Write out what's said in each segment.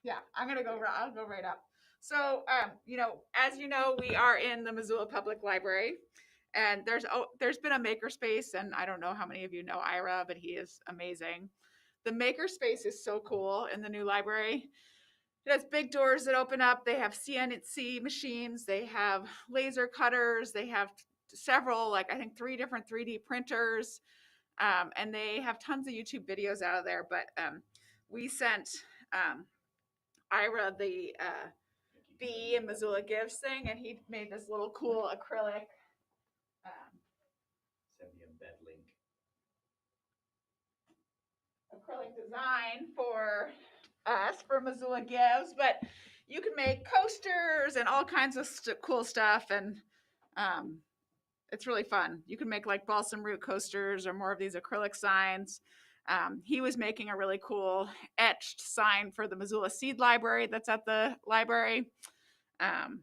Yeah, I'll go right up. So, as you know, we are in the Missoula Public Library, and there's been a makerspace, and I don't know how many of you know Ira, but he is amazing. The makerspace is so cool in the new library. It has big doors that open up. They have CNC machines. They have laser cutters. They have several, like I think three different 3D printers, and they have tons of YouTube videos out of there. But we sent um, Ira the Be in Missoula Gives thing, and he made this little cool um, Send the embed link. acrylic design for us for Missoula Gives. But you can make coasters and all kinds of cool stuff, and um, it's really fun. You can make like balsam root coasters or more of these acrylic signs. He was making a really cool etched sign for the Missoula Seed Library that's at the library. Um,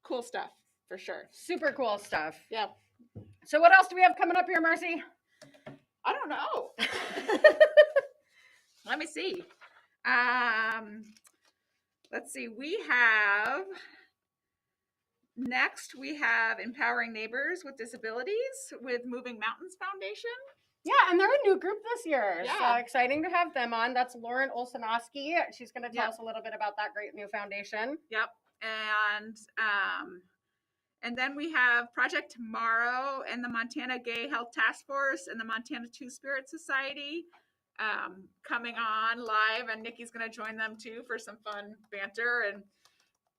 cool stuff for sure. Super cool stuff. Yep. So what else do we have coming up here, Marcy? I don't know. Let me see. Let's see. We have Empowering Neighbors with Disabilities with Moving Mountains Foundation. Yeah, and they're a new group this year. Yeah. So exciting to have them on. That's Lauren Olsenoski. She's going to tell Yep. us a little bit about that great new foundation. Yep. And then we have Project Tomorrow and the Montana Gay Health Task Force and the Montana Two Spirit Society coming on live, and Nikki's going to join them too for some fun banter. And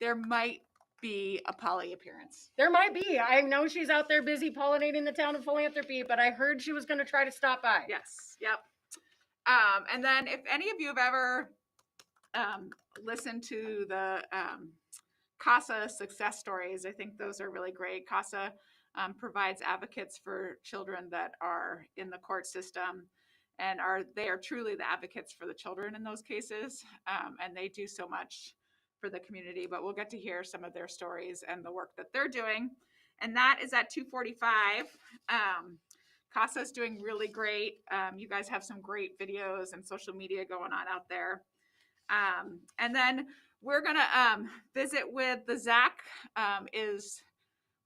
there might be a Polly appearance. There might be. I know she's out there busy pollinating the town of Philanthropy, but I heard she was going to try to stop by. Yes. Yep. And then if any of you have ever listened to the CASA success stories, I think those are really great. CASA provides advocates for children that are in the court system, and they are truly the advocates for the children in those cases, and they do so much for the community. But we'll get to hear some of their stories and the work that they're doing, and that is at 2:45. CASA is doing really great. You guys have some great videos and social media going on out there. And then we're going to visit with the ZAC is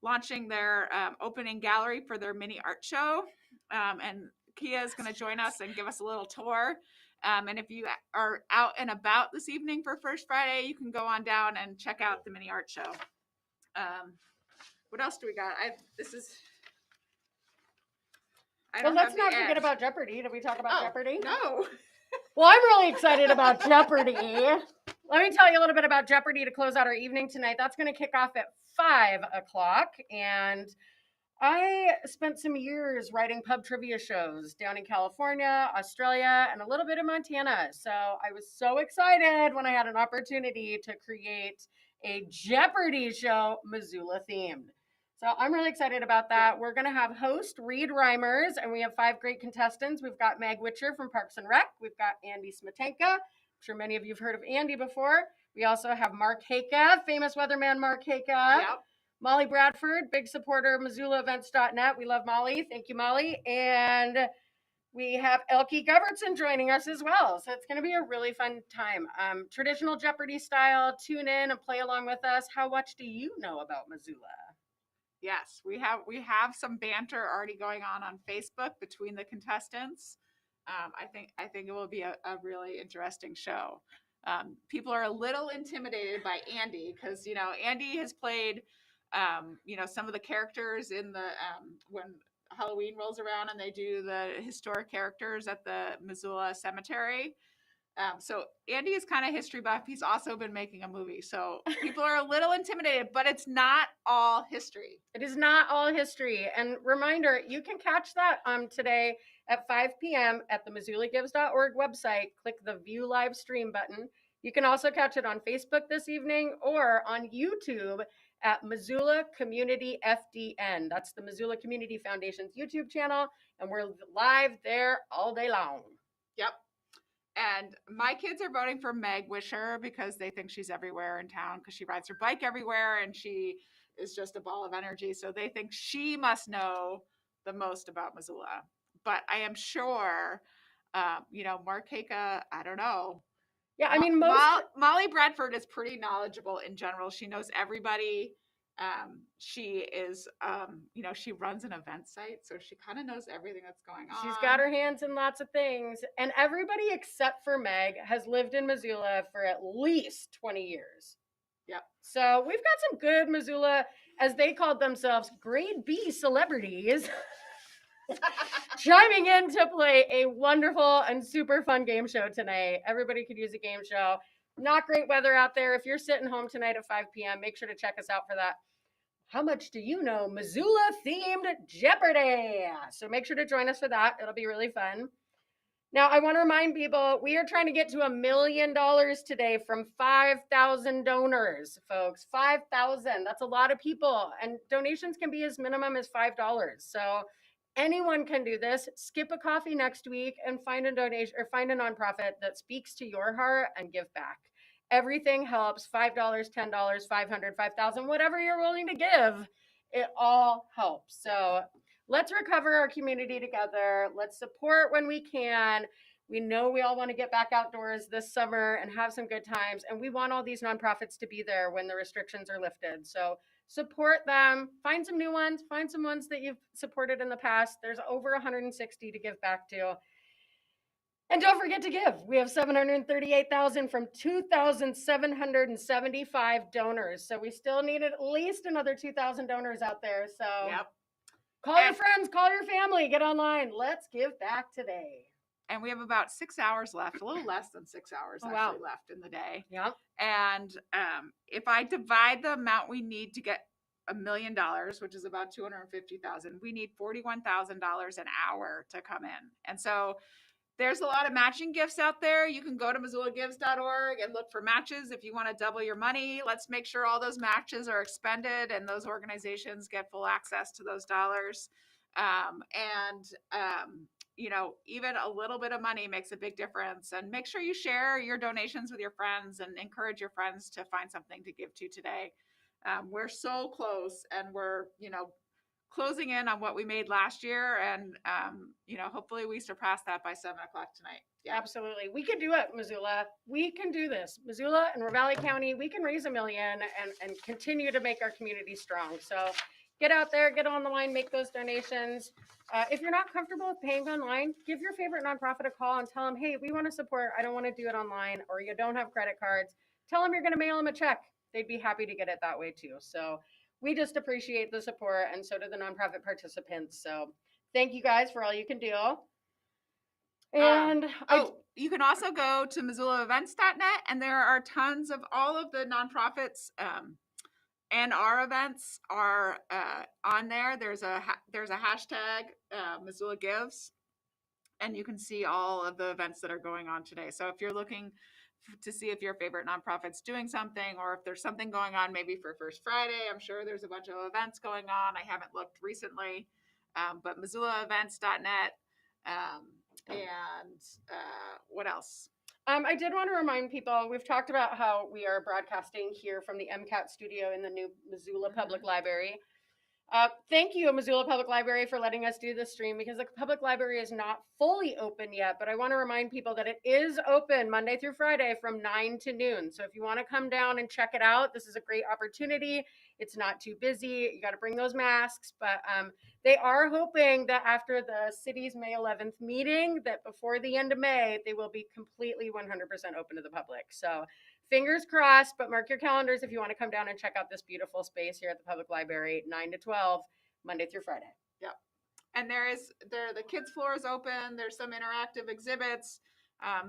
launching their opening gallery for their mini art show. And Kia is going to join us and give us a little tour. And if you are out and about this evening for First Friday, you can go on down and check out the mini art show. What else do we got? Well, let's not forget about Jeopardy. Did we talk about Jeopardy? No. Well, I'm really excited about Jeopardy. Let me tell you a little bit about Jeopardy to close out our evening tonight. That's going to kick off at 5 o'clock. And I spent some years writing pub trivia shows down in California, Australia, and a little bit in Montana. So I was so excited when I had an opportunity to create a Jeopardy show, Missoula themed. So I'm really excited about that. We're going to have host Reed Reimers, and we have 5 great contestants. We've got Meg Witcher from Parks and Rec. We've got Andy Smetanka. I'm sure many of you have heard of Andy before. We also have Mark Haka, famous weatherman Mark Haka. Yep. Molly Bradford, big supporter of MissoulaEvents.net. We love Molly. Thank you, Molly. And we have Elke Govertson joining us as well. So it's going to be a really fun time. Traditional Jeopardy style. Tune in and play along with us. How much do you know about Missoula? Yes, we have some banter already going on Facebook between the contestants. I think it will be a really interesting show. People are a little intimidated by Andy because Andy has played some of the characters in the when Halloween rolls around and they do the historic characters at the Missoula Cemetery. So Andy is kind of history buff. He's also been making a movie. So people are a little intimidated, but it's not all history. It is not all history. And reminder, you can catch that today at 5 p.m. at the MissoulaGives.org website. Click the view live stream button. You can also catch it on Facebook this evening or on YouTube at Missoula Community FDN. That's the Missoula Community Foundation's YouTube channel. And we're live there all day long. Yep. And my kids are voting for Meg Wisher because they think she's everywhere in town because she rides her bike everywhere and she is just a ball of energy. So they think she must know the most about Missoula. But I am sure, Mark Haka, I don't know. Yeah, I mean, most. Molly Bradford is pretty knowledgeable in general. She knows everybody. She is, she runs an event site, so she kind of knows everything that's going on. She's got her hands in lots of things. And everybody except for Meg has lived in Missoula for at least 20 years. Yep. So we've got some good Missoula, as they called themselves, grade B celebrities, chiming in to play a wonderful and super fun game show tonight. Everybody could use a game show. Not great weather out there. If you're sitting home tonight at 5 p.m., make sure to check us out for that. How much do you know? Missoula themed Jeopardy! So make sure to join us for that. It'll be really fun. Now, I want to remind people we are trying to get to $1 million today from 5,000 donors, folks. 5,000. That's a lot of people. And donations can be as minimum as $5. So anyone can do this. Skip a coffee next week and find a donation or find a nonprofit that speaks to your heart and give back. Everything helps. $5, $10, 500, 5,000, whatever you're willing to give, it all helps. So let's recover our community together. Let's support when we can. We know we all want to get back outdoors this summer and have some good times. And we want all these nonprofits to be there when the restrictions are lifted. So support them. Find some new ones. Find some ones that you've supported in the past. There's over 160 to give back to. And don't forget to give. We have 738,000 from 2,775 donors. So we still need at least another 2,000 donors out there. So Yep. call your friends, call your family, get online. Let's give back today. And we have about 6 hours left, a little less than 6 hours actually left in the day. Yep. And if I divide the amount we need to get $1 million, which is about 250,000, we need $41,000 an hour to come in. And so there's a lot of matching gifts out there. You can go to MissoulaGives.org and look for matches if you want to double your money. Let's make sure all those matches are expended and those organizations get full access to those dollars. Even a little bit of money makes a big difference. And make sure you share your donations with your friends and encourage your friends to find something to give to today. We're so close, and we're, closing in on what we made last year, and hopefully we surpass that by 7 o'clock tonight. Yeah, absolutely. We can do it, Missoula. We can do this. Missoula and Ravalli County, we can raise $1 million and continue to make our community strong. So get out there, get on the line, make those donations. If you're not comfortable with paying online, give your favorite nonprofit a call and tell them, hey, we want to support. I don't want to do it online, or you don't have credit cards. Tell them you're going to mail them a check. They'd be happy to get it that way too. So we just appreciate the support, and so do the nonprofit participants. So thank you guys for all you can do. And you can also go to MissoulaEvents.net, and there are tons of all of the nonprofits and our events are on there. There's a hashtag Missoula Gives, and you can see all of the events that are going on today. So if you're looking to see if your favorite nonprofit's doing something, or if there's something going on maybe for First Friday, I'm sure there's a bunch of events going on. I haven't looked recently, but MissoulaEvents.net. What else? I did want to remind people, we've talked about how we are broadcasting here from the MCAT studio in the new Missoula Public Library. Thank you, Missoula Public Library, for letting us do this stream, because the public library is not fully open yet, but I want to remind people that it is open Monday through Friday from 9 to noon. So if you want to come down and check it out, this is a great opportunity. It's not too busy. You got to bring those masks, but they are hoping that after the city's May 11th meeting, that before the end of May, they will be completely 100% open to the public. So fingers crossed, but mark your calendars if you want to come down and check out this beautiful space here at the public library, 9 to 12, Monday through Friday. Yep. And the kids' floor is open. There's some interactive exhibits.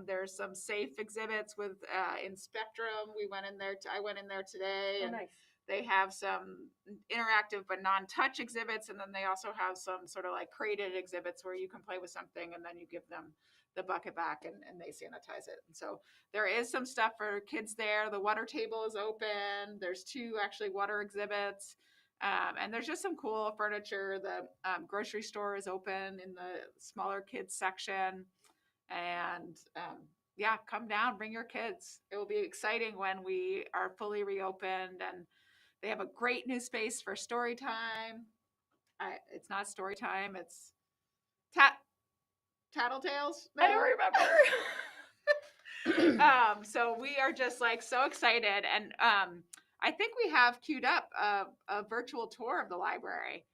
There's some safe exhibits in Spectrum. I went in there today. Oh, and nice. They have some interactive but non-touch exhibits, and then they also have some sort of like crated exhibits where you can play with something and then you give them the bucket back and they sanitize it. And so there is some stuff for kids there. The water table is open. There's 2 actually water exhibits. And there's just some cool furniture. The grocery store is open in the smaller kids section. And come down, bring your kids. It will be exciting when we are fully reopened, and they have a great new space for story time. It's not story time. It's Tattletales. I don't remember. So we are just like so excited. And I think we have queued up a virtual tour of the library.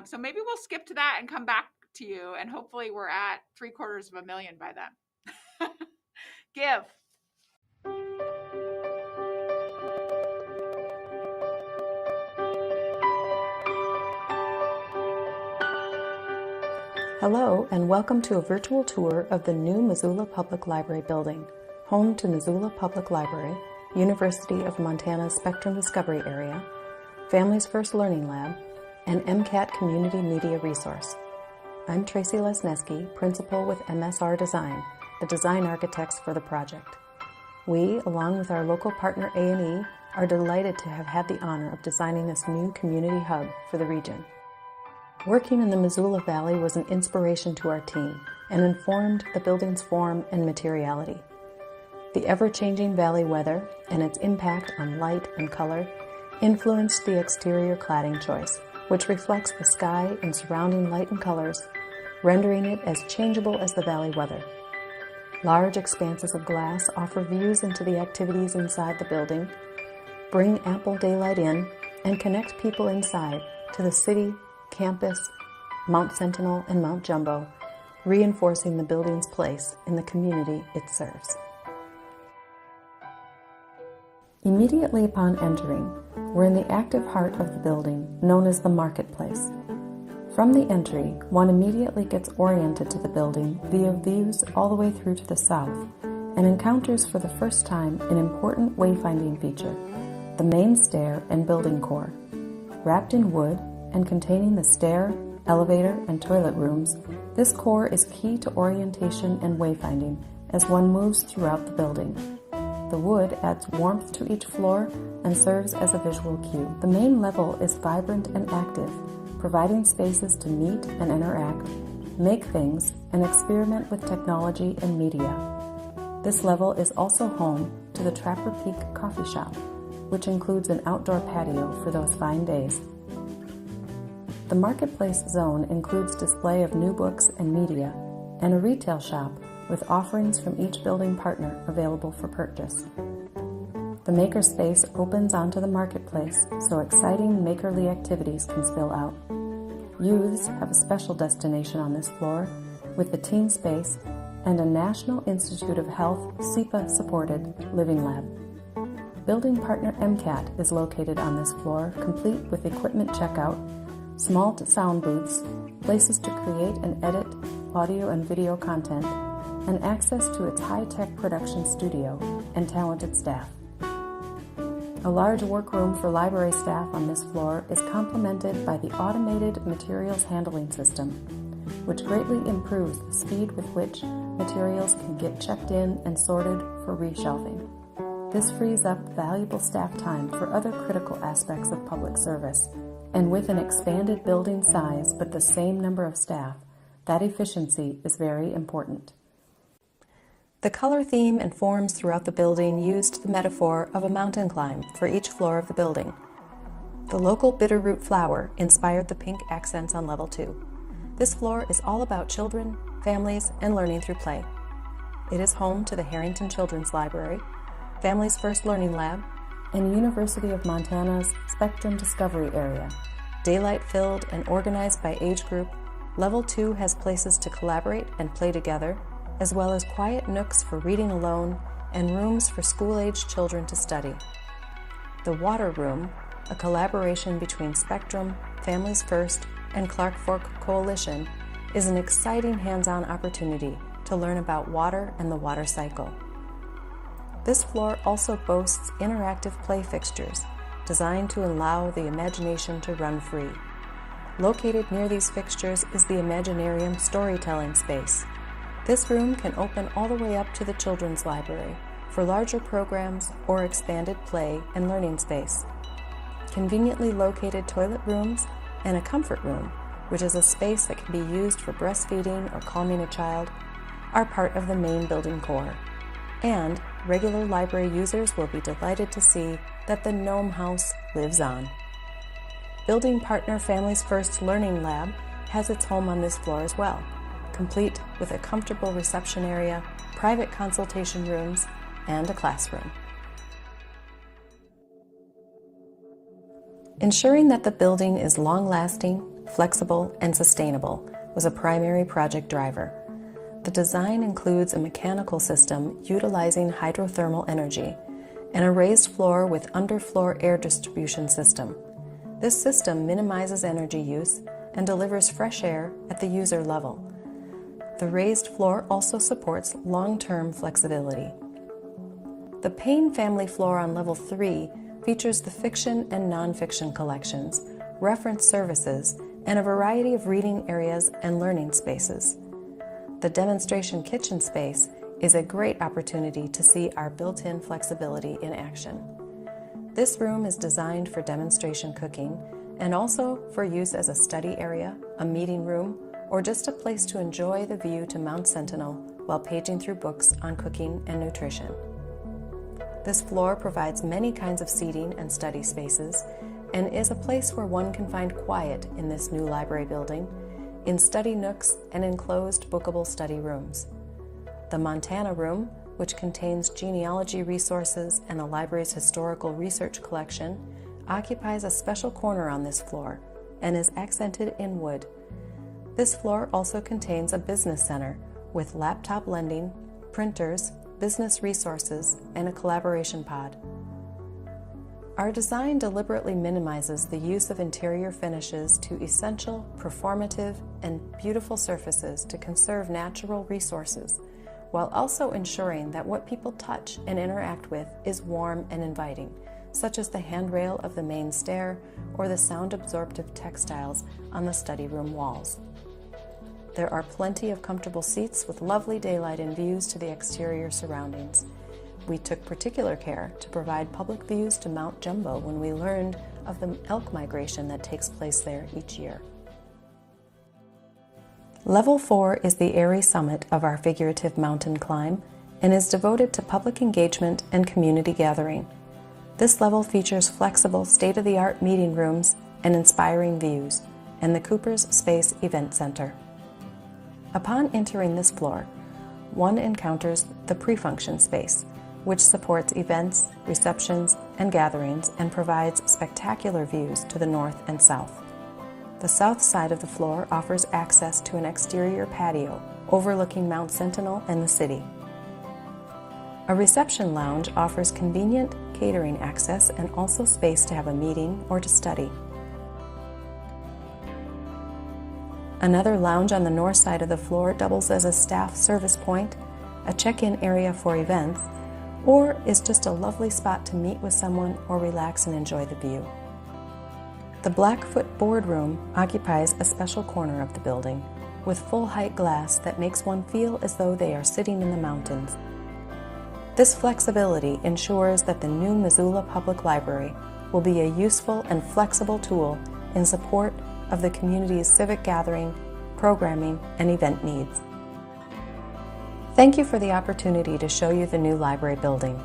So maybe we'll skip to that and come back to you. And hopefully we're at 750,000 by then. Give. Hello, and welcome to a virtual tour of the new Missoula Public Library building, home to Missoula Public Library, University of Montana's Spectrum Discovery Area, Families First Learning Lab, and MCAT Community Media Resource. I'm Tracy Lesneski, Principal with MSR Design, the design architects for the project. We, along with our local partner A&E, are delighted to have had the honor of designing this new community hub for the region. Working in the Missoula Valley was an inspiration to our team and informed the building's form and materiality. The ever-changing valley weather and its impact on light and color influenced the exterior cladding choice, which reflects the sky and surrounding light and colors, rendering it as changeable as the valley weather. Large expanses of glass offer views into the activities inside the building, bring ample daylight in, and connect people inside to the city, campus, Mount Sentinel, and Mount Jumbo, reinforcing the building's place in the community it serves. Immediately upon entering, we're in the active heart of the building, known as the marketplace. From the entry, one immediately gets oriented to the building via views all the way through to the south, and encounters for the first time an important wayfinding feature, the main stair and building core. Wrapped in wood, and containing the stair, elevator, and toilet rooms, this core is key to orientation and wayfinding as one moves throughout the building. The wood adds warmth to each floor and serves as a visual cue. The main level is vibrant and active, providing spaces to meet and interact, make things, and experiment with technology and media. This level is also home to the Trapper Peak Coffee Shop, which includes an outdoor patio for those fine days. The Marketplace zone includes display of new books and media, and a retail shop with offerings from each building partner available for purchase. The makerspace opens onto the marketplace so exciting makerly activities can spill out. Youths have a special destination on this floor with the teen space and a National Institute of Health SEPA-supported living lab. Building partner MCAT is located on this floor, complete with equipment checkout, small sound booths, places to create and edit audio and video content, and access to its high-tech production studio and talented staff. A large workroom for library staff on this floor is complemented by the automated materials handling system, which greatly improves the speed with which materials can get checked in and sorted for reshelving. This frees up valuable staff time for other critical aspects of public service, and with an expanded building size but the same number of staff, that efficiency is very important. The color theme and forms throughout the building used the metaphor of a mountain climb for each floor of the building. The local bitterroot flower inspired the pink accents on level 2. This floor is all about children, families, and learning through play. It is home to the Harrington Children's Library, Families First Learning Lab, and University of Montana's Spectrum Discovery Area. Daylight-filled and organized by age group, Level 2 has places to collaborate and play together, as well as quiet nooks for reading alone and rooms for school-aged children to study. The Water Room, a collaboration between Spectrum, Families First, and Clark Fork Coalition, is an exciting hands-on opportunity to learn about water and the water cycle. This floor also boasts interactive play fixtures designed to allow the imagination to run free. Located near these fixtures is the Imaginarium storytelling space. This room can open all the way up to the Children's Library for larger programs or expanded play and learning space. Conveniently located toilet rooms and a comfort room, which is a space that can be used for breastfeeding or calming a child, are part of the main building core. And regular library users will be delighted to see that the Gnome House lives on. Building partner Families First Learning Lab has its home on this floor as well, complete with a comfortable reception area, private consultation rooms, and a classroom. Ensuring that the building is long-lasting, flexible, and sustainable was a primary project driver. The design includes a mechanical system utilizing hydrothermal energy and a raised floor with underfloor air distribution system. This system minimizes energy use and delivers fresh air at the user level. The raised floor also supports long-term flexibility. The Payne family floor on level 3 features the fiction and nonfiction collections, reference services, and a variety of reading areas and learning spaces. The demonstration kitchen space is a great opportunity to see our built-in flexibility in action. This room is designed for demonstration cooking and also for use as a study area, a meeting room, or just a place to enjoy the view to Mount Sentinel while paging through books on cooking and nutrition. This floor provides many kinds of seating and study spaces and is a place where one can find quiet in this new library building, in study nooks and enclosed bookable study rooms. The Montana Room, which contains genealogy resources and the library's historical research collection, occupies a special corner on this floor and is accented in wood. This floor also contains a business center with laptop lending, printers, business resources, and a collaboration pod. Our design deliberately minimizes the use of interior finishes to essential, performative, and beautiful surfaces to conserve natural resources, while also ensuring that what people touch and interact with is warm and inviting, such as the handrail of the main stair or the sound-absorptive textiles on the study room walls. There are plenty of comfortable seats with lovely daylight and views to the exterior surroundings. We took particular care to provide public views to Mount Jumbo when we learned of the elk migration that takes place there each year. Level 4 is the airy summit of our figurative mountain climb and is devoted to public engagement and community gathering. This level features flexible, state-of-the-art meeting rooms and inspiring views, and the Cooper's Space Event Center. Upon entering this floor, one encounters the pre-function space, which supports events, receptions, and gatherings and provides spectacular views to the north and south. The south side of the floor offers access to an exterior patio overlooking Mount Sentinel and the city. A reception lounge offers convenient catering access and also space to have a meeting or to study. Another lounge on the north side of the floor doubles as a staff service point, a check-in area for events, or is just a lovely spot to meet with someone or relax and enjoy the view. The Blackfoot Boardroom occupies a special corner of the building with full-height glass that makes one feel as though they are sitting in the mountains. This flexibility ensures that the new Missoula Public Library will be a useful and flexible tool in support of the community's civic gathering, programming, and event needs. Thank you for the opportunity to show you the new library building.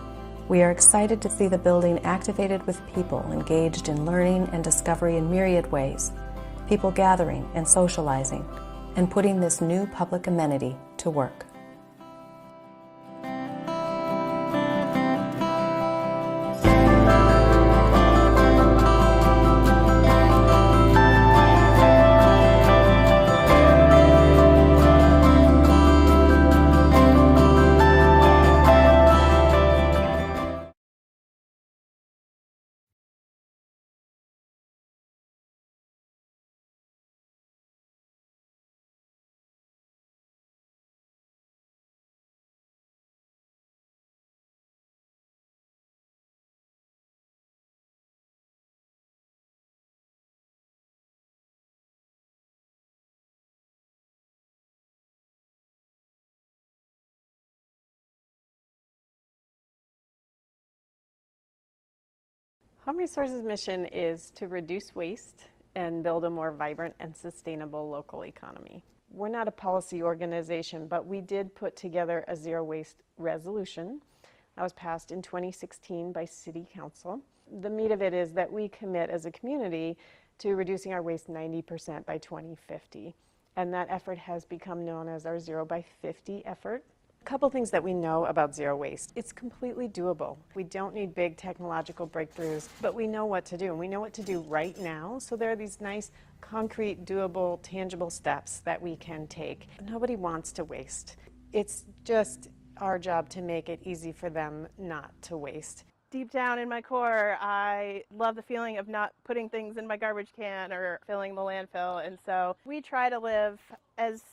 We are excited to see the building activated with people engaged in learning and discovery in myriad ways, people gathering and socializing, and putting this new public amenity to work. Home Resources' mission is to reduce waste and build a more vibrant and sustainable local economy. We're not a policy organization, but we did put together a zero waste resolution that was passed in 2016 by City Council. The meat of it is that we commit as a community to reducing our waste 90% by 2050. And that effort has become known as our 0 by 50 effort. A couple things that we know about zero waste. It's completely doable. We don't need big technological breakthroughs, but we know what to do, and we know what to do right now. So there are these nice, concrete, doable, tangible steps that we can take. Nobody wants to waste. It's just our job to make it easy for them not to waste. Deep down in my core, I love the feeling of not putting things in my garbage can or filling the landfill. And so we try to live as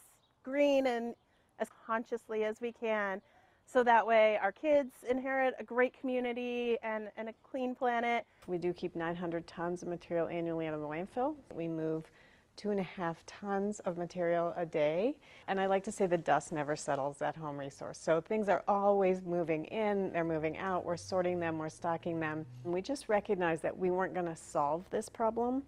green and as consciously as we can, so that way our kids inherit a great community and a clean planet. We do keep 900 tons of material annually out of the landfill. We move 2.5 tons of material a day. And I like to say the dust never settles at Home Resource. So things are always moving in, they're moving out, we're sorting them, we're stocking them. And we just recognized that we weren't going to solve this problem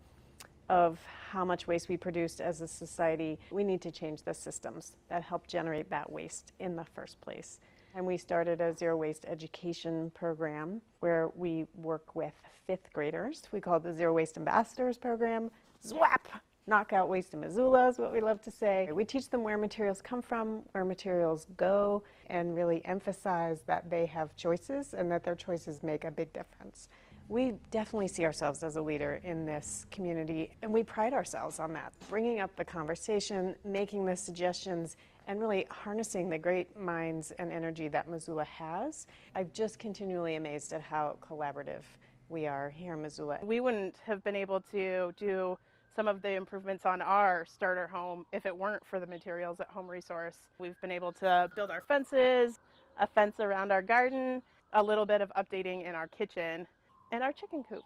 of how much waste we produced as a society. We need to change the systems that help generate that waste in the first place. And we started a zero waste education program where we work with 5th graders. We call it the Zero Waste Ambassadors Program. ZWAP! Knock out waste in Missoula is what we love to say. We teach them where materials come from, where materials go, and really emphasize that they have choices and that their choices make a big difference. We definitely see ourselves as a leader in this community, and we pride ourselves on that. Bringing up the conversation, making the suggestions, and really harnessing the great minds and energy that Missoula has. I'm just continually amazed at how collaborative we are here in Missoula. We wouldn't have been able to do some of the improvements on our starter home if it weren't for the materials at Home Resource. We've been able to build our fences, a fence around our garden, a little bit of updating in our kitchen, and our chicken coop.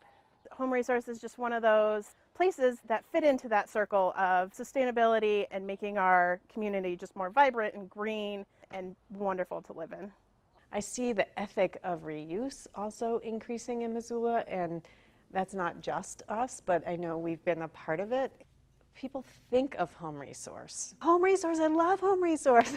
Home Resource is just one of those places that fit into that circle of sustainability and making our community just more vibrant and green and wonderful to live in. I see the ethic of reuse also increasing in Missoula, and that's not just us, but I know we've been a part of it. People think of Home Resource. Home Resource, I love Home Resource.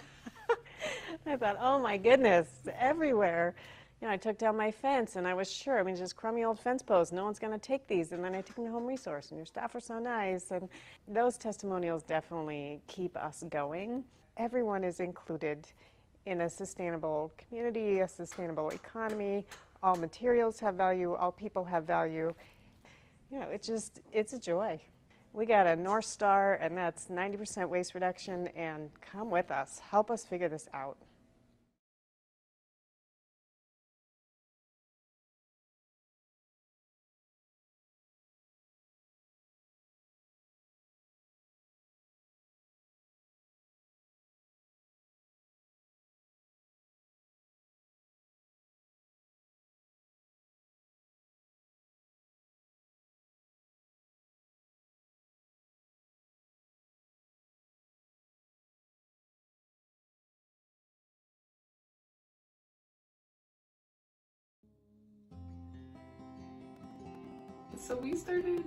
I thought, oh my goodness, everywhere. You know, I took down my fence and I was sure, I mean, just crummy old fence posts, no one's gonna take these. And then I took them to Home Resource and your staff are so nice. And those testimonials definitely keep us going. Everyone is included in a sustainable community, a sustainable economy. All materials have value, all people have value. You know, it's a joy. We got a North Star, and that's 90% waste reduction, and come with us. Help us figure this out. So we started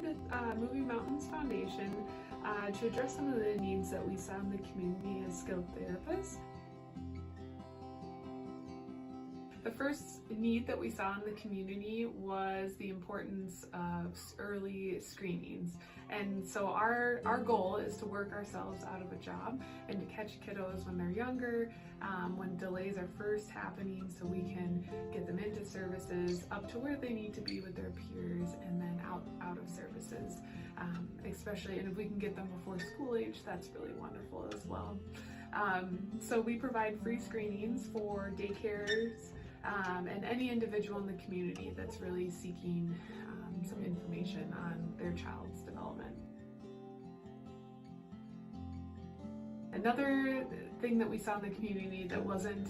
Moving Mountains Foundation to address some of the needs that we saw in the community as skilled therapists. The first need that we saw in the community was the importance of early screenings. And so our goal is to work ourselves out of a job and to catch kiddos when they're younger, when delays are first happening, so we can get them into services up to where they need to be with their peers, and then out of services, especially, and if we can get them before school age, that's really wonderful as well. So we provide free screenings for daycares, and any individual in the community that's really seeking some information on their child's development. Another thing that we saw in the community that wasn't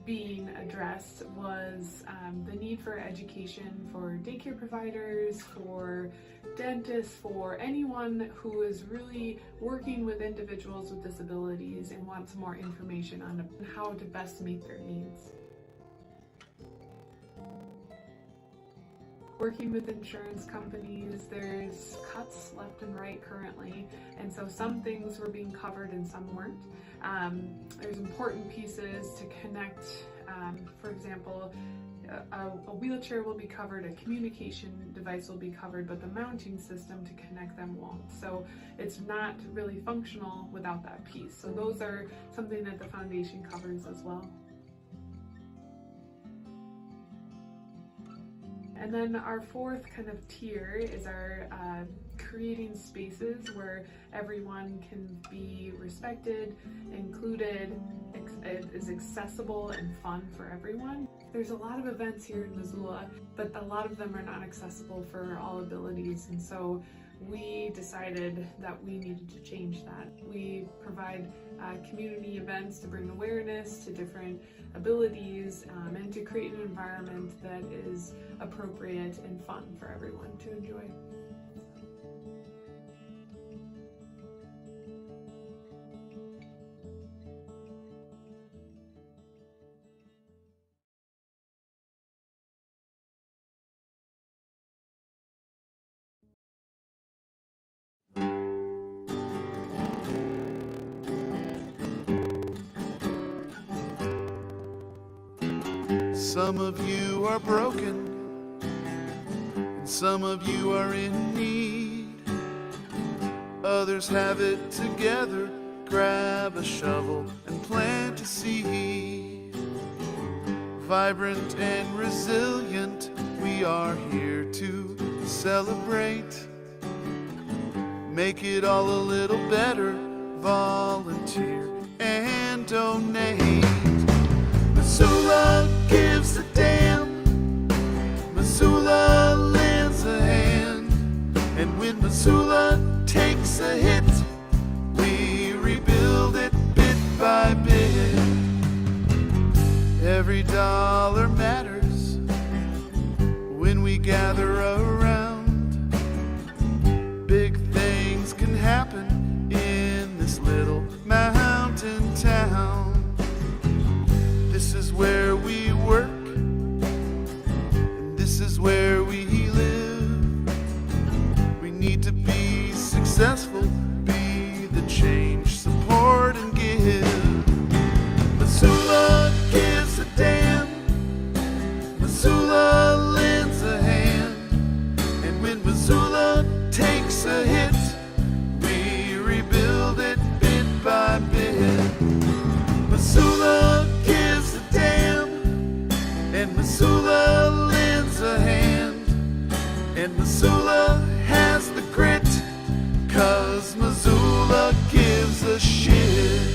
being addressed was the need for education for daycare providers, for dentists, for anyone who is really working with individuals with disabilities and wants more information on how to best meet their needs. Working with insurance companies, there's cuts left and right currently, and so some things were being covered and some weren't. There's important pieces to connect, for example, a wheelchair will be covered, a communication device will be covered, but the mounting system to connect them won't. So it's not really functional without that piece. So those are something that the foundation covers as well. And then our fourth kind of tier is our creating spaces where everyone can be respected, included, is accessible and fun for everyone. There's a lot of events here in Missoula, but a lot of them are not accessible for all abilities, and so we decided that we needed to change that. We provide community events to bring awareness to different abilities and to create an environment that is appropriate and fun for everyone to enjoy. Some of you are broken, and some of you are in need. Others have it together. Grab a shovel and plant a seed. Vibrant and resilient, we are here to celebrate. Make it all a little better. Volunteer and donate. Missoula gives a damn. Missoula lends a hand. And when Missoula takes a hit, we rebuild it bit by bit. Every dollar matters when we gather around. Big things can happen in this little mountain town. This is where we work, and this is where we live. We need to be successful, be the change, support and give. Missoula gives a damn. Missoula lends a hand. And when Missoula takes a hit, we rebuild it bit by bit. Missoula gives a damn, and Missoula lends a hand, and Missoula has the grit, 'cause Missoula gives a shit.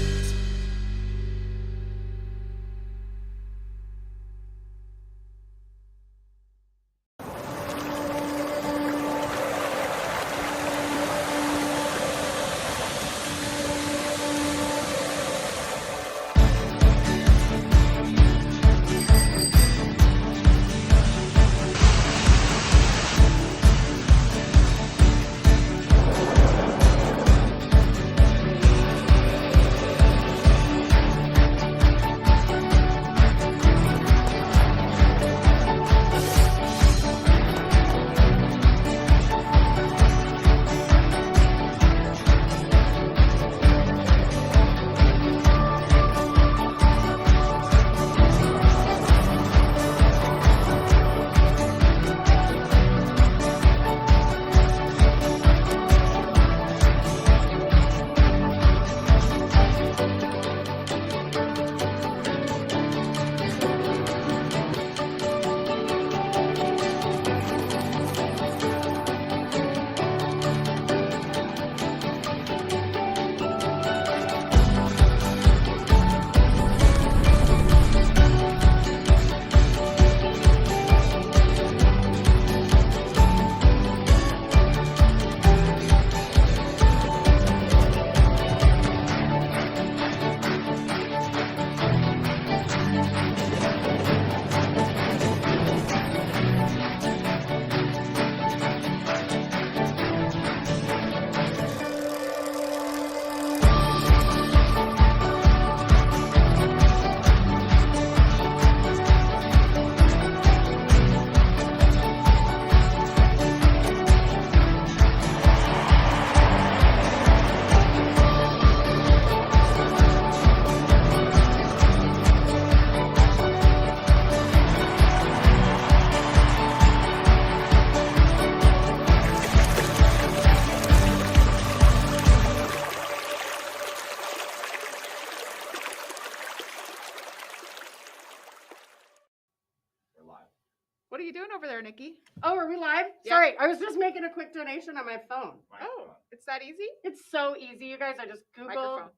there, Nikki. Oh, are we live? Yeah. Sorry, I was just making a quick donation on my phone. Oh, it's that easy? It's so easy, you guys. I just Googled. Microphone.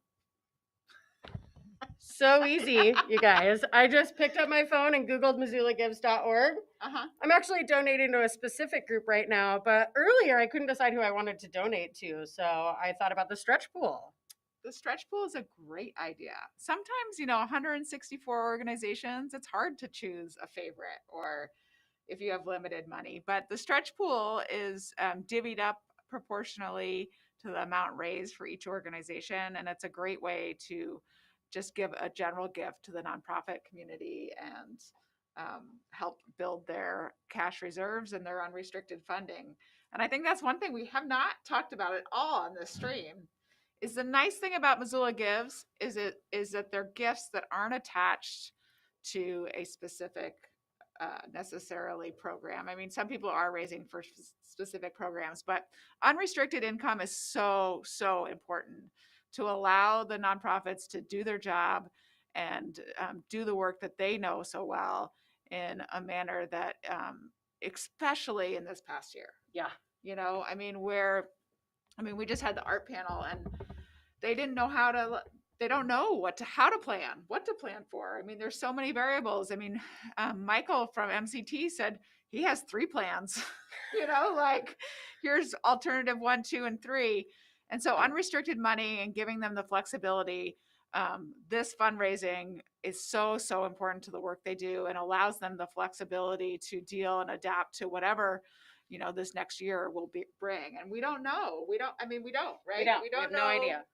So easy, you guys. I just picked up my phone and Googled MissoulaGives.org. Uh-huh. I'm actually donating to a specific group right now, but earlier I couldn't decide who I wanted to donate to, so I thought about the stretch pool. The stretch pool is a great idea. Sometimes, 164 organizations, it's hard to choose a favorite or if you have limited money. But the stretch pool is divvied up proportionally to the amount raised for each organization. And it's a great way to just give a general gift to the nonprofit community and help build their cash reserves and their unrestricted funding. And I think that's one thing we have not talked about at all on this stream. Is the nice thing about Missoula Gives is that they're gifts that aren't attached to a specific necessarily program. I mean, some people are raising for specific programs, but unrestricted income is so important to allow the nonprofits to do their job and do the work that they know so well in a manner that, especially in this past year. Yeah. We just had the art panel and they didn't know they don't know how to plan, what to plan for. I mean, there's so many variables. I mean, Michael from MCT said he has 3 plans, like here's alternative 1, 2, and 3. And so unrestricted money and giving them the flexibility, this fundraising is so important to the work they do and allows them the flexibility to deal and adapt to whatever this next year will bring. And we don't know. We don't, right? We have no idea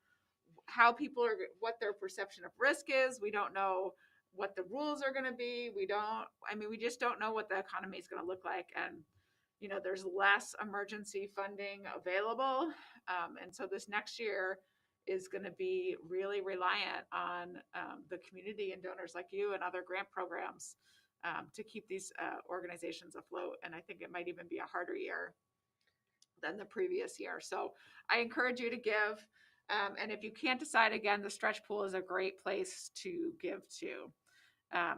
how people are, what their perception of risk is. We don't know what the rules are going to be. We just don't know what the economy is going to look like. And, there's less emergency funding available. And so this next year is going to be really reliant on the community and donors like you and other grant programs to keep these organizations afloat. And I think it might even be a harder year than the previous year. So I encourage you to give. And if you can't decide, again, the stretch pool is a great place to give to.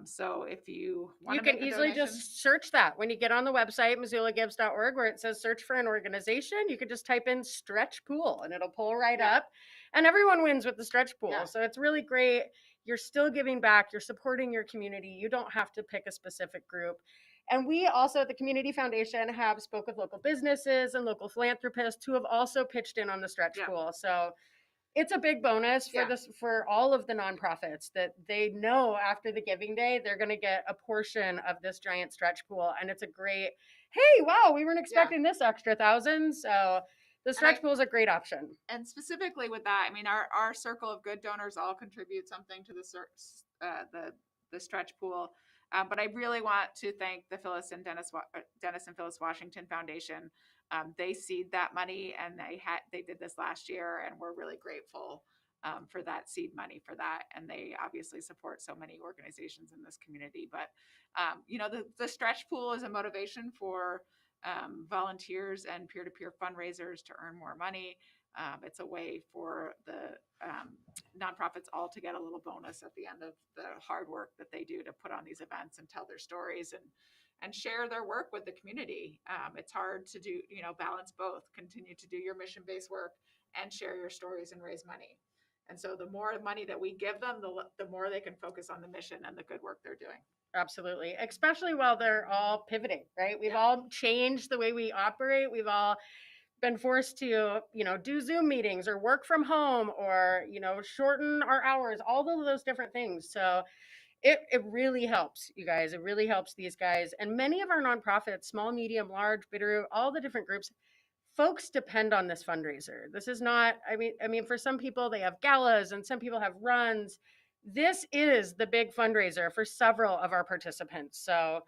So if you want you can easily just search that when you get on the website, MissoulaGives.org, where it says search for an organization. You could just type in stretch pool and it'll pull right up. And everyone wins with the stretch pool. Yeah. So it's really great. You're still giving back. You're supporting your community. You don't have to pick a specific group. And we also at the Community Foundation have spoke with local businesses and local philanthropists who have also pitched in on the stretch pool. So it's a big bonus for all of the nonprofits that they know after the giving day, they're going to get a portion of this giant stretch pool. And it's a great, hey, wow, we weren't expecting this extra $1,000. So the stretch pool is a great option. And specifically with that, our circle of good donors all contribute something to the stretch pool. But I really want to thank the Dennis and Phyllis Washington Foundation. They seed that money, and they did this last year, and we're really grateful for that seed money for that. And they obviously support so many organizations in this community. But the stretch pool is a motivation for volunteers and peer-to-peer fundraisers to earn more money. It's a way for the nonprofits all to get a little bonus at the end of the hard work that they do to put on these events and tell their stories and share their work with the community. It's hard to do, balance both, continue to do your mission-based work and share your stories and raise money. And so the more money that we give them, the more they can focus on the mission and the good work they're doing. Absolutely. Especially while they're all pivoting, right? We've all changed the way we operate. We've all been forced to, do Zoom meetings or work from home or, shorten our hours, all of those different things. So it really helps, you guys. It really helps these guys. And many of our nonprofits, small, medium, large, Bitterroot, all the different groups, folks depend on this fundraiser. This is not, for some people, they have galas and some people have runs. This is the big fundraiser for several of our participants. So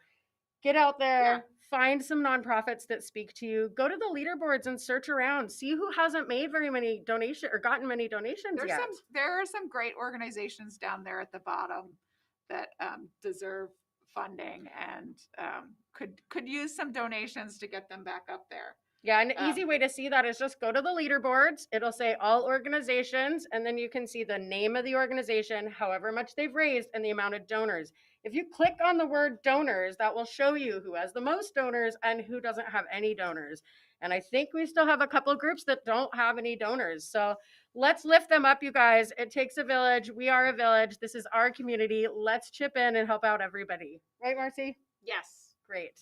get out there, find some nonprofits that speak to you, go to the leaderboards and search around, see who hasn't made very many donations or gotten many donations yet. There are some great organizations down there at the bottom that deserve funding and could use some donations to get them back up there. Yeah, an easy way to see that is just go to the leaderboards. It'll say all organizations, and then you can see the name of the organization, however much they've raised, and the amount of donors. If you click on the word donors, that will show you who has the most donors and who doesn't have any donors. And I think we still have a couple of groups that don't have any donors. So let's lift them up, you guys. It takes a village. We are a village. This is our community. Let's chip in and help out everybody. Right, Marcy? Yes. Great.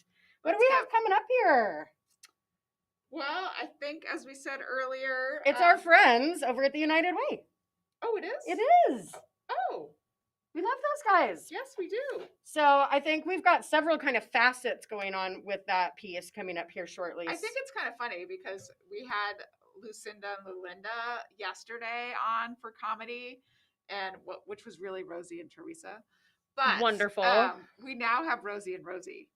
What do we have coming up here? Well, I think as we said earlier, It's our friends over at the United Way. Oh, it is? It is. Oh, We love those guys. yes, we do. So I think we've got several kind of facets going on with that piece coming up here shortly. I think it's kind of funny because we had Lucinda and Lulinda yesterday on for comedy, and which was really Rosie and Teresa. But Wonderful. We now have Rosie and Rosie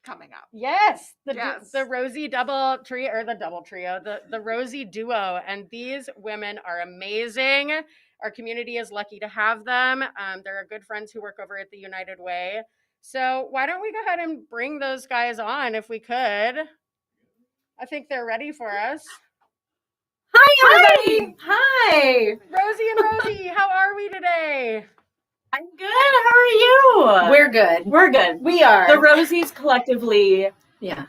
coming up. Yes, Yes. the Rosie double trio, or the double trio, the Rosie duo, and these women are amazing. Our community is lucky to have them. There are good friends who work over at the United Way. So why don't we go ahead and bring those guys on if we could? I think they're ready for us. Hi, everybody. Hi. Rosie and Rosie, how are we today? I'm good. How are you? We're good. We're good. We are. The Rosies collectively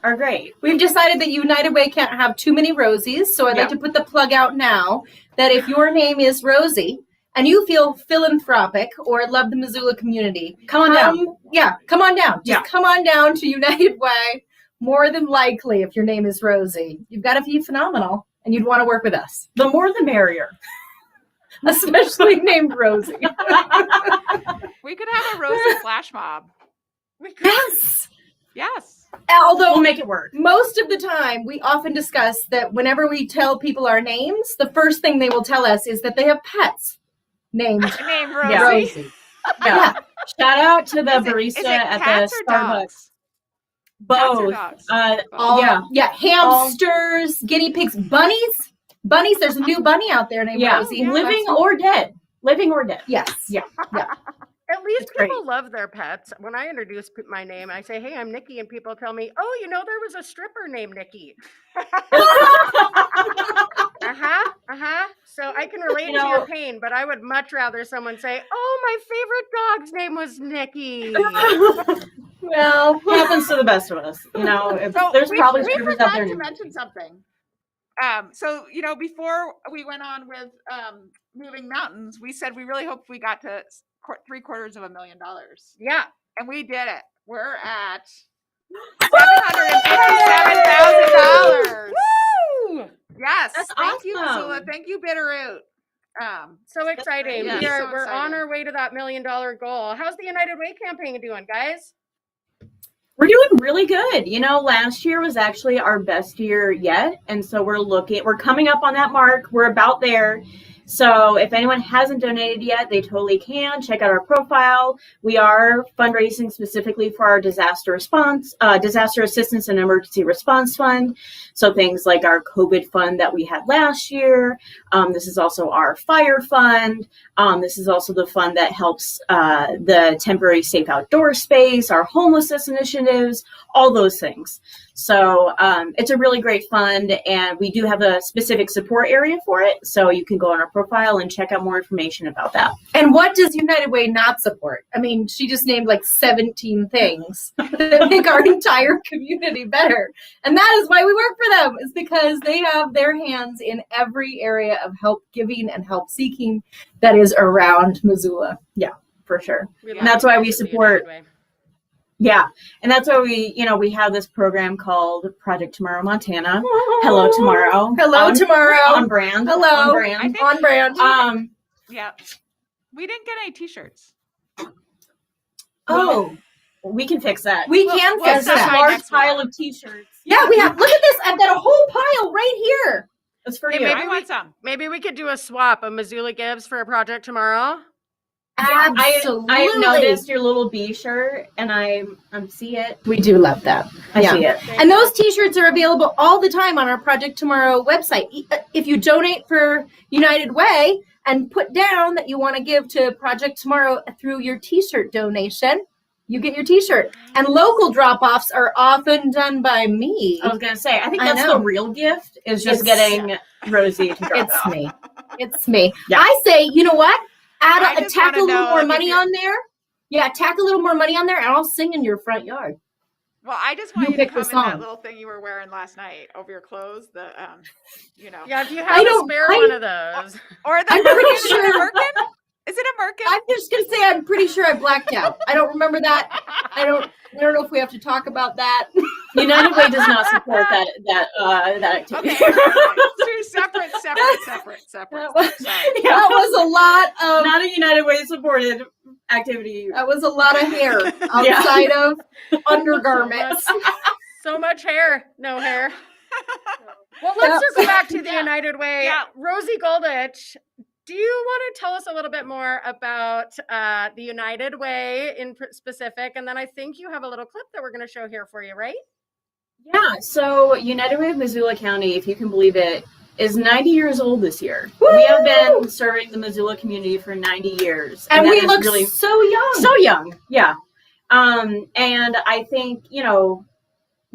are great. We've decided that United Way can't have too many Rosies, so I'd like to put the plug out now that if your name is Rosie and you feel philanthropic or love the Missoula community, Come on down. Yeah, come on down. Just come on down to United Way. More than likely, if your name is Rosie, you've got to be phenomenal and you'd want to work with us. The more the merrier. Especially named Rosie. We could have a Rosie flash mob. Yes. Yes. Although We'll make it work. most of the time, we often discuss that whenever we tell people our names, the first thing they will tell us is that they have pets named Name Rosie. Yeah. Rosie. Yeah. Shout out to the Is it barista at cats the or Starbucks. dogs? Cats or Both. dogs? Yeah. Hamsters, guinea pigs, bunnies. Bunnies, there's a new bunny out there named Yeah. Rosie. Living or dead. Living or dead. Yes. Yeah. At least It's great. people love their pets. When I introduce my name, I say, "Hey, I'm Nikki," and people tell me, "Oh, you know, there was a stripper named Nikki." So I can relate to your pain, but I would much rather someone say, "Oh, my favorite dog's name was Nikki." Well, happens to the best of us. You know, So there's probably we strippers forgot out there. to mention something. So before we went on with moving mountains, we said we really hoped we got to $750,000. Yeah. And we did it. We're at $757,000. Woo! Yes. That's Thank you, awesome. Missoula. Thank you, Bitterroot. So exciting. Yeah, We're so on exciting. our way to that $1 million goal. How's the United Way campaign doing, guys? We're doing really good. You know, last year was actually our best year yet. And so we're coming up on that mark. We're about there. So if anyone hasn't donated yet, they totally can. Check out our profile. We are fundraising specifically for our disaster assistance and emergency response fund. So things like our COVID fund that we had last year. This is also our fire fund. This is also the fund that helps the temporary safe outdoor space, our homelessness initiatives, all those things. So it's a really great fund, and we do have a specific support area for it. So you can go on our profile and check out more information about that. And what does United Way not support? I mean, she just named like 17 things that make our entire community better. And that is why we work for them, is because they have their hands in every area of help giving and help seeking that is around Missoula. Yeah, for sure. We And that's why we love the support. United Way. Yeah, and that's why we have this program called Project Tomorrow Montana. Hello Tomorrow. Hello, on, tomorrow. On brand. Hello. On I brand. think- On brand. Yeah. We didn't get any t-shirts. Oh, We can fix that. we can we'll fix stop that. by Large next pile week. of t-shirts. Yeah, we have. Look at this. I've got a whole pile right here. That's for Hey, you. maybe I want some. Maybe we could do a swap of Missoula Gives for a project tomorrow. Absolutely. I have noticed your little bee shirt, and I see it. We do love that. I see it. And those t-shirts are available all the time on our Project Tomorrow website. If you donate for United Way and put down that you want to give to Project Tomorrow through your t-shirt donation, you get your t-shirt. And local drop-offs are often done by me. I was gonna say, I think I that's know. the real gift is just It's- getting Rosie to drop it It's off. me. It's me. Yeah. I say, you know what? I Tack just a wanna little know more if money you're- on there. Yeah, tack a little more money on there, and I'll sing in your front yard. Well, I just want You you to pick the come in that song. little thing you were wearing last night over your clothes. The Yeah, if you I have a don't- spare I- one of those. or the I'm pretty Merkin. Is it a sure- Merkin? Is it a Merkin? I'm just gonna say I'm pretty sure I blacked out. I don't remember that. I don't know if we have to talk about that. United Way does not support that activity. Okay. Two separate. Sorry. That was a lot of Not a United Way supported activity. that was a lot of hair outside of undergarments. So much hair, no hair. Well, let's circle back to the United Way. Yeah. Rosie Golditch, do you want to tell us a little bit more about the United Way in specific? And then I think you have a little clip that we're going to show here for you, right? Yeah, so United Way of Missoula County, if you can believe it, is 90 years old this year. We have been serving the Missoula community for 90 years. And that we is look really so young. so young. Yeah. And I think,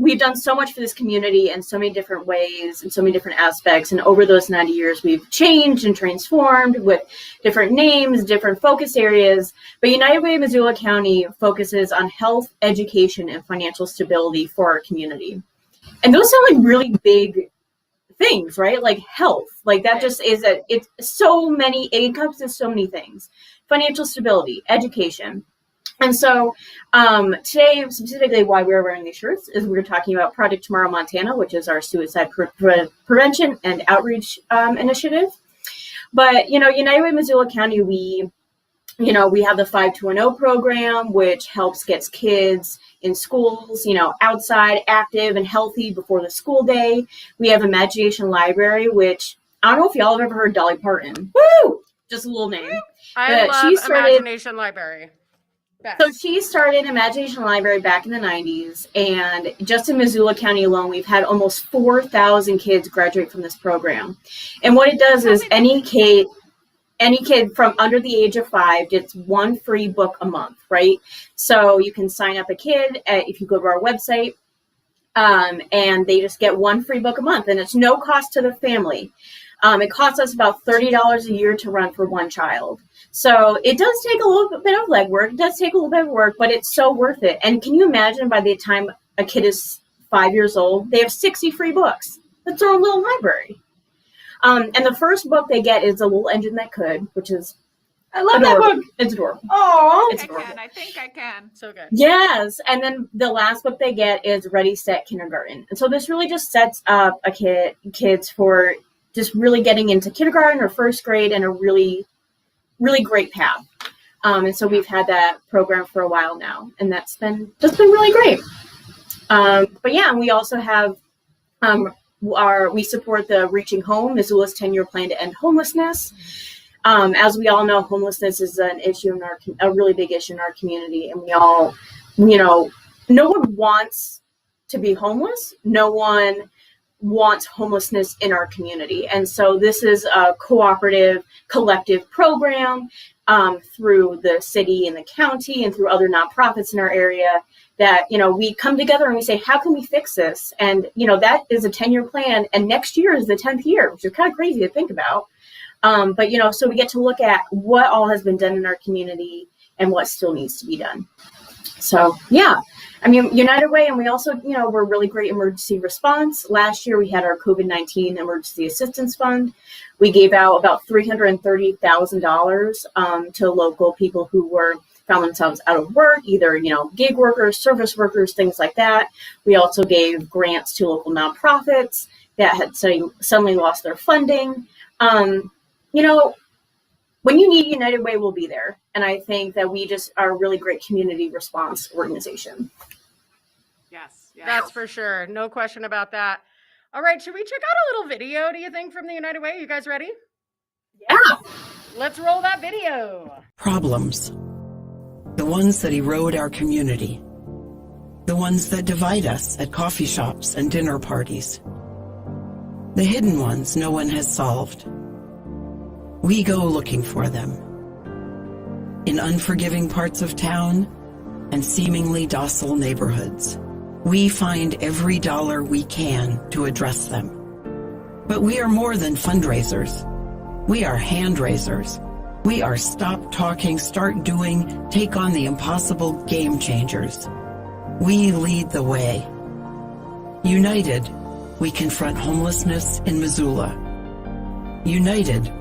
we've done so much for this community in so many different ways and so many different aspects. And over those 90 years, we've changed and transformed with different names, different focus areas. But United Way of Missoula County focuses on health, education, and financial stability for our community. And those sound like really big things, right? Like health, like that just is it's so many, it encompasses so many things. Financial stability, education. And so today, specifically why we're wearing these shirts is we're talking about Project Tomorrow Montana, which is our suicide prevention and outreach initiative. But, United Way Missoula County, we have the 5210 program, which helps gets kids in schools, outside, active and healthy before the school day. We have Imagination Library, which I don't know if y'all have ever heard Dolly Parton. Woo! Just a little name. I But love she started- Imagination Library. Best. So she started Imagination Library back in the 90s, and just in Missoula County alone, we've had almost 4,000 kids graduate from this program. And what it does is any kid from under the age of 5 gets one free book a month, right? So you can sign up a kid if you go to our website, and they just get one free book a month, and it's no cost to the family. It costs us about $30 a year to run for one child. So it does take a little bit of legwork. It does take a little bit of work, but it's so worth it. And can you imagine by the time a kid is 5 years old, they have 60 free books. That's their own little library. And the first book they get is A Little Engine That Could, which is I love adorable. that book. It's adorable. Oh, It's I adorable. can. I think I can. So good. Yes, and then the last book they get is Ready, Set, Kindergarten. And so this really just sets up kids for just really getting into kindergarten or first grade in a really, really great path. And so we've had that program for a while now, and that's been really great. But yeah, and we also have we support the Reaching Home, Missoula's 10-year plan to end homelessness. As we all know, homelessness is an issue in a really big issue in our community, and we all, no one wants to be homeless. No one wants homelessness in our community. And so this is a cooperative, collective program through the city and the county and through other nonprofits in our area that, we come together and we say, how can we fix this? And, that is a 10-year plan. And next year is the 10th year, which is kind of crazy to think about. But, so we get to look at what all has been done in our community and what still needs to be done. So, yeah. United Way, and we also, we're really great emergency response. Last year, we had our COVID-19 Emergency Assistance Fund. We gave out about $330,000 to local people who found themselves out of work, either, gig workers, service workers, things like that. We also gave grants to local nonprofits that had suddenly lost their funding. When you need United Way, we'll be there. And I think that we just are a really great community response organization. Yes. That's for sure. No question about that. All right, should we check out a little video, do you think, from the United Way? You guys ready? Yeah. Let's roll that video. Problems. The ones that erode our community. The ones that divide us at coffee shops and dinner parties. The hidden ones no one has solved. We go looking for them. In unforgiving parts of town and seemingly docile neighborhoods. We find every dollar we can to address them. But we are more than fundraisers. We are hand raisers. We are stop talking, start doing, take on the impossible game changers. We lead the way. United, we confront homelessness in Missoula. United,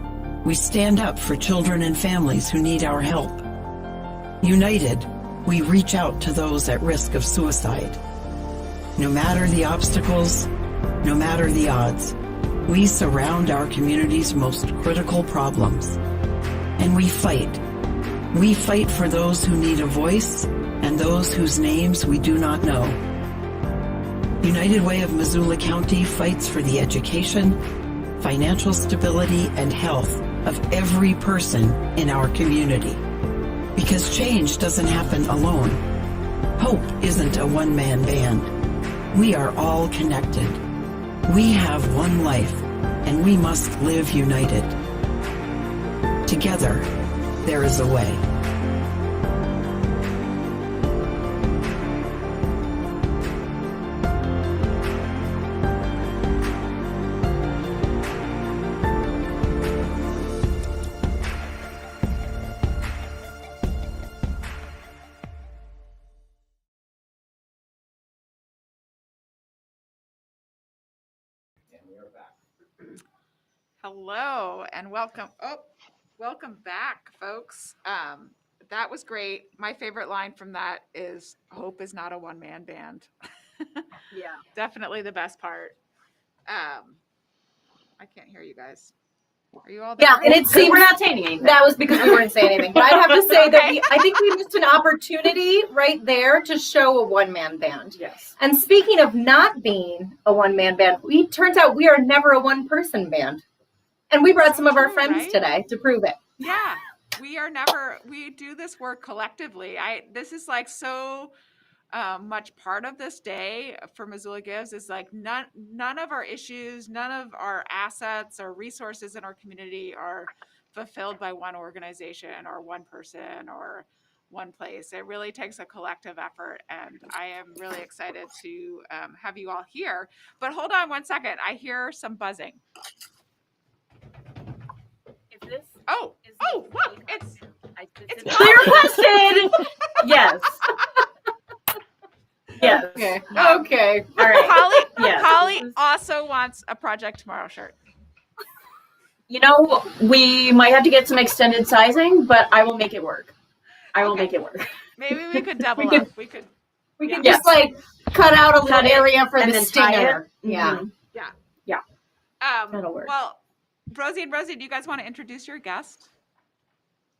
we stand up for children and families who need our help. United, we reach out to those at risk of suicide. No matter the obstacles, no matter the odds, we surround our community's most critical problems. And we fight. We fight for those who need a voice and those whose names we do not know. United Way of Missoula County fights for the education, financial stability, and health of every person in our community. Because change doesn't happen alone. Hope isn't a one-man band. We are all connected. We have one life, and we must live united. Together, there is a way. And we are back. Hello and welcome. Welcome back, folks. That was great. My favorite line from that is "Hope is not a one-man band." Yeah. Definitely the best part. I can't hear you guys. Are you all there? Yeah, and it seems We're not saying anything. that was because we weren't saying anything. But I'd have to say that Okay. I think we missed an opportunity right there to show a one-man band. Yes. And speaking of not being a one-man band, turns out we are never a one-person band. And we brought some of our True, friends right? today to prove it. Yeah, we do this work collectively. This is like so much part of this day for Missoula Gives is like none of our issues, none of our assets or resources in our community are fulfilled by one organization or one person or one place. It really takes a collective effort, and I am really excited to have you all here. But hold on one second. I hear some buzzing. Is this? Look, it's Clear question. Yes. Yes. Okay. Um, Okay. All right. Holly. Yes. Holly also wants a Project Tomorrow shirt. You know, we might have to get some extended sizing, but I will make it work. I will Okay. make it work. Maybe we could double We could- up. We could. We could Yes. just like cut out a little Cut it area for and the then tie stinger. it. Yeah. Mhm. Um, That'll work. Well, Rosie and Rosie, do you guys want to introduce your guest?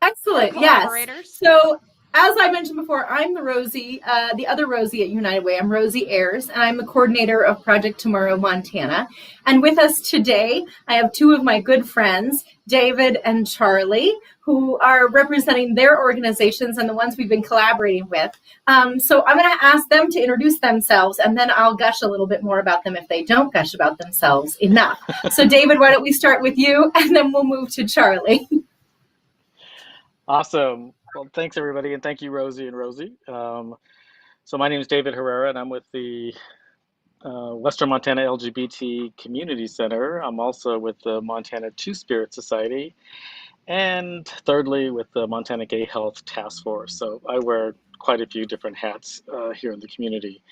Excellent. Our Yes. collaborators? So, as I mentioned before, I'm the Rosie, the other Rosie at United Way. I'm Rosie Ayers, and I'm the coordinator of Project Tomorrow Montana. And with us today, I have two of my good friends, David and Charlie, who are representing their organizations and the ones we've been collaborating with. So I'm going to ask them to introduce themselves, and then I'll gush a little bit more about them if they don't gush about themselves enough. So, David, why don't we start with you, and then we'll move to Charlie. Awesome. Well, thanks everybody, and thank you, Rosie and Rosie. So my name is David Herrera, and I'm with the Western Montana LGBT Community Center. I'm also with the Montana Two-Spirit Society, and thirdly, with the Montana Gay Health Task Force. So I wear quite a few different hats here in the community.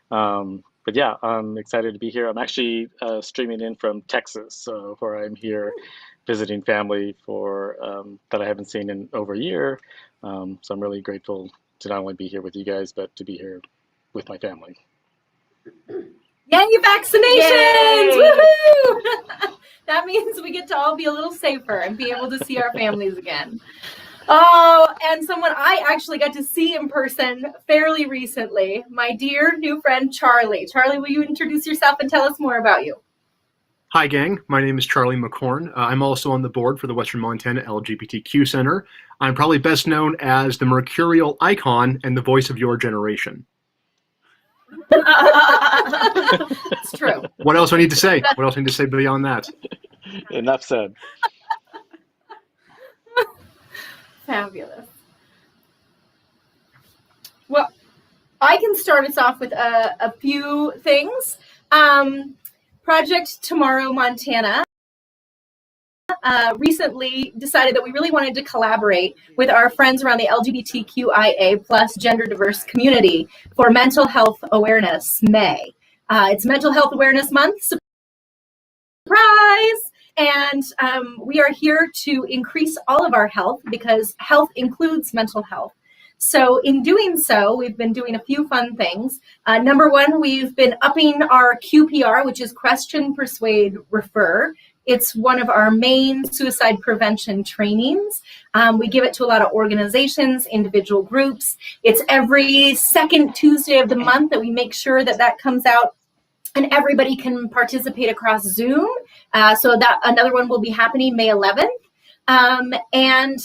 But yeah, I'm excited to be here. I'm actually streaming in from Texas, where I'm here visiting family for that I haven't seen in over a year. So I'm really grateful to not only be here with you guys, but to be here with my family. Yay, vaccinations! Yay! Woohoo! That means we get to all be a little safer and be able to see our families again. Oh, and someone I actually got to see in person fairly recently, my dear new friend Charlie. Charlie, will you introduce yourself and tell us more about you? Hi, gang. My name is Charlie McCorn. I'm also on the board for the Western Montana LGBTQ Center. I'm probably best known as the mercurial icon and the voice of your generation. It's true. What else do I need to say? What else do I need to say beyond that? Enough said. Fabulous. Well, I can start us off with a few things. Project Tomorrow Montana recently decided that we really wanted to collaborate with our friends around the LGBTQIA plus gender diverse community for Mental Health Awareness May. It's Mental Health Awareness Month. Surprise! And we are here to increase all of our health because health includes mental health. So in doing so, we've been doing a few fun things. Number one, we've been upping our QPR, which is Question, Persuade, Refer. It's one of our main suicide prevention trainings. We give it to a lot of organizations, individual groups. It's every second Tuesday of the month that we make sure that that comes out and everybody can participate across Zoom. So that another one will be happening May 11th. And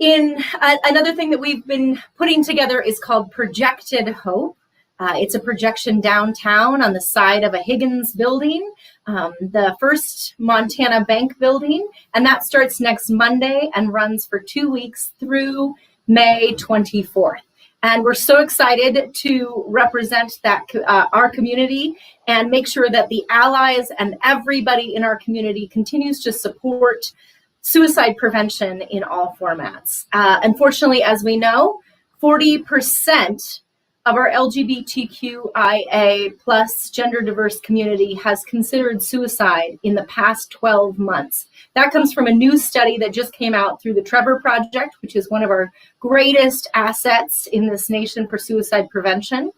in another thing that we've been putting together is called Projected Hope. It's a projection downtown on the side of a Higgins building, the First Montana Bank building, and that starts next Monday and runs for 2 weeks through May 24th. And we're so excited to represent that our community and make sure that the allies and everybody in our community continues to support suicide prevention in all formats. Unfortunately, as we know, 40% of our LGBTQIA plus gender diverse community has considered suicide in the past 12 months. That comes from a new study that just came out through the Trevor Project, which is one of our greatest assets in this nation for suicide prevention.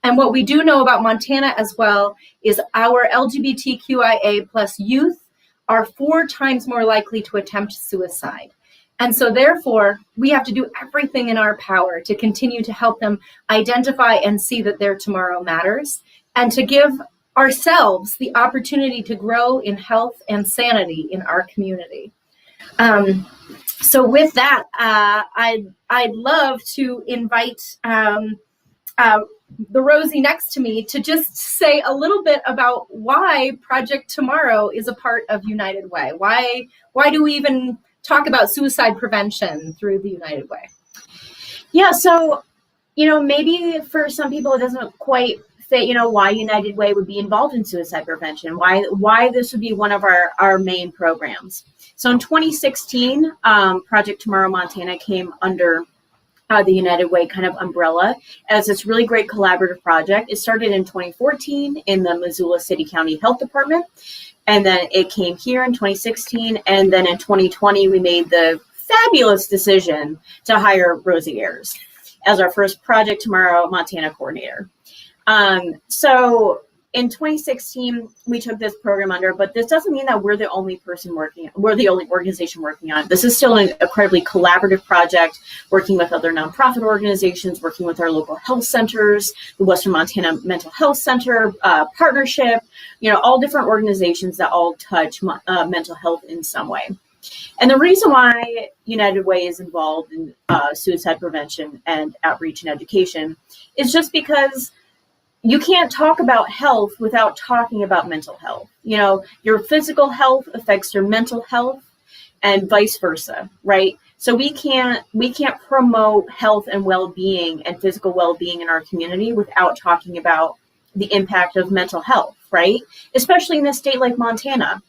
And what we do know about Montana as well is our LGBTQIA plus youth are 4 times more likely to attempt suicide. And so therefore, we have to do everything in our power to continue to help them identify and see that their tomorrow matters, and to give ourselves the opportunity to grow in health and sanity in our community. So with that, I'd love to invite the Rosie next to me to just say a little bit about why Project Tomorrow is a part of United Way. Why do we even talk about suicide prevention through the United Way? Yeah, so, maybe for some people it doesn't quite fit, why United Way would be involved in suicide prevention, why this would be one of our main programs. So in 2016, Project Tomorrow Montana came under the United Way kind of umbrella as this really great collaborative project. It started in 2014 in the Missoula City County Health Department, and then it came here in 2016, and then in 2020 we made the fabulous decision to hire Rosie Ayers as our first Project Tomorrow Montana coordinator. So in 2016, we took this program under, but this doesn't mean that we're the only organization working on it. This is still an incredibly collaborative project, working with other nonprofit organizations, working with our local health centers, the Western Montana Mental Health Center partnership, all different organizations that all touch mental health in some way. And the reason why United Way is involved in suicide prevention and outreach and education is just because you can't talk about health without talking about mental health. Your physical health affects your mental health and vice versa, right? So we can't promote health and well-being and physical well-being in our community without talking about the impact of mental health, right? Especially in a state like Montana.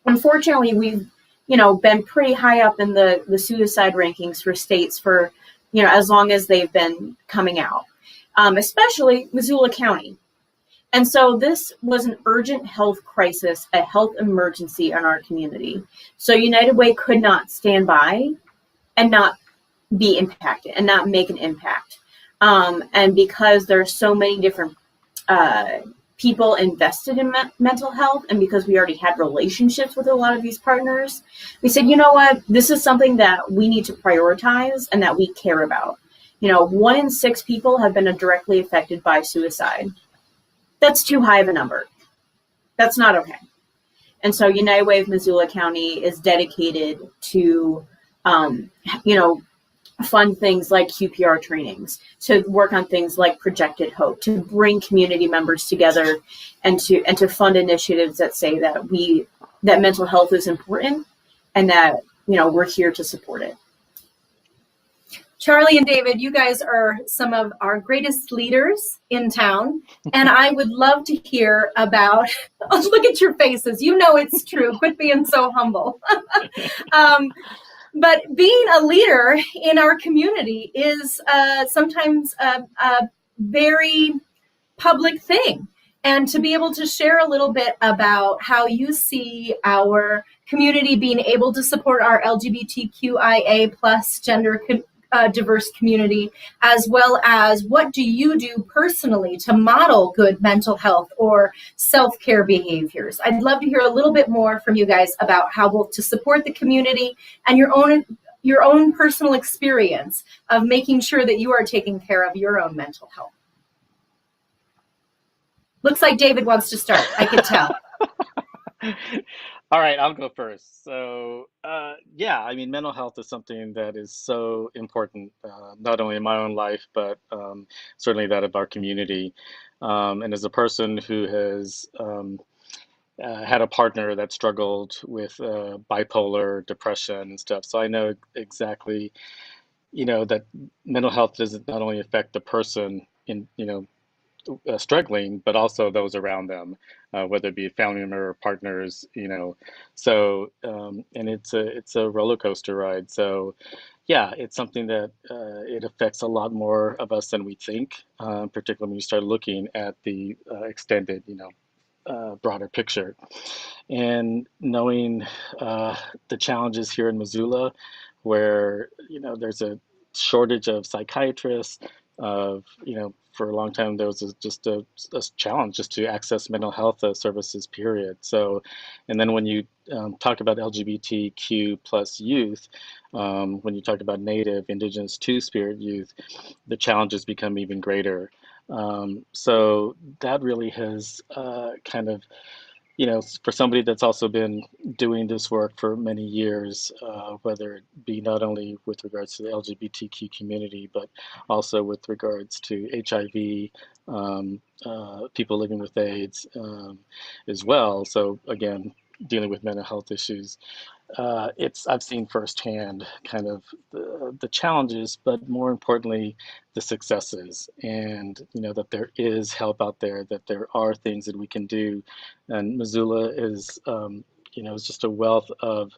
Unfortunately, we've been pretty high up in the suicide rankings for states for as long as they've been coming out. Especially Missoula County. And so this was an urgent health crisis, a health emergency in our community. So United Way could not stand by and not be impacted and not make an impact. And because there are so many different people invested in mental health, and because we already had relationships with a lot of these partners, we said, you know what, this is something that we need to prioritize and that we care about. 1 in 6 people have been directly affected by suicide. That's too high of a number. That's not okay. And so United Way of Missoula County is dedicated to, fund things like QPR trainings, to work on things like Projected Hope, to bring community members together and to fund initiatives that say that mental health is important and that, we're here to support it. Charlie and David, you guys are some of our greatest leaders in town. And I would love to hear about, look at your faces. You know it's true. Quit being so humble. But being a leader in our community is sometimes a very public thing. And to be able to share a little bit about how you see our community being able to support our LGBTQIA plus gender diverse community, as well as what do you do personally to model good mental health or self-care behaviors. I'd love to hear a little bit more from you guys about how both to support the community and your own personal experience of making sure that you are taking care of your own mental health. Looks like David wants to start. I can tell. All right, I'll go first. So, yeah, I mean, mental health is something that is so important, not only in my own life, but certainly that of our community. And as a person who has had a partner that struggled with bipolar depression and stuff, so I know exactly, that mental health doesn't not only affect the person in, struggling, but also those around them, whether it be a family member or partners, So, and it's a roller coaster ride. So, yeah, it's something that it affects a lot more of us than we think, particularly when you start looking at the extended, broader picture. And knowing the challenges here in Missoula, where there's a shortage of psychiatrists, of for a long time there was just a challenge just to access mental health services, period. So, and then when you talk about LGBTQ plus youth, when you talk about Native, Indigenous, Two-Spirit youth, the challenges become even greater. So that really has kind of, for somebody that's also been doing this work for many years, whether it be not only with regards to the LGBTQ community, but also with regards to HIV, people living with AIDS as well. So again, dealing with mental health issues. I've seen firsthand kind of the challenges, but more importantly, the successes, and that there is help out there, that there are things that we can do, and Missoula is just a wealth of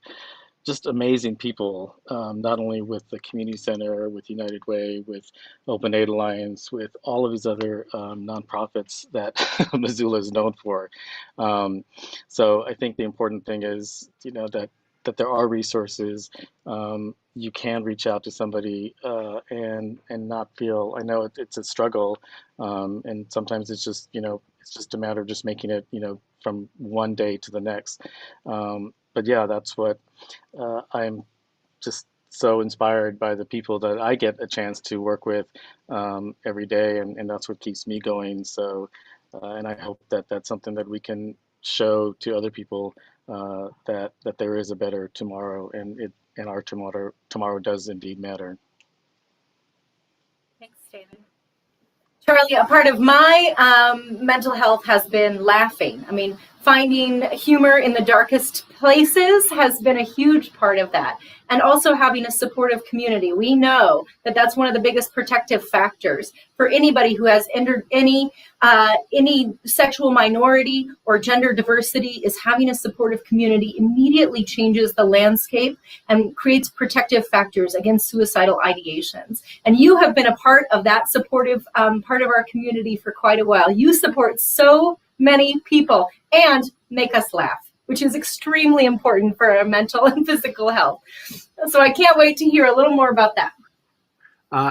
just amazing people, not only with the community center, with United Way, with Open Aid Alliance, with all of these other nonprofits that Missoula is known for. So I think the important thing is, that there are resources. You can reach out to somebody and not feel. I know it's a struggle, and sometimes it's just it's just a matter of just making it from one day to the next. But yeah, that's what I'm just so inspired by the people that I get a chance to work with every day, and that's what keeps me going. So, and I hope that that's something that we can show to other people, that there is a better tomorrow, and our tomorrow does indeed matter. Thanks, David. Charlie, a part of my mental health has been laughing. I mean, finding humor in the darkest places has been a huge part of that. And also having a supportive community. We know that that's one of the biggest protective factors for anybody who has entered any sexual minority or gender diversity. Is having a supportive community immediately changes the landscape and creates protective factors against suicidal ideations. And you have been a part of that supportive part of our community for quite a while. You support so many people and make us laugh, which is extremely important for our mental and physical health. So I can't wait to hear a little more about that.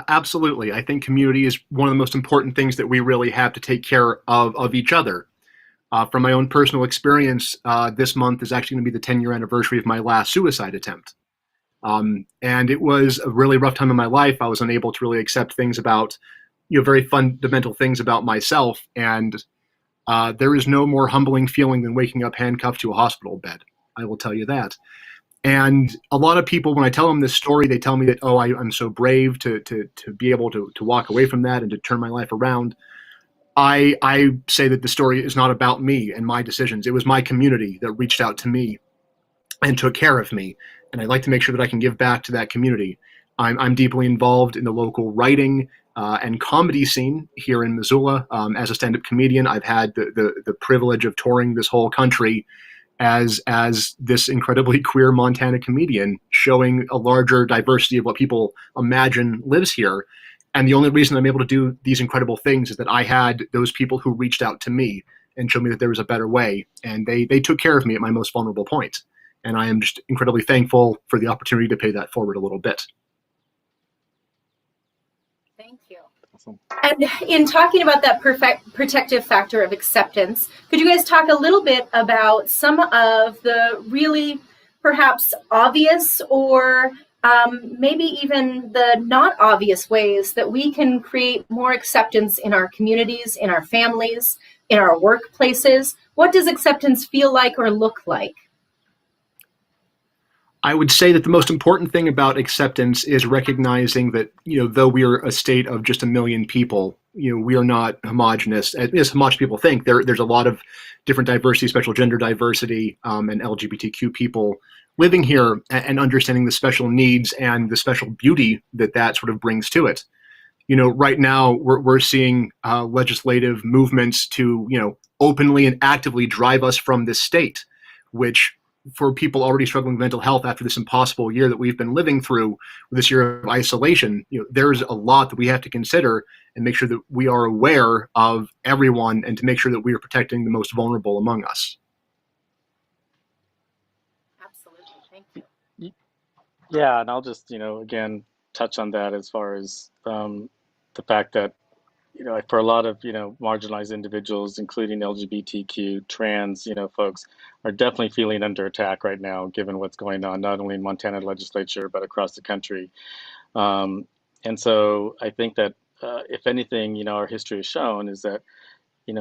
Absolutely. I think community is one of the most important things that we really have to take care of each other. From my own personal experience, this month is actually going to be the 10-year anniversary of my last suicide attempt. And it was a really rough time in my life. I was unable to really accept things about, very fundamental things about myself. And there is no more humbling feeling than waking up handcuffed to a hospital bed. I will tell you that. And a lot of people, when I tell them this story, they tell me that, oh, I'm so brave to be able to walk away from that and to turn my life around. I say that the story is not about me and my decisions. It was my community that reached out to me and took care of me. And I'd like to make sure that I can give back to that community. I'm deeply involved in the local writing and comedy scene here in Missoula. As a stand-up comedian, I've had the privilege of touring this whole country as this incredibly queer Montana comedian, showing a larger diversity of what people imagine lives here. And the only reason I'm able to do these incredible things is that I had those people who reached out to me and showed me that there was a better way. And they took care of me at my most vulnerable point. And I am just incredibly thankful for the opportunity to pay that forward a little bit. Thank you. Awesome. And in talking about that protective factor of acceptance, could you guys talk a little bit about some of the really perhaps obvious or maybe even the not obvious ways that we can create more acceptance in our communities, in our families, in our workplaces? What does acceptance feel like or look like? I would say that the most important thing about acceptance is recognizing that, though we are a state of just 1 million people, we are not homogenous. As much people think, there's a lot of different diversity, special gender diversity, and LGBTQ people living here and understanding the special needs and the special beauty that sort of brings to it. Right now we're seeing legislative movements to, openly and actively drive us from this state, which for people already struggling with mental health after this impossible year that we've been living through, this year of isolation, there's a lot that we have to consider and make sure that we are aware of everyone and to make sure that we are protecting the most vulnerable among us. Absolutely. Thank you. Yeah, and I'll just, again, touch on that as far as the fact that, for a lot of, marginalized individuals, including LGBTQ, trans, folks, are definitely feeling under attack right now, given what's going on, not only in Montana legislature, but across the country. And so I think that, if anything, our history has shown is that,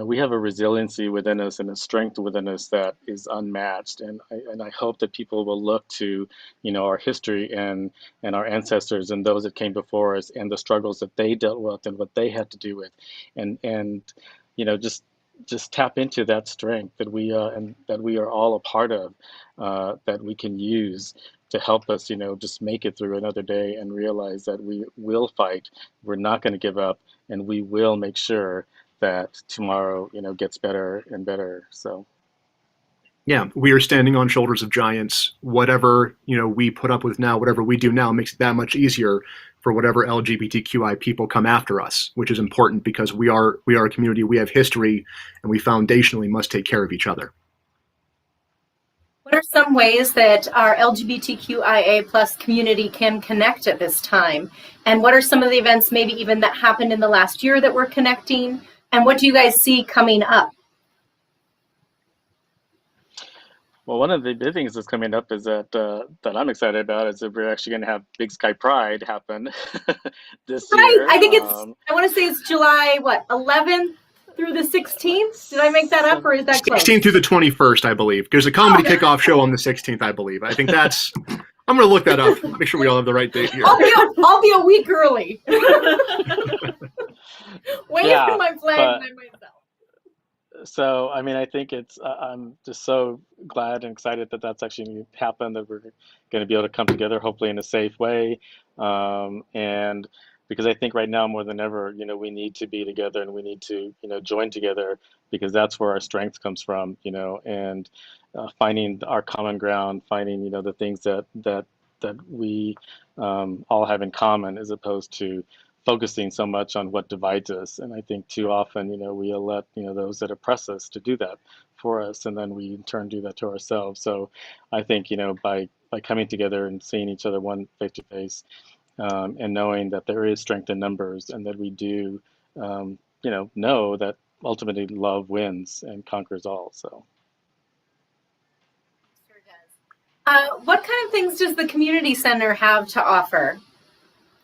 we have a resiliency within us and a strength within us that is unmatched. And I hope that people will look to, our history and our ancestors and those that came before us and the struggles that they dealt with and what they had to do with, and just tap into that strength that we and that we are all a part of, that we can use to help us, just make it through another day and realize that we will fight. We're not going to give up, and we will make sure that tomorrow, gets better and better. So, yeah, we are standing on shoulders of giants. Whatever, we put up with now, whatever we do now makes it that much easier for whatever LGBTQI people come after us, which is important because we are a community, we have history, and we foundationally must take care of each other. What are some ways that our LGBTQIA plus community can connect at this time? And what are some of the events maybe even that happened in the last year that we're connecting? And what do you guys see coming up? well, one of the big things that's coming up is that I'm excited about is that we're actually going to have Big Sky Pride happen this year. I think I want to say it's July, 11th through the 16th? Did I make that up or is that close? 16th through the 21st, I believe. There's a comedy kickoff show on the 16th, I believe. I think that's... I'm going to look that up. Make sure we all have the right date here. I'll be a week early. Waiting for my flag by myself. So, I mean, I think I'm just so glad and excited that that's actually going to happen, that we're going to be able to come together, hopefully in a safe way. And because I think right now more than ever, we need to be together and we need to, join together because that's where our strength comes from, and finding our common ground, finding, the things that we all have in common as opposed to focusing so much on what divides us. And I think too often, we let, those that oppress us to do that for us. And then we in turn do that to ourselves. So I think, by coming together and seeing each other one face to face, and knowing that there is strength in numbers and that we do, know that ultimately love wins and conquers all. So. Sure does. What kind of things does the community center have to offer?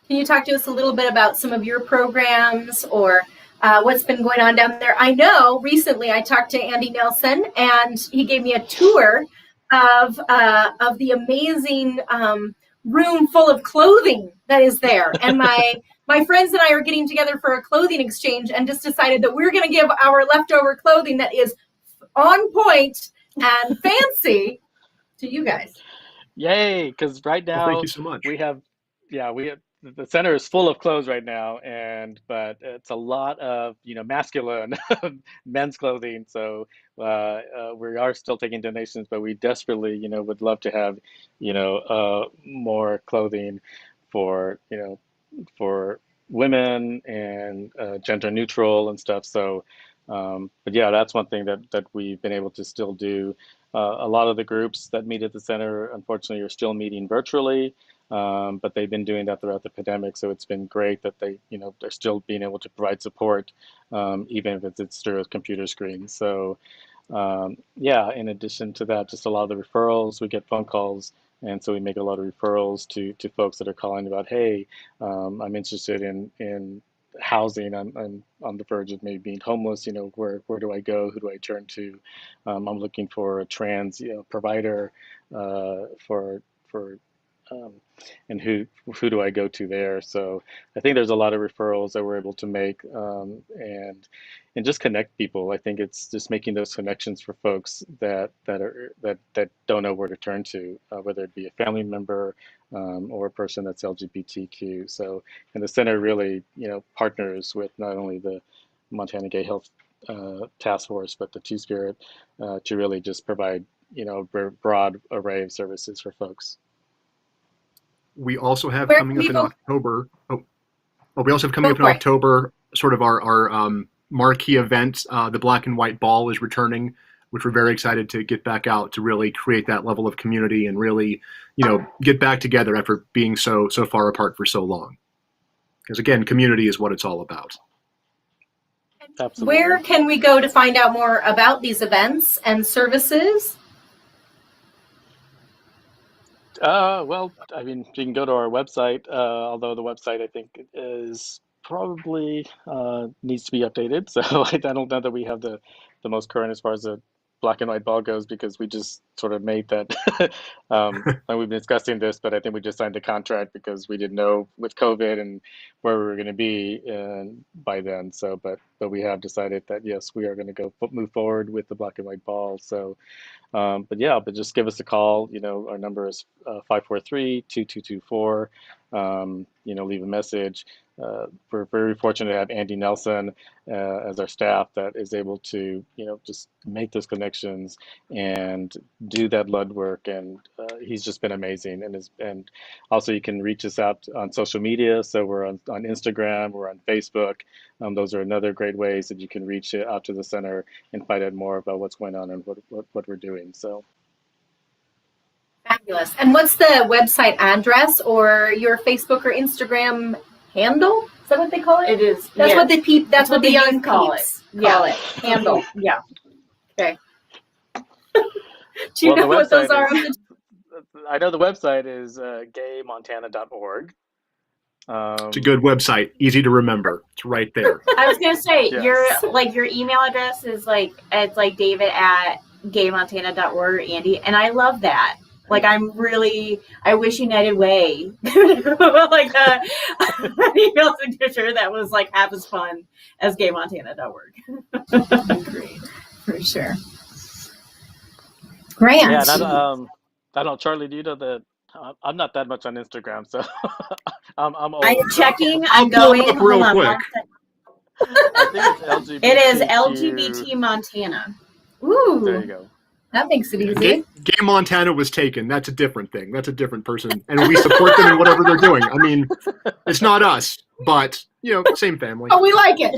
Can you talk to us a little bit about some of your programs or what's been going on down there? I know recently I talked to Andy Nelson and he gave me a tour of the amazing room full of clothing that is there. And my friends and I are getting together for a clothing exchange and just decided that we're going to give our leftover clothing that is on point and fancy to you guys. Yay, because right now thank you so much. we have yeah, the center is full of clothes right now, but it's a lot of masculine men's clothing. So we are still taking donations, but we desperately would love to have more clothing for for women and gender neutral and stuff. So, but yeah, that's one thing that we've been able to still do. A lot of the groups that meet at the center, unfortunately, are still meeting virtually, but they've been doing that throughout the pandemic. So it's been great that they're still being able to provide support, even if it's through a computer screen. So yeah, in addition to that, just a lot of the referrals, we get phone calls. And so we make a lot of referrals to folks that are calling about, hey, I'm interested in housing. I'm on the verge of maybe being homeless. Where do I go? Who do I turn to? I'm looking for a trans provider for um, and who do I go to there? So I think there's a lot of referrals that we're able to make, and just connect people. I think it's just making those connections for folks that don't know where to turn to, whether it be a family member or a person that's LGBTQ. So, and the center really, partners with not only the Montana Gay Health Task Force, but the Two Spirit to really just provide, a broad array of services for folks. We also have Where coming can up we in go? October. We also have coming Go up in for it. October, sort of our marquee event. The Black and White Ball is returning, which we're very excited to get back out to really create that level of community and really, get back together after being so far apart for so long. Because again, community is what it's all about. Absolutely. Where can we go to find out more about these events and services? Well, I mean, you can go to our website, although the website I think is probably needs to be updated. So I don't know that we have the most current as far as the black and white ball goes, because we just sort of made that. And we've been discussing this, but I think we just signed a contract because we didn't know with COVID and where we were going to be by then. So, but we have decided that yes, we are going to move forward with the black and white ball. So. But yeah, but just give us a call. Our number is 543-2224. Leave a message. We're very fortunate to have Andy Nelson as our staff that is able to, just make those connections and do that blood work. And he's just been amazing. And also you can reach us out on social media. So we're on Instagram, we're on Facebook. Those are another great ways that you can reach out to the center and find out more about what's going on and what we're doing. So Fabulous. And what's the website address or your Facebook or Instagram handle? Is that what they call it? It is. That's yes. what the peep. That's what the young young call it. peeps Yeah. call it. Handle. Yeah. Okay. Do you know what those are? I know the website is gaymontana.org. It's a good website, easy to remember. It's right there. I was gonna say Yes. your email address is it's like David at gaymontana.org, Andy, and I love that. Like I wish United Way like an email signature that was like half as fun as gaymontana.org. Great, for sure. Grant. Yeah, and I don't know, Charlie, do you know that I'm not that much on Instagram, so I'm old. I'm checking. I'll I'm pull it going. up real Hold on. quick. I think it's LGBT. It is LGBT Montana. Ooh, There you go. that makes it easy. Gay Montana was taken. That's a different thing. That's a different person. And we support them in whatever they're doing. I mean, it's not us, but, same family. Oh, we like it.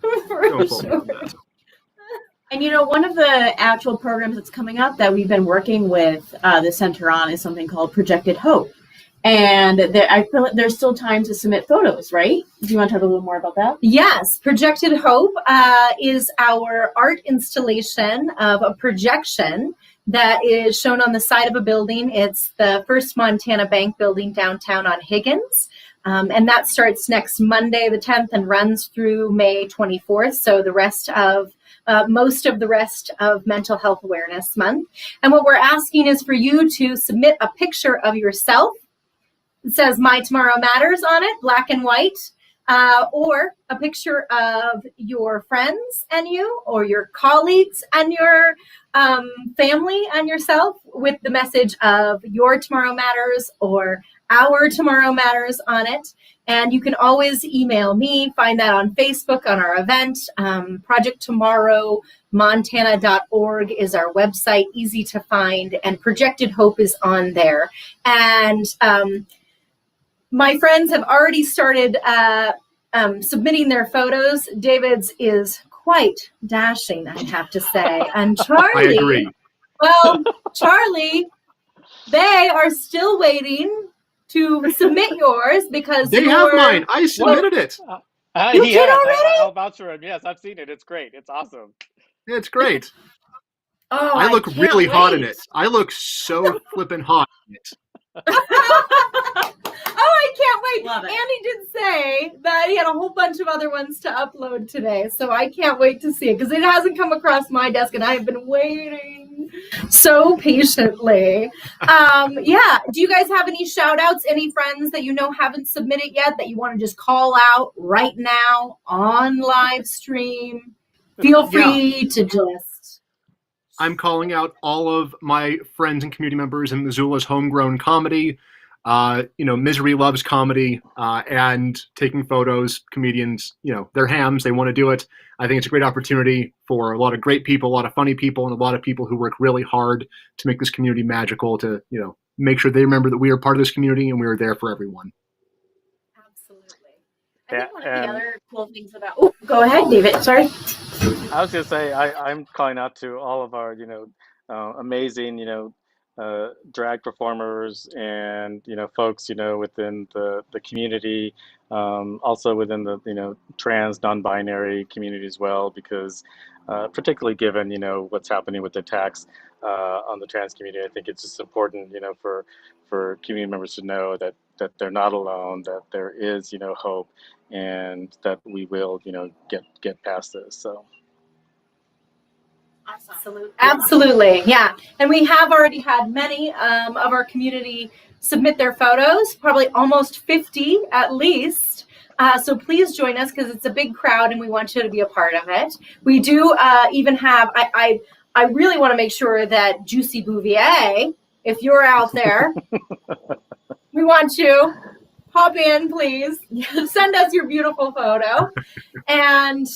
Don't quote me on that. And one of the actual programs that's coming up that we've been working with the center on is something called Projected Hope. And I feel like there's still time to submit photos, right? Do you want to talk a little more about that? Yes, Projected Hope is our art installation of a projection that is shown on the side of a building. It's the First Montana Bank building downtown on Higgins. And that starts next Monday, the 10th, and runs through May 24th. So most of the rest of Mental Health Awareness Month. And what we're asking is for you to submit a picture of yourself. It says My Tomorrow Matters on it, black and white, or a picture of your friends and you, or your colleagues and your family and yourself, with the message of Your Tomorrow Matters or Our Tomorrow Matters on it. And you can always email me, find that on Facebook on our event. ProjectTomorrowMontana.org is our website, easy to find, and Projected Hope is on there. And my friends have already started submitting their photos. David's is quite dashing, I have to say. And Charlie, I agree. well, Charlie, they are still waiting to submit yours because They have mine. I submitted it. You did already? I'll vouch for him. Yes, I've seen it. It's great. It's awesome. It's great. Oh, I look can't really hot in wait. it. I look so flippin' hot in it. Oh, I can't wait. Love it. Andy did say that he had a whole bunch of other ones to upload today, so I can't wait to see it because it hasn't come across my desk and I have been waiting so patiently. Yeah. Do you guys have any shout outs, any friends that you know haven't submitted yet that you want to just call out right now on live stream? Feel free to just. I'm calling out all of my friends and community members in Missoula's homegrown comedy. Misery loves comedy and taking photos. Comedians, they're hams. They want to do it. I think it's a great opportunity for a lot of great people, a lot of funny people, and a lot of people who work really hard to make this community magical, to, make sure they remember that we are part of this community and we are there for everyone. Absolutely. I think one of the other cool things about. Oh, go ahead, David. Sorry. I was going to say, I'm calling out to all of our, amazing, drag performers and, folks, within the community, also within the, trans, non-binary community as well, because particularly given, what's happening with the attacks on the trans community, I think it's just important, for community members to know that they're not alone, that there is, hope, and that we will, get past this. So. Absolutely. Yeah. And we have already had many of our community submit their photos, probably almost 50 at least. So please join us because it's a big crowd and we want you to be a part of it. We do even have, I really want to make sure that Juicy Bouvier, if you're out there, we want you. Hop in, please. Send us your beautiful photo. And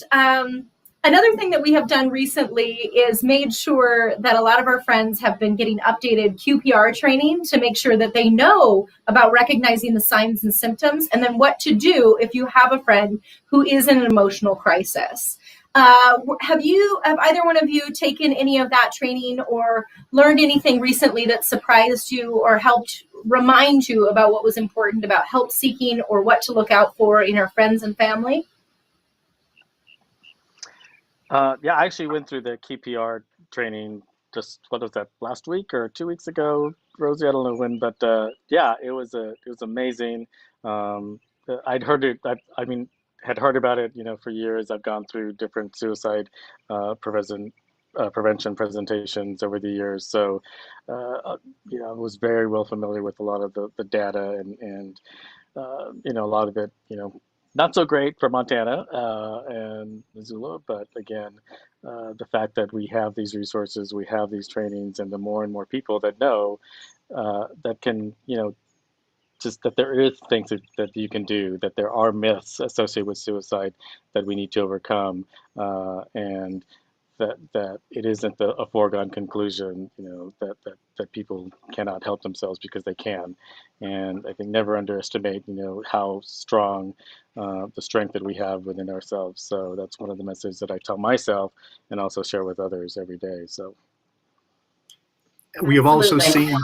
another thing that we have done recently is made sure that a lot of our friends have been getting updated QPR training to make sure that they know about recognizing the signs and symptoms and then what to do if you have a friend who is in an emotional crisis. Have either one of you taken any of that training or learned anything recently that surprised you or helped remind you about what was important about help seeking or what to look out for in our friends and family? I actually went through the KPR training just, what was that, last week or 2 weeks ago, Rosie? I don't know when, but it was amazing. I'd heard it. Had heard about it, for years. I've gone through different suicide prevention presentations over the years, so I was very well familiar with a lot of the data and a lot of it, not so great for Montana and Missoula, but again, the fact that we have these resources, we have these trainings, and the more and more people that know that can, just that there is things that you can do, that there are myths associated with suicide that we need to overcome, and that it isn't a foregone conclusion, that people cannot help themselves because they can. And I think never underestimate, how strong the strength that we have within ourselves. So that's one of the messages that I tell myself and also share with others every day. So we have also seen.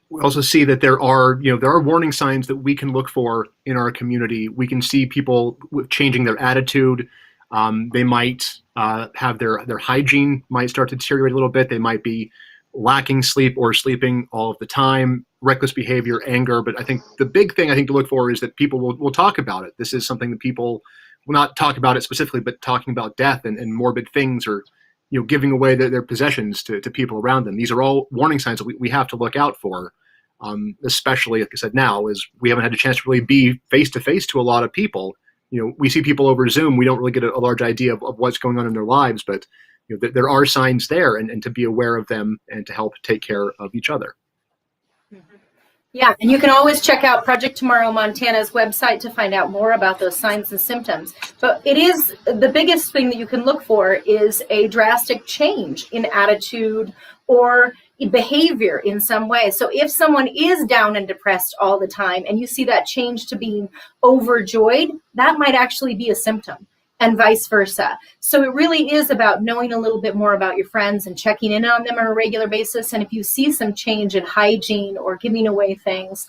We also see that there are warning signs that we can look for in our community. We can see people changing their attitude. They might have their hygiene might start to deteriorate a little bit. They might be lacking sleep or sleeping all of the time, reckless behavior, anger. But I think the big thing to look for is that people will talk about it. This is something that people will not talk about it specifically, but talking about death and morbid things, or giving away their possessions to people around them. These are all warning signs that we have to look out for, especially, like I said, now, is we haven't had a chance to really be face-to-face to a lot of people. We see people over Zoom. We don't really get a large idea of what's going on in their lives, but there are signs there, and to be aware of them and to help take care of each other. Yeah, and you can always check out Project Tomorrow Montana's website to find out more about those signs and symptoms. But it is the biggest thing that you can look for is a drastic change in attitude or behavior in some way. So if someone is down and depressed all the time and you see that change to being overjoyed, that might actually be a symptom, and vice versa. So it really is about knowing a little bit more about your friends and checking in on them on a regular basis. And if you see some change in hygiene or giving away things,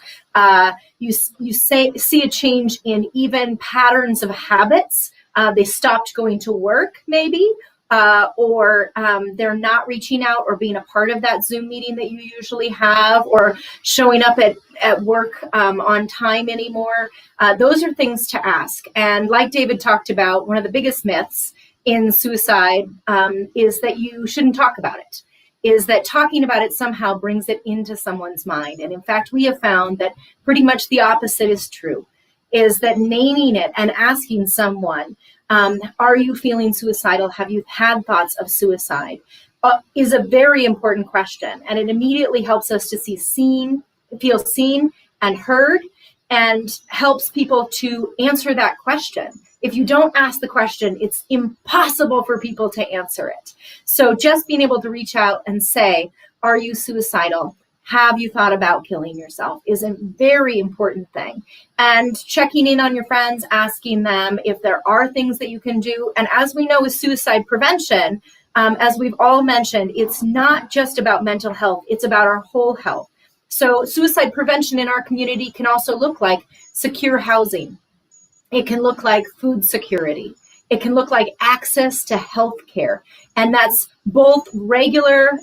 you see a change in even patterns of habits. They stopped going to work maybe, or they're not reaching out or being a part of that Zoom meeting that you usually have, or showing up at work on time anymore. Those are things to ask. And like David talked about, one of the biggest myths in suicide is that you shouldn't talk about it, is that talking about it somehow brings it into someone's mind. And in fact, we have found that pretty much the opposite is true, is that naming it and asking someone, are you feeling suicidal? Have you had thoughts of suicide? Is a very important question. And it immediately helps us to feel seen and heard, and helps people to answer that question. If you don't ask the question, it's impossible for people to answer it. So just being able to reach out and say, are you suicidal? Have you thought about killing yourself is a very important thing. And checking in on your friends, asking them if there are things that you can do. And as we know with suicide prevention, as we've all mentioned, it's not just about mental health, it's about our whole health. So suicide prevention in our community can also look like secure housing. It can look like food security. It can look like access to health care. And that's both regular,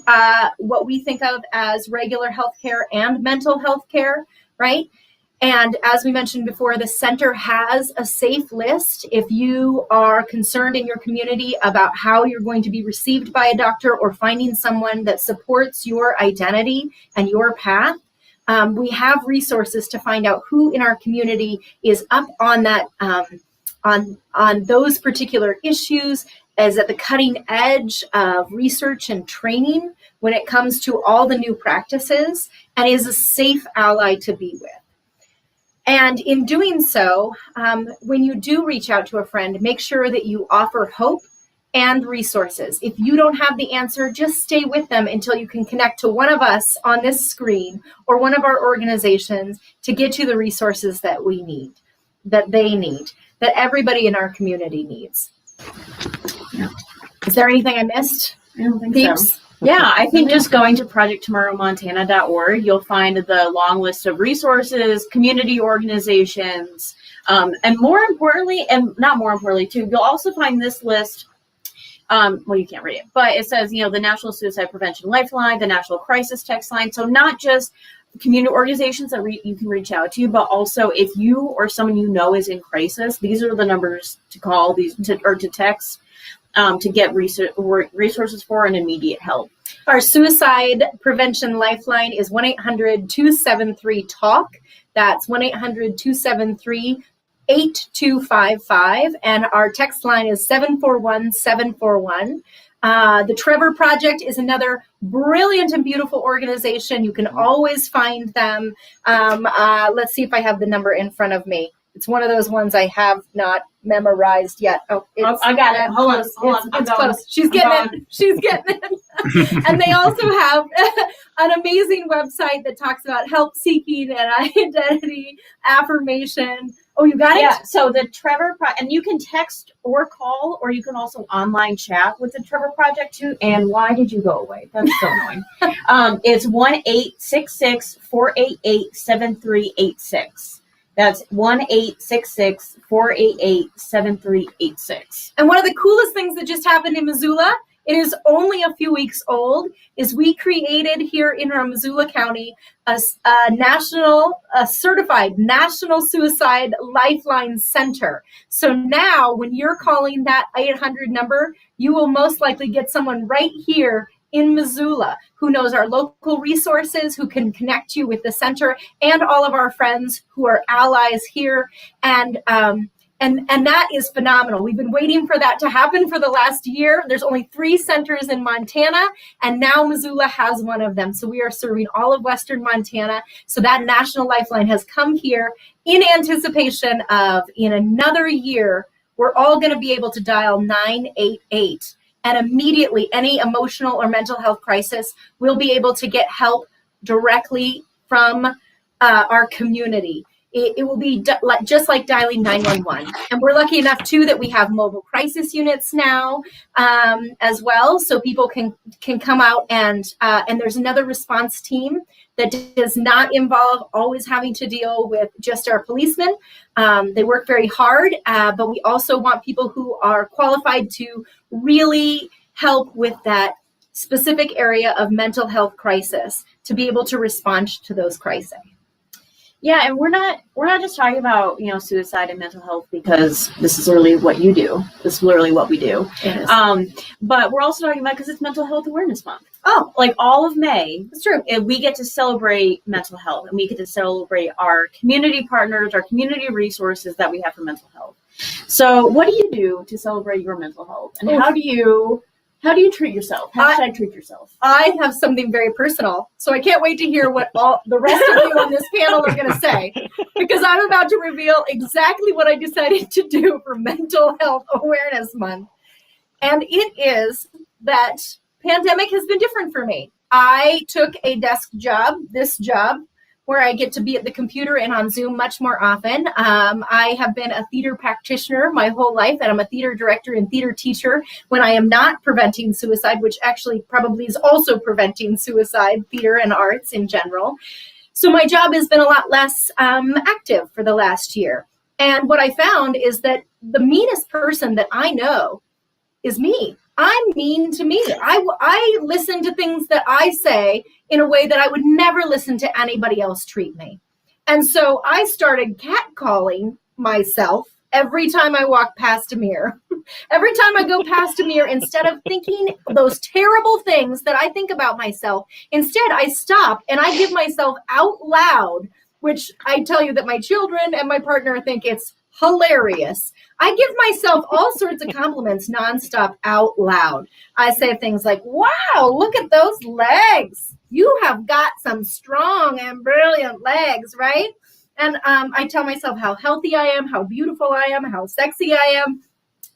what we think of as regular health care, and mental health care, right? And as we mentioned before, the center has a safe list. If you are concerned in your community about how you're going to be received by a doctor or finding someone that supports your identity and your path, we have resources to find out who in our community is up on that, on those particular issues, is at the cutting edge of research and training when it comes to all the new practices, and is a safe ally to be with. And in doing so, when you do reach out to a friend, make sure that you offer hope and resources. If you don't have the answer, just stay with them until you can connect to one of us on this screen or one of our organizations to get you the resources that we need, that they need, that everybody in our community needs. Yeah. Is there anything I missed? I don't think Peeps? so. Yeah, I think just going to projecttomorrowmontana.org, you'll find the long list of resources, community organizations, and more importantly, and not more importantly too, you'll also find this list. Well, you can't read it, but it says, the National Suicide Prevention Lifeline, the National Crisis Text Line. So not just community organizations that you can reach out to, but also if you or someone you know is in crisis, these are the numbers to call, or to text, to get resources for and immediate help. Our suicide prevention lifeline is 1-800-273-TALK. That's 1-800-273-8255. And our text line is 741-741. The Trevor Project is another brilliant and beautiful organization. You can always find them. Let's see if I have the number in front of me. It's one of those ones I have not memorized yet. Oh, I got it. Hold on. It's close. She's getting it. She's getting it. And they also have an amazing website that talks about help seeking and identity affirmation. Oh, you got it? Yeah. So the Trevor and you can text or call, or you can also online chat with the Trevor Project too. And why did you go away? That's so annoying. It's 1-866-488-7386. That's 1-866-488-7386. And one of the coolest things that just happened in Missoula, it is only a few weeks old, is we created here in our Missoula County a certified National Suicide Lifeline Center. So now when you're calling that 800 number, you will most likely get someone right here in Missoula who knows our local resources, who can connect you with the center and all of our friends who are allies here. And And that is phenomenal. We've been waiting for that to happen for the last year. There's only 3 centers in Montana, and now Missoula has one of them. So we are serving all of Western Montana. So that National Lifeline has come here in anticipation of, in another year, we're all going to be able to dial 988. And immediately, any emotional or mental health crisis, we'll be able to get help directly from our community. It will be just like dialing 911. And we're lucky enough, too, that we have mobile crisis units now as well. So people can come out and there's another response team that does not involve always having to deal with just our policemen. They work very hard, but we also want people who are qualified to really help with that specific area of mental health crisis to be able to respond to those crises. Yeah, and we're not just talking about, suicide and mental health because this is literally what you do. This is literally what we do. But we're also talking about because it's Mental Health Awareness Month. Oh, like all of May. That's true. And we get to celebrate mental health, and we get to celebrate our community partners, our community resources that we have for mental health. So what do you do to celebrate your mental health? And how do you treat yourself? Hashtag treat yourself. I have something very personal, so I can't wait to hear what all the rest of you on this panel are going to say, because I'm about to reveal exactly what I decided to do for Mental Health Awareness Month. And it is that pandemic has been different for me. I took a desk job, this job, where I get to be at the computer and on Zoom much more often. I have been a theater practitioner my whole life, and I'm a theater director and theater teacher when I am not preventing suicide, which actually probably is also preventing suicide, theater and arts in general. So my job has been a lot less active for the last year. And what I found is that the meanest person that I know is me. I'm mean to me. I listen to things that I say in a way that I would never listen to anybody else treat me. And so I started catcalling myself every time I walk past a mirror. Every time I go past a mirror, instead of thinking those terrible things that I think about myself, instead I stop and I give myself out loud, which I tell you that my children and my partner think it's hilarious. I give myself all sorts of compliments nonstop out loud. I say things like, wow, look at those legs. You have got some strong and brilliant legs, right? And I tell myself how healthy I am, how beautiful I am, how sexy I am.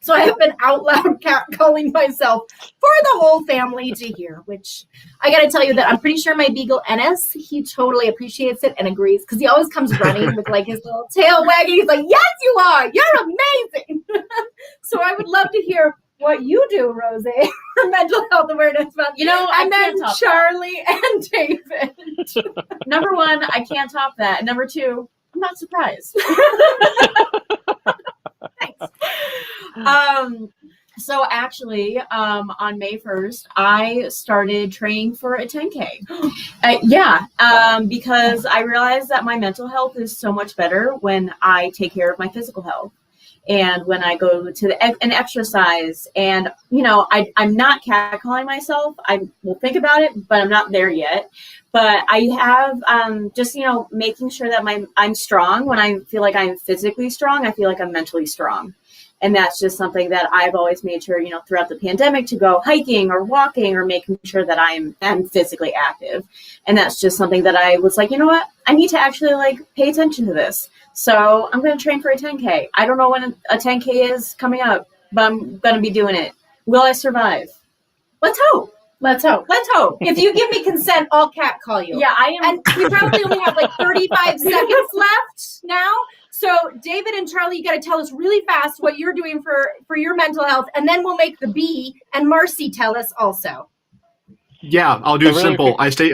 So I have been out loud catcalling myself for the whole family to hear, which I got to tell you that I'm pretty sure my beagle Ennis, he totally appreciates it and agrees because he always comes running with like his little tail wagging. He's like, yes, you are. You're amazing. So I would love to hear what you do, Rosie, for Mental Health Awareness Month. And then Charlie and David. Number 1, I can't top that. Number 2, I'm not surprised. So actually, on May 1st, I started training for a 10K. Because I realized that my mental health is so much better when I take care of my physical health. And when I go to an exercise, and I'm not catcalling myself. I will think about it, but I'm not there yet. But I have just making sure that I'm strong. When I feel like I'm physically strong, I feel like I'm mentally strong. And that's just something that I've always made sure, throughout the pandemic, to go hiking or walking or making sure that I'm physically active. And that's just something that I was like, you know what? I need to actually pay attention to this. So I'm going to train for a 10K. I don't know when a 10K is coming up, but I'm going to be doing it. Will I survive? Let's hope. Let's hope. If you give me consent, I'll catcall you. Yeah, I am. And we probably only have 35 seconds left now. So David and Charlie, you got to tell us really fast what you're doing for your mental health, and then we'll make the B and Marcy tell us also. Yeah, I'll do simple. I stay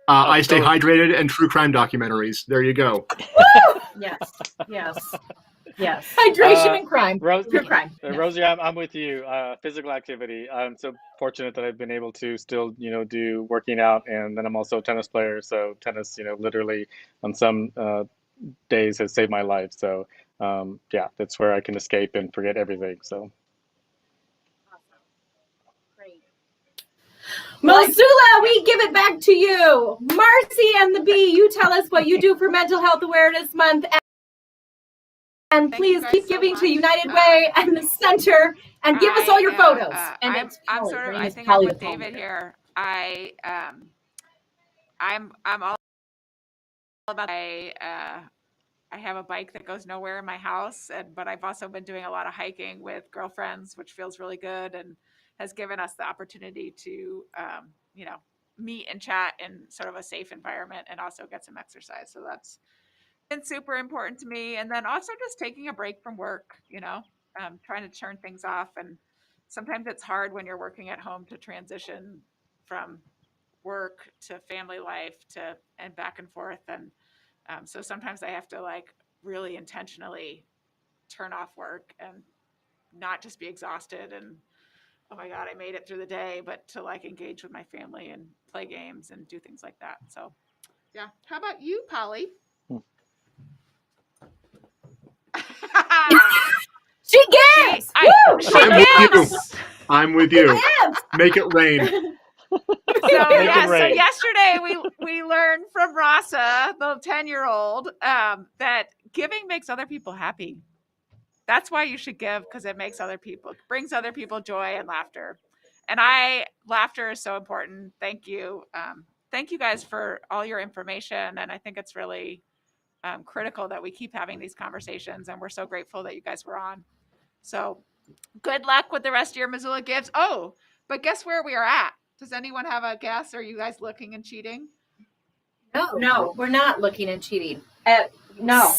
hydrated and true crime documentaries. There you go. Yes. Hydration and crime. True crime. Rosie, I'm with you. Physical activity. I'm so fortunate that I've been able to still, do working out, and then I'm also a tennis player. So tennis, literally on some days has saved my life. So that's where I can escape and forget everything. So. Missoula, we give it back to you. Marcy and the B, you tell us what you do for Mental Health Awareness Month. And Thank you please guys keep so giving much. to United Way and the center, and give us all your photos. And I'm it's Polly. sort Her of. name I is think Polly I'm with the Palmer. David here. I'm all about. I have a bike that goes nowhere in my house, but I've also been doing a lot of hiking with girlfriends, which feels really good and has given us the opportunity to, meet and chat in sort of a safe environment and also get some exercise. So that's been super important to me. And then also just taking a break from work, trying to turn things off. And sometimes it's hard when you're working at home to transition from work to family life and back and forth. And so sometimes I have to like really intentionally turn off work and not just be exhausted and oh my god I made it through the day, but to like engage with my family and play games and do things like that. So yeah, how about you, Polly? She gives. I'm with you. Make it rain. So yesterday we learned from Rasa, the 10-year-old, that giving makes other people happy. That's why you should give, because it brings other people joy and laughter. And laughter is so important. Thank you. Thank you guys for all your information. And I think it's really critical that we keep having these conversations. And we're so grateful that you guys were on. So good luck with the rest of your Missoula Gives. Oh, but guess where we are at? Does anyone have a guess? Are you guys looking and cheating? No, we're not looking and cheating. No. No.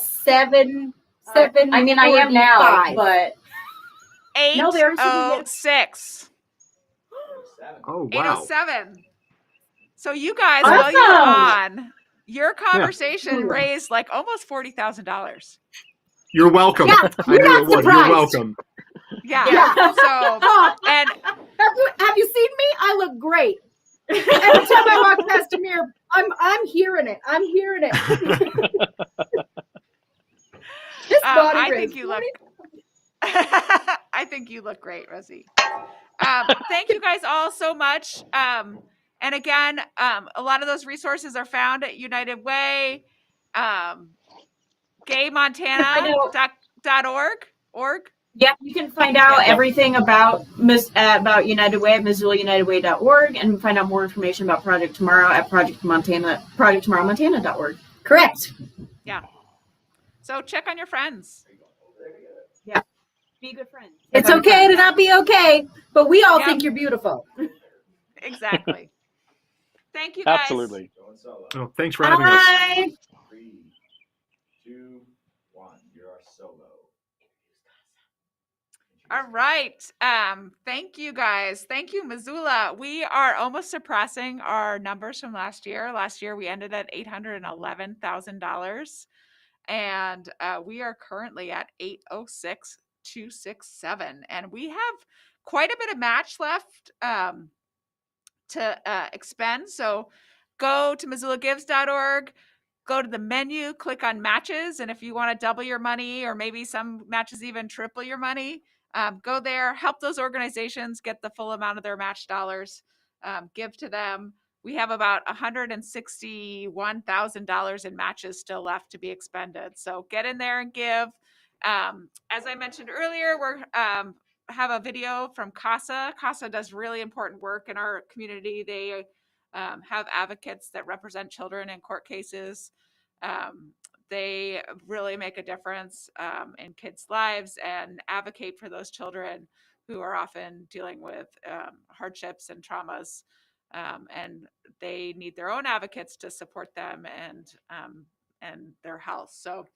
Seven. I mean, I am now, but 806. Oh, wow. 807. So you guys, while you were on, your conversation raised like almost $40,000. You're welcome. Yeah, I knew it would. You're welcome. Yeah. So and have you seen me? I look great. Every time I walk past a mirror, I'm hearing it. I'm hearing it. This body I think you look. I think you look great, Rosie. Thank you guys all so much. And again, a lot of those resources are found at United Way, gaymontana.org. Yeah, you can find out everything about United Way at MissoulaUnitedWay.org, and find out more information about Project Tomorrow at ProjectTomorrowMontana.org. Correct. Yeah. So check on your friends. Yeah. Be good friends. It's okay to not be okay, but we all think you're beautiful. Exactly. Thank you guys. Absolutely. Oh, thanks for having us. 3, 2, 1. You're our solo. All right. Thank you guys. Thank you, Missoula. We are almost surpassing our numbers from last year. Last year we ended at $811,000, and we are currently at 806,267, and we have quite a bit of match left to expend. So go to MissoulaGives.org. Go to the menu, click on matches, and if you want to double your money, or maybe some matches even triple your money, go there, help those organizations get the full amount of their match dollars, give to them. We have about $161,000 in matches still left to be expended. So get in there and give. As I mentioned earlier, we're have a video from CASA. CASA does really important work in our community. They have advocates that represent children in court cases. They really make a difference in kids' lives and advocate for those children who are often dealing with hardships and traumas. And they need their own advocates to support them and their health. So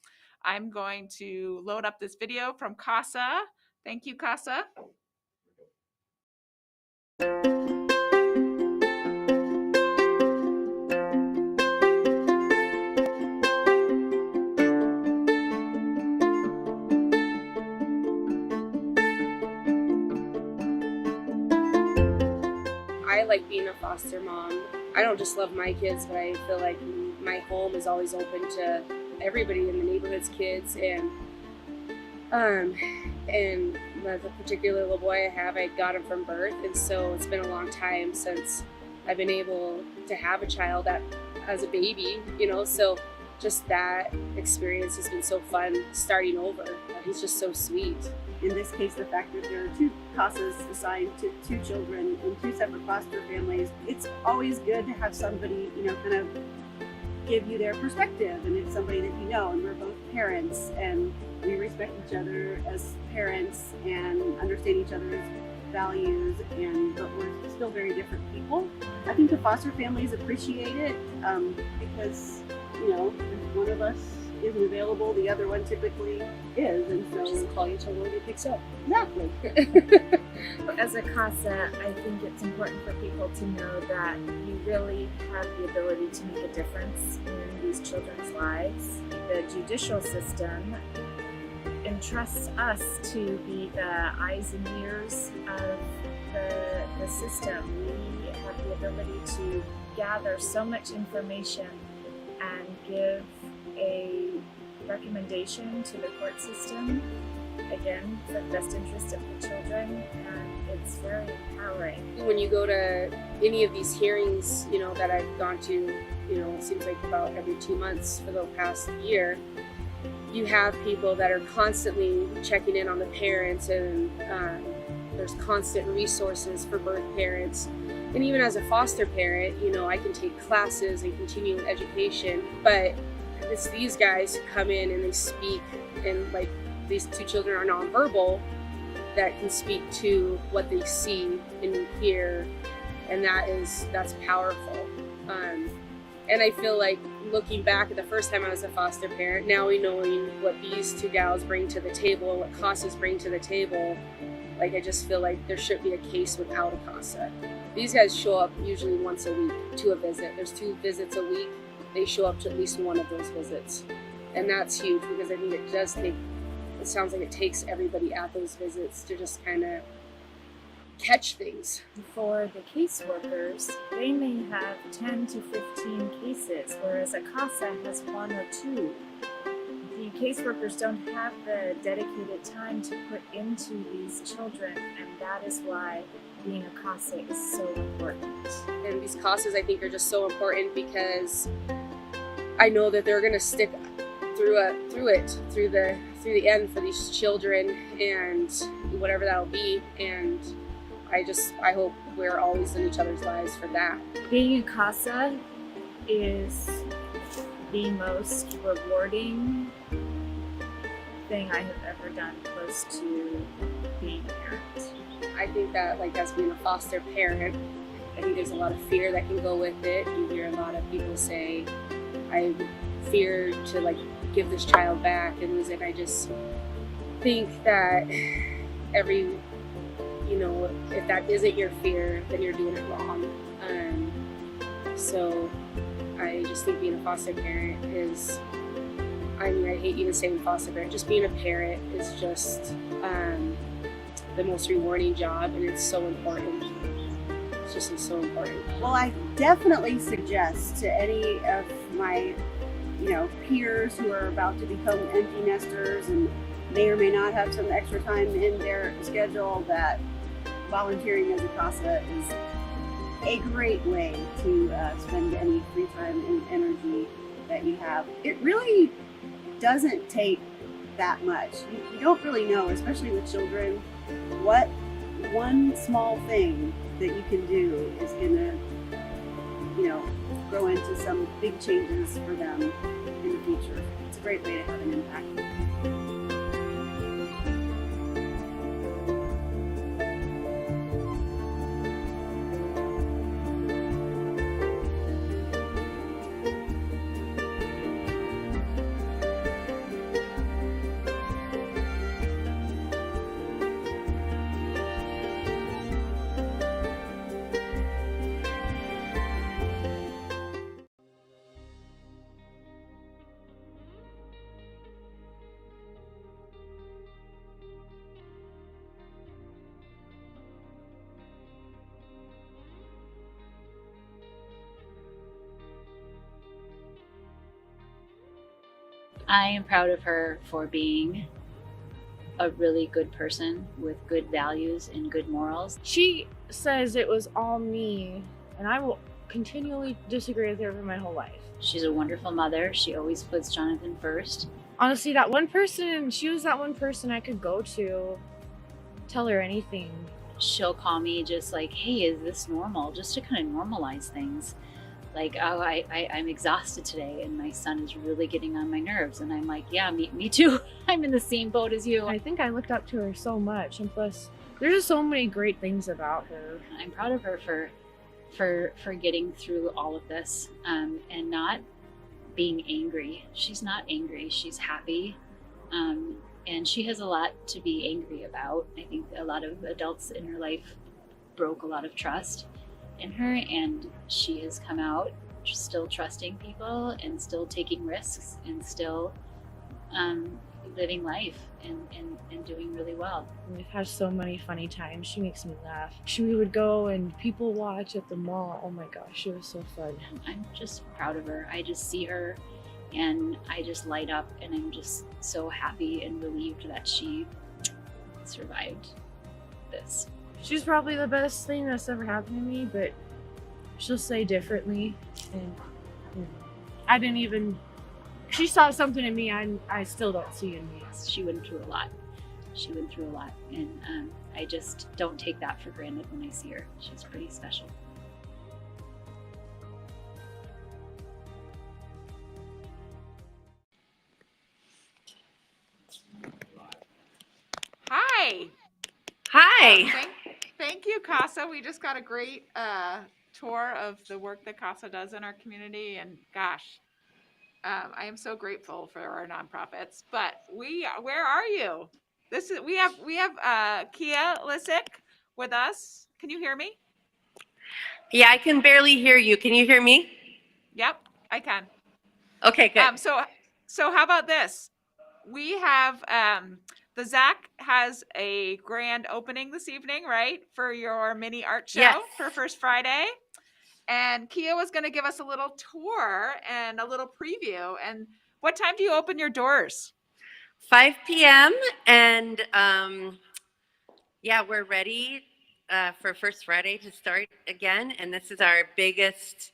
I'm going to load up this video from CASA. Thank you, CASA. I like being a foster mom. I don't just love my kids, but I feel like my home is always open to everybody in the neighborhood's kids. And the particular little boy I have, I got him from birth, and so it's been a long time since I've been able to have a child as a baby, you know. So just that experience has been so fun starting over. He's just so sweet. In this case, the fact that there are 2 CASAs assigned to 2 children in 2 separate foster families, it's always good to have somebody, kind of give you their perspective, and it's somebody that you know, and we're both parents, and we respect each other as parents and understand each other's values, but we're still very different people. I think the foster families appreciate it because, if one of us isn't available, the other one typically is, and so Just call you till nobody picks up. Exactly. As a CASA, I think it's important for people to know that you really have the ability to make a difference in these children's lives. The judicial system entrusts us to be the eyes and ears of the system. We have the ability to gather so much information and give a recommendation to the court system, again, for the best interest of the children, and it's very empowering. When you go to any of these hearings, that I've gone to, it seems like about every 2 months for the past year, you have people that are constantly checking in on the parents, and there's constant resources for birth parents. And even as a foster parent, I can take classes and continue education, but it's these guys who come in and they speak, and like these 2 children are nonverbal, that can speak to what they see and hear, and that's powerful. And I feel like looking back at the first time I was a foster parent, now we knowing what these 2 gals bring to the table and what CASAs bring to the table, like I just feel like there should be a case without a CASA. These guys show up usually once a week to a visit. There's 2 visits a week. They show up to at least one of those visits. And that's huge, because I think it sounds like it takes everybody at those visits to just kind of catch things. For the caseworkers, they may have 10 to 15 cases, whereas a CASA has 1 or 2. The caseworkers don't have the dedicated time to put into these children, and that is why being a CASA is so important. And these CASAs, I think, are just so important because I know that they're going to stick through the end for these children, and whatever that'll be. And I hope we're always in each other's lives for that. Being a CASA is the most rewarding thing I have ever done close to being a parent. I think that, like, as being a foster parent, I think there's a lot of fear that can go with it. You hear a lot of people say, I fear to, like, give this child back and lose it. I just think that if that isn't your fear, then you're doing it wrong. So I just think being a foster parent is, I hate even saying foster parent, just being a parent is just the most rewarding job, and it's so important. It's just so important. Well, I definitely suggest to any of my, peers who are about to become empty nesters and may or may not have some extra time in their schedule, that volunteering as a CASA is a great way to spend any free time and energy that you have. It really doesn't take that much. You don't really know, especially with children, what one small thing that you can do is going to, grow into some big changes for them in the future. It's a great way to have an impact. I am proud of her for being a really good person with good values and good morals. She says it was all me, and I will continually disagree with her for my whole life. She's a wonderful mother. She always puts Jonathan first. Honestly, that one person, she was that one person I could go to, tell her anything. She'll call me just like, hey, is this normal? Just to kind of normalize things. Like, oh, I'm exhausted today and my son is really getting on my nerves. And I'm like, yeah, me too. I'm in the same boat as you. I think I looked up to her so much. And plus, there's just so many great things about her. I'm proud of her for getting through all of this and not being angry. She's not angry. She's happy. And she has a lot to be angry about. I think a lot of adults in her life broke a lot of trust in her, and she has come out still trusting people and still taking risks and still living life and doing really well. We've had so many funny times. She makes me laugh. We would go and people watch at the mall. Oh my gosh, it was so fun. I'm just proud of her. I just see her and I just light up, and I'm just so happy and relieved that she survived this. She's probably the best thing that's ever happened to me, but she'll say differently. And I didn't even, she saw something in me I still don't see in me. She went through a lot. She went through a lot. And I just don't take that for granted when I see her. She's pretty special. Hi. Hi. Thank you, CASA. We just got a great tour of the work that CASA does in our community, and gosh, I am so grateful for our nonprofits. But where are you? We have Kia Lisick with us. Can you hear me? Yeah, I can barely hear you. Can you hear me? Yep, I can. Okay, good. So how about this? We have the Zach has a grand opening this evening, right, for your mini art show for First Friday. And Kia was going to give us a little tour and a little preview. And what time do you open your doors? 5 p.m. And yeah, we're ready for First Friday to start again. And this is our biggest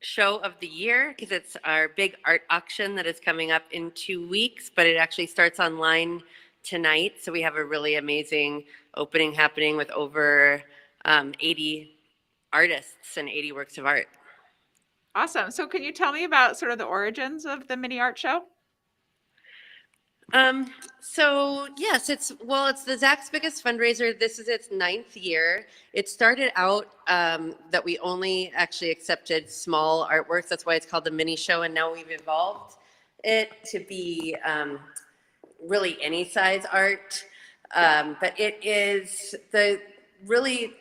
show of the year because it's our big art auction that is coming up in 2 weeks, but it actually starts online tonight. So we have a really amazing opening happening with over 80 artists and 80 works of art. Awesome. So can you tell me about sort of the origins of the mini art show? So yes, it's the Zach's biggest fundraiser. This is its 9th year. It started out that we only actually accepted small artworks. That's why it's called the mini show. And now we've evolved it to be really any size art. But it is really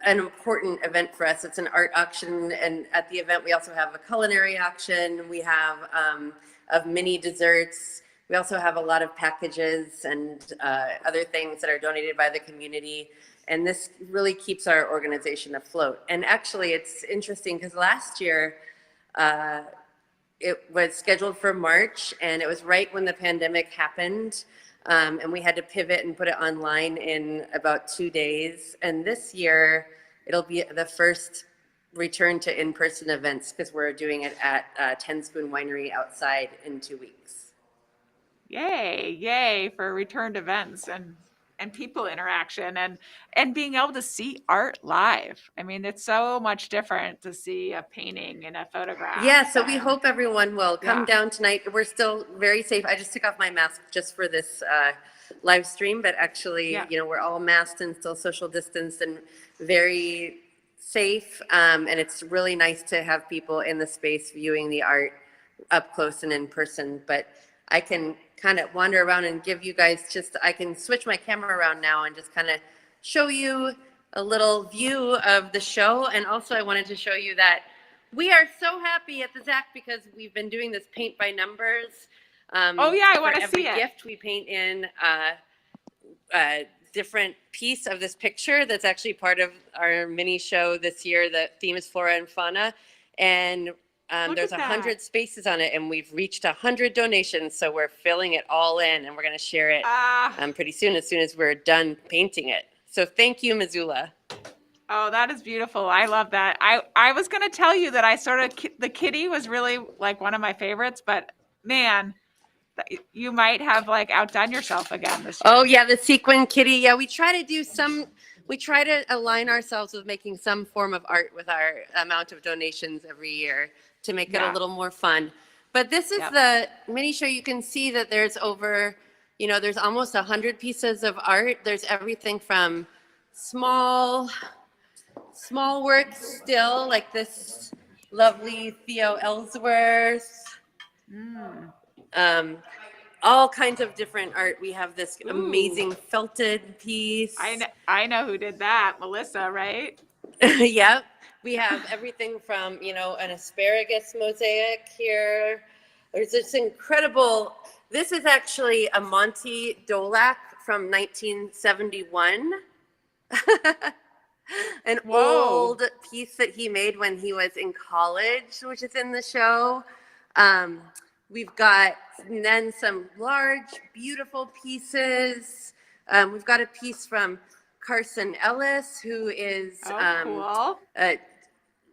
an important event for us. It's an art auction. And at the event, we also have a culinary auction. We have of mini desserts. We also have a lot of packages and other things that are donated by the community. And this really keeps our organization afloat. And actually, it's interesting because last year, it was scheduled for March, and it was right when the pandemic happened. And we had to pivot and put it online in about 2 days. And this year, it'll be the first return to in-person events because we're doing it at 10 Spoon Winery outside in 2 weeks. Yay for returned events and people interaction and being able to see art live. I mean, it's so much different to see a painting and a photograph. Yeah, so we hope everyone will come down tonight. We're still very safe. I just took off my mask just for this live stream, but actually, we're all masked and still social distanced and very safe. And it's really nice to have people in the space viewing the art up close and in person. But I can kind of wander around and give you guys I can switch my camera around now and just kind of show you a little view of the show. And also I wanted to show you that we are so happy at the Zach because we've been doing this paint by numbers. I want to see it. Every gift we paint in a different piece of this picture that's actually part of our mini show this year. The theme is flora and fauna. And there's 100 spaces on it, and we've reached 100 donations, so we're filling it all in, and we're going to share it pretty soon as we're done painting it. So thank you, Missoula. Oh, that is beautiful. I love that. I was going to tell you that I sort of the kitty was really like one of my favorites, but man, you might have like outdone yourself again this year. Oh yeah, the sequin kitty. Yeah, we try to align ourselves with making some form of art with our amount of donations every year to make it a Yeah. little more fun. But this is the mini show. You can see that there's over, there's almost 100 pieces of art. There's everything from small work still, like this lovely Theo Ellsworth. All kinds of different art. We have this amazing felted piece. I know who did that. Melissa, right? Yep. We have everything from, an asparagus mosaic here. There's this incredible, this is actually a Monty Dolac from 1971. An old piece that he made when he was in college, which is in the show. We've got then some large, beautiful pieces. We've got a piece from Carson Ellis, who is cool.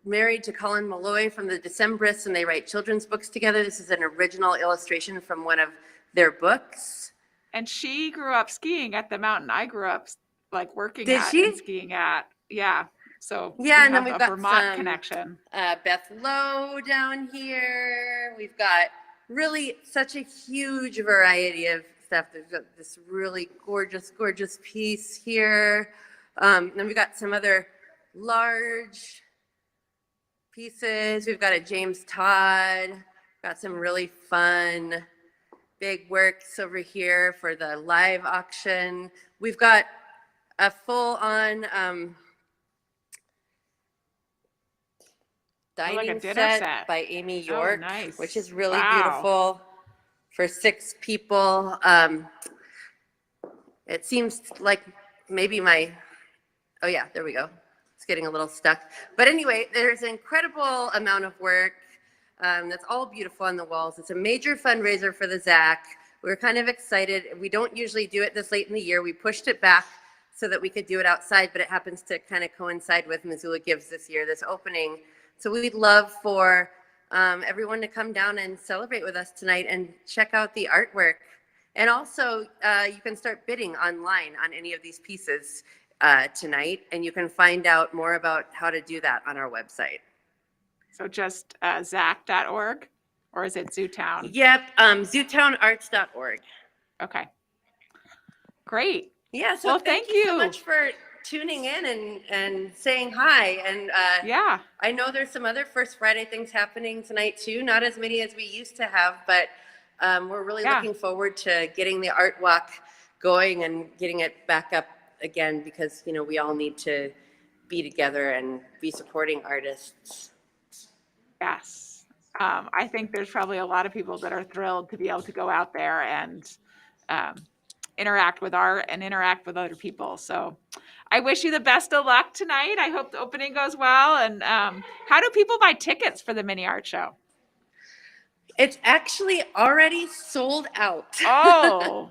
Married to Colin Malloy from the Decembrists, and they write children's books together. This is an original illustration from one of their books. And she grew up skiing at the mountain I grew up like working Did at she? and skiing at. Yeah. So yeah, and then have we've a got Vermont some connection. Beth Lowe down here. We've got really such a huge variety of stuff. There's got this really gorgeous, gorgeous piece here. Then we've got some other large pieces. We've got a James Todd. Got some really fun big works over here for the live auction. We've got a full-on dining set by Amy York, which is really beautiful for 6 people. It seems like maybe oh yeah, there we go. It's getting a little stuck. But anyway, there's an incredible amount of work that's all beautiful on the walls. It's a major fundraiser for the ZAC. We're kind of excited. We don't usually do it this late in the year. We pushed it back so that we could do it outside, but it happens to kind of coincide with Missoula Gives this year, this opening. So we'd love for everyone to come down and celebrate with us tonight and check out the artwork. And also, you can start bidding online on any of these pieces tonight, and you can find out more about how to do that on our website. So just zac.org, or is it Zootown? Yep, zootownarts.org. Okay. Great. Yeah, so well, thank you so much for tuning in and saying hi. And yeah, I know there's some other First Friday things happening tonight too. Not as many as we used to have, but we're really looking forward to getting the art walk going and getting it back up again, because we all need to be together and be supporting artists. Yes. I think there's probably a lot of people that are thrilled to be able to go out there and interact with art and interact with other people. So I wish you the best of luck tonight. I hope the opening goes well. And how do people buy tickets for the mini art show? It's actually already sold out. Oh.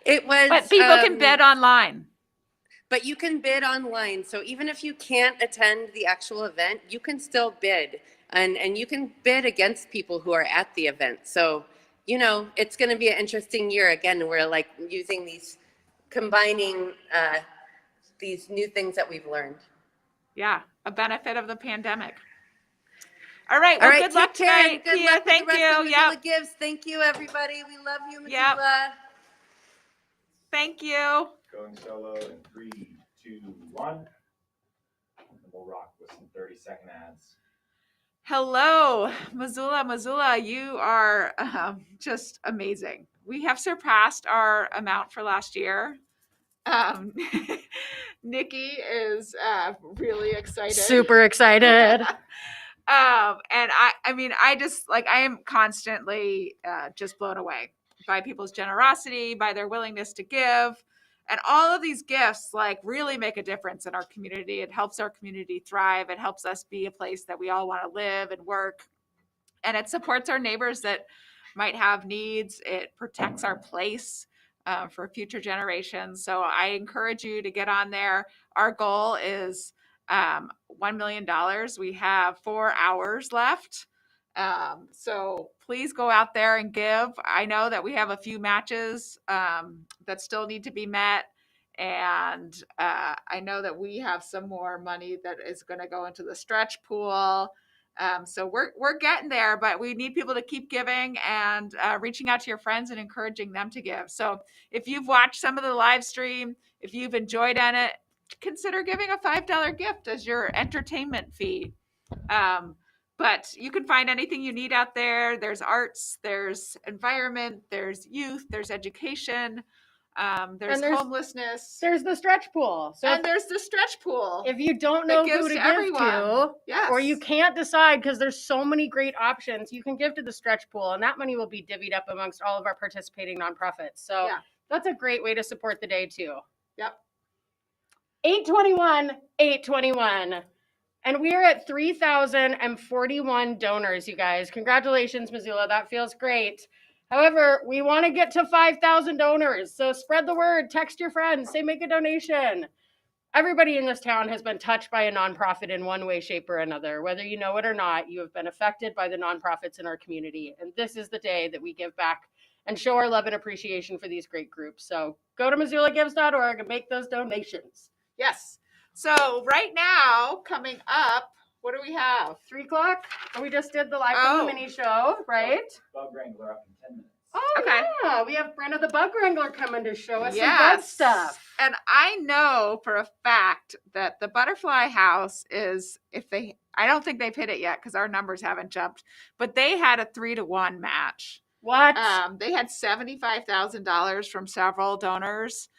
It was. But people can bid online. But you can bid online. So even if you can't attend the actual event, you can still bid. And you can bid against people who are at the event. So, it's going to be an interesting year. Again, we're like using combining these new things that we've learned. Yeah, a benefit of the pandemic. All right, well, good luck tonight, Good Pia. luck with Thank the rest you. of Missoula Gives. Thank you, everybody. We love you, Missoula. Thank you. Going solo in 3, 2, 1. And we'll rock with some 30-second ads. Hello, Missoula. You are just amazing. We have surpassed our amount for last year. Nikki is really excited. Super excited. And I am constantly just blown away by people's generosity, by their willingness to give. And all of these gifts really make a difference in our community. It helps our community thrive. It helps us be a place that we all want to live and work. And it supports our neighbors that might have needs. It protects our place for future generations. So I encourage you to get on there. Our goal is $1 million. We have 4 hours left. So please go out there and give. I know that we have a few matches that still need to be met. And I know that we have some more money that is going to go into the stretch pool. So we're getting there, but we need people to keep giving and reaching out to your friends and encouraging them to give. So if you've watched some of the live stream, if you've enjoyed on it, consider giving a $5 gift as your entertainment fee. But you can find anything you need out there. There's arts, there's environment, there's youth, there's education, there's homelessness. There's the stretch pool. And there's the stretch pool. If you don't know who to give to, yes, or you can't decide because there's so many great options, you can give to the stretch pool, and that money will be divvied up amongst all of our participating nonprofits. So that's a great way to support the day too. Yep. 821. And we are at 3,041 donors, you guys. Congratulations, Missoula. That feels great. However, we want to get to 5,000 donors. So spread the word, text your friends, say make a donation. Everybody in this town has been touched by a nonprofit in one way, shape, or another. Whether you know it or not, you have been affected by the nonprofits in our community. And this is the day that we give back and show our love and appreciation for these great groups. So go to MissoulaGives.org and make those donations. Yes. So right now, coming up, what do we have? 3 o'clock? We just did the live from the mini show, right? Bug Wrangler up in 10 minutes. Oh, Okay. yeah. We have Brenna the Bug Wrangler coming to show us some bug stuff. And I know for a fact that the Butterfly House is, I don't think they've hit it yet because our numbers haven't jumped, but they had a 3-to-1 match. What? They had $75,000 from several donors.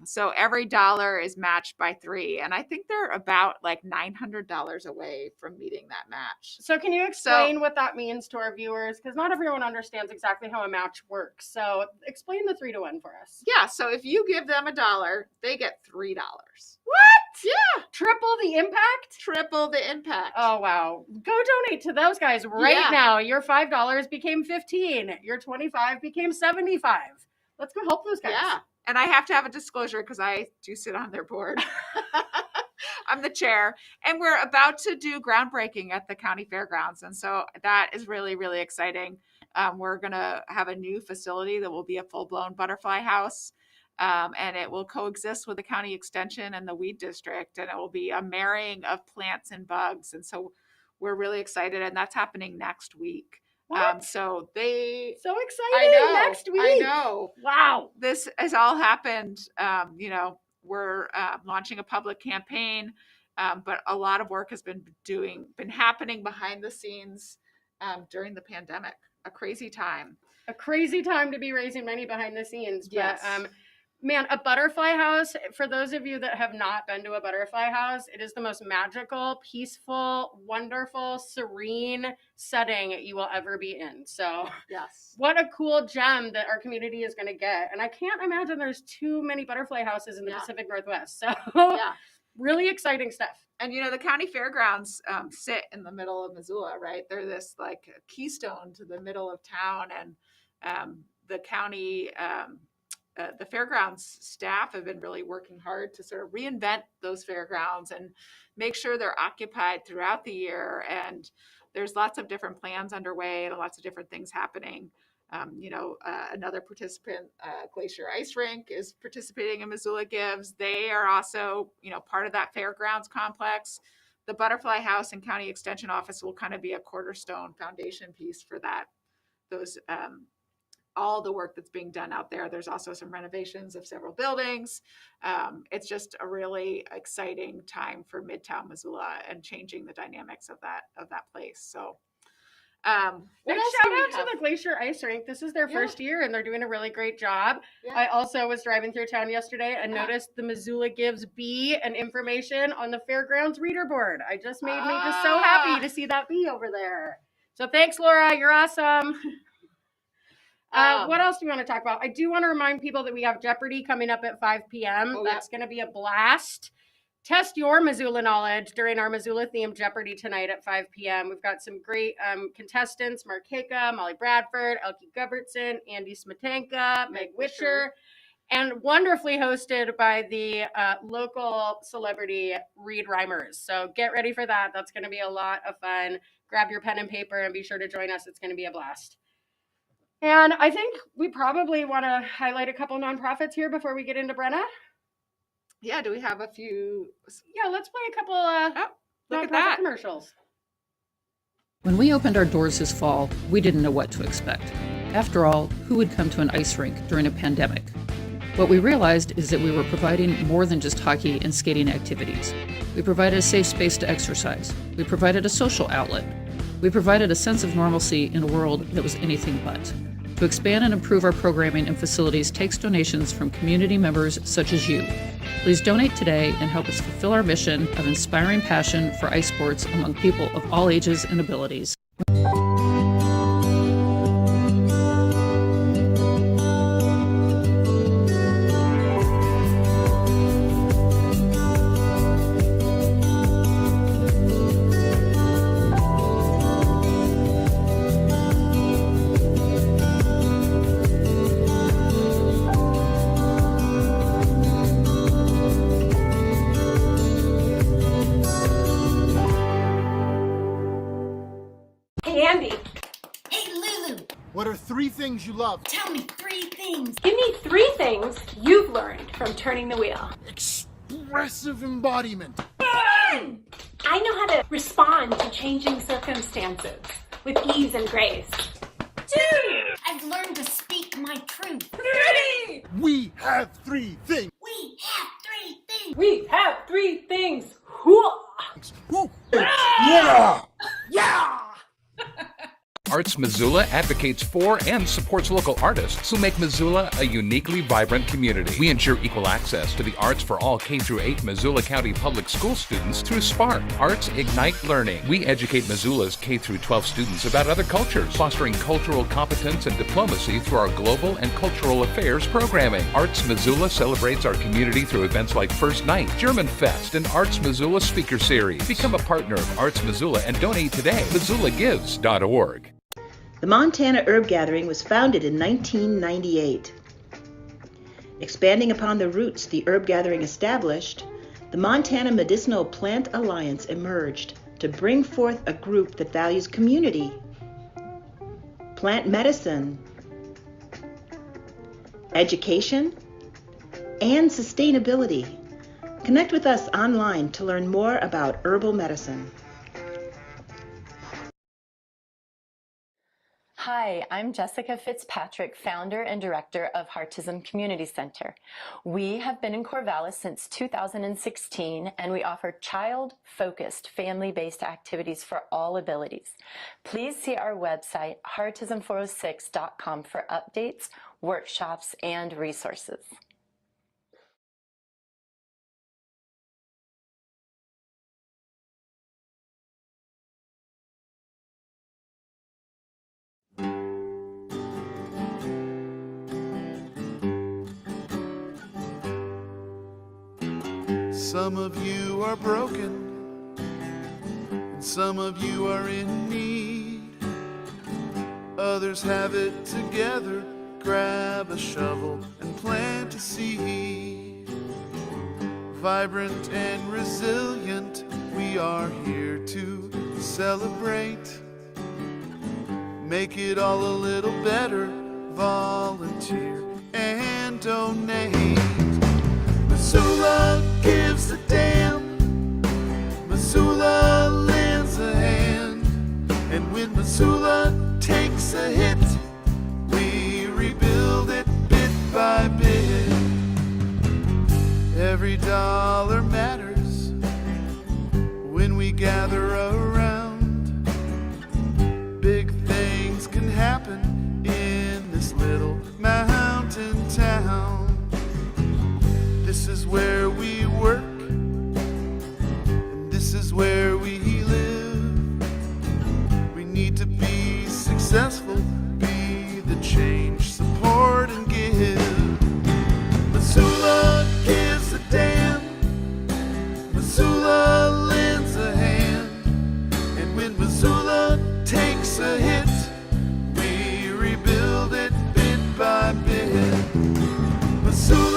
So every dollar is matched by 3. And I think they're about like $900 away from meeting that match. So can you explain what that means to our viewers? Because not everyone understands exactly how a match works. So explain the 3-to-1 for us. Yeah. So if you give them $1, they get $3. What? Yeah. Triple the impact? Triple the impact. Oh, wow. Go donate to those guys right now. Your $5 became 15. Your 25 became 75. Let's go help those guys. Yeah. And I have to have a disclosure because I do sit on their board. I'm the chair. And we're about to do groundbreaking at the county fairgrounds. And so that is really, really exciting. We're going to have a new facility that will be a full-blown butterfly house. And it will coexist with the county extension and the weed district. And it will be a marrying of plants and bugs. And so we're really excited. And that's happening next week. So exciting. I know, next week. I know. Wow. This has all happened. We're launching a public campaign, but a lot of work has been happening behind the scenes during the pandemic. A crazy time. A crazy time to be raising money behind the scenes. Yes. But, man, a butterfly house, for those of you that have not been to a butterfly house, it is the most magical, peaceful, wonderful, serene setting you will ever be in. So yes, what a cool gem that our community is going to get. And I can't imagine there's too many butterfly houses in the Pacific Northwest. So really exciting stuff. And, the county fairgrounds sit in the middle of Missoula, right? They're this like keystone to the middle of town. And the county... the fairgrounds staff have been really working hard to sort of reinvent those fairgrounds and make sure they're occupied throughout the year. And there's lots of different plans underway and lots of different things happening. Another participant, Glacier Ice Rink, is participating in Missoula Gives. They are also, part of that fairgrounds complex. The Butterfly House and County Extension Office will kind of be a cornerstone foundation piece for that. All the work that's being done out there. There's also some renovations of several buildings. It's just a really exciting time for Midtown Missoula and changing the dynamics of that place. So, Big shout out to the Glacier Ice Rink. This is their first year, and they're doing a really great job. Yeah. I also was driving through town yesterday and noticed the Missoula Gives bee and information on the fairgrounds reader board. I just made me just so happy to see that bee over there. So thanks, Laura. You're awesome. What else do we want to talk about? I do want to remind people that we have Jeopardy coming up at 5 p.m. That's going to be a blast. Test your Missoula knowledge during our Missoula-themed Jeopardy tonight at 5 p.m. We've got some great contestants, Mark Hika, Molly Bradford, Elke Gubertson, Andy Smetanka, Meg Wisher. and wonderfully hosted by the local celebrity Reed Reimers. So get ready for that. That's going to be a lot of fun. Grab your pen and paper and be sure to join us. It's going to be a blast. And I think we probably want to highlight a couple nonprofits here before we get into Brenna. Yeah, do we have a few? Yeah, let's play a couple look at nonprofit that. commercials. When we opened our doors this fall, we didn't know what to expect. After all, who would come to an ice rink during a pandemic? What we realized is that we were providing more than just hockey and skating activities. We provided a safe space to exercise. We provided a social outlet. We provided a sense of normalcy in a world that was anything but. To expand and improve our programming and facilities takes donations from community members such as you. Please donate today and help us fulfill our mission of inspiring passion for ice sports among people of all ages and abilities. Hey, Andy. Hey, Lulu. What are 3 things you love? Tell me 3 things. Give me 3 things you've learned from turning the wheel. Expressive embodiment. I know how to respond to changing circumstances with ease and grace. 2. I've learned to speak my truth. 3. We have 3 things. We have 3 things. We have 3 things. Whoa. Yeah. Yeah. Arts Missoula advocates for and supports local artists who make Missoula a uniquely vibrant community. We ensure equal access to the arts for all K-8 Missoula County public school students through SPARK, Arts Ignite Learning. We educate Missoula's K-12 students about other cultures, fostering cultural competence and diplomacy through our global and cultural affairs programming. Arts Missoula celebrates our community through events like First Night, German Fest, and Arts Missoula Speaker Series. Become a partner of Arts Missoula and donate today. MissoulaGives.org. The Montana Herb Gathering was founded in 1998. Expanding upon the roots the herb gathering established, the Montana Medicinal Plant Alliance emerged to bring forth a group that values community, plant medicine, education, and sustainability. Connect with us online to learn more about herbal medicine. Hi, I'm Jessica Fitzpatrick, founder and director of Heartism Community Center. We have been in Corvallis since 2016, and we offer child-focused, family-based activities for all abilities. Please see our website, heartism406.com, for updates, workshops, and resources. Some of you are broken, and some of you are in need. Others have it together. Grab a shovel and plant a seed. Vibrant and resilient, we are here to celebrate. Make it all a little better. Volunteer and donate. Missoula gives a damn. Missoula lends a hand. And when Missoula takes a hit, we rebuild it bit by bit. Every dollar matters when we gather around. Big things can happen in this little mountain town. This is where we work, and this is where we live. We need to be successful, be the change, support and give. Missoula gives a damn. Missoula lends a hand. And when Missoula takes a hit, we rebuild it bit by bit. Missoula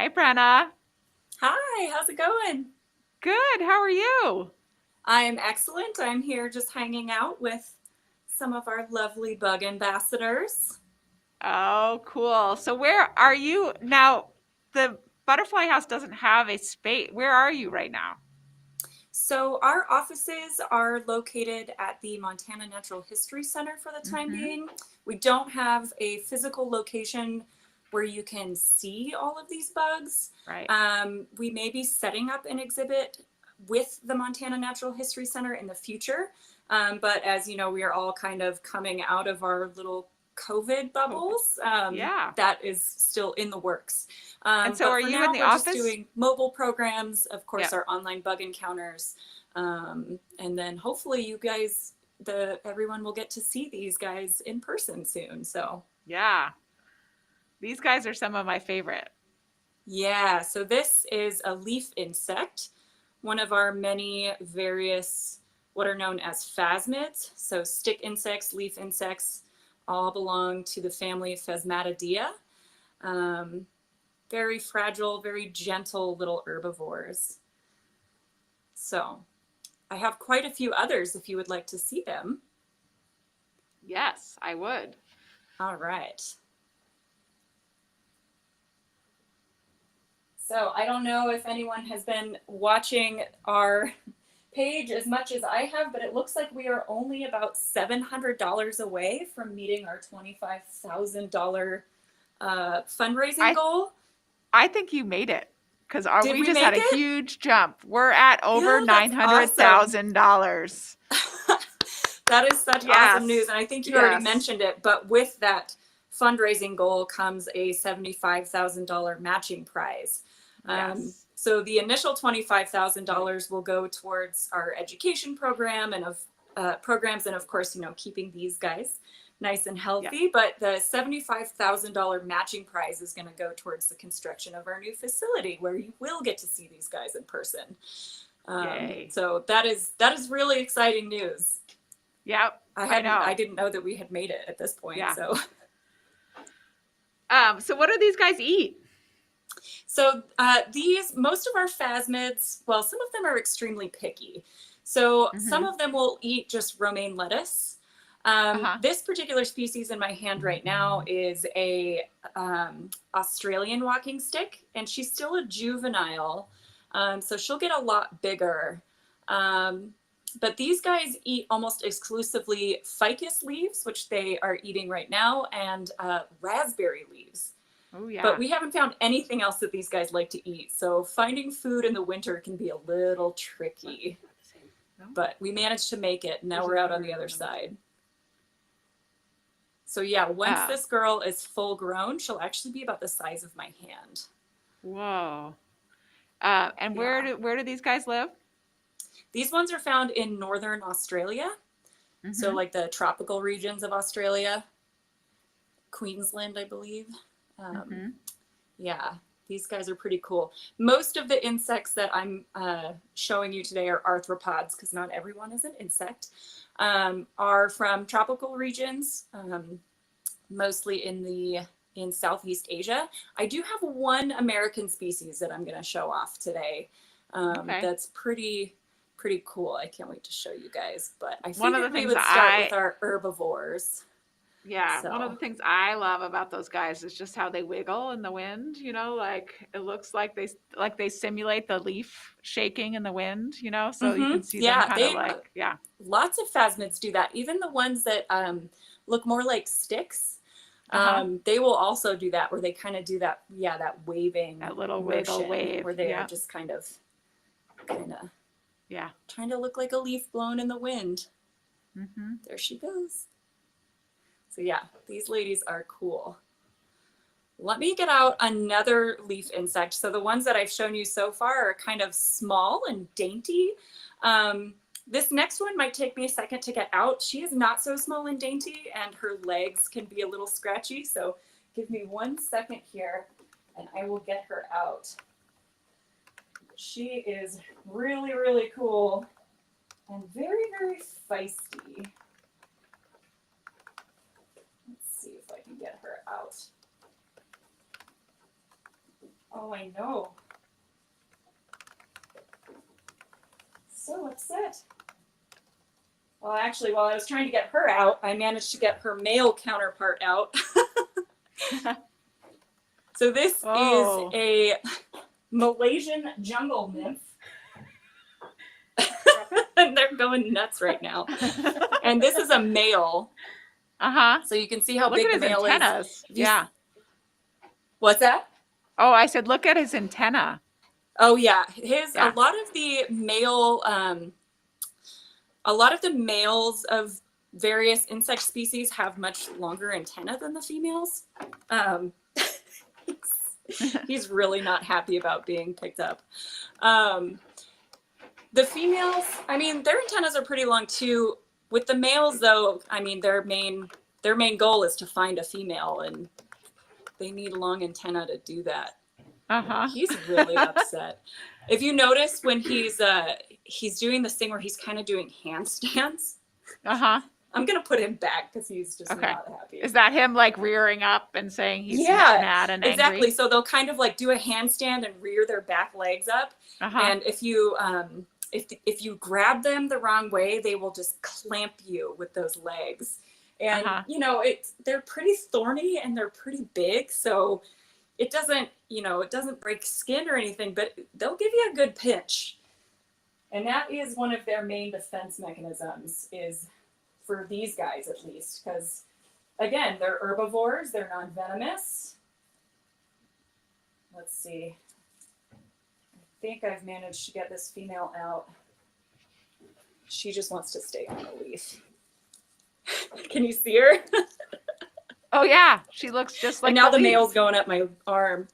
Hi, Brenna. Hi, how's it going? Good. How are you? I am excellent. I'm here just hanging out with some of our lovely bug ambassadors. Oh, cool. So where are you now? The butterfly house doesn't have a space. Where are you right now? So our offices are located at the Montana Natural History Center for the time being. We don't have a physical location where you can see all of these bugs. Right. We may be setting up an exhibit with the Montana Natural History Center in the future. But as you know, we are all kind of coming out of our little COVID bubbles. Yeah. That is still in the works. And so but are for you now, in the we're just office? doing mobile programs, of course, Yep. our online bug encounters. And then hopefully you guys, everyone will get to see these guys in person soon. So Yeah. These guys are some of my favorite. yeah, so this is a leaf insect, one of our many various what are known as phasmids. So stick insects, leaf insects, all belong to the family Phasmatidea. Very fragile, very gentle little herbivores. So I have quite a few others if you would like to see them. Yes, I would. All right. So I don't know if anyone has been watching our page as much as I have, but it looks like we are only about $700 away from meeting our $25,000 fundraising goal. I think you made it because Did we we just make had a it? huge jump. We're at over Yeah, that's $900,000. That is such awesome news. And I think you already Yes. mentioned it, but with that fundraising goal comes a $75,000 matching prize. Yes. So the initial $25,000 will go towards our education program and programs, and of course, keeping these guys nice and healthy. But the $75,000 matching prize is going to go towards the construction of our new facility, where you will get to see these guys in person. Yay. So that is really exciting news. Yep. I didn't know that we had made it at this point. Yeah. So. So what do these guys eat? So most of our phasmids, well, some of them are extremely picky. So some of them will eat just romaine lettuce. This particular species in my hand right now is a Australian walking stick, and she's still a juvenile. So she'll get a lot bigger. But these guys eat almost exclusively ficus leaves, which they are eating right now, and raspberry leaves. Oh, yeah. But we haven't found anything else that these guys like to eat. So finding food in the winter can be a little tricky. But we managed to make it. Now we're out on the other side. So yeah, once this girl is full grown, she'll actually be about the size of my hand. Whoa. And where do these guys live? These ones are found in northern Australia. So like the tropical regions of Australia. Queensland, I believe. Yeah, these guys are pretty cool. Most of the insects that I'm showing you today are arthropods, because not everyone is an insect, are from tropical regions, mostly in Southeast Asia. I do have one American species that I'm going to show off today. That's pretty cool. I can't wait to show you guys. But I figured we would start with our herbivores. Yeah, one of the things I love about those guys is just how they wiggle in the wind. Like it looks like they simulate the leaf shaking in the wind. So you can see them kind of lots of phasmids do that. Even the ones that look more like sticks, they will also do that, where they kind of do that waving, that little wiggle wave, where they are just kind of trying to look like a leaf blown in the wind. There she goes. So yeah, these ladies are cool. Let me get out another leaf insect. So the ones that I've shown you so far are kind of small and dainty. This next one might take me a second to get out. She is not so small and dainty, and her legs can be a little scratchy. So give me 1 second here and I will get her out. She is really, really cool and very, very feisty. Let's see if I can get her out. Oh, I know. So upset. Well, actually, while I was trying to get her out, I managed to get her male counterpart out. So this is a Malaysian jungle nymph. And they're going nuts right now. And this is a male. So you can see how Look big at the his male antennas. is. Yeah. What's that? Oh, I said, look at his antenna. Oh yeah, Yeah. a lot of the male, a lot of the males of various insect species have much longer antenna than the females. He's really not happy about being picked up. The females, I mean, their antennas are pretty long too. With the males, though, I mean, their main goal is to find a female, and they need long antenna to do that. He's really upset. If you notice when he's doing this thing where he's kind of doing handstands. I'm gonna put him back because he's just not happy. Is that him like rearing up and saying he's mad and angry? Exactly. So they'll kind of like do a handstand and rear their back legs up. And if you if you grab them the wrong way, they will just clamp you with those legs. And you know, they're pretty thorny and they're pretty big, so it doesn't, you know, it doesn't break skin or anything, but they'll give you a good pinch. And that is one of their main defense mechanisms, is for these guys at least, because again, they're herbivores, they're non-venomous. Let's see. I think I've managed to get this female out. She just wants to stay on the leaf. Can you see her? Oh yeah, she looks just like. And now the leaf. male's going up my arm.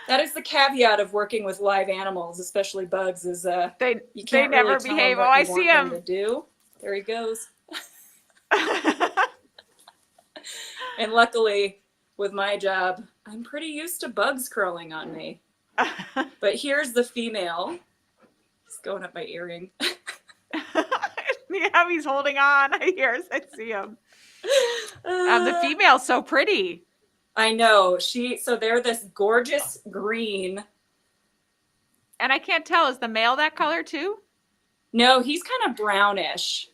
That is the caveat of working with live animals, especially bugs, is you can't never really tell behave. them what Oh, I you see want them him. to do. There he goes. And luckily, with my job, I'm pretty used to bugs crawling on me. But here's the female. He's going up my earring. Yeah, he's holding on. I see him. The female's so pretty. I know. So they're this gorgeous green. And I can't tell, is the male that color too? No, he's kind of brownish.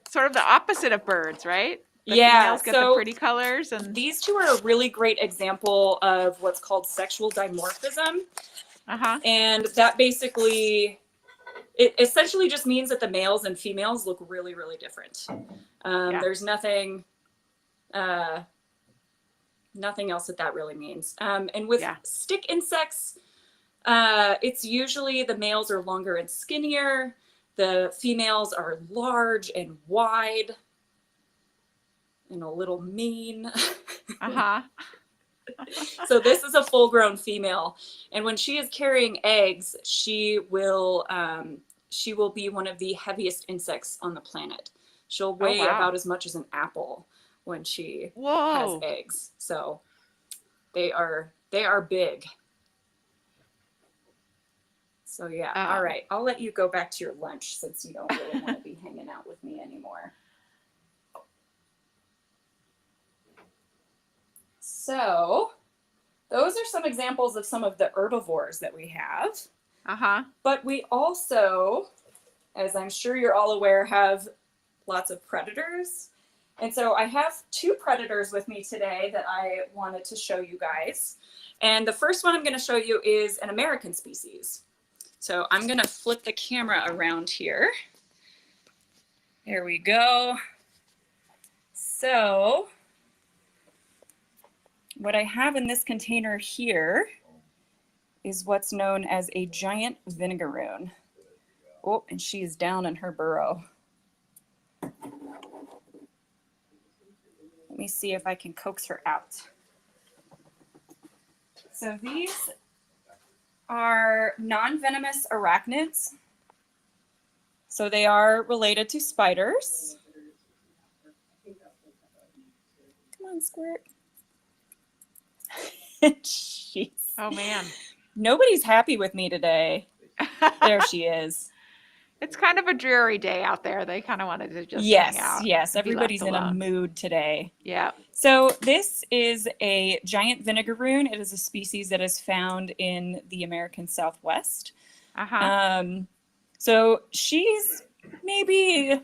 Sort of the opposite of birds, right? The Yeah, females get the pretty colors, and these two are a really great example of what's called sexual dimorphism. And that basically, it essentially just means that the males and females look really, really different. There's nothing else that really means. And with stick insects, it's usually the males are longer and skinnier. The females are large and wide and a little mean. So this is a full-grown female, and when she is carrying eggs, she will be one of the heaviest insects on the planet. She'll weigh about as much as an apple when she has eggs. So they are big. So yeah, all right. I'll let you go back to your lunch since you don't really want to be hanging out with me anymore. So those are some examples of some of the herbivores that we have. But we also, as I'm sure you're all aware, have lots of predators. And so I have two predators with me today that I wanted to show you guys. And the first one I'm going to show you is an American species. So I'm going to flip the camera around here. There we go. So what I have in this container here is what's known as a giant vinegaroon. Oh, and she is down in her burrow. Let me see if I can coax her out. So these are non-venomous arachnids. So they are related to spiders. Come on, Squirt. Jeez. Oh man. Nobody's happy with me today. There she is. It's kind of a dreary day out there. They kind of wanted to just Yes, hang out. yes. And be Everybody's left in a alone. mood today. Yeah. So this is a giant vinegaroon. It is a species that is found in the American Southwest. So she's maybe,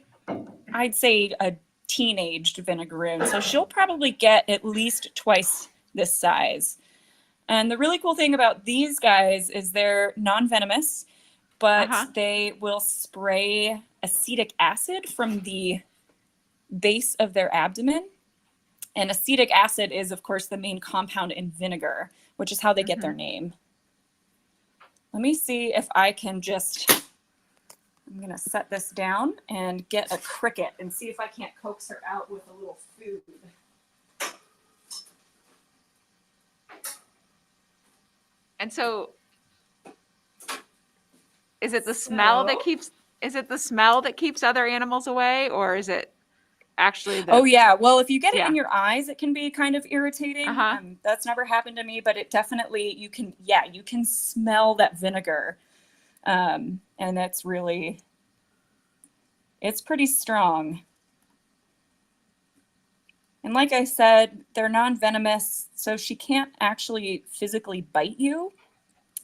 I'd say, a teenaged vinegaroon. So she'll probably get at least twice this size. And the really cool thing about these guys is they're non-venomous, but they will spray acetic acid from the base of their abdomen. And acetic acid is, of course, the main compound in vinegar, which is how they get their name. Let me see if I can just, I'm going to set this down and get a cricket and see if I can't coax her out with a little food. And so is it the smell that keeps other animals away, or is it actually the... Oh yeah, well, if you get it in your eyes, it can be kind of irritating. That's never happened to me, but it definitely, you can smell that vinegar. And that's really, it's pretty strong. And like I said, they're non-venomous, so she can't actually physically bite you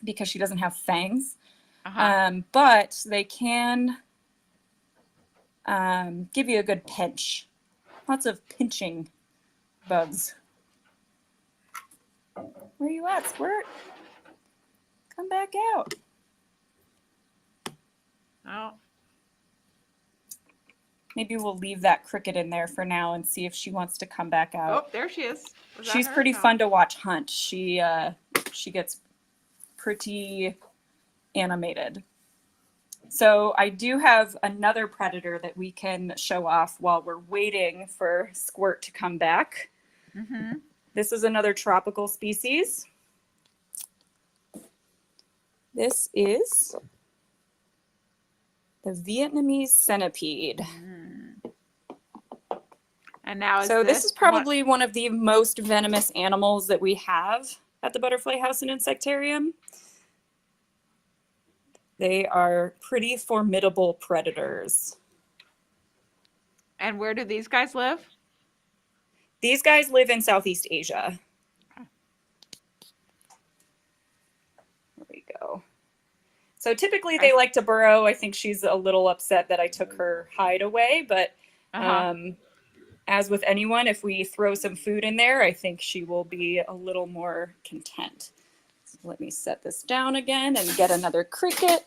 because she doesn't have fangs. But they can give you a good pinch. Lots of pinching bugs. Where you at, Squirt? Come back out. Oh. Maybe we'll leave that cricket in there for now and see if she wants to come back out. Oh, there she is. Was that She's her? pretty No. fun to watch hunt. She gets pretty animated. So I do have another predator that we can show off while we're waiting for Squirt to come back. This is another tropical species. This is the Vietnamese centipede. And now So this is probably one of the most venomous animals that we have at the Butterfly House and Insectarium. They are pretty formidable predators. And where do these guys live? These guys live in Southeast Asia. There we go. So typically they like to burrow. I think she's a little upset that I took her hide away, but as with anyone, if we throw some food in there, I think she will be a little more content. So let me set this down again and get another cricket,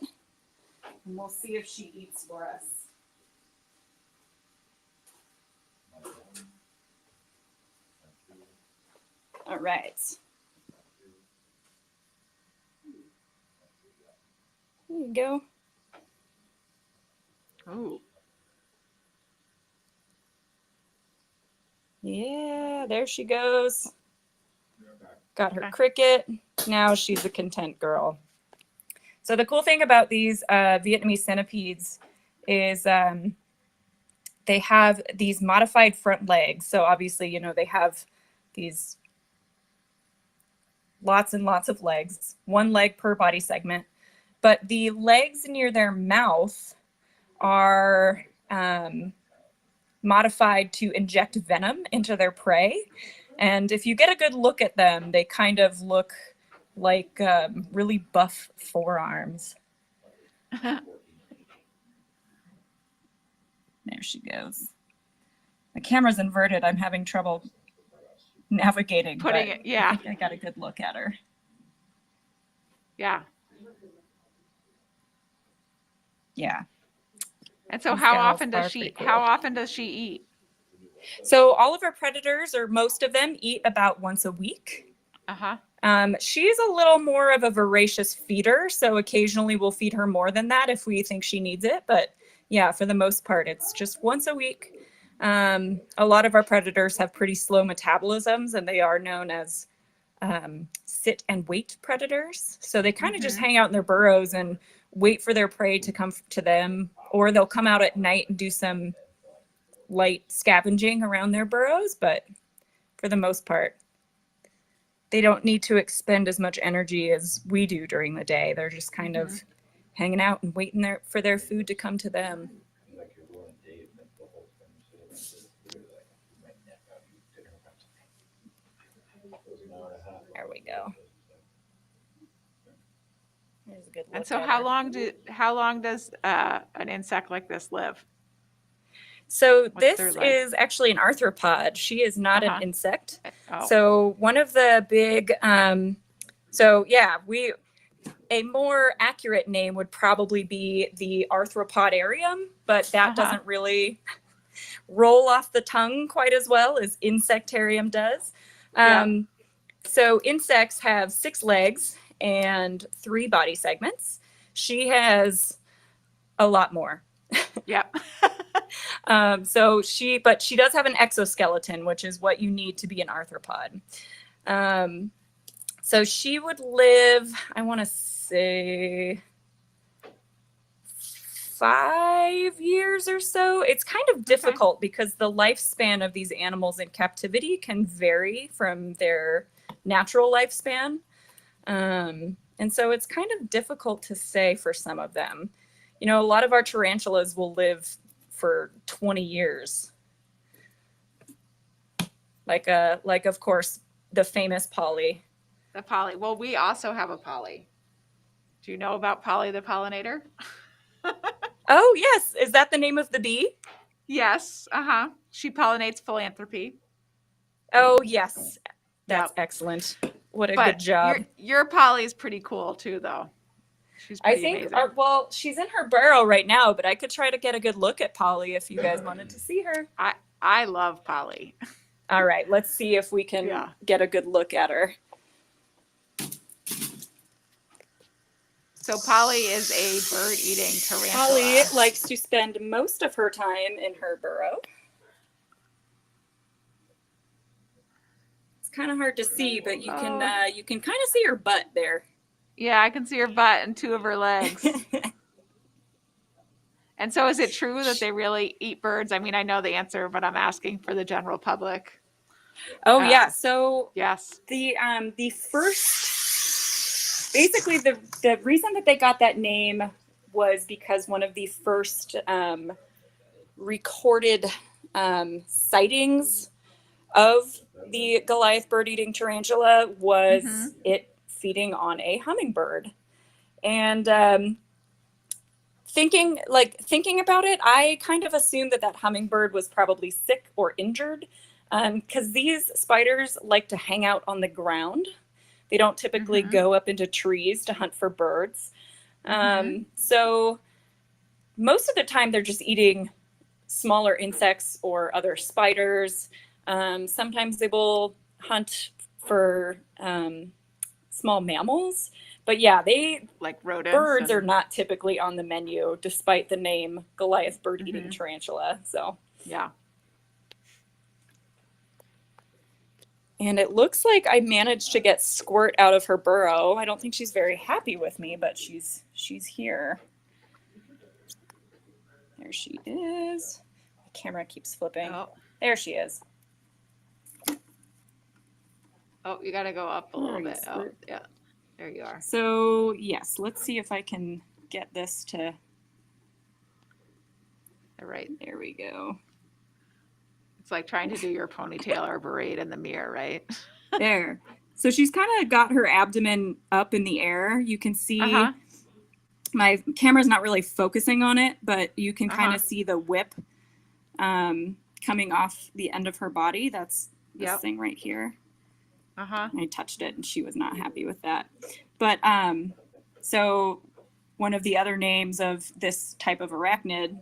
and we'll see if she eats for us. All right. There you go. Oh. Yeah, there she goes. Got her cricket. Now she's a content girl. So the cool thing about these Vietnamese centipedes is they have these modified front legs. So obviously, you know, they have these lots and lots of legs, one leg per body segment. But the legs near their mouth are modified to inject venom into their prey. And if you get a good look at them, they kind of look like really buff forearms. There she goes. The camera's inverted. I'm having trouble navigating. Putting but it, yeah. I think I got a good look at her. Yeah. Yeah. And so These how gals often are does she pretty cool. how often does she eat? So all of our predators, or most of them, eat about once a week. She's a little more of a voracious feeder, so occasionally we'll feed her more than that if we think she needs it. But yeah, for the most part, it's just once a week. A lot of our predators have pretty slow metabolisms, and they are known as sit and wait predators. So they kind of just hang out in their burrows and wait for their prey to come to them, or they'll come out at night and do some light scavenging around their burrows. But for the most part, they don't need to expend as much energy as we do during the day. They're just kind of hanging out and waiting there for their food to come to them. There we go. There's a good look And so at how her. long does an insect like this live? So What's their this life? is actually an arthropod. She is not an insect. Oh. So one of the big, a more accurate name would probably be the arthropodarium, but that doesn't really roll off the tongue quite as well as insectarium does. So insects have 6 legs and 3 body segments. She has a lot more. Yep. But she does have an exoskeleton, which is what you need to be an arthropod. So she would live, I want to say 5 years or so. It's kind of difficult because the lifespan of these animals in captivity can vary from their natural lifespan. And so it's kind of difficult to say for some of them. You know, a lot of our tarantulas will live for 20 years. Like of course, the famous Polly. The Polly. Well, we also have a Polly. Do you know about Polly the pollinator? Oh, yes. Is that the name of the bee? Yes. She pollinates philanthropy. Oh, yes. That's excellent. What a good job. Your Polly is pretty cool too, though. She's pretty amazing. Well, she's in her burrow right now, but I could try to get a good look at Polly if you guys wanted to see her. I love Polly. All right, let's see if we can get a good look at her. So Polly is a bird-eating tarantula. Polly likes to spend most of her time in her burrow. It's kind of hard to see, but you can kind of see her butt there. Yeah, I can see her butt and 2 of her legs. And so is it true that they really eat birds? I mean, I know the answer, but I'm asking for the general public. Oh, yeah. So yes, the first, basically the reason that they got that name was because one of the first recorded sightings of the Goliath bird-eating tarantula was it feeding on a hummingbird. And thinking about it, I kind of assumed that hummingbird was probably sick or injured, because these spiders like to hang out on the ground. They don't typically go up into trees to hunt for birds. So most of the time they're just eating smaller insects or other spiders. Sometimes they will hunt for small mammals, but yeah, they like rodents. Birds are not typically on the menu, despite the name Goliath bird-eating tarantula. So yeah. And it looks like I managed to get Squirt out of her burrow. I don't think she's very happy with me, but she's here. There she is. The camera keeps flipping. Oh. There she is. Oh, you got to go up a little bit. Oh, yeah. There you are. So, yes, let's see if I can get this to... All right. There we go. It's like trying to do your ponytail or braid in the mirror, right? There. So she's kind of got her abdomen up in the air. You can see my camera's not really focusing on it, but you can kind of see the whip coming off the end of her body. That's this thing right here. I touched it and she was not happy with that. But so one of the other names of this type of arachnid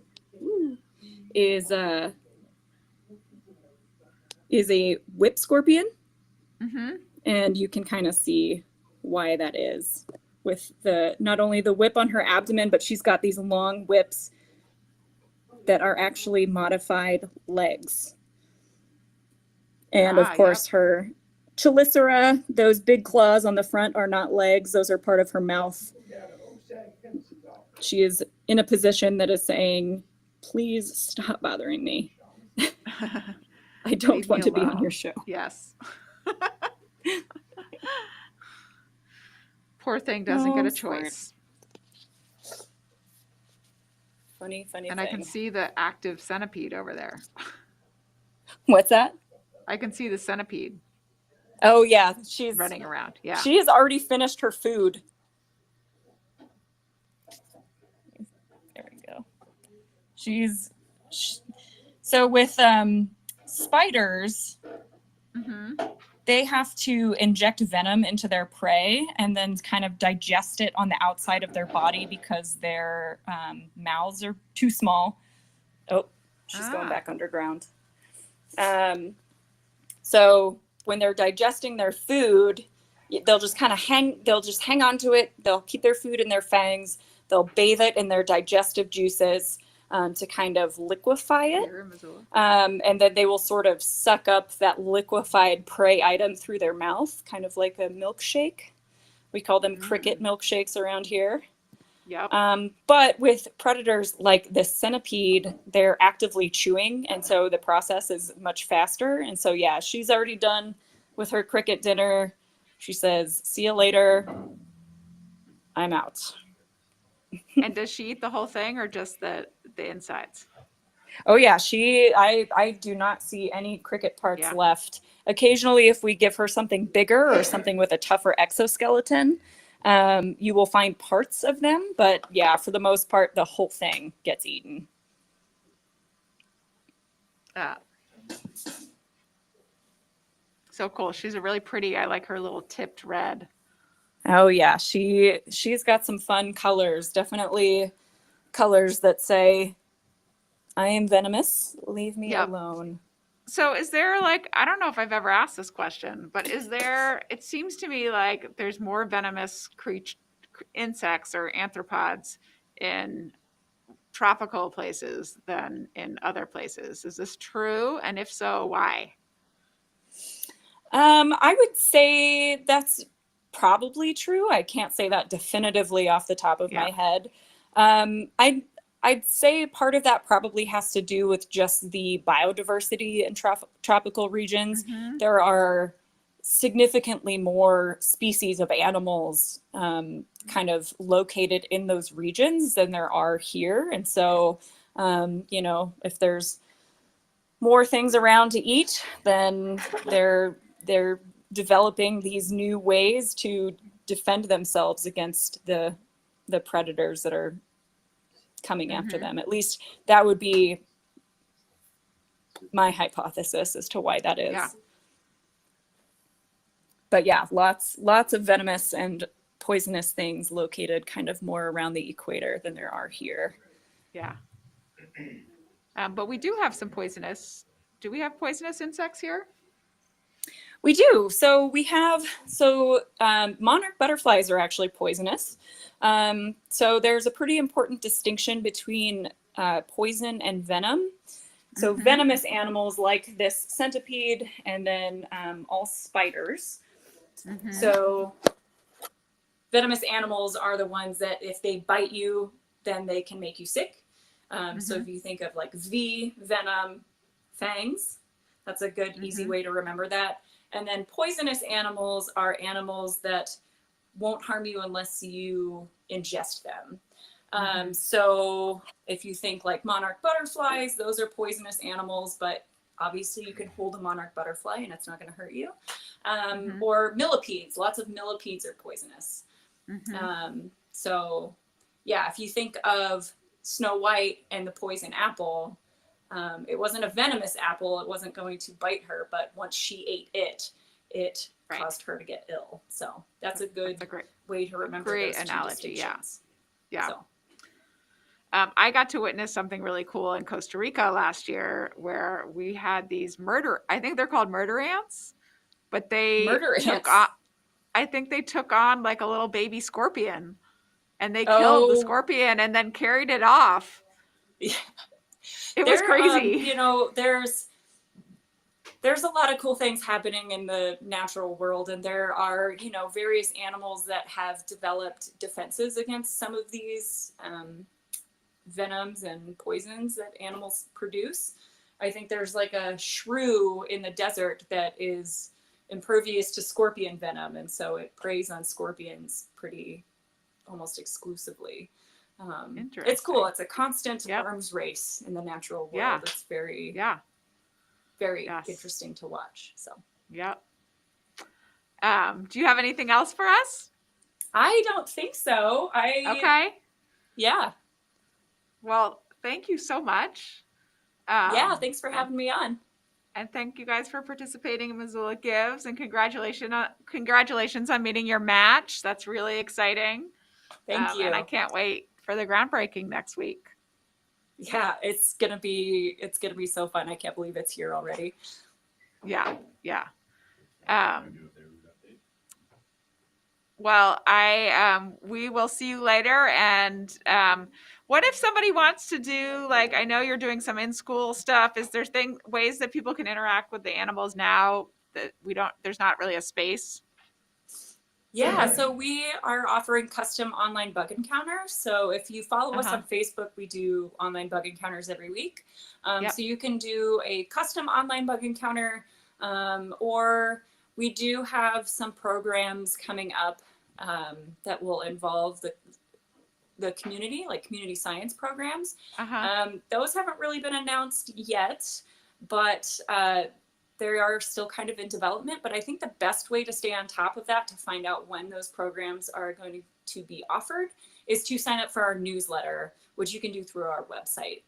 is a whip scorpion. And you can kind of see why that is with not only the whip on her abdomen, but she's got these long whips that are actually modified legs. And of course her chelicera, those big claws on the front, are not legs. Those are part of her mouth. She is in a position that is saying, please stop bothering me. I don't want to be on your show. Yes. Poor thing doesn't get a choice. Funny And thing. I can see the active centipede over there. What's that? I can see the centipede. Oh yeah, she's running around. Yeah. She has already finished her food. There we go. So with spiders, they have to inject venom into their prey and then kind of digest it on the outside of their body because their mouths are too small. Oh, she's going back underground. So when they're digesting their food, they'll just hang on to it. They'll keep their food in their fangs. They'll bathe it in their digestive juices to kind of liquefy it. And then they will sort of suck up that liquefied prey item through their mouth, kind of like a milkshake. We call them cricket milkshakes around here. Yep. But with predators like the centipede, they're actively chewing, and so the process is much faster. And so, yeah, she's already done with her cricket dinner. She says, "See you later. I'm out." And does she eat the whole thing or just the insides? Oh yeah, I do not see any cricket parts left. Occasionally, if we give her something bigger or something with a tougher exoskeleton, you will find parts of them, but yeah, for the most part, the whole thing gets eaten. So cool. She's a really pretty, I like her little tipped red. Oh yeah, she's got some fun colors. Definitely colors that say, "I am venomous. Leave me alone." So is there like, I don't know if I've ever asked this question, but it seems to me like there's more venomous insects or arthropods in tropical places than in other places. Is this true? And if so, why? I would say that's probably true. I can't say that definitively off the top of my head. I'd say part of that probably has to do with just the biodiversity in tropical regions. There are significantly more species of animals kind of located in those regions than there are here. And so, if there's more things around to eat, then they're developing these new ways to defend themselves against the predators that are coming after them. At least that would be my hypothesis as to why that is. Yeah. But yeah, lots of venomous and poisonous things located kind of more around the equator than there are here. Yeah. But we do have some poisonous. Do we have poisonous insects here? We do. So monarch butterflies are actually poisonous. So there's a pretty important distinction between poison and venom. So venomous animals like this centipede and then all spiders. So venomous animals are the ones that if they bite you, then they can make you sick. So if you think of like V, venom, fangs, that's a good, easy way to remember that. And then poisonous animals are animals that won't harm you unless you ingest them. So if you think like monarch butterflies, those are poisonous animals, but obviously you can hold a monarch butterfly and it's not going to hurt you. Or millipedes, lots of millipedes are poisonous. So yeah, if you think of Snow White and the poison apple, it wasn't a venomous apple. It wasn't going to bite her, but once she ate it caused her to get ill. So that's a good way to remember Great those analogy. two Yeah. So. I got to witness something really cool in Costa Rica last year where we had these I think they're called murder ants, but I think they took on like a little baby scorpion and they killed the scorpion and then carried it off. Yeah. It was crazy. There's a lot of cool things happening in the natural world, and there are, various animals that have developed defenses against some of these venoms and poisons that animals produce. I think there's like a shrew in the desert that is impervious to scorpion venom, and so it preys on scorpions pretty almost exclusively. It's cool. It's a constant arms race in the natural world. Yeah. It's very, very interesting to watch. So, yep. Do you have anything else for us? I don't think so. Okay. Yeah. Well, thank you so much. Yeah, thanks for having me on. And thank you guys for participating in Missoula Gives, and congratulations on meeting your match. That's really exciting. Thank you. And I can't wait for the groundbreaking next week. Yeah, it's gonna be so fun. I can't believe it's here already. Yeah. Well, we will see you later. And what if somebody wants to do, like, I know you're doing some in-school stuff. Is there ways that people can interact with the animals now that there's not really a space? Yeah, so we are offering custom online bug encounters. So if you follow us on Facebook, we do online bug encounters every week. So you can do a custom online bug encounter, or we do have some programs coming up that will involve the community, like community science programs. Those haven't really been announced yet, but they are still kind of in development. But I think the best way to stay on top of that, to find out when those programs are going to be offered, is to sign up for our newsletter, which you can do through our website.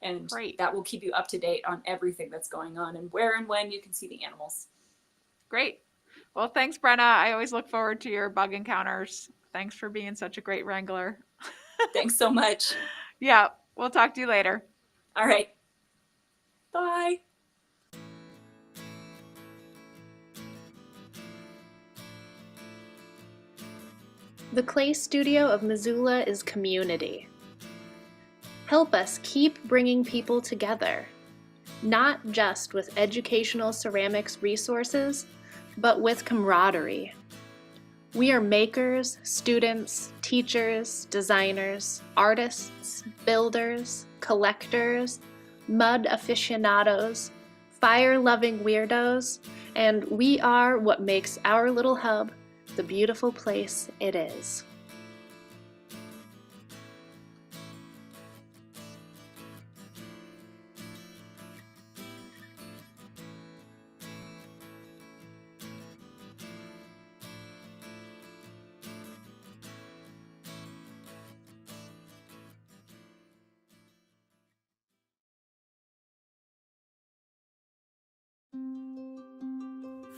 And that will keep you up to date on everything that's going on and where and when you can see the animals. Great. Well, thanks, Brenna. I always look forward to your bug encounters. Thanks for being such a great wrangler. Thanks so much. Yeah, we'll talk to you later. All right. Bye. The Clay Studio of Missoula is community. Help us keep bringing people together, not just with educational ceramics resources, but with camaraderie. We are makers, students, teachers, designers, artists, builders, collectors, mud aficionados, fire-loving weirdos, and we are what makes our little hub the beautiful place it is.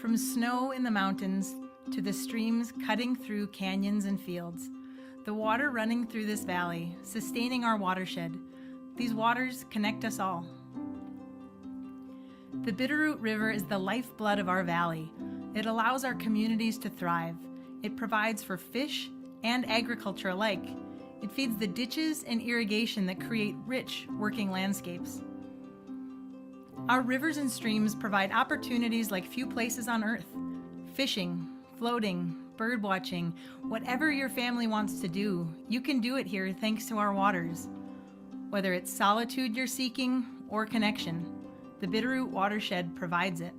From snow in the mountains to the streams cutting through canyons and fields, the water running through this valley, sustaining our watershed, these waters connect us all. The Bitterroot River is the lifeblood of our valley. It allows our communities to thrive. It provides for fish and agriculture alike. It feeds the ditches and irrigation that create rich working landscapes. Our rivers and streams provide opportunities like few places on earth. Fishing, floating, bird watching, whatever your family wants to do, you can do it here thanks to our waters. Whether it's solitude you're seeking or connection, the Bitterroot watershed provides it.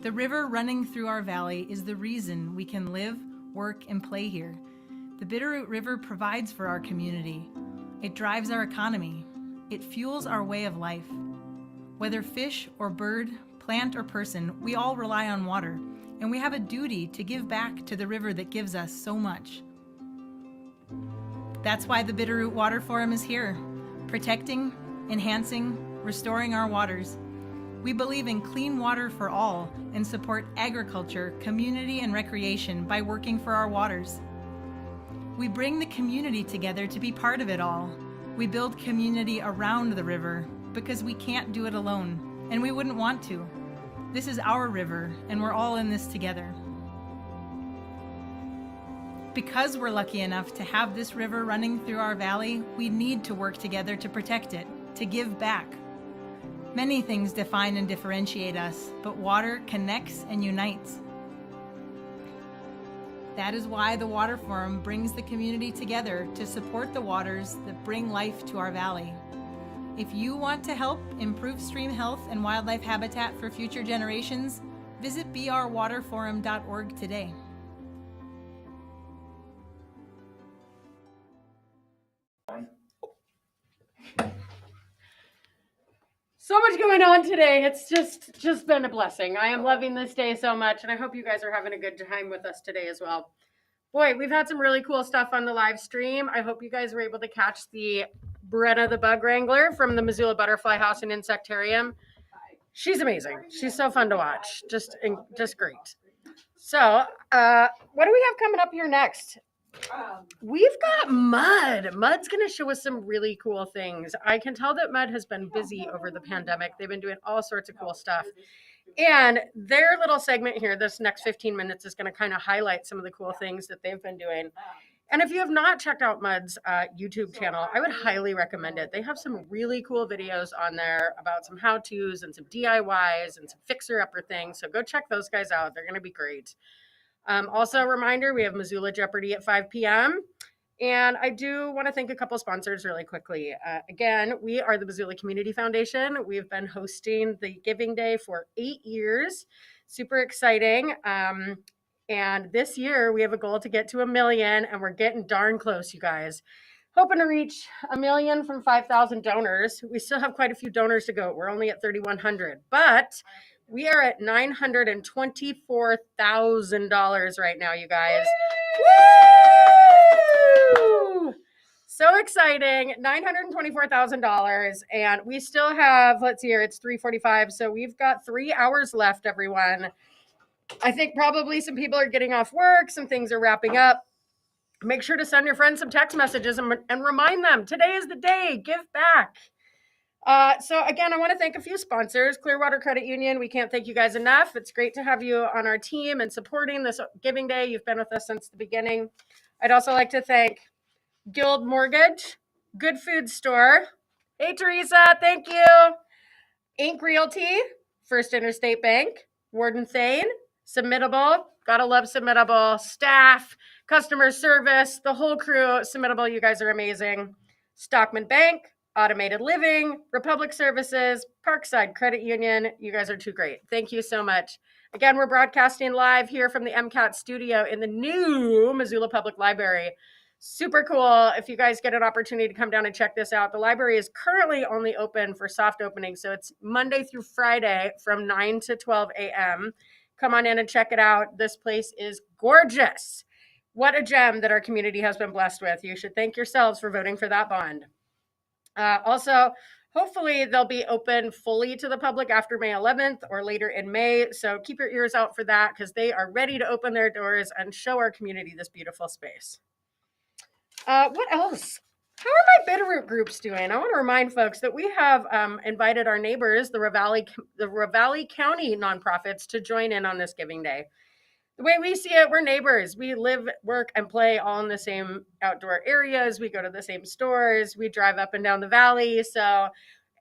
The river running through our valley is the reason we can live, work, and play here. The Bitterroot River provides for our community. It drives our economy. It fuels our way of life. Whether fish or bird, plant or person, we all rely on water, and we have a duty to give back to the river that gives us so much. That's why the Bitterroot Water Forum is here, protecting, enhancing, restoring our waters. We believe in clean water for all and support agriculture, community, and recreation by working for our waters. We bring the community together to be part of it all. We build community around the river because we can't do it alone, and we wouldn't want to. This is our river, and we're all in this together. Because we're lucky enough to have this river running through our valley, we need to work together to protect it, to give back. Many things define and differentiate us, but water connects and unites. That is why the Water Forum brings the community together to support the waters that bring life to our valley. If you want to help improve stream health and wildlife habitat for future generations, visit brwaterforum.org today. So much going on today. It's just been a blessing. I am loving this day so much, and I hope you guys are having a good time with us today as well. Boy, we've had some really cool stuff on the live stream. I hope you guys were able to catch the Brenna the Bug Wrangler from the Missoula Butterfly House and Insectarium. She's amazing. She's so fun to watch. Just great. So, what do we have coming up here next? We've got Mud. Mud's going to show us some really cool things. I can tell that Mud has been busy over the pandemic. They've been doing all sorts of cool stuff. And their little segment here, this next 15 minutes, is going to kind of highlight some of the cool things that they've been doing. And if you have not checked out Mud's YouTube channel, I would highly recommend it. They have some really cool videos on there about some how-tos and some DIYs and some fixer-upper things. So go check those guys out. They're going to be great. Also, a reminder, we have Missoula Jeopardy at 5 p.m. And I do want to thank a couple sponsors really quickly. Again, we are the Missoula Community Foundation. We've been hosting the Giving Day for 8 years. Super exciting. And this year we have a goal to get to 1 million, and we're getting darn close, you guys. Hoping to reach 1 million from 5,000 donors. We still have quite a few donors to go. We're only at 3,100, but we are at $924,000 right now, you guys. Woo! So exciting, $924,000. And we still have, let's see here, it's 3:45. So we've got 3 hours left, everyone. I think probably some people are getting off work. Some things are wrapping up. Make sure to send your friends some text messages and remind them, today is the day, give back. So again, I want to thank a few sponsors. Clearwater Credit Union, we can't thank you guys enough. It's great to have you on our team and supporting this Giving Day. You've been with us since the beginning. I'd also like to thank Guild Mortgage, Good Food Store. Hey, Teresa, thank you. Inc. Realty, First Interstate Bank, Warden Thane, Submittable, gotta love Submittable, staff, customer service, the whole crew. Submittable, you guys are amazing. Stockman Bank, Automated Living, Republic Services, Parkside Credit Union. You guys are too great. Thank you so much. Again, we're broadcasting live here from the MCAT studio in the new Missoula Public Library. Super cool. If you guys get an opportunity to come down and check this out, the library is currently only open for soft opening. So it's Monday through Friday from 9 to 12 a.m. Come on in and check it out. This place is gorgeous. What a gem that our community has been blessed with. You should thank yourselves for voting for that bond. Also, hopefully they'll be open fully to the public after May 11th or later in May. So keep your ears out for that because they are ready to open their doors and show our community this beautiful space. What else? How are my Bitterroot groups doing? I want to remind folks that we have invited our neighbors, the Ravalli County nonprofits, to join in on this Giving Day. The way we see it, we're neighbors. We live, work, and play all in the same outdoor areas. We go to the same stores. We drive up and down the valley. So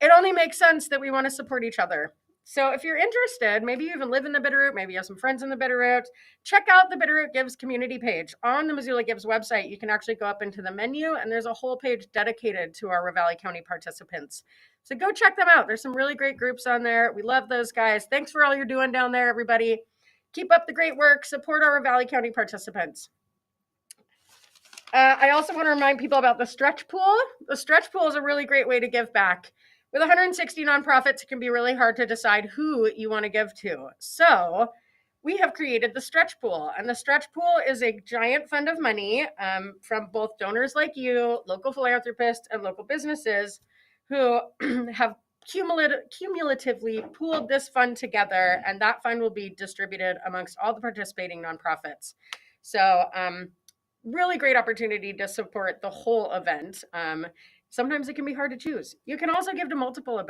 it only makes sense that we want to support each other. So if you're interested, maybe you even live in the Bitterroot, maybe you have some friends in the Bitterroot, check out the Bitterroot Gives community page. On the Missoula Gives website, you can actually go up into the menu, and there's a whole page dedicated to our Ravalli County participants. So go check them out. There's some really great groups on there. We love those guys. Thanks for all you're doing down there, everybody. Keep up the great work. Support our Ravalli County participants. I also want to remind people about the stretch pool. The stretch pool is a really great way to give back. With 160 nonprofits, it can be really hard to decide who you want to give to. So we have created the stretch pool, and the stretch pool is a giant fund of money from both donors like you, local philanthropists, and local businesses who have cumulatively pooled this fund together, and that fund will be distributed amongst all the participating nonprofits. So really great opportunity to support the whole event. Sometimes it can be hard to choose. You can also give to multiple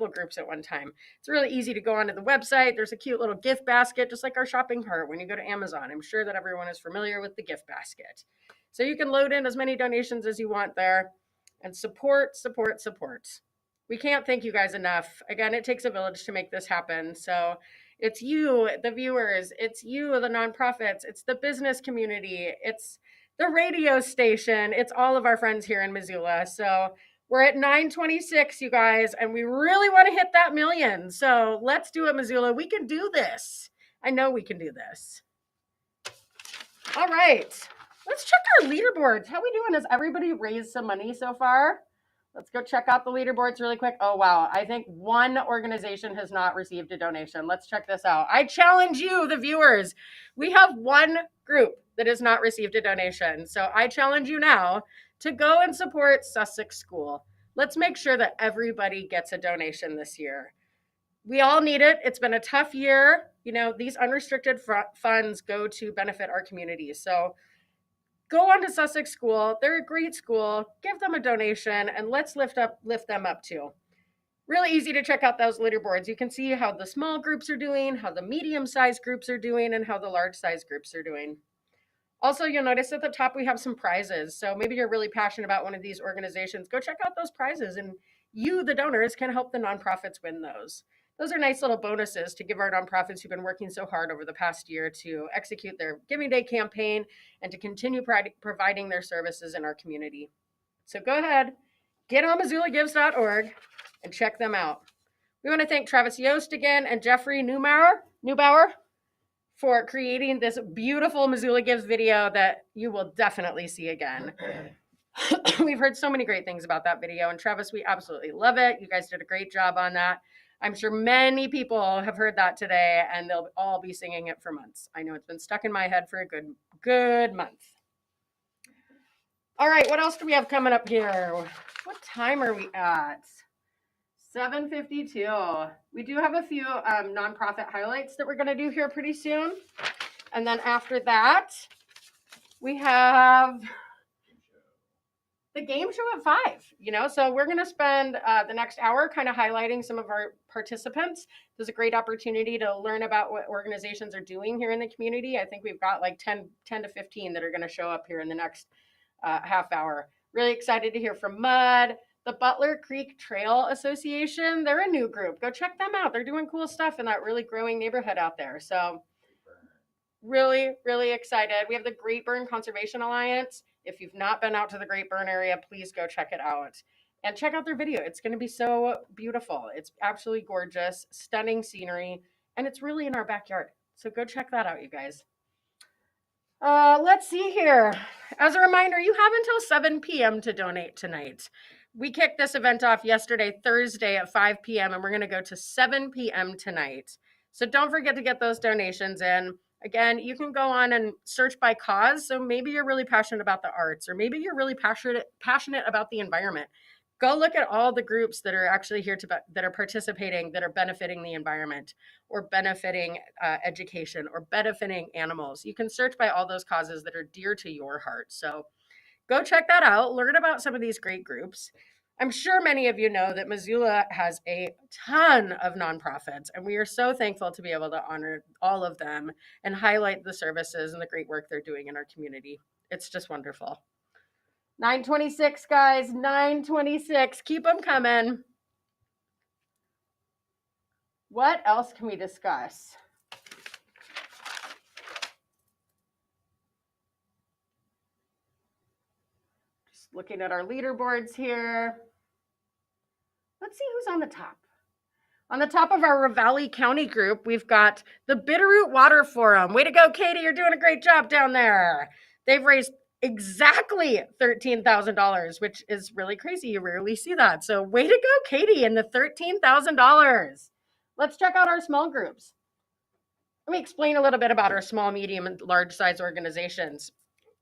groups at one time. It's really easy to go onto the website. There's a cute little gift basket, just like our shopping cart when you go to Amazon. I'm sure that everyone is familiar with the gift basket. So you can load in as many donations as you want there and support. We can't thank you guys enough. Again, it takes a village to make this happen. So it's you, the viewers, it's you, the nonprofits, it's the business community, it's the radio station, it's all of our friends here in Missoula. So we're at 926, you guys, and we really want to hit that million. So let's do it, Missoula. We can do this. I know we can do this. All right, let's check our leaderboards. How we doing? Has everybody raised some money so far? Let's go check out the leaderboards really quick. Oh, wow. I think one organization has not received a donation. Let's check this out. I challenge you, the viewers. We have one group that has not received a donation. So I challenge you now to go and support Sussex School. Let's make sure that everybody gets a donation this year. We all need it. It's been a tough year. You know, these unrestricted funds go to benefit our community. So go on to Sussex School. They're a great school. Give them a donation and let's lift them up too. Really easy to check out those leaderboards. You can see how the small groups are doing, how the medium-sized groups are doing, and how the large-sized groups are doing. Also, you'll notice at the top we have some prizes. So maybe you're really passionate about one of these organizations. Go check out those prizes and you, the donors, can help the nonprofits win those. Those are nice little bonuses to give our nonprofits who've been working so hard over the past year to execute their Giving Day campaign and to continue providing their services in our community. So go ahead, get on MissoulaGives.org and check them out. We want to thank Travis Yost again and Jeffrey Neubauer for creating this beautiful Missoula Gives video that you will definitely see again. We've heard so many great things about that video, and Travis, we absolutely love it. You guys did a great job on that. I'm sure many people have heard that today, and they'll all be singing it for months. I know it's been stuck in my head for a good month. All right, what else do we have coming up here? What time are we at? 7:52. We do have a few nonprofit highlights that we're going to do here pretty soon. And then after that, we have the game show at 5, you know, so we're going to spend the next hour kind of highlighting some of our participants. There's a great opportunity to learn about what organizations are doing here in the community. I think we've got like 10 to 15 that are going to show up here in the next half hour. Really excited to hear from MUD. The Butler Creek Trail Association, they're a new group. Go check them out. They're doing cool stuff in that really growing neighborhood out there. So really, really excited. We have the Great Burn Conservation Alliance. If you've not been out to the Great Burn area, please go check it out. And check out their video. It's going to be so beautiful. It's absolutely gorgeous, stunning scenery, and it's really in our backyard. So go check that out, you guys. Let's see here. As a reminder, you have until 7 p.m. to donate tonight. We kicked this event off yesterday, Thursday at 5 p.m., and we're going to go to 7 p.m. tonight. So don't forget to get those donations in. Again, you can go on and search by cause. So maybe you're really passionate about the arts, or maybe you're really passionate about the environment. Go look at all the groups that are actually here that are participating, that are benefiting the environment or benefiting education or benefiting animals. You can search by all those causes that are dear to your heart. So go check that out. Learn about some of these great groups. I'm sure many of you know that Missoula has a ton of nonprofits, and we are so thankful to be able to honor all of them and highlight the services and the great work they're doing in our community. It's just wonderful. 9:26, guys, 9:26. Keep them coming. What else can we discuss? Just looking at our leaderboards here. Let's see who's on the top. On the top of our Ravalli County group, we've got the Bitterroot Water Forum. Way to go, Katie. You're doing a great job down there. They've raised exactly $13,000, which is really crazy. You rarely see that. So way to go, Katie, and the $13,000. Let's check out our small groups. Let me explain a little bit about our small, medium, and large size organizations.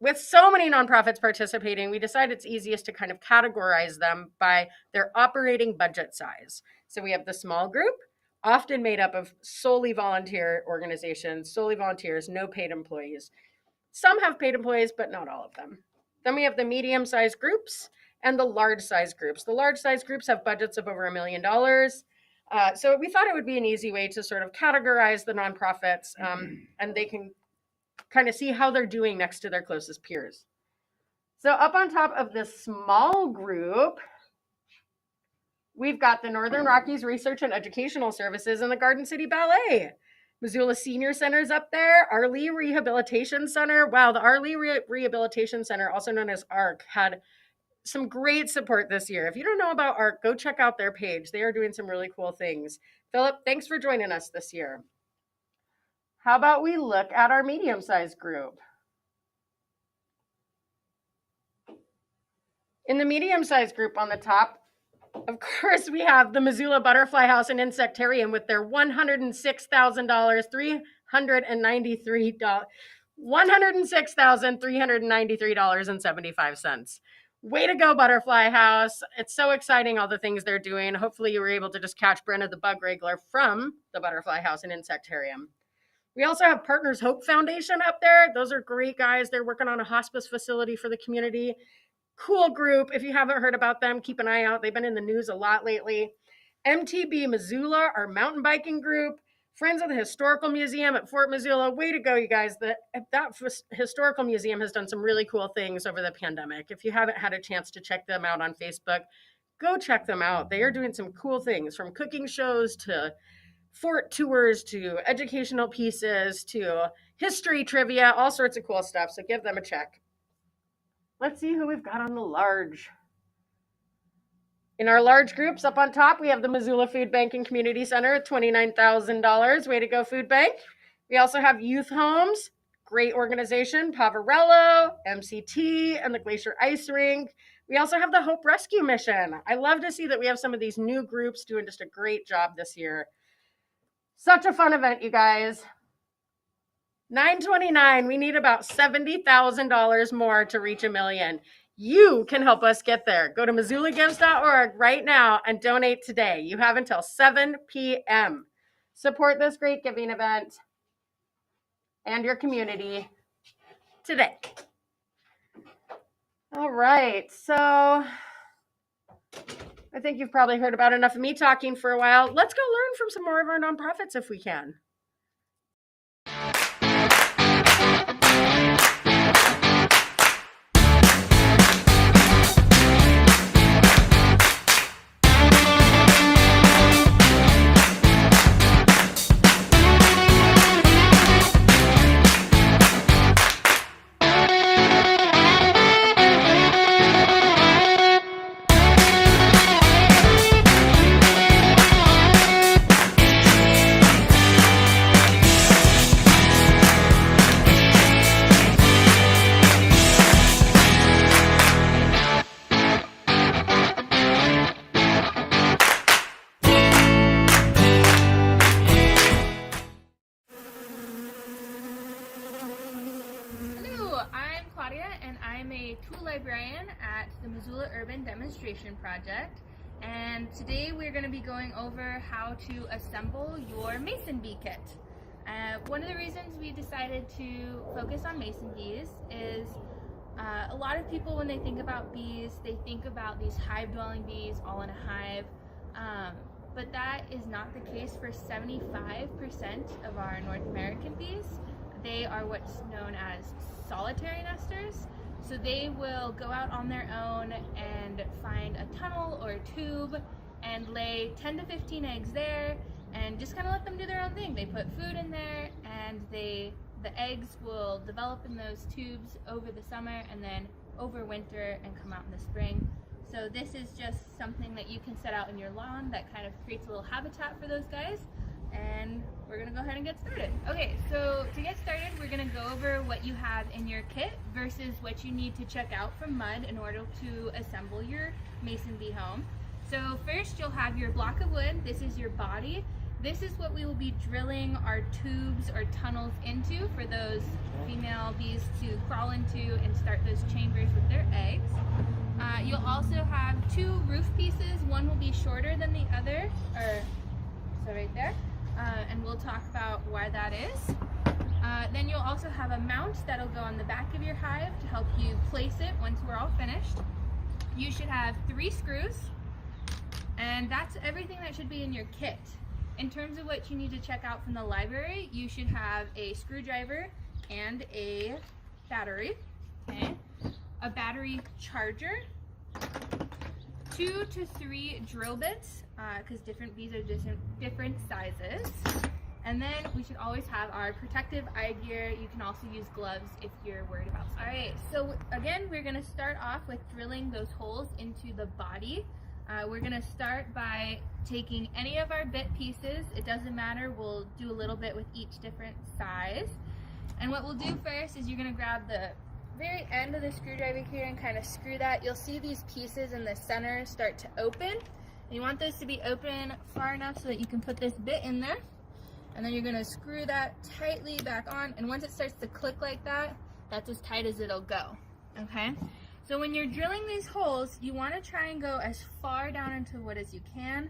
With so many nonprofits participating, we decided it's easiest to kind of categorize them by their operating budget size. So we have the small group, often made up of solely volunteer organizations, solely volunteers, no paid employees. Some have paid employees, but not all of them. Then we have the medium-sized groups and the large-sized groups. The large-sized groups have budgets of over $1 million. So we thought it would be an easy way to sort of categorize the nonprofits, and they can kind of see how they're doing next to their closest peers. So up on top of this small group, we've got the Northern Rockies Research and Educational Services and the Garden City Ballet. Missoula Senior Center's up there. Our Lee Rehabilitation Center. Wow, the Our Lee Rehabilitation Center, also known as ARC, had some great support this year. If you don't know about ARC, go check out their page. They are doing some really cool things. Philip, thanks for joining us this year. How about we look at our medium-sized group? In the medium-sized group on the top, Of course, we have the Missoula Butterfly House and Insectarium with their $106,393.75. Way to go, Butterfly House. It's so exciting, all the things they're doing. Hopefully you were able to just catch Brenna the Bug Wrangler from the Butterfly House and Insectarium. We also have Partners Hope Foundation up there. Those are great guys. They're working on a hospice facility for the community. Cool group. If you haven't heard about them, keep an eye out. They've been in the news a lot lately. MTB Missoula, our mountain biking group. Friends of the Historical Museum at Fort Missoula. Way to go, you guys. That historical museum has done some really cool things over the pandemic. If you haven't had a chance to check them out on Facebook, go check them out. They are doing some cool things, from cooking shows to fort tours to educational pieces to history trivia, all sorts of cool stuff. So give them a check. Let's see who we've got on the large. In our large groups up on top, we have the Missoula Food Bank and Community Center at $29,000. Way to go, Food Bank. We also have Youth Homes, great organization, Pavarello, MCT, and the Glacier Ice Rink. We also have the Hope Rescue Mission. I love to see that we have some of these new groups doing just a great job this year. Such a fun event, you guys. 929, we need about $70,000 more to reach $1 million. You can help us get there. Go to MissoulaGives.org right now and donate today. You have until 7 p.m. Support this great giving event and your community today. All right, so I think you've probably heard about enough of me talking for a while. Let's go learn from some more of our nonprofits if we can. Project, and today we're going to be going over how to assemble your mason bee kit. One of the reasons we decided to focus on mason bees is a lot of people, when they think about bees, they think about these hive-dwelling bees all in a hive, but that is not the case for 75% of our North American bees. They are what's known as solitary nesters. So they will go out on their own and find a tunnel or a tube and lay 10 to 15 eggs there and just kind of let them do their own thing. They put food in there and the eggs will develop in those tubes over the summer and then over winter and come out in the spring. So this is just something that you can set out in your lawn that kind of creates a little habitat for those guys. And we're gonna go ahead and get started. Okay, so to get started, we're gonna go over what you have in your kit versus what you need to check out from MUD in order to assemble your mason bee home. So first, you'll have your block of wood. This is your body. This is what we will be drilling our tubes or tunnels into for those female bees to crawl into and start those chambers with their eggs. You'll also have two roof pieces. One will be shorter than the other, so right there. And we'll talk about why that is. Then you'll also have a mount that'll go on the back of your hive to help you place it once we're all finished. You should have 3 screws, and that's everything that should be in your kit. In terms of what you need to check out from the library, you should have a screwdriver and a battery, okay? A battery charger, 2 to 3 drill bits, because different bees are different sizes. And then we should always have our protective eye gear. You can also use gloves if you're worried about something. All right, so again, we're gonna start off with drilling those holes into the body. We're gonna start by taking any of our bit pieces. It doesn't matter, we'll do a little bit with each different size. And what we'll do first is you're gonna grab the very end of the screwdriver here and kind of screw that. You'll see these pieces in the center start to open. And you want those to be open far enough so that you can put this bit in there. And then you're gonna screw that tightly back on. And once it starts to click like that, that's as tight as it'll go, okay? So when you're drilling these holes, you wanna try and go as far down into wood as you can.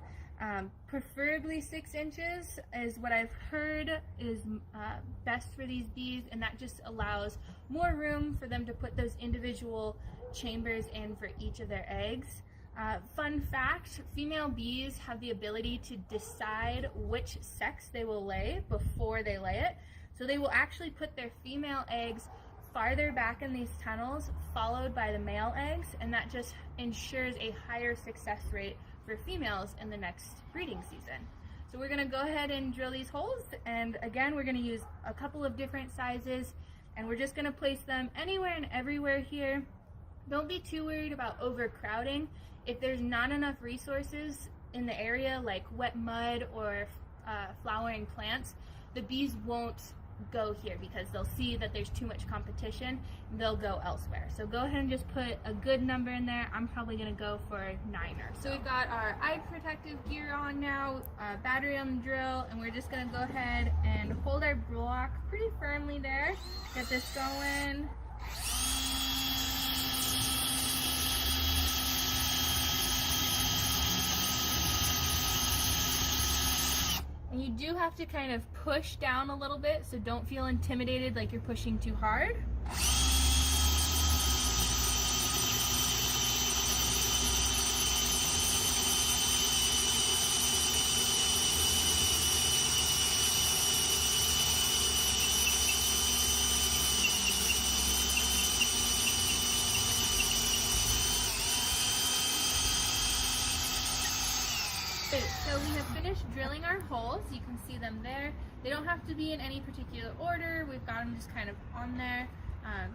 Preferably 6 inches is what I've heard is best for these bees, and that just allows more room for them to put those individual chambers in for each of their eggs. Fun fact, female bees have the ability to decide which sex they will lay before they lay it. So they will actually put their female eggs farther back in these tunnels, followed by the male eggs, and that just ensures a higher success rate for females in the next breeding season. So we're gonna go ahead and drill these holes, and again, we're gonna use a couple of different sizes, and we're just gonna place them anywhere and everywhere here. Don't be too worried about overcrowding. If there's not enough resources in the area, like wet mud or flowering plants, the bees won't go here because they'll see that there's too much competition and they'll go elsewhere. So go ahead and just put a good number in there. I'm probably gonna go for 9 or so. So we've got our eye protective gear on now, battery on the drill, and we're just gonna go ahead and hold our block pretty firmly there. Get this going. And you do have to kind of push down a little bit, so don't feel intimidated like you're pushing too hard. So we have finished drilling our holes. You can see them there. They don't have to be in any particular order. We've got them just kind of on there. I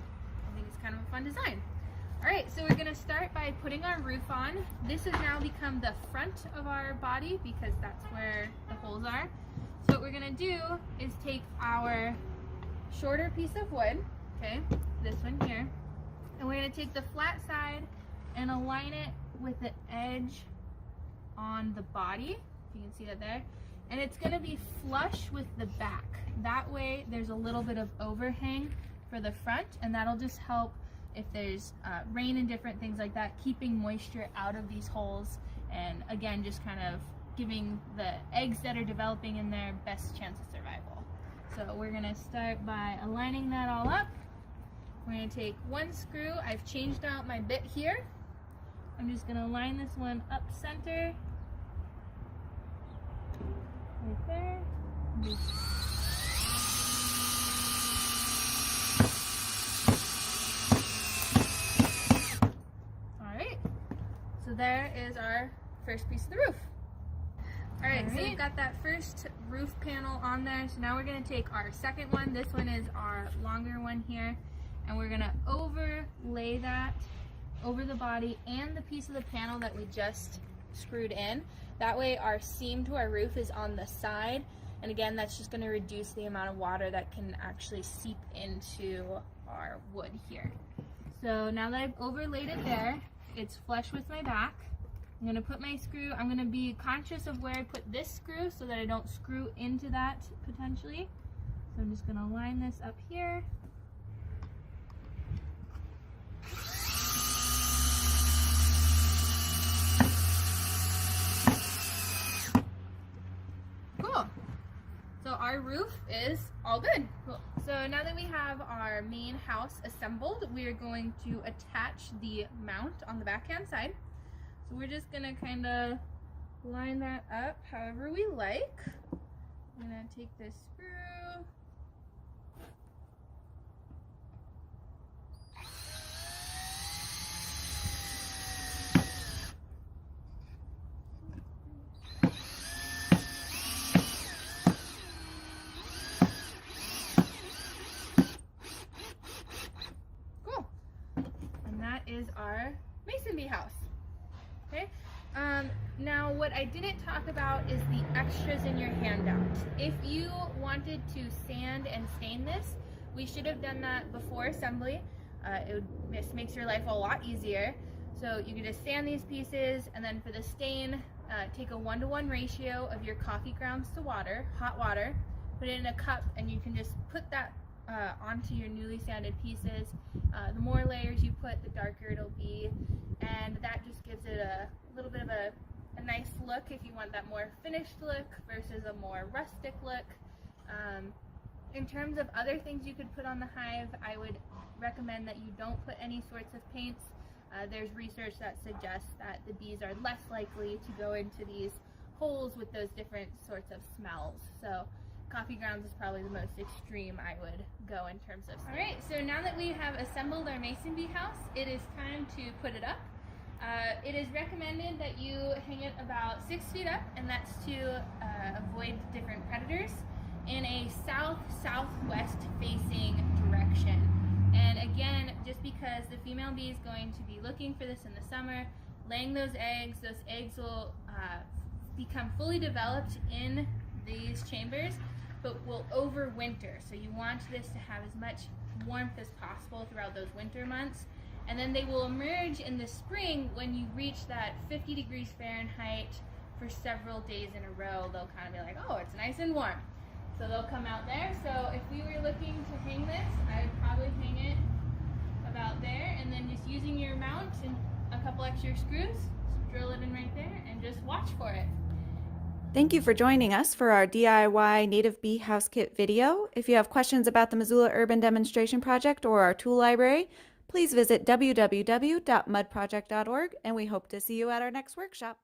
think it's kind of a fun design. All right, so we're gonna start by putting our roof on. This has now become the front of our body because that's where the holes are. So what we're gonna do is take our shorter piece of wood, okay, this one here, and we're gonna take the flat side and align it with the edge on the body, if you can see that there, and it's going to be flush with the back. That way there's a little bit of overhang for the front, and that'll just help if there's rain and different things like that, keeping moisture out of these holes, and again just kind of giving the eggs that are developing in there best chance of survival. So we're going to start by aligning that all up. We're going to take one screw. I've changed out my bit here. I'm just going to line this one up center, right there. Alright, so there is our first piece of the roof. Alright, so we've got that first roof panel on there, so now we're going to take our second one. This one is our longer one here, and we're going to overlay that over the body and the piece of the panel that we just screwed in. That way our seam to our roof is on the side, and again that's just going to reduce the amount of water that can actually seep into our wood here. So now that I've overlaid it there, it's flush with my back. I'm going to put my screw, I'm going to be conscious of where I put this screw so that I don't screw into that potentially. So I'm just going to line this up here. Cool. So our roof is all good. Cool. So now that we have our main house assembled, we are going to attach the mount on the backhand side. So we're just gonna kind of line that up however we like. I'm gonna take this screw. Cool. And that is our mason bee house. Okay. Now what I didn't talk about is the extras in your handout. If you wanted to sand and stain this, we should have done that before assembly. This makes your life a lot easier. So you can just sand these pieces, and then for the stain, take a 1-to-1 ratio of your coffee grounds to water, hot water, put it in a cup, and you can just put that onto your newly sanded pieces. The more layers you put, the darker it'll be, and that just gives it a little bit of a nice look if you want that more finished look versus a more rustic look. In terms of other things you could put on the hive, I would recommend that you don't put any sorts of paints. There's research that suggests that the bees are less likely to go into these holes with those different sorts of smells. So coffee grounds is probably the most extreme I would go in terms of. All right, so now that we have assembled our mason bee house, it is time to put it up. It is recommended that you hang it about 6 feet up, and that's to avoid different predators, in a south-southwest facing direction. And again, just because the female bee is going to be looking for this in the summer, laying those eggs will become fully developed in these chambers, but will overwinter. So you want this to have as much warmth as possible throughout those winter months. And then they will emerge in the spring when you reach that 50 degrees Fahrenheit for several days in a row. They'll kind of be like, oh, it's nice and warm. So they'll come out there. So if we were looking to hang this, I would probably hang it about there, and then just using your mount and a couple extra screws, drill it in right there and just watch for it. Thank you for joining us for our DIY Native Bee House Kit video. If you have questions about the Missoula Urban Demonstration Project or our tool library, please visit www.mudproject.org, and we hope to see you at our next workshop.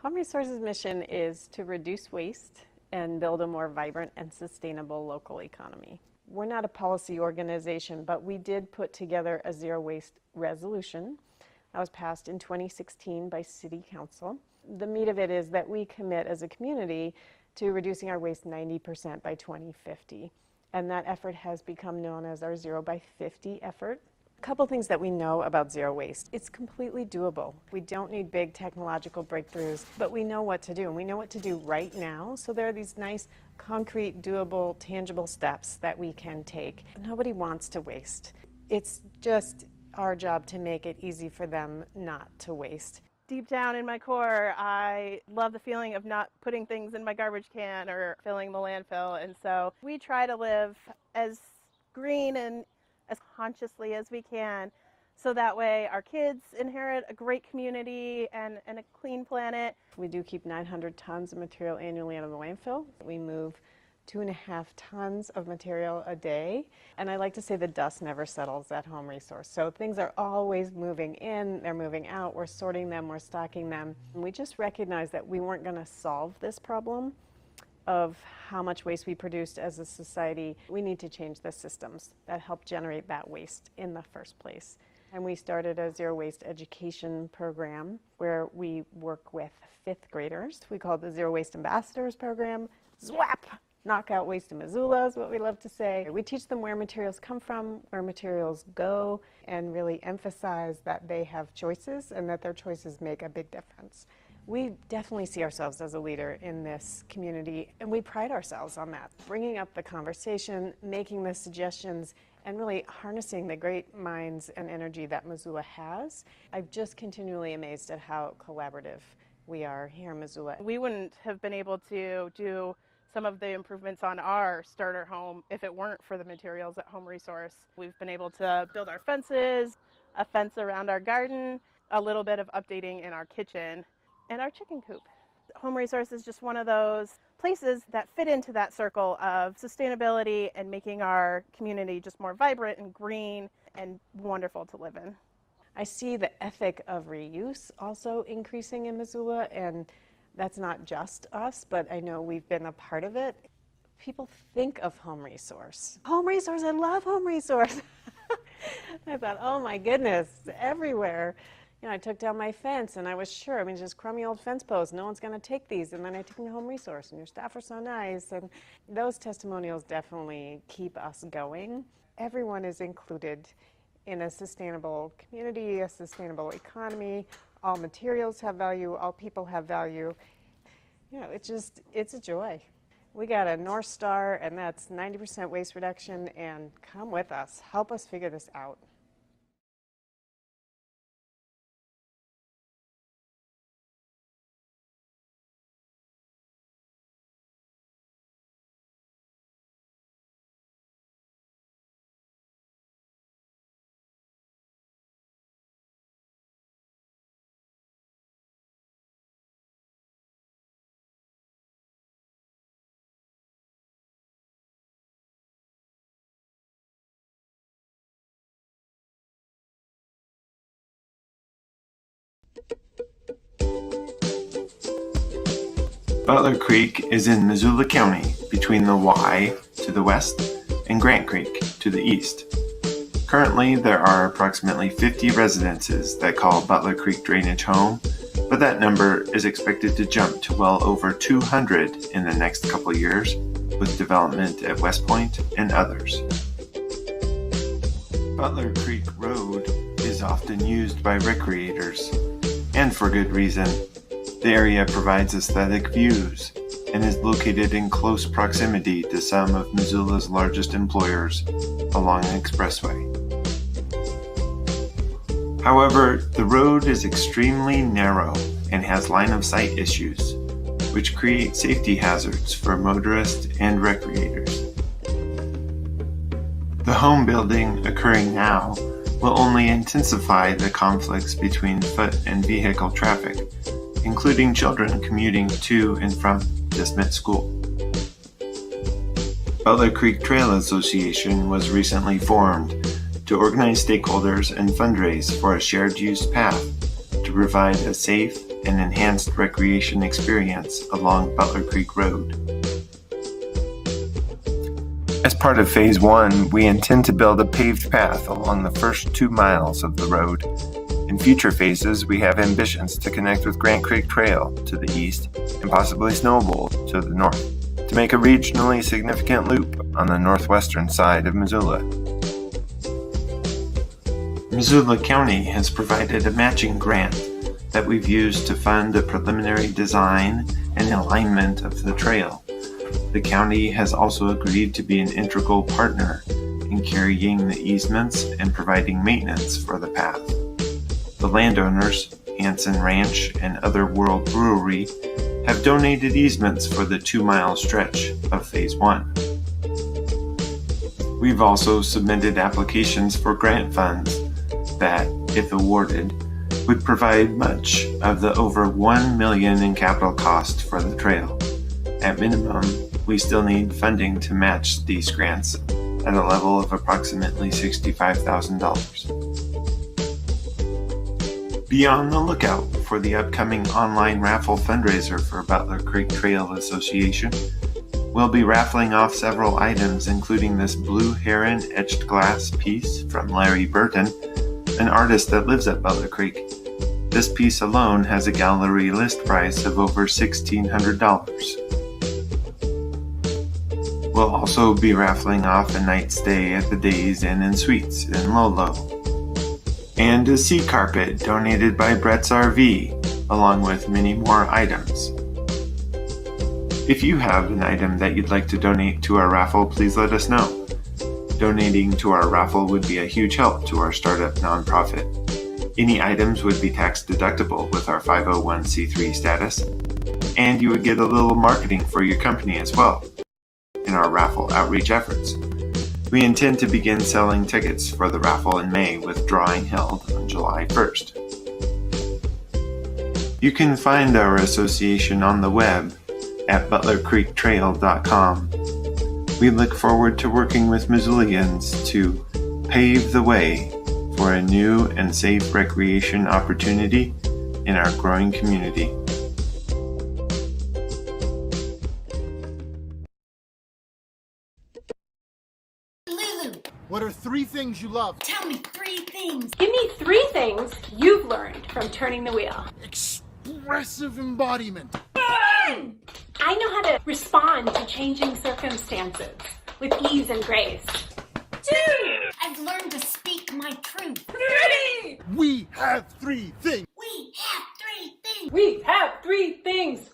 Home Resources' mission is to reduce waste and build a more vibrant and sustainable local economy. We're not a policy organization, but we did put together a zero waste resolution that was passed in 2016 by City Council. The meat of it is that we commit as a community to reducing our waste 90% by 2050. And that effort has become known as our Zero by 50 effort. A couple things that we know about zero waste. It's completely doable. We don't need big technological breakthroughs, but we know what to do, and we know what to do right now. So there are these nice, concrete, doable, tangible steps that we can take. Nobody wants to waste. It's just our job to make it easy for them not to waste. Deep down in my core, I love the feeling of not putting things in my garbage can or filling the landfill, and so we try to live as green and as consciously as we can, so that way our kids inherit a great community and a clean planet. We do keep 900 tons of material annually out of the landfill. We move 2.5 tons of material a day. And I like to say the dust never settles at Home Resource. So things are always moving in, they're moving out, we're sorting them, we're stocking them. And we just recognized that we weren't going to solve this problem of how much waste we produced as a society. We need to change the systems that help generate that waste in the first place. And we started a zero waste education program where we work with 5th graders. We call it the Zero Waste Ambassadors Program. ZWAP! Knock out waste in Missoula is what we love to say. We teach them where materials come from, where materials go, and really emphasize that they have choices and that their choices make a big difference. We definitely see ourselves as a leader in this community, and we pride ourselves on that. Bringing up the conversation, making the suggestions, and really harnessing the great minds and energy that Missoula has. I'm just continually amazed at how collaborative we are here in Missoula. We wouldn't have been able to do some of the improvements on our starter home if it weren't for the materials at Home Resource. We've been able to build our fences, a fence around our garden, a little bit of updating in our kitchen, and our chicken coop. Home Resource is just one of those places that fit into that circle of sustainability and making our community just more vibrant and green and wonderful to live in. I see the ethic of reuse also increasing in Missoula, and that's not just us, but I know we've been a part of it. People think of Home Resource. Home Resource, I love Home Resource. I thought, oh my goodness, everywhere. You know, I took down my fence and I was sure, I mean, just crummy old fence posts, no one's gonna take these. And then I took them to Home Resource and your staff are so nice. And those testimonials definitely keep us going. Everyone is included in a sustainable community, a sustainable economy. All materials have value, all people have value. You know, it's a joy. We got a North Star, and that's 90% waste reduction, and come with us. Help us figure this out. Butler Creek is in Missoula County between the Y to the west and Grant Creek to the east. Currently, there are approximately 50 residences that call Butler Creek drainage home, but that number is expected to jump to well over 200 in the next couple years with development at West Point and others. Butler Creek Road is often used by recreators, and for good reason. The area provides aesthetic views and is located in close proximity to some of Missoula's largest employers along the expressway. However, the road is extremely narrow and has line-of-sight issues, which create safety hazards for motorists and recreators. The home building occurring now will only intensify the conflicts between foot and vehicle traffic, including children commuting to and from Dismitt School. Butler Creek Trail Association was recently formed to organize stakeholders and fundraise for a shared use path to provide a safe an enhanced recreation experience along Butler Creek Road. As part of Phase 1, we intend to build a paved path along the first 2 miles of the road. In future phases, we have ambitions to connect with Grant Creek Trail to the east and possibly Snowbowl to the north, to make a regionally significant loop on the northwestern side of Missoula. Missoula County has provided a matching grant that we've used to fund a preliminary design and alignment of the trail. The county has also agreed to be an integral partner in carrying the easements and providing maintenance for the path. The landowners, Hanson Ranch and Other World Brewery, have donated easements for the 2-mile stretch of Phase 1. We've also submitted applications for grant funds that, if awarded, would provide much of the over $1 million in capital cost for the trail. At minimum, we still need funding to match these grants at a level of approximately $65,000. Be on the lookout for the upcoming online raffle fundraiser for Butler Creek Trail Association. We'll be raffling off several items, including this blue heron etched glass piece from Larry Burton, an artist that lives at Butler Creek. This piece alone has a gallery list price of over $1,600. We'll also be raffling off a night stay at the Days Inn and Suites in Lolo, and a sea carpet donated by Brett's RV, along with many more items. If you have an item that you'd like to donate to our raffle, please let us know. Donating to our raffle would be a huge help to our startup nonprofit. Any items would be tax deductible with our 501c3 status, and you would get a little marketing for your company as well in our raffle outreach efforts. We intend to begin selling tickets for the raffle in May, with drawing held on July 1st. You can find our association on the web at butlercreektrail.com. We look forward to working with Missoulians to pave the way for a new and safe recreation opportunity in our growing community. Lulu, What are 3 things you love? tell me 3 things. Give me 3 things you've learned from turning the wheel. Expressive embodiment. I know how to respond to changing circumstances with ease and grace. 2, I've learned to speak my truth. 3, We have 3 things. we have 3 things. We have 3 things.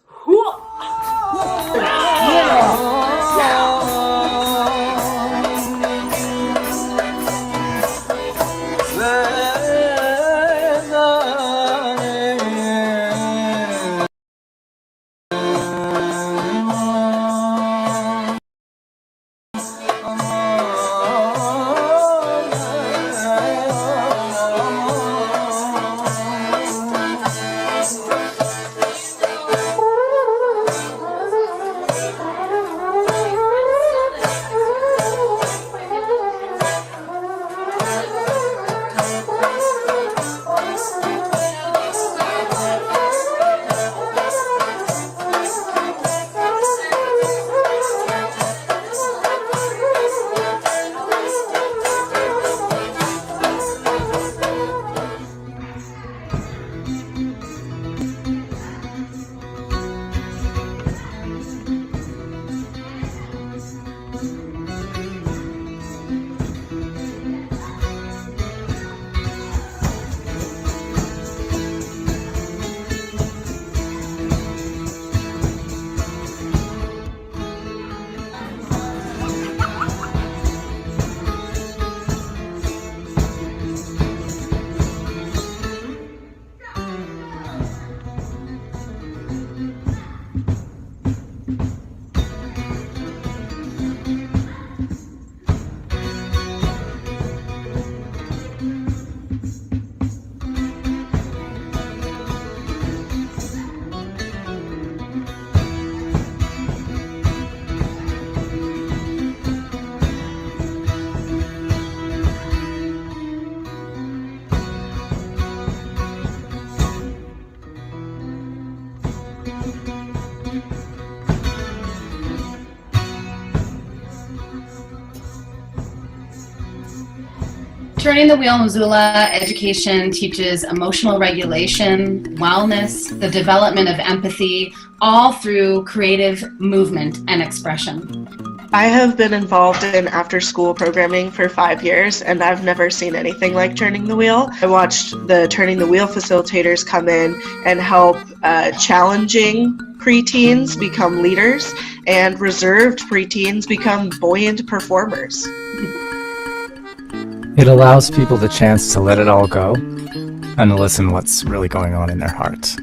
Turning the Wheel Missoula education teaches emotional regulation, wellness, the development of empathy, all through creative movement and expression. I have been involved in after-school programming for 5 years, and I've never seen anything like Turning the Wheel. I watched the Turning the Wheel facilitators come in and help challenging preteens become leaders and reserved preteens become buoyant performers. It allows people the chance to let it all go and listen what's really going on in their hearts.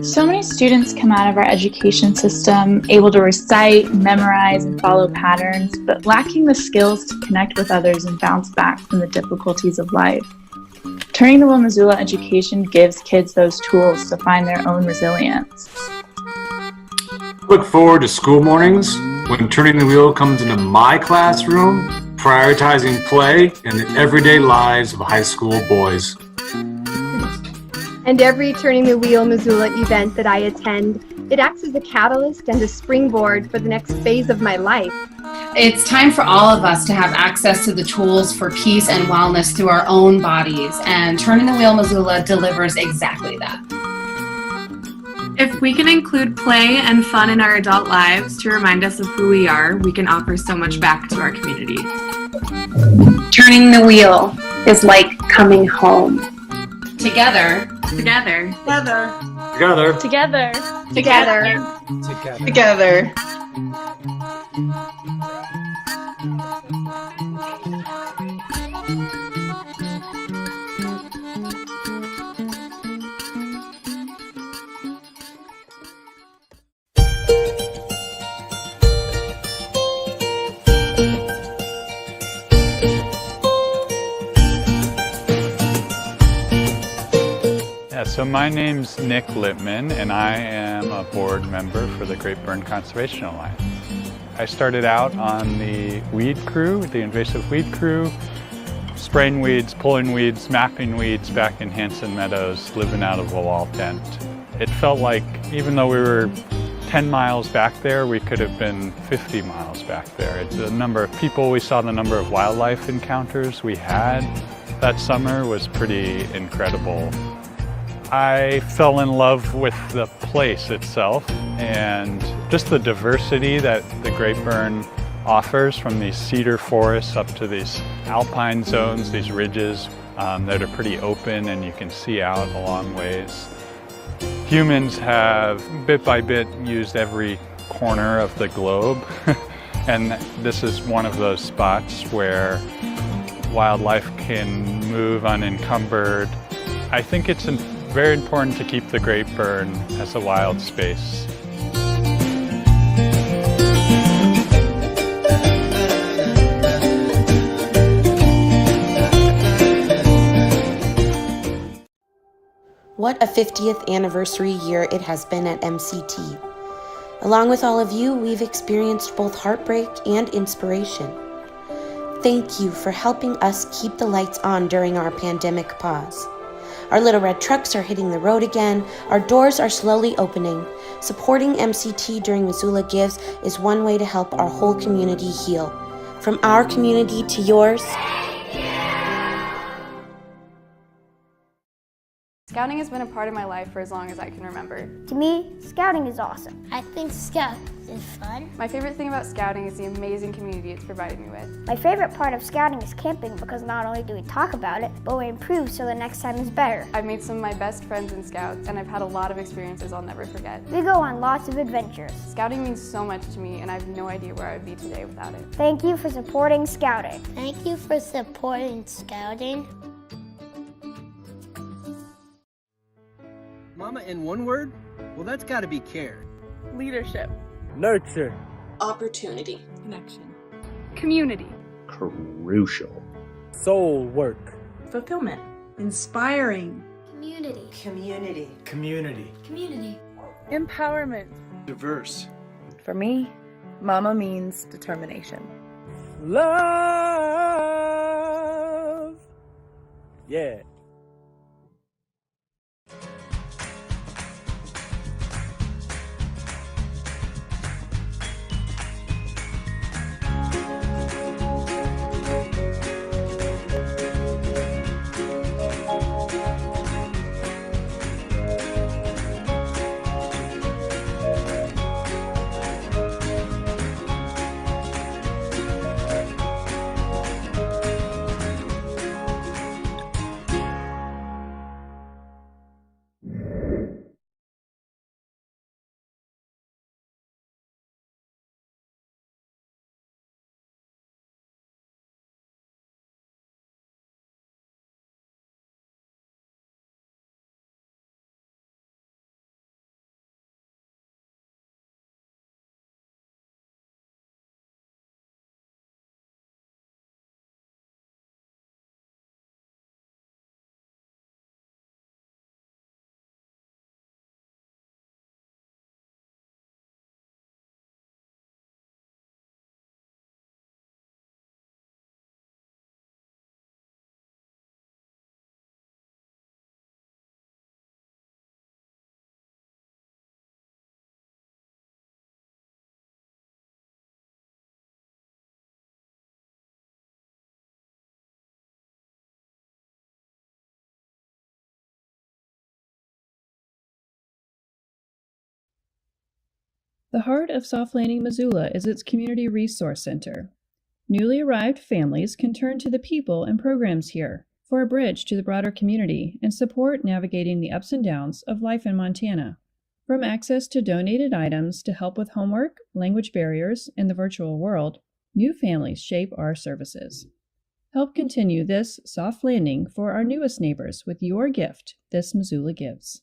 So many students come out of our education system able to recite, memorize, and follow patterns, but lacking the skills to connect with others and bounce back from the difficulties of life. Turning the Wheel Missoula education gives kids those tools to find their own resilience. Look forward to school mornings when Turning the Wheel comes into my classroom, prioritizing play and the everyday lives of high school boys. And every Turning the Wheel Missoula event that I attend, it acts as a catalyst and a springboard for the next phase of my life. It's time for all of us to have access to the tools for peace and wellness through our own bodies, and Turning the Wheel Missoula delivers exactly that. If we can include play and fun in our adult lives to remind us of who we are, we can offer so much back to our community. Turning the wheel is like coming home. Together. Together. Together. Together. Together. Together. So my name's Nick Lippman, and I am a board member for the Great Burn Conservation Alliance. I started out on the weed crew, the invasive weed crew, spraying weeds, pulling weeds, mapping weeds back in Hanson Meadows, living out of a wall tent. It felt like even though we were 10 miles back there, we could have been 50 miles back there. The number of people we saw, the number of wildlife encounters we had that summer was pretty incredible. I fell in love with the place itself and just the diversity that the Great Burn offers, from these cedar forests up to these alpine zones, these ridges that are pretty open and you can see out a long ways. Humans have bit by bit used every corner of the globe and this is one of those spots where wildlife can move unencumbered. I think it's very important to keep the Great Burn as a wild space. What a 50th anniversary year it has been at MCT. Along with all of you, we've experienced both heartbreak and inspiration. Thank you for helping us keep the lights on during our pandemic pause. Our little red trucks are hitting the road again. Our doors are slowly opening. Supporting MCT during Missoula Gives is one way to help our whole community heal. From our community to yours. Scouting has been a part of my life for as long as I can remember. To me, scouting is awesome. I think Scout is fun. My favorite thing about scouting is the amazing community it's provided me with. My favorite part of scouting is camping because not only do we talk about it, but we improve so the next time is better. I've made some of my best friends in Scouts, and I've had a lot of experiences I'll never forget. We go on lots of adventures. Scouting means so much to me, and I have no idea where I would be today without it. Thank you for supporting scouting. Thank you for supporting scouting. Mama in one word? Well, that's gotta be care. Leadership. Nurture. Opportunity. Connection. Community. Crucial. Soul work. Fulfillment. Inspiring. Community. Community. Community. Community. Empowerment. Diverse. For me, Mama means determination. Love. Yeah. The heart of Soft Landing, Missoula is its Community Resource Center. Newly arrived families can turn to the people and programs here for a bridge to the broader community and support navigating the ups and downs of life in Montana. From access to donated items to help with homework, language barriers, and the virtual world, new families shape our services. Help continue this soft landing for our newest neighbors with your gift this Missoula gives.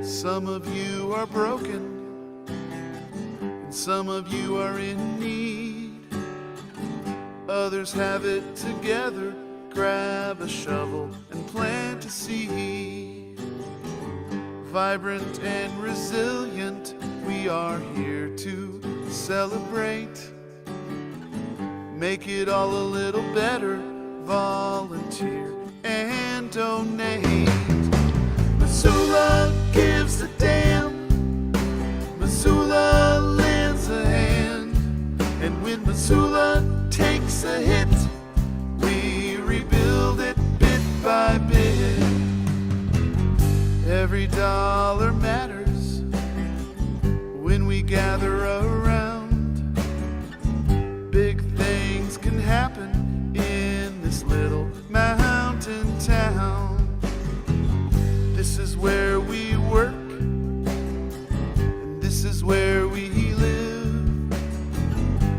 Some of you are broken, and some of you are in need. Others have it together, grab a shovel and plant a seed. Vibrant and resilient, we are here to celebrate. Make it all a little better, volunteer and donate. Missoula gives a damn, Missoula lends a hand, and when Missoula takes a hit, we rebuild it bit by bit. Every dollar matters when we gather around. Big things can happen in this little mountain town. This is where we work, and this is where we live.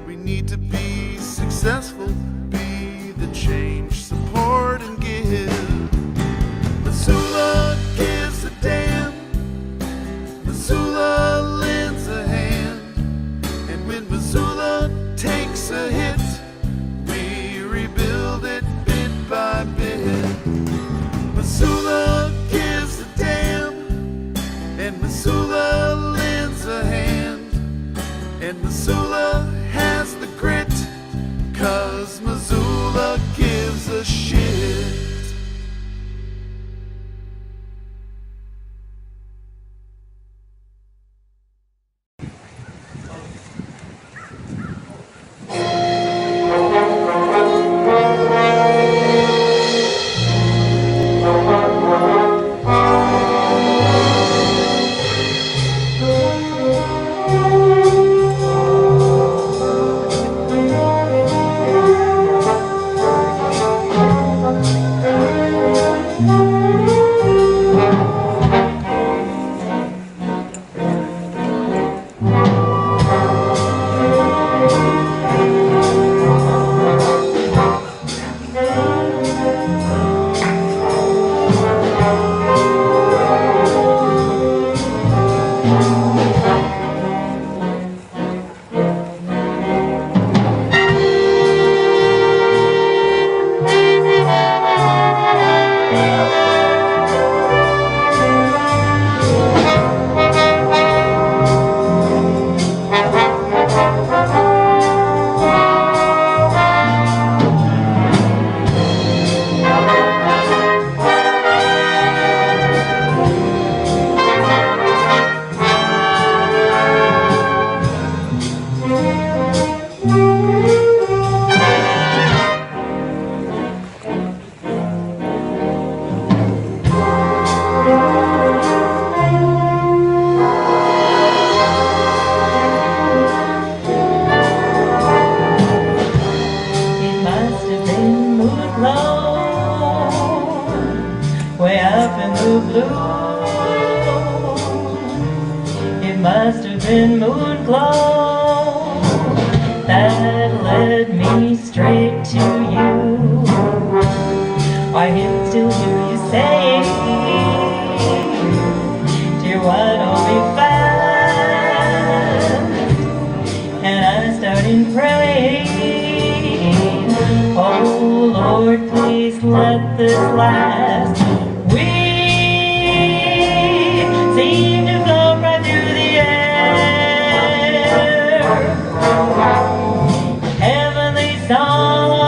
We need to be successful, be the change, support and give. Missoula gives a damn, Missoula lends a hand, and when Missoula takes a hit, we rebuild it bit by bit. Missoula gives a damn, glow, way up in the blue. It must have been moon glow that led me straight to you. I can still hear you say, dear, why don't we fast? And I started praying, oh Lord, please let this last. We seem to float right through the air, heavenly songs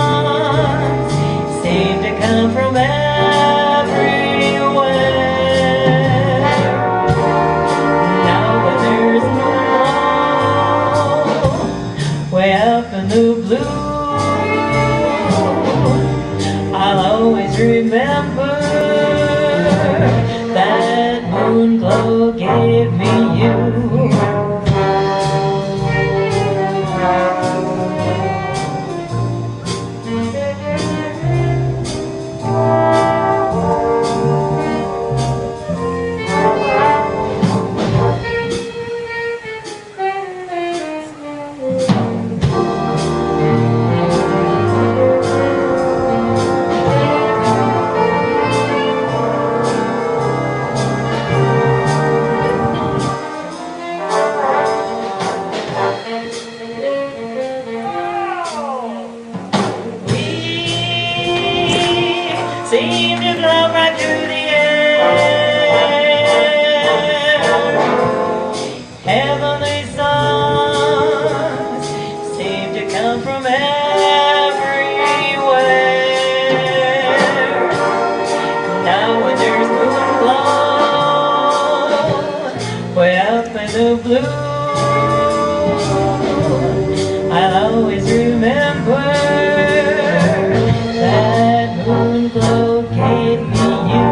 seem to come from everywhere. Now when there's no way up in the blue, I'll always remember that moon glow gave me you. Seem to float right through the air, heavenly songs seem to come from everywhere. Now when there's moon glow way up in the blue, I'll always remember that moon glow gave me you.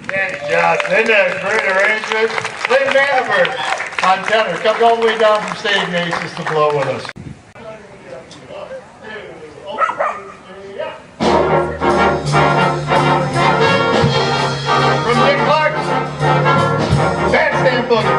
Danny Johnson, isn't that a great arrangement? Lynn Vandenberg on tenor comes all the way down from stage aces to blow with us. From Dick Clark, Bandstand Boogie.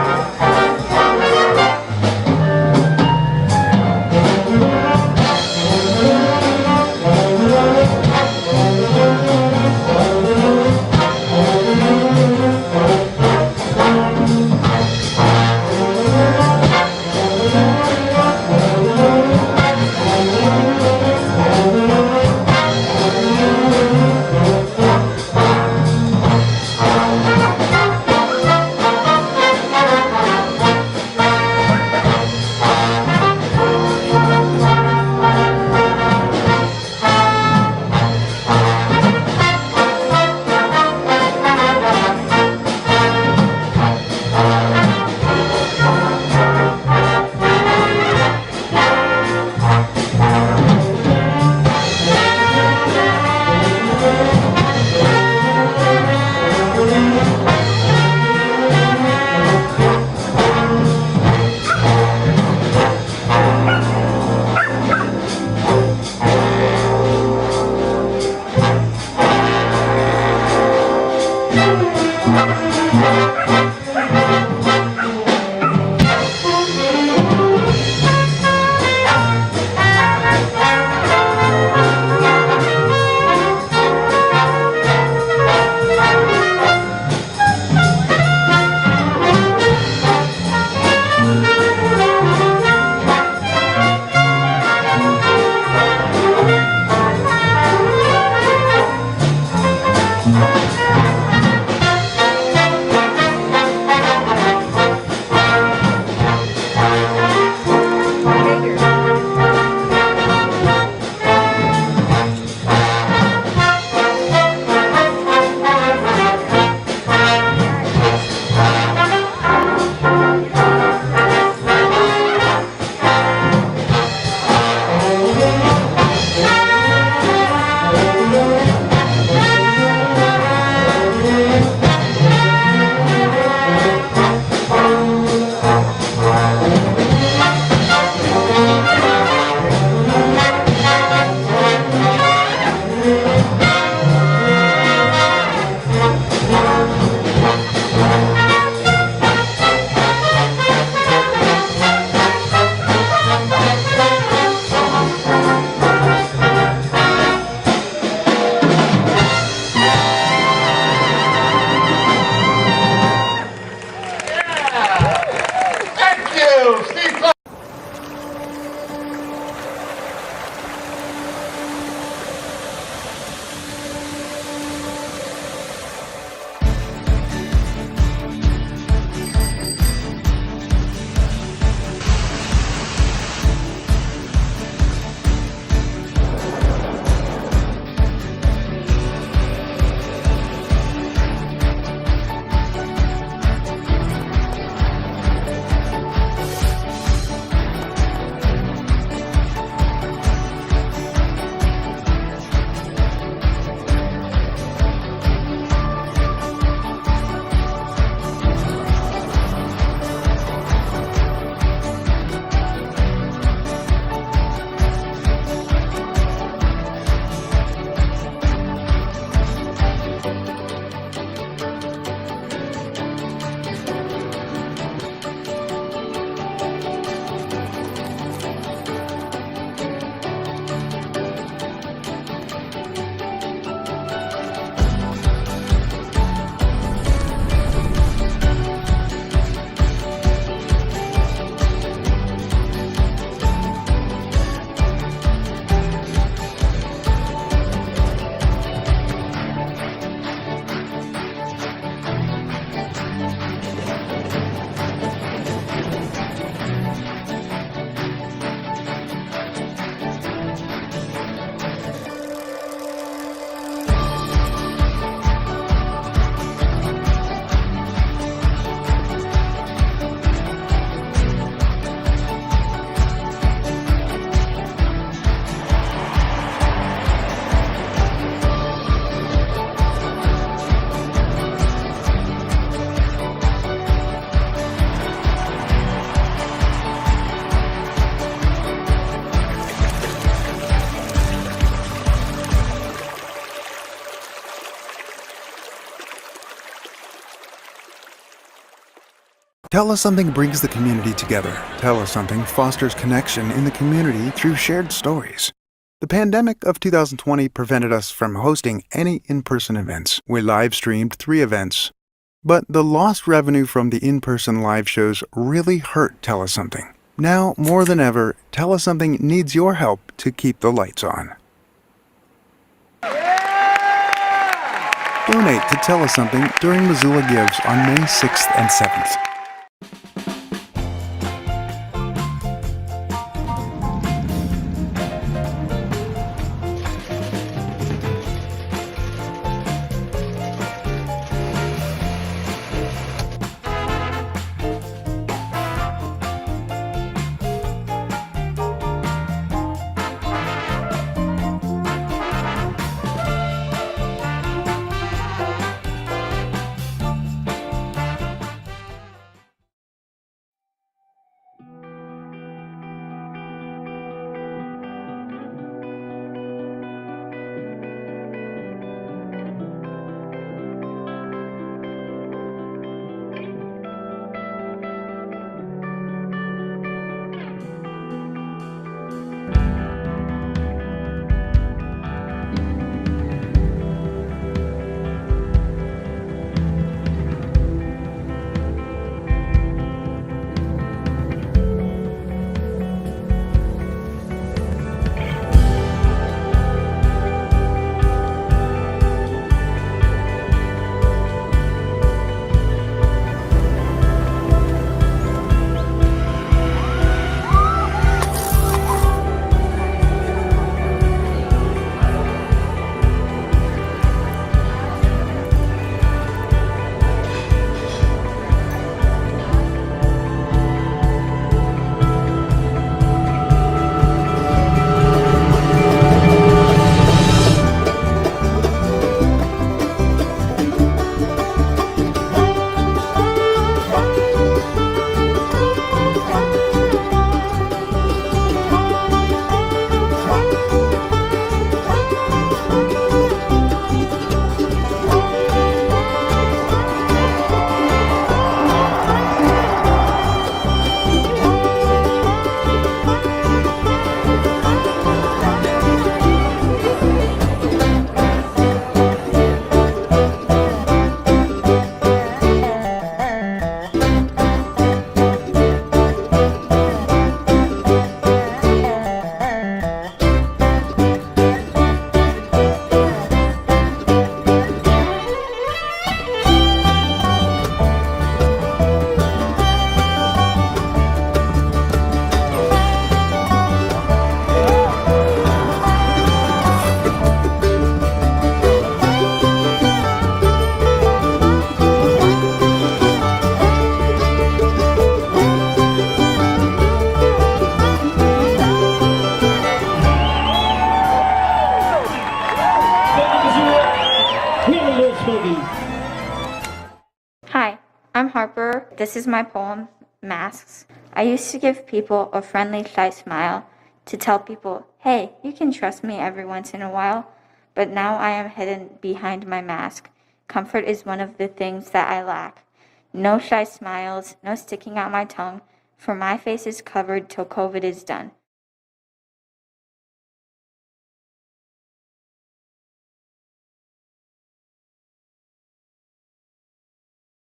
Tell Us Something brings the community together. Tell Us Something fosters connection in the community through shared stories. The pandemic of 2020 prevented us from hosting any in-person events. We live-streamed 3 events. But the lost revenue from the in-person live shows really hurt Tell Us Something. Now, more than ever, Tell Us Something needs your help to keep the lights on. Donate to Tell Us Something during Missoula Gives on May 6th and 7th. Hi, I'm Harper. This is my poem, Masks. I used to give people a friendly, shy smile to tell people, hey, you can trust me every once in a while. But now I am hidden behind my mask. Comfort is one of the things that I lack. No shy smiles, no sticking out my tongue, for my face is covered till COVID is done.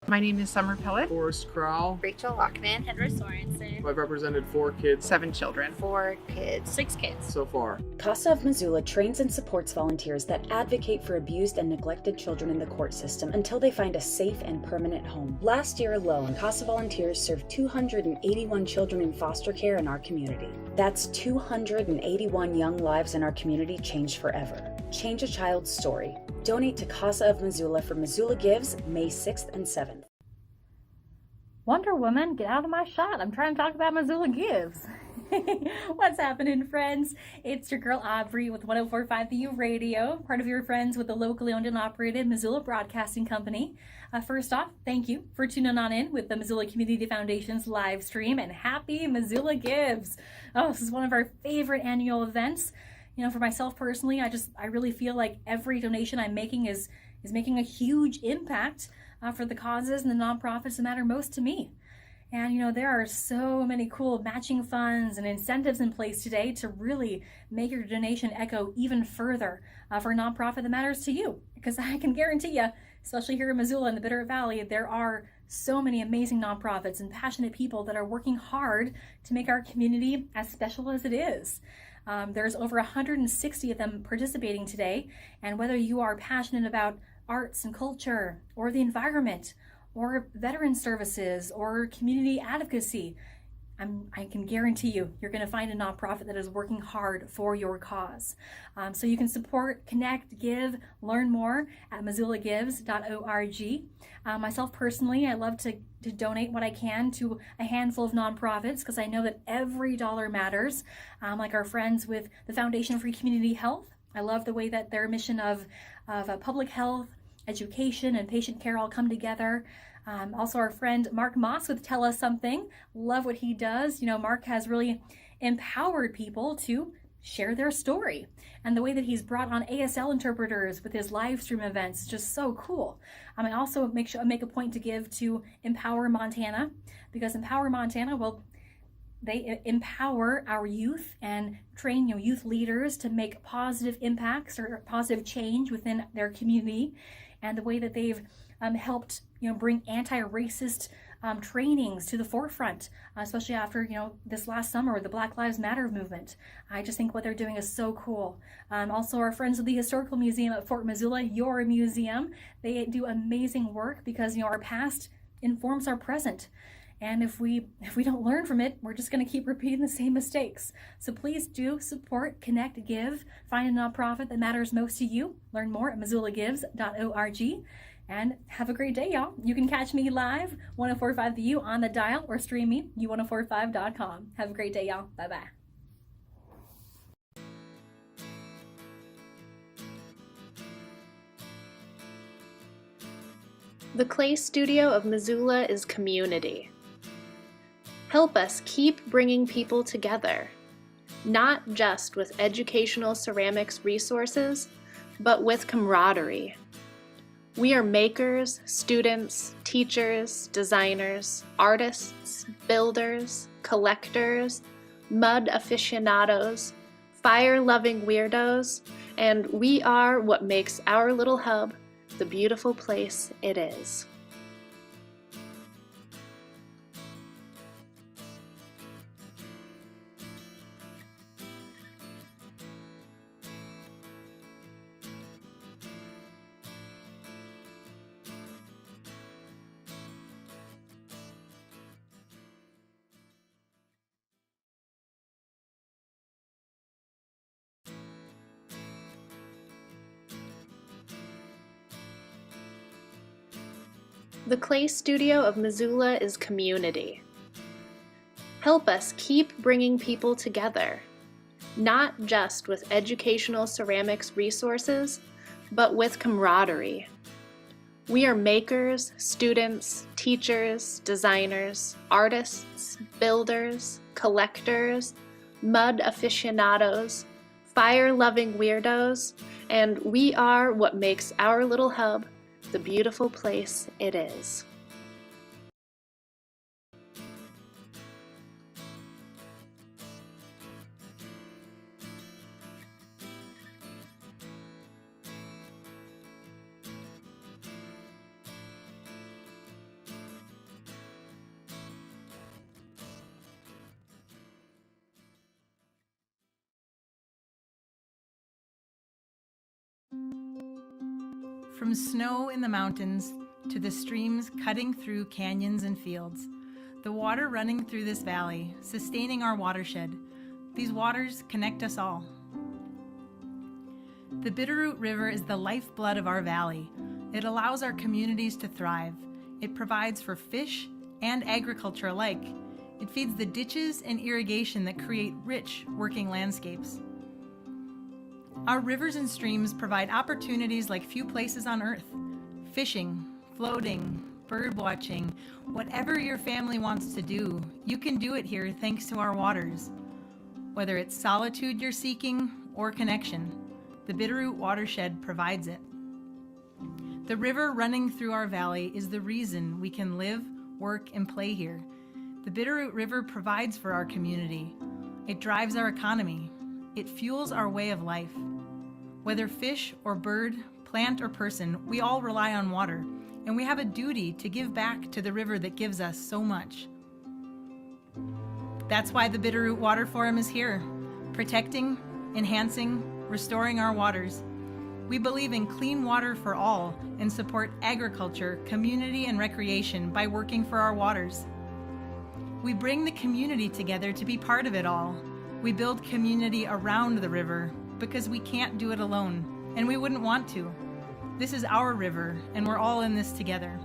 My name is Summer Pellet. Forrest Crowell. Rachel Lockman. Henry Sorensen. I've represented 4 kids. 7 children. 4 kids. 6 kids. So far. CASA of Missoula trains and supports volunteers that advocate for abused and neglected children in the court system until they find a safe and permanent home. Last year alone, CASA volunteers served 281 children in foster care in our community. That's 281 young lives in our community changed forever. Change a child's story. Donate to CASA of Missoula for Missoula Gives, May 6th and 7th. Wonder Woman, get out of my shot. I'm trying to talk about Missoula Gives. What's happening, friends? It's your girl Aubrey with 104.5 The U Radio, part of your friends with the locally owned and operated Missoula Broadcasting Company. First off, thank you for tuning on in with the Missoula Community Foundation's live stream, and happy Missoula Gives. Oh, this is one of our favorite annual events. You know, for myself personally, I really feel like every donation I'm making is making a huge impact for the causes and the nonprofits that matter most to me. And there are so many cool matching funds and incentives in place today to really make your donation echo even further for a nonprofit that matters to you. Because I can guarantee you, especially here in Missoula in the Bitter Valley, there are so many amazing nonprofits and passionate people that are working hard to make our community as special as it is. There's over 160 of them participating today, and whether you are passionate about arts and culture, or the environment, or veteran services, or community advocacy, I can guarantee you're going to find a nonprofit that is working hard for your cause. So you can support, connect, give, learn more at missoulagives.org. Myself personally, I love to donate what I can to a handful of nonprofits because I know that every dollar matters. Like our friends with the Foundation for Community Health. I love the way that their mission of public health, education, and patient care all come together. Also our friend Mark Moss with Tell Us Something. Love what he does. Mark has really empowered people to share their story. And the way that he's brought on ASL interpreters with his live stream events is just so cool. I also make a point to give to Empower Montana, because Empower Montana, well, they empower our youth and train youth leaders to make positive impacts or positive change within their community. And the way that they've helped bring anti-racist trainings to the forefront, especially after this last summer with the Black Lives Matter movement. I just think what they're doing is so cool. Also our friends of the Historical Museum at Fort Missoula, your museum, they do amazing work because our past informs our present. And if we don't learn from it, we're just going to keep repeating the same mistakes. So please do support, connect, give, find a nonprofit that matters most to you. Learn more at missoulagives.org. And have a great day, y'all. You can catch me live, 1045 The U on the dial, or stream me, u1045.com. Have a great day, y'all. Bye-bye. The Clay Studio of Missoula is community. Help us keep bringing people together, not just with educational ceramics resources, but with camaraderie. We are makers, students, teachers, designers, artists, builders, collectors, mud aficionados, fire-loving weirdos, and we are what makes our little hub the beautiful place it is. The Clay Studio of Missoula is community. Help us keep bringing people together, not just with educational ceramics resources, but with camaraderie. We are makers, students, teachers, designers, artists, builders, collectors, mud aficionados, fire-loving weirdos, and we are what makes our little hub the beautiful place it is. From snow in the mountains to the streams cutting through canyons and fields, the water running through this valley, sustaining our watershed, these waters connect us all. The Bitterroot River is the lifeblood of our valley. It allows our communities to thrive. It provides for fish and agriculture alike. It feeds the ditches and irrigation that create rich working landscapes. Our rivers and streams provide opportunities like few places on earth. Fishing, floating, bird watching, whatever your family wants to do, you can do it here thanks to our waters. Whether it's solitude you're seeking or connection, the Bitterroot watershed provides it. The river running through our valley is the reason we can live, work, and play here. The Bitterroot River provides for our community. It drives our economy. It fuels our way of life. Whether fish or bird, plant or person, we all rely on water, and we have a duty to give back to the river that gives us so much. That's why the Bitterroot Water Forum is here, protecting, enhancing, restoring our waters. We believe in clean water for all and support agriculture, community, and recreation by working for our waters. We bring the community together to be part of it all. We build community around the river because we can't do it alone, and we wouldn't want to. This is our river, and we're all in this together.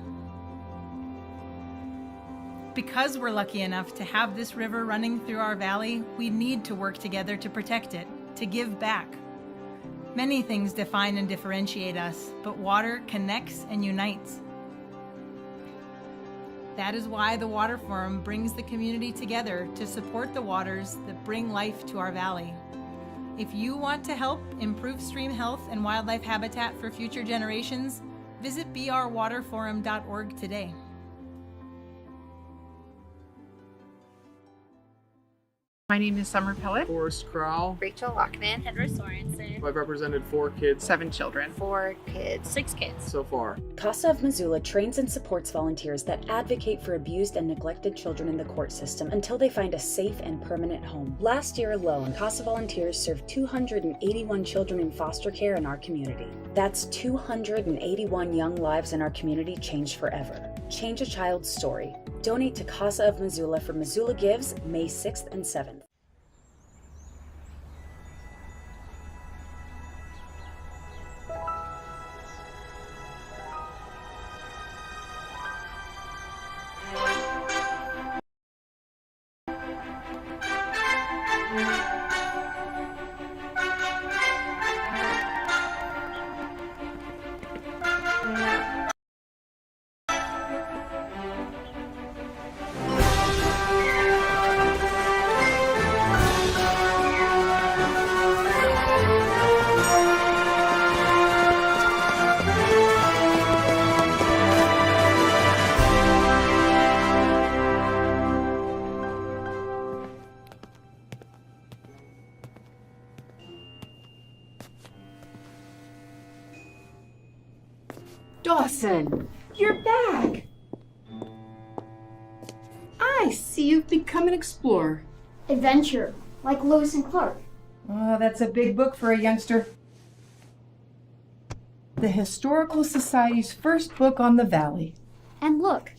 Because we're lucky enough to have this river running through our valley, we need to work together to protect it, to give back. Many things define and differentiate us, but water connects and unites. That is why the Water Forum brings the community together to support the waters that bring life to our valley. If you want to help improve stream health and wildlife habitat for future generations, visit brwaterforum.org today. My name is Summer Pellet. Forrest Crowell. Rachel Lockman. Henry Sorensen. I've represented 4 kids. 7 children. 4 kids. 6 kids. So far. CASA of Missoula trains and supports volunteers that advocate for abused and neglected children in the court system until they find a safe and permanent home. Last year alone, CASA volunteers served 281 children in foster care in our community. That's 281 young lives in our community changed forever. Change a child's story. Donate to CASA of Missoula for Missoula Gives, May 6th and 7th. Dawson, you're back. I see you've become an explorer. Adventure, like Lewis and Clark. Oh, that's a big book for a youngster. The Historical Society's first book on the Valley. And look,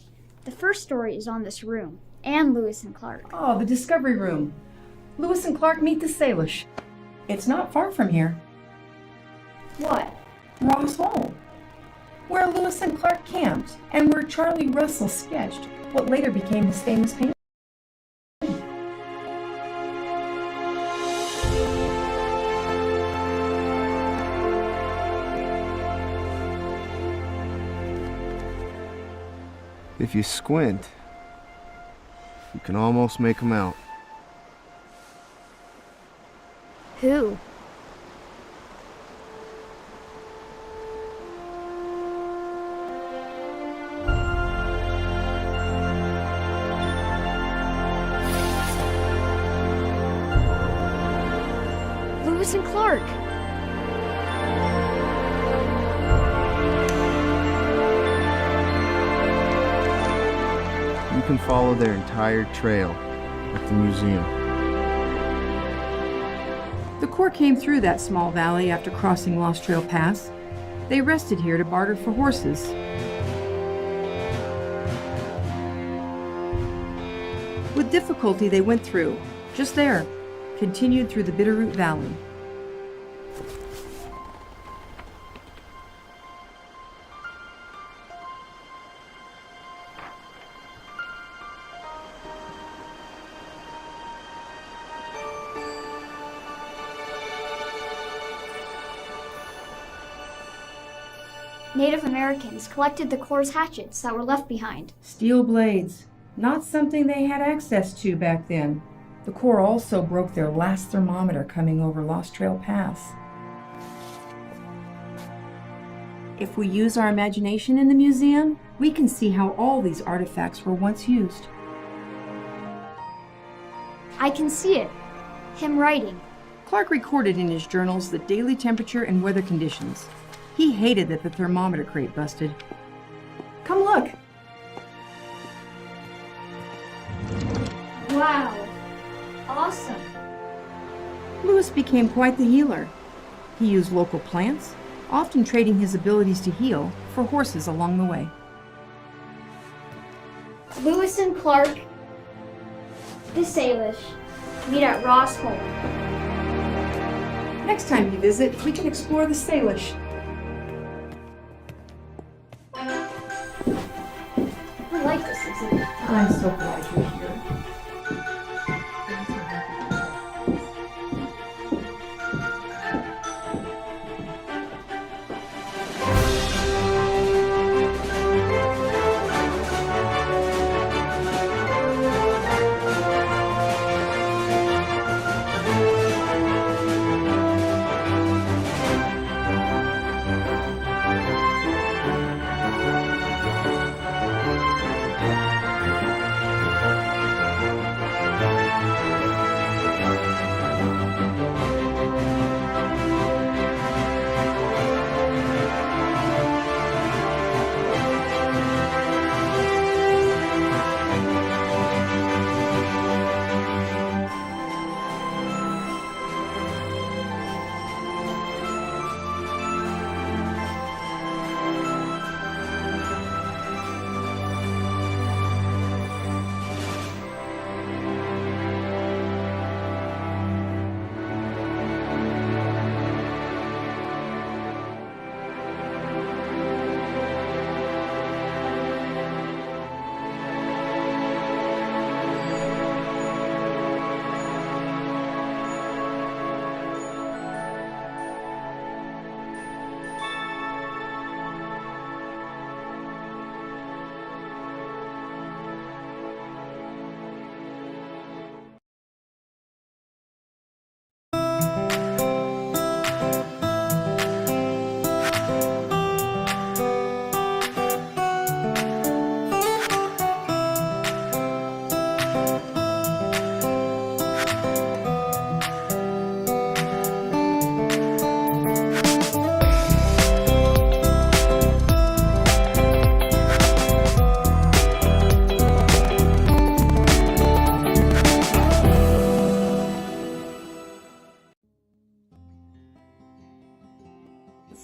the first story is on this room, and Lewis and Clark. Oh, the Discovery Room. Lewis and Clark meet the Salish. It's not far from here. What? Ross Hole, where Lewis and Clark camped, and where Charlie Russell sketched what later became his famous painting. If you squint, you can almost make them out. Who? Lewis and Clark. You can follow their entire trail at the museum. The Corps came through that small valley after crossing Lost Trail Pass. They rested here to barter for horses. With difficulty they went through, just there, continued through the Bitterroot Valley. Native Americans collected the Corps' hatchets that were left behind. Steel blades, not something they had access to back then. The Corps also broke their last thermometer coming over Lost Trail Pass. If we use our imagination in the museum, we can see how all these artifacts were once used. I can see it. Him writing. Clark recorded in his journals the daily temperature and weather conditions. He hated that the thermometer crate busted. Come look. Wow. Awesome. Lewis became quite the healer. He used local plants, often trading his abilities to heal for horses along the way. Lewis and Clark, the Salish, meet at Ross Home. Next time you visit, we can explore the Salish. I like this exhibit. I'm so glad you're here.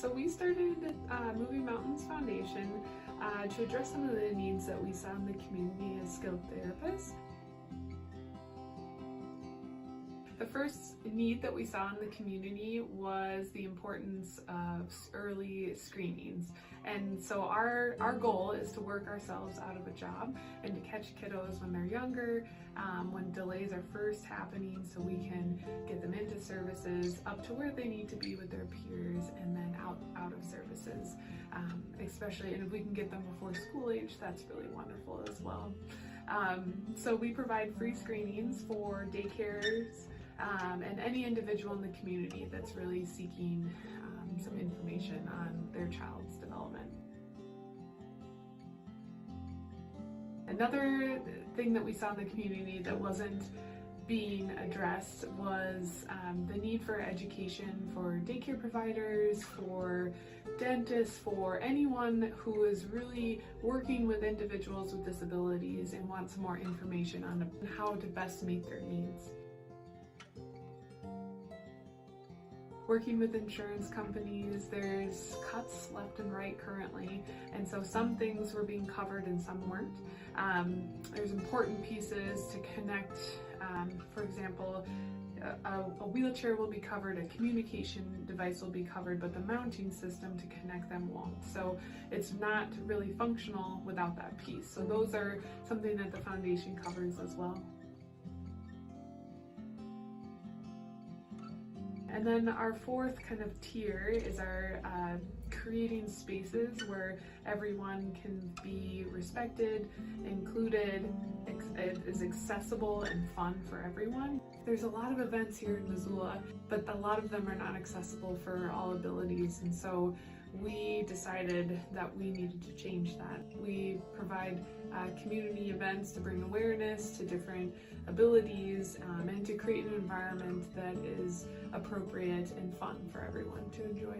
So we started Moving Mountains Foundation to address some of the needs that we saw in the community as skilled therapists. The first need that we saw in the community was the importance of early screenings. And so our goal is to work ourselves out of a job and to catch kiddos when they're younger, when delays are first happening, so we can get them into services up to where they need to be with their peers, and then out of services, especially, and if we can get them before school age, that's really wonderful as well. So we provide free screenings for daycares, and any individual in the community that's really seeking some information on their child's development. Another thing that we saw in the community that wasn't being addressed was the need for education for daycare providers, for dentists, for anyone who is really working with individuals with disabilities and wants more information on how to best meet their needs. Working with insurance companies, there's cuts left and right currently, and so some things were being covered and some weren't. There's important pieces to connect, for example, a wheelchair will be covered, a communication device will be covered, but the mounting system to connect them won't. So it's not really functional without that piece. So those are something that the foundation covers as well. And then our fourth kind of tier is our creating spaces where everyone can be respected, included, is accessible and fun for everyone. There's a lot of events here in Missoula, but a lot of them are not accessible for all abilities, and so we decided that we needed to change that. We provide community events to bring awareness to different abilities and to create an environment that is appropriate and fun for everyone to enjoy.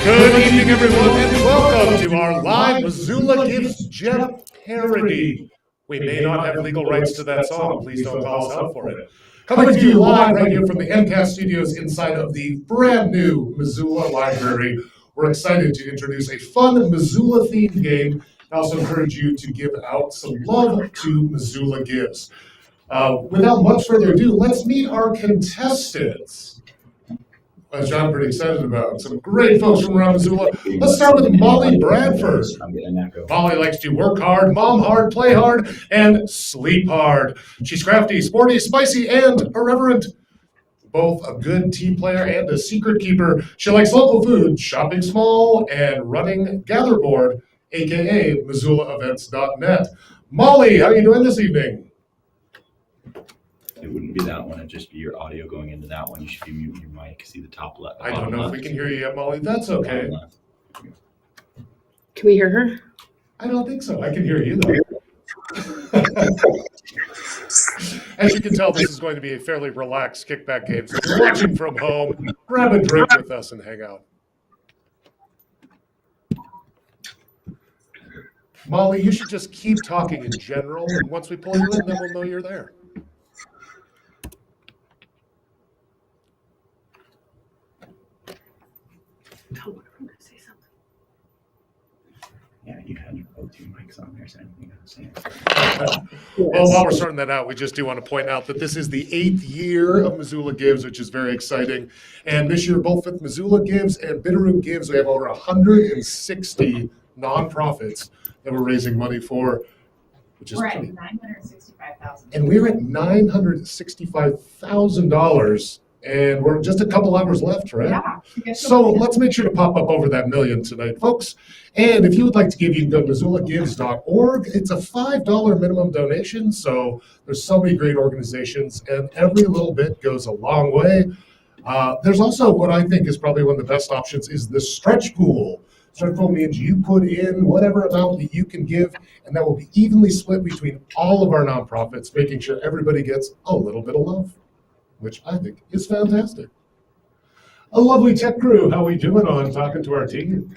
Good evening, everyone, and welcome to our live Missoula Gives Jeff parody. We may not have legal rights to that song. Please don't call us out for it. Coming to you live right here from the MCAST studios inside of the brand new Missoula Library. We're excited to introduce a fun Missoula-themed game. I also encourage you to give out some love to Missoula Gives. Without much further ado, let's meet our contestants. Which I'm pretty excited about. Some great folks from around Missoula. Let's start with Molly Bradford. Molly likes to work hard, mom hard, play hard, and sleep hard. She's crafty, sporty, spicy, and irreverent. Both a good team player and a secret keeper. She likes local food, shopping small, and running Gatherboard, aka MissoulaEvents.net. Molly, how are you doing this evening? It wouldn't be that one, it'd just be your audio going into that one. You should be muting your mic, see the top left. I don't know if we can hear you yet, Molly. That's okay. Can we hear her? I don't think so. I can hear you, though. As you can tell, this is going to be a fairly relaxed kickback game. So if you're watching from home, grab a drink with us and hang out. Molly, you should just keep talking in general, and once we pull you in, then we'll know you're there. Tell me I'm going to say something. Yeah, you had both your mics on there, so anything I was saying. Well, while we're starting that out, we just do want to point out that this is the 8th year of Missoula Gives, which is very exciting. And this year, both with Missoula Gives and Bitterroot Gives, we have over 160 nonprofits that we're raising money for, which is we're pretty. at $965,000. And we're at $965,000. And we're just a couple hours left, right? Yeah. So let's make sure to pop up over that million tonight, folks. And if you would like to give, you can go to MissoulaGives.org. It's a $5 minimum donation. So there's so many great organizations, and every little bit goes a long way. There's also what I think is probably one of the best options is the stretch pool. Stretch pool means you put in whatever amount that you can give, and that will be evenly split between all of our nonprofits, making sure everybody gets a little bit of love, which I think is fantastic. A lovely tech crew. How we doing on talking to our team?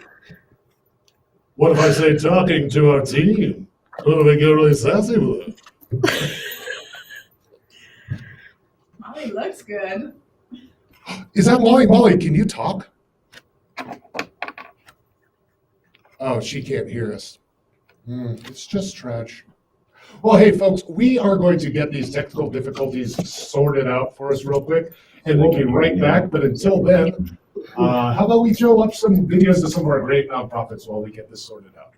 What if I say talking to our team? What if I get really sassy with it? Molly looks good. Is that Molly? Molly, can you talk? Oh, she can't hear us. It's just trash. Well, hey, folks, we are going to get these technical difficulties sorted out for us real quick, and we'll be right back. But until then, how about we throw up some videos of some of our great nonprofits while we get this sorted out?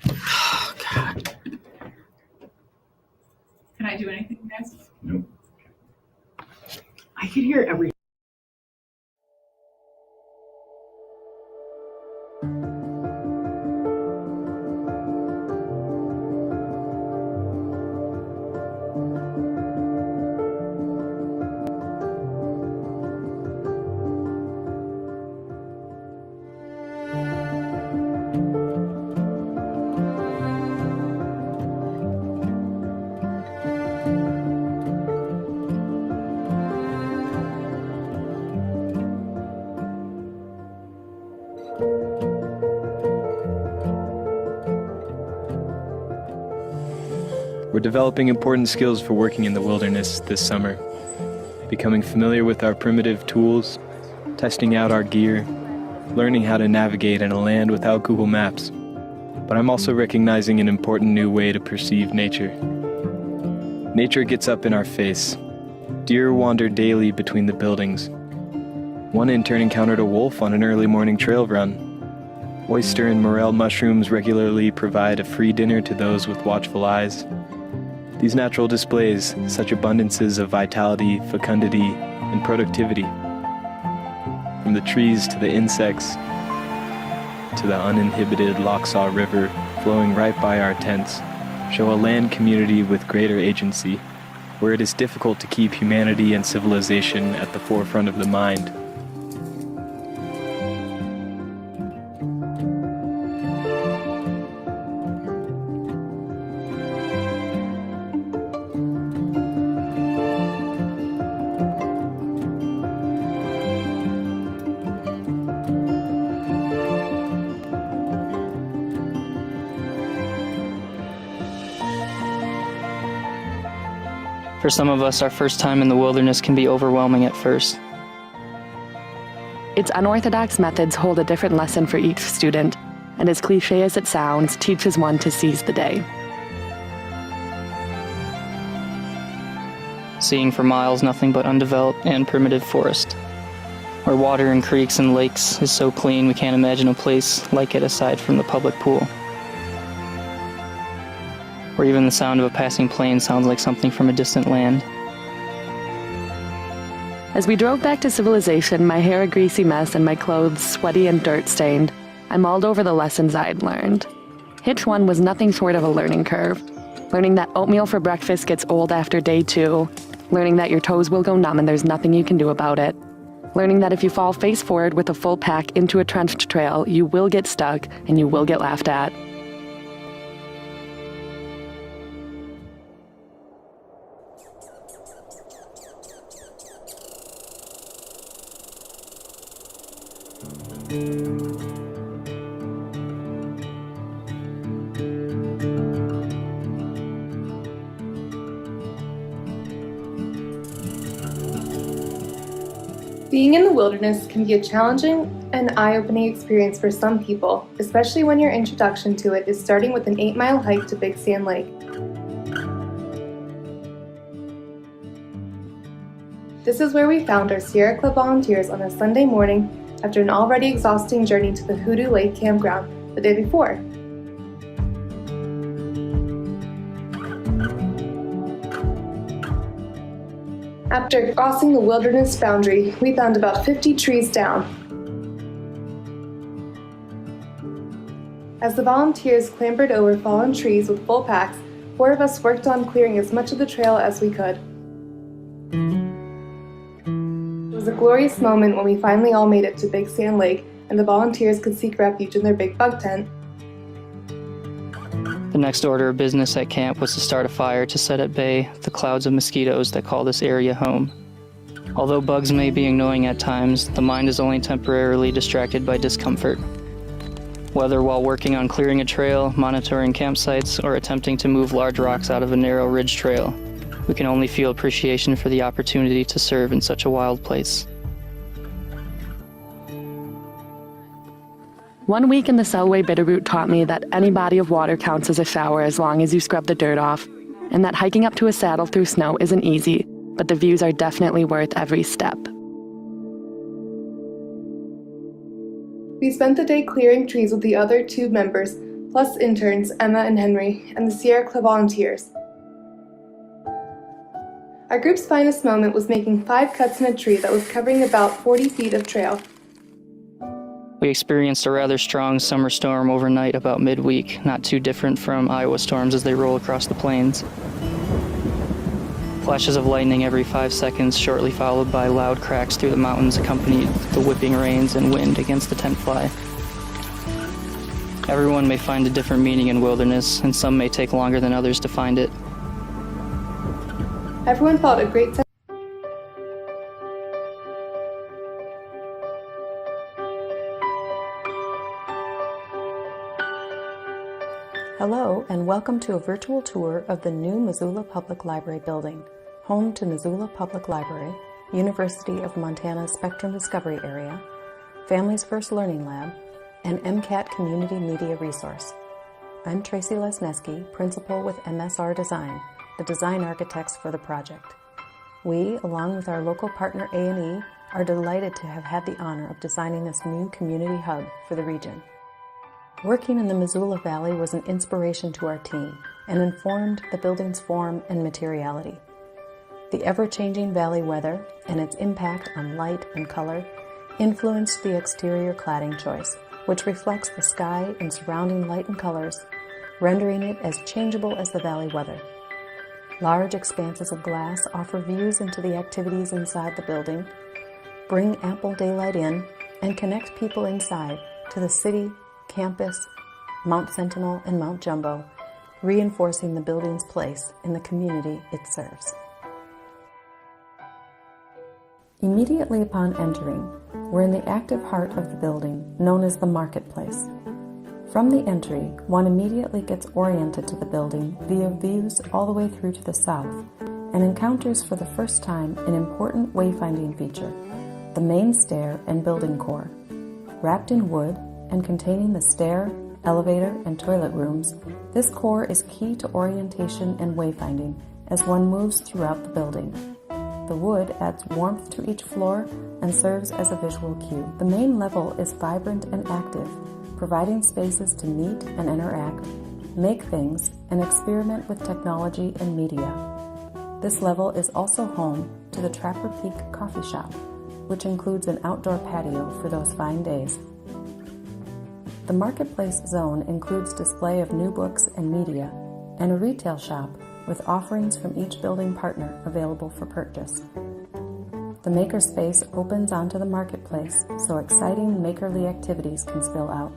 Oh, God. Can I do anything, guys? Nope. I can hear everything. We're developing important skills for working in the wilderness this summer, becoming familiar with our primitive tools, testing out our gear, learning how to navigate in a land without Google Maps. But I'm also recognizing an important new way to perceive nature. Nature gets up in our face. Deer wander daily between the buildings. One intern encountered a wolf on an early morning trail run. Oyster and morel mushrooms regularly provide a free dinner to those with watchful eyes. These natural displays such abundances of vitality, fecundity, and productivity. From the trees to the insects, to the uninhibited Lochsaw River flowing right by our tents, show a land community with greater agency, where it is difficult to keep humanity and civilization at the forefront of the mind. For some of us, our first time in the wilderness can be overwhelming at first. Its unorthodox methods hold a different lesson for each student, and as cliche as it sounds, teaches one to seize the day. Seeing for miles nothing but undeveloped and primitive forest, where water in creeks and lakes is so clean we can't imagine a place like it aside from the public pool. Where even the sound of a passing plane sounds like something from a distant land. As we drove back to civilization, my hair a greasy mess and my clothes sweaty and dirt-stained, I mulled over the lessons I'd learned. Hitch 1 was nothing short of a learning curve. Learning that oatmeal for breakfast gets old after day 2. Learning that your toes will go numb and there's nothing you can do about it. Learning that if you fall face forward with a full pack into a trenched trail, you will get stuck and you will get laughed at. Being in the wilderness can be a challenging and eye-opening experience for some people, especially when your introduction to it is starting with an 8-mile hike to Big Sand Lake. This is where we found our Sierra Club volunteers on a Sunday morning after an already exhausting journey to the Hoodoo Lake campground the day before. After crossing the wilderness boundary, we found about 50 trees down. As the volunteers clambered over fallen trees with full packs, 4 of us worked on clearing as much of the trail as we could. It was a glorious moment when we finally all made it to Big Sand Lake and the volunteers could seek refuge in their big bug tent. The next order of business at camp was to start a fire to set at bay the clouds of mosquitoes that call this area home. Although bugs may be annoying at times, the mind is only temporarily distracted by discomfort. Whether while working on clearing a trail, monitoring campsites, or attempting to move large rocks out of a narrow ridge trail, we can only feel appreciation for the opportunity to serve in such a wild place. 1 week in the Selway Bitterroot taught me that any body of water counts as a shower as long as you scrub the dirt off, and that hiking up to a saddle through snow isn't easy, but the views are definitely worth every step. We spent the day clearing trees with the other 2 members, plus interns Emma and Henry, and the Sierra Club volunteers. Our group's finest moment was making 5 cuts in a tree that was covering about 40 feet of trail. We experienced a rather strong summer storm overnight about midweek, not too different from Iowa storms as they roll across the plains. Flashes of lightning every 5 seconds, shortly followed by loud cracks through the mountains accompanied the whipping rains and wind against the tent fly. Everyone may find a different meaning in wilderness, and some may take longer than others to find it. Everyone felt a great sense. Hello, and welcome to a virtual tour of the new Missoula Public Library building, home to Missoula Public Library, University of Montana's Spectrum Discovery Area, Families First Learning Lab, and MCAT Community Media Resource. I'm Tracy Lesneski, Principal with MSR Design, the design architects for the project. We, along with our local partner A&E, are delighted to have had the honor of designing this new community hub for the region. Working in the Missoula Valley was an inspiration to our team and informed the building's form and materiality. The ever-changing valley weather and its impact on light and color influenced the exterior cladding choice, which reflects the sky and surrounding light and colors, rendering it as changeable as the valley weather. Large expanses of glass offer views into the activities inside the building, bring ample daylight in, and connect people inside to the city, campus, Mount Sentinel, and Mount Jumbo, reinforcing the building's place in the community it serves. Immediately upon entering, we're in the active heart of the building, known as the marketplace. From the entry, one immediately gets oriented to the building via views all the way through to the south, and encounters for the first time an important wayfinding feature, the main stair and building core. Wrapped in wood and containing the stair, elevator, and toilet rooms, this core is key to orientation and wayfinding as one moves throughout the building. The wood adds warmth to each floor and serves as a visual cue. The main level is vibrant and active, providing spaces to meet and interact, make things, and experiment with technology and media. This level is also home to the Trapper Peak Coffee Shop, which includes an outdoor patio for those fine days. The marketplace zone includes display of new books and media, and a retail shop with offerings from each building partner available for purchase. The makerspace opens onto the marketplace so exciting makerly activities can spill out.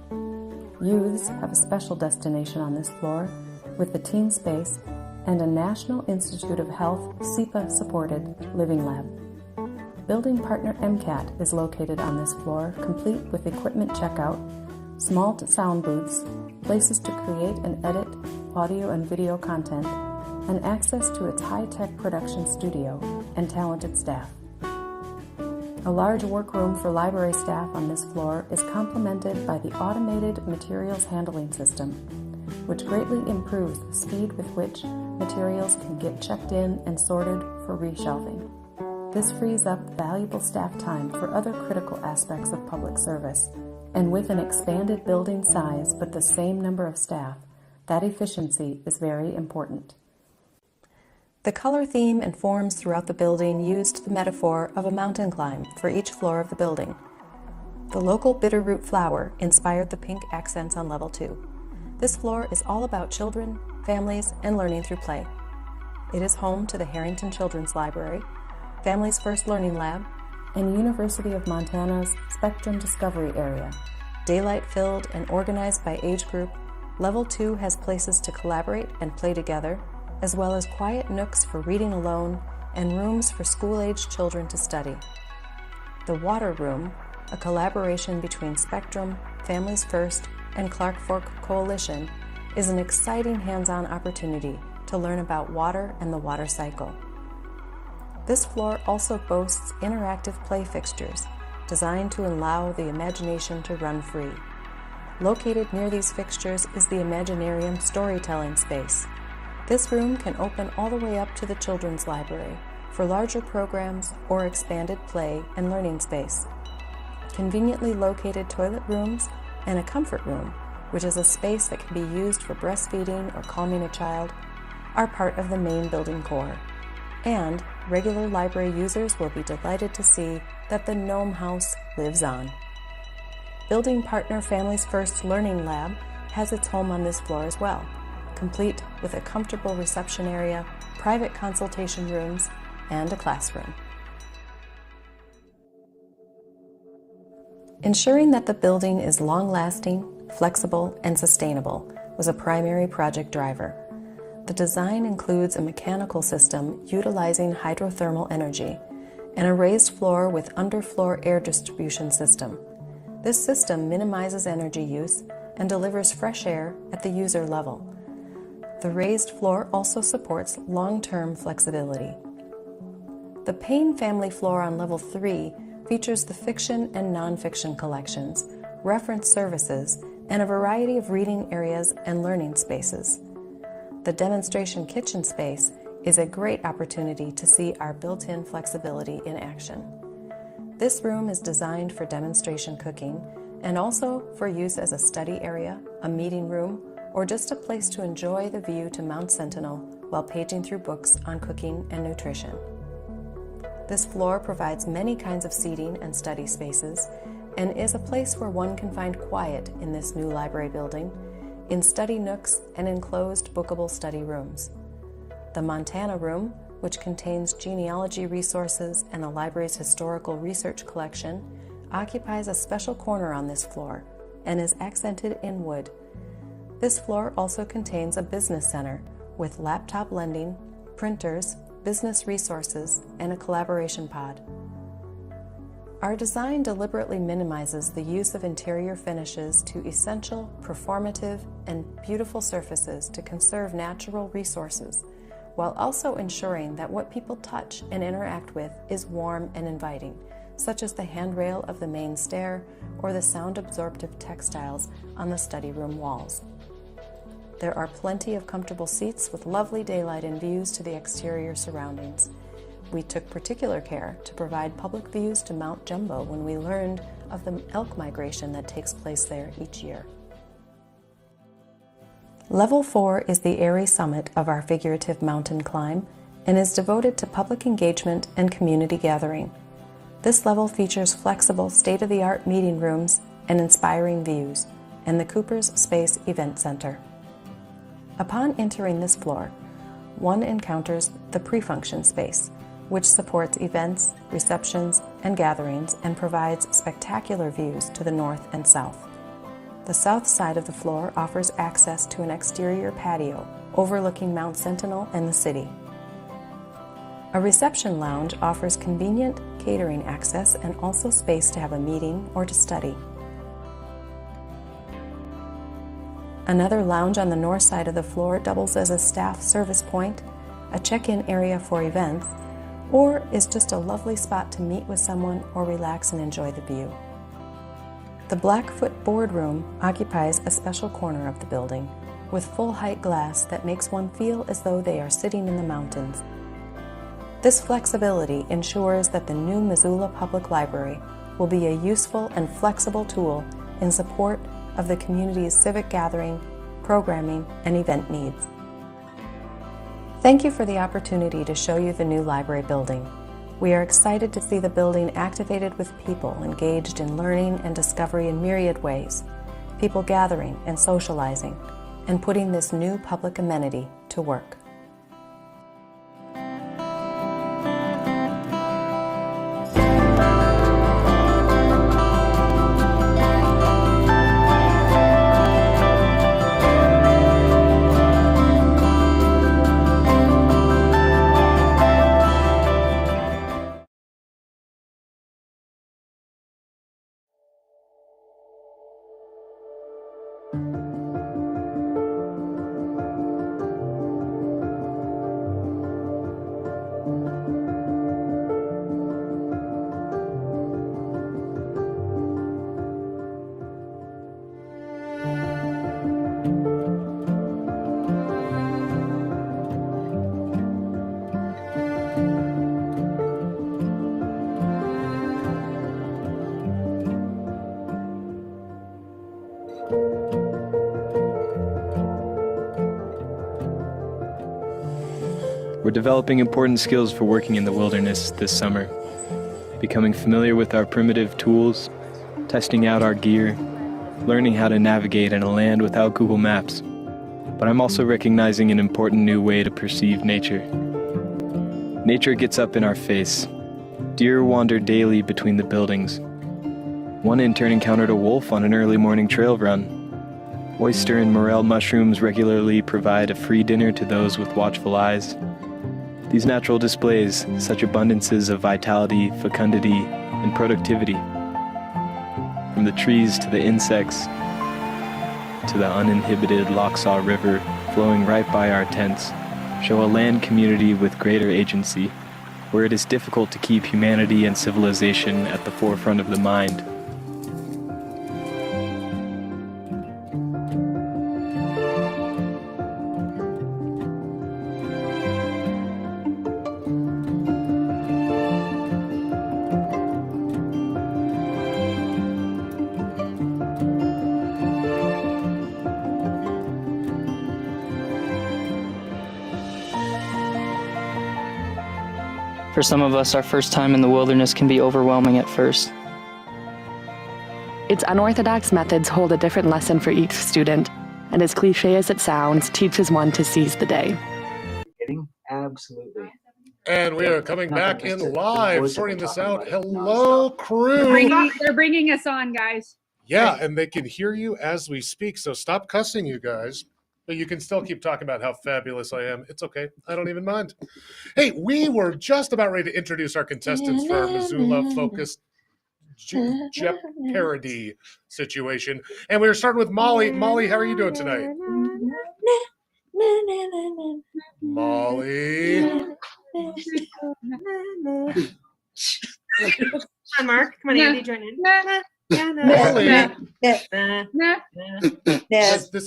Youths have a special destination on this floor with the teen space and a National Institute of Health SEPA-supported living lab. Building partner MCAT is located on this floor, complete with equipment checkout, small sound booths, places to create and edit audio and video content, and access to its high-tech production studio and talented staff. A large workroom for library staff on this floor is complemented by the automated materials handling system, which greatly improves the speed with which materials can get checked in and sorted for reshelving. This frees up valuable staff time for other critical aspects of public service, and with an expanded building size but the same number of staff, that efficiency is very important. The color theme and forms throughout the building used the metaphor of a mountain climb for each floor of the building. The local bitterroot flower inspired the pink accents on level 2. This floor is all about children, families, and learning through play. It is home to the Harrington Children's Library, Families First Learning Lab, and University of Montana's Spectrum Discovery Area. Daylight-filled and organized by age group, Level 2 has places to collaborate and play together, as well as quiet nooks for reading alone and rooms for school-aged children to study. The Water Room, a collaboration between Spectrum, Families First, and Clark Fork Coalition, is an exciting hands-on opportunity to learn about water and the water cycle. This floor also boasts interactive play fixtures designed to allow the imagination to run free. Located near these fixtures is the Imaginarium storytelling space. This room can open all the way up to the Children's Library for larger programs or expanded play and learning space. Conveniently located toilet rooms and a comfort room, which is a space that can be used for breastfeeding or calming a child, are part of the main building core. And regular library users will be delighted to see that the Gnome House lives on. Building partner Families First Learning Lab has its home on this floor as well, complete with a comfortable reception area, private consultation rooms, and a classroom. Ensuring that the building is long-lasting, flexible, and sustainable was a primary project driver. The design includes a mechanical system utilizing hydrothermal energy and a raised floor with underfloor air distribution system. This system minimizes energy use and delivers fresh air at the user level. The raised floor also supports long-term flexibility. The Payne family floor on level 3 features the fiction and nonfiction collections, reference services, and a variety of reading areas and learning spaces. The demonstration kitchen space is a great opportunity to see our built-in flexibility in action. This room is designed for demonstration cooking and also for use as a study area, a meeting room, or just a place to enjoy the view to Mount Sentinel while paging through books on cooking and nutrition. This floor provides many kinds of seating and study spaces and is a place where one can find quiet in this new library building, in study nooks and enclosed bookable study rooms. The Montana Room, which contains genealogy resources and the library's historical research collection, occupies a special corner on this floor and is accented in wood. This floor also contains a business center with laptop lending, printers, business resources, and a collaboration pod. Our design deliberately minimizes the use of interior finishes to essential, performative, and beautiful surfaces to conserve natural resources, while also ensuring that what people touch and interact with is warm and inviting, such as the handrail of the main stair or the sound-absorptive textiles on the study room walls. There are plenty of comfortable seats with lovely daylight and views to the exterior surroundings. We took particular care to provide public views to Mount Jumbo when we learned of the elk migration that takes place there each year. Level 4 is the airy summit of our figurative mountain climb and is devoted to public engagement and community gathering. This level features flexible, state-of-the-art meeting rooms and inspiring views, and the Cooper's Space Event Center. Upon entering this floor, one encounters the pre-function space, which supports events, receptions, and gatherings and provides spectacular views to the north and south. The south side of the floor offers access to an exterior patio overlooking Mount Sentinel and the city. A reception lounge offers convenient catering access and also space to have a meeting or to study. Another lounge on the north side of the floor doubles as a staff service point, a check-in area for events, or is just a lovely spot to meet with someone or relax and enjoy the view. The Blackfoot Boardroom occupies a special corner of the building, with full-height glass that makes one feel as though they are sitting in the mountains. This flexibility ensures that the new Missoula Public Library will be a useful and flexible tool in support of the community's civic gathering, programming, and event needs. Thank you for the opportunity to show you the new library building. We are excited to see the building activated with people engaged in learning and discovery in myriad ways, people gathering and socializing, and putting this new public amenity to work. We're developing important skills for working in the wilderness this summer, becoming familiar with our primitive tools, testing out our gear, learning how to navigate in a land without Google Maps. But I'm also recognizing an important new way to perceive nature. Nature gets up in our face. Deer wander daily between the buildings. One intern encountered a wolf on an early morning trail run. Oyster and morel mushrooms regularly provide a free dinner to those with watchful eyes. These natural displays such abundances of vitality, fecundity, and productivity. From the trees to the insects, to the uninhibited Lochsaw River, flowing right by our tents show a land community with greater agency, where it is difficult to keep humanity and civilization at the forefront of the mind. For some of us, our first time in the wilderness can be overwhelming at first. Its unorthodox methods hold a different lesson for each student, and as cliche as it sounds, teaches one to seize the day. Absolutely. And we are coming back in live, sorting this out. Hello, crew. They're bringing us on, guys. Yeah, and they can hear you as we speak, so stop cussing, you guys. But you can still keep talking about how fabulous I am. It's okay. I don't even mind. Hey, we were just about ready to introduce our contestants for our Missoula-focused Jeopardy situation. And we were starting with Molly. Molly, how are you doing tonight? Molly. Come on, Mark. Come on, Andy, join in. Molly. This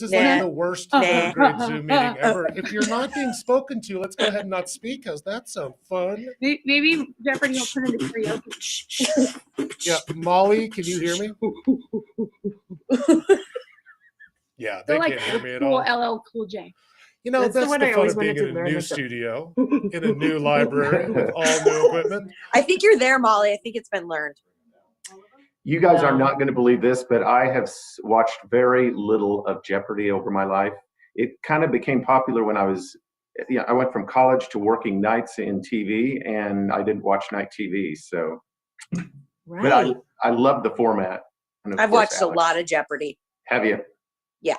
is like the worst third grade Zoom meeting ever. If you're not being spoken to, let's go ahead and not speak, because that sounds fun. Maybe Jeopardy will turn into karaoke. Yeah, Molly, can you hear me? Yeah, they can't hear me at all. LL Cool J. You know, that's the fun of being in a new studio, in a new library with all new equipment. I think you're there, Molly. I think it's been learned. You guys are not going to believe this, but I have watched very little of Jeopardy over my life. It kind of became popular when I went from college to working nights in TV, and I didn't watch night TV. So, Right. But I love the format. And I've course, watched a lot of Jeopardy. Have you? Yeah.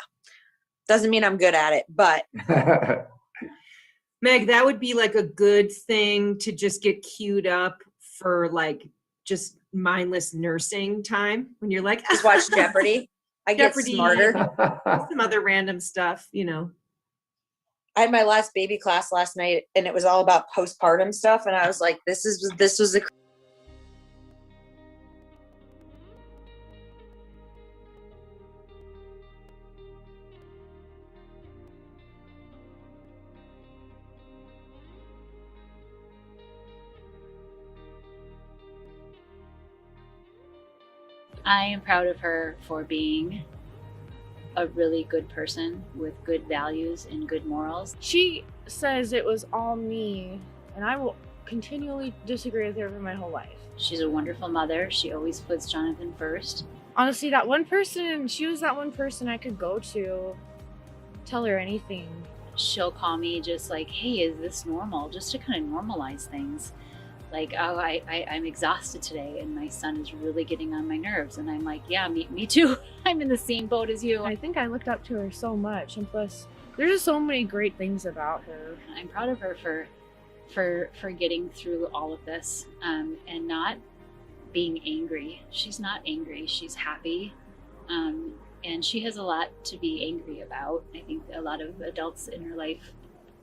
Doesn't mean I'm good at it, but Meg, that would be like a good thing to just get queued up for like just mindless nursing time when you're like, just watch Jeopardy. I get smarter. Some other random stuff, you know. I had my last baby class last night, and it was all about postpartum stuff, and I was like, this was the I am proud of her for being a really good person with good values and good morals. She says it was all me, and I will continually disagree with her for my whole life. She's a wonderful mother. She always puts Jonathan first. Honestly, that one person, she was that one person I could go to, tell her anything. She'll call me just like, hey, is this normal? Just to kind of normalize things. Like, oh, I'm exhausted today and my son is really getting on my nerves. And I'm like, yeah, me too. I'm in the same boat as you. I think I looked up to her so much. And plus, there's just so many great things about her. I'm proud of her for getting through all of this and not being angry. She's not angry. She's happy. And she has a lot to be angry about. I think a lot of adults in her life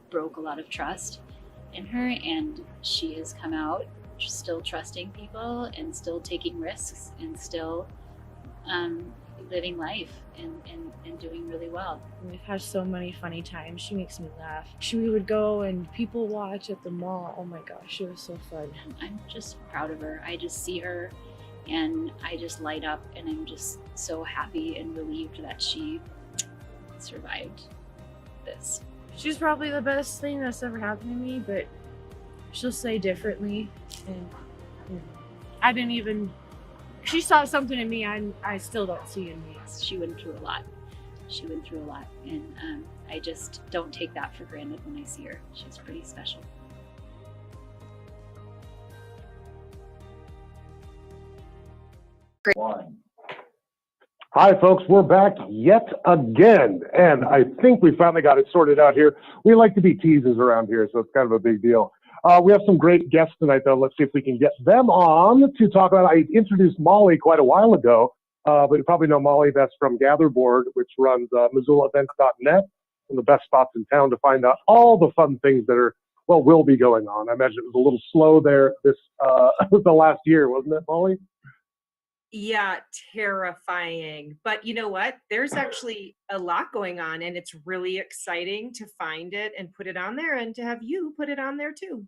broke a lot of trust in her, and she has come out still trusting people and still taking risks and still living life and doing really well. We've had so many funny times. She makes me laugh. We would go and people watch at the mall. Oh my gosh, it was so fun. I'm just proud of her. I just see her and I just light up, and I'm just so happy and relieved that she survived this. She's probably the best thing that's ever happened to me, but she'll say differently. And you know, I didn't even, she saw something in me I still don't see in me. She went through a lot. And I just don't take that for granted when I see her. She's pretty special. Hi, folks. We're back yet again, and I think we finally got it sorted out here. We like to be teasers around here, so it's kind of a big deal. We have some great guests tonight, though. Let's see if we can get them on to talk about. I introduced Molly quite a while ago, but you probably know Molly best from Gatherboard, which runs MissoulaEvents.net. one of the best spots in town to find out all the fun things that will be going on. I imagine it was a little slow there this the last year, wasn't it, Molly? Yeah, terrifying. But you know what? There's actually a lot going on, and it's really exciting to find it and put it on there, and to have you put it on there too.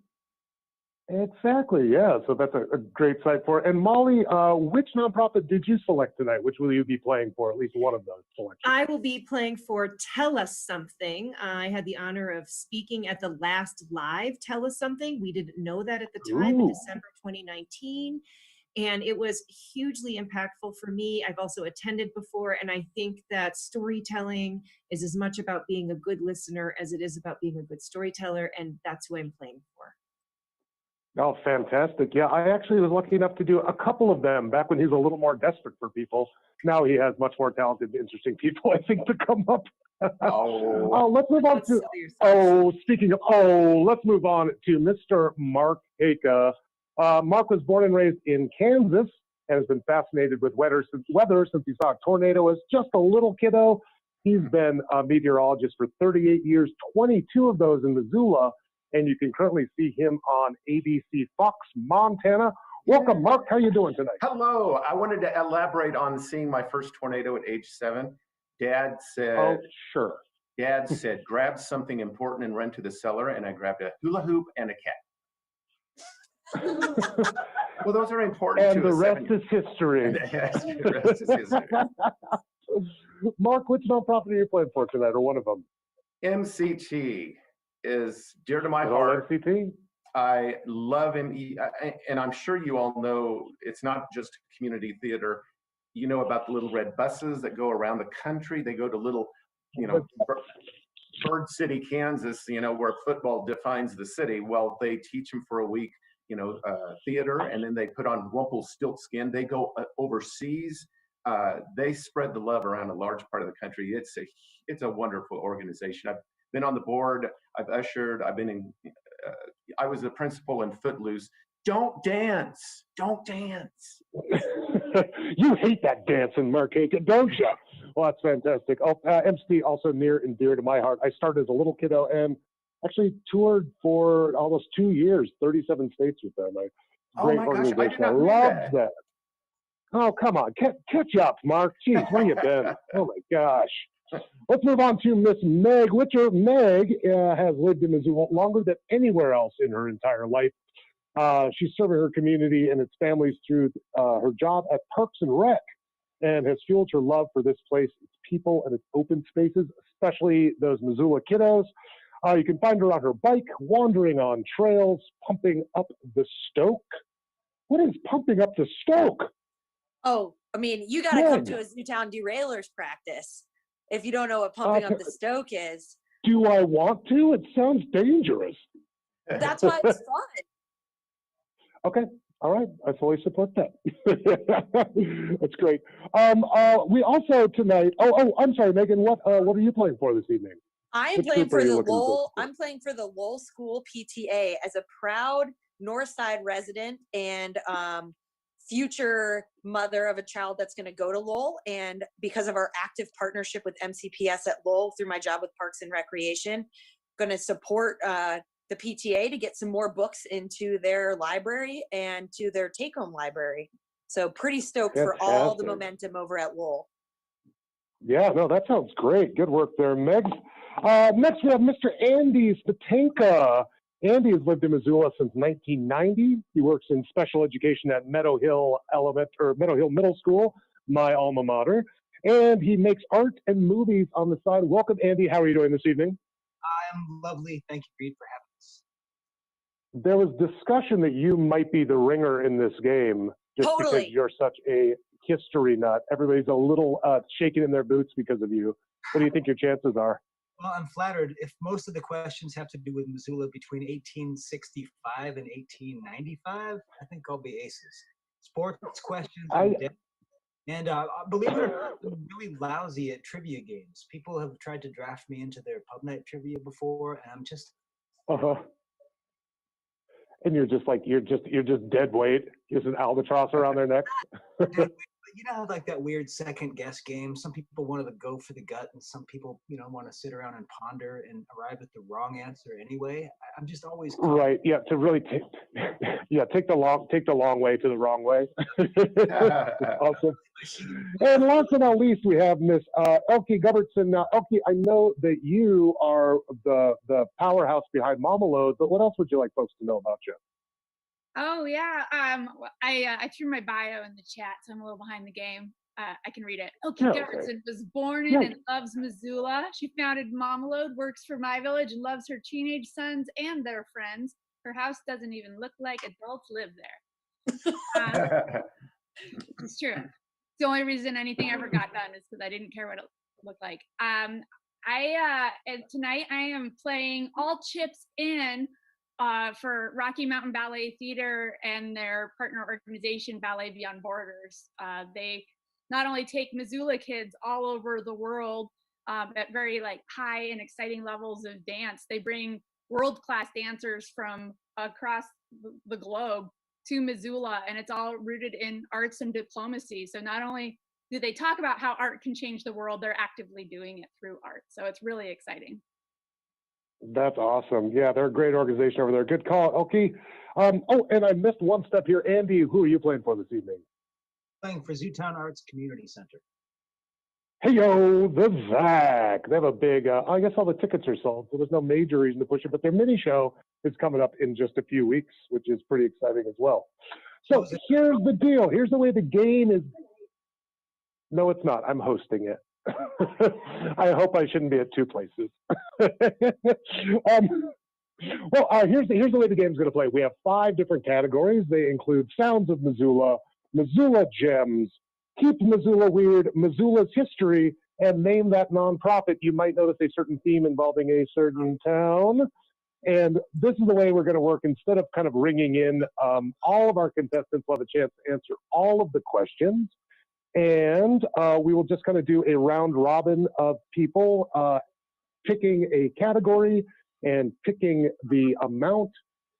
Exactly, yeah. So that's a great site for it. And Molly, which nonprofit did you select tonight? Which will you be playing for? At least one of those selections. I will be playing for Tell Us Something. I had the honor of speaking at the last live Tell Us Something. We didn't know that at the time in December 2019. And it was hugely impactful for me. I've also attended before, and I think that storytelling is as much about being a good listener as it is about being a good storyteller, and that's who I'm playing for. Oh, fantastic. Yeah, I actually was lucky enough to do a couple of them back when he was a little more desperate for people. Now he has much more talented, interesting people, I think, to come up. Let's move on to, let's move on to Mr. Mark Haka. Mark was born and raised in Kansas and has been fascinated with weather since he saw a tornado as just a little kiddo. He's been a meteorologist for 38 years, 22 of those in Missoula, and you can currently see him on ABC Fox Montana. Welcome, Mark. How are you doing tonight? Hello. I wanted to elaborate on seeing my first tornado at age 7. Dad said, Dad said, grab something important and run to the cellar, and I grabbed a hula hoop and a cat. Well, those are important and to the rest is history. The rest is history. Mark, which nonprofit are you playing for tonight, or one of them? MCT is dear to my heart. MCT? I love ME, and I'm sure you all know it's not just community theater. You know about the little red buses that go around the country. They go to little, Bird City, Kansas, where football defines the city. Well, they teach them for a week, theater, and then they put on Rumpelstiltskin. They go overseas. They spread the love around a large part of the country. It's a wonderful organization. I've been on the board. I've ushered. I've been in. I was the principal in Footloose. Don't dance. Don't dance. You hate that dancing, Mark Haka, don't you? Well, that's fantastic. MC also near and dear to my heart. I started as a little kiddo and actually toured for almost 2 years, 37 states with them. Great organization. I love that. Oh, come on. Catch up, Mark. Jeez, where you been? Oh, my gosh. Let's move on to Miss Meg Witcher. Meg has lived in Missoula longer than anywhere else in her entire life. She's serving her community and its families through her job at Parks and Rec, and has fueled her love for this place, its people, and its open spaces, especially those Missoula kiddos. You can find her on her bike, wandering on trails, pumping up the Stoke. What is pumping up the Stoke? Oh, I mean, you got to come to a Zootown Derailers practice if you don't know what pumping up the Stoke is. Do I want to? It sounds dangerous. That's why it's fun. Okay. All right. I fully support that. That's great. We also tonight. I'm sorry, Megan. What are you playing for this evening? I'm playing for the Lowell. I'm playing for the Lowell School PTA as a proud Northside resident and future mother of a child that's going to go to Lowell. And because of our active partnership with MCPS at Lowell through my job with Parks and Recreation, going to support the PTA to get some more books into their library and to their take-home library. So pretty stoked for all the momentum over at Lowell. Yeah, no, that sounds great. Good work there, Meg. Next, we have Mr. Andy Spatenka. Andy has lived in Missoula since 1990. He works in special education at Meadow Hill Middle School, my alma mater, and he makes art and movies on the side. Welcome, Andy. How are you doing this evening? I'm lovely. Thank you, Reed, for having us. There was discussion that you might be the ringer in this game, just because you're such a history nut. Everybody's a little shaking in their boots because of you. What do you think your chances are? Well, I'm flattered. If most of the questions have to do with Missoula between 1865 and 1895, I think I'll be aces. Sports questions, and believe it or not, I'm really lousy at trivia games. People have tried to draft me into their pub night trivia before, and I'm just. And you're just dead weight, just an albatross around their neck. you know, like that weird second guess game. Some people want to go for the gut, and some people, you know, want to sit around and ponder and arrive at the wrong answer anyway. I'm just always right. Yeah, to really take the long way to the wrong way. Awesome. And last but not least, we have Miss Elke Gubbertson. Now, Elke, I know that you are the powerhouse behind Mamalode, but what else would you like folks to know about you? Oh yeah, I threw my bio in the chat, so I'm a little behind the game. I can read it. Elke Gubbertson was born in and loves Missoula. She founded Mamalode, works for My Village, and loves her teenage sons and their friends. Her house doesn't even look like adults live there. It's true. It's the only reason anything ever got done is because I didn't care what it looked like. And tonight I am playing All Chips In for Rocky Mountain Ballet Theater and their partner organization, Ballet Beyond Borders. They not only take Missoula kids all over the world at very like high and exciting levels of dance, they bring world-class dancers from across the globe to Missoula, and it's all rooted in arts and diplomacy. So not only do they talk about how art can change the world, they're actively doing it through art. So it's really exciting. That's awesome. Yeah, they're a great organization over there. Good call, Elke. Oh, and I missed one step here. Andy, who are you playing for this evening? Playing for Zootown Arts Community Center. Hey, yo, the Zach. They have a big, I guess all the tickets are sold, so there's no major reason to push it, but their mini show is coming up in just a few weeks, which is pretty exciting as well. So here's the deal. Here's the way the game is. No, it's not. I'm hosting it. I hope I shouldn't be at two places. Here's the way the game's going to play. We have 5 different categories. They include Sounds of Missoula, Missoula Gems, Keep Missoula Weird, Missoula's History, and Name That Nonprofit. You might notice a certain theme involving a certain town. And this is the way we're going to work. Instead of kind of ringing in, all of our contestants will have a chance to answer all of the questions. And we will just kind of do a round robin of people picking a category and picking the amount.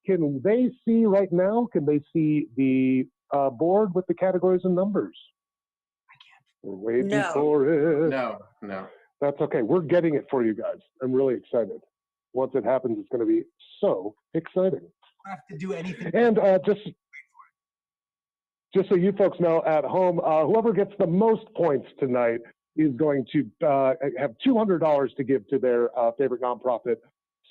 Can they see right now? Can they see the board with the categories and numbers? I can't. We're waiting for it. No. That's okay. We're getting it for you guys. I'm really excited. Once it happens, it's going to be so exciting. I have to do anything. And just so you folks know at home, whoever gets the most points tonight is going to have $200 to give to their favorite nonprofit.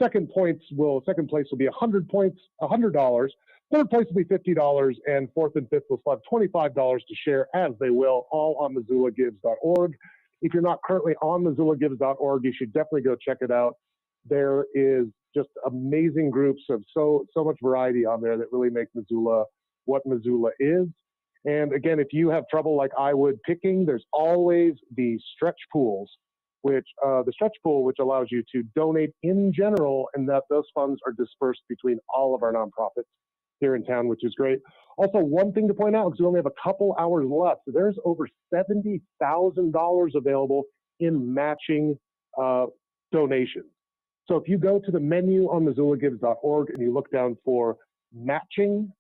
Second place will be 100 points, $100. Third place will be $50, and fourth and fifth will have $25 to share as they will, all on MissoulaGives.org. If you're not currently on MissoulaGives.org, you should definitely go check it out. There is just amazing groups of so much variety on there that really make Missoula what Missoula is. And again, if you have trouble like I would picking, there's always the stretch pools, which allows you to donate in general, and that those funds are dispersed between all of our nonprofits here in town, which is great. Also, one thing to point out, because we only have a couple hours left, so there's over $70,000 available in matching donations. So if you go to the menu on MissoulaGives.org and you look down for matching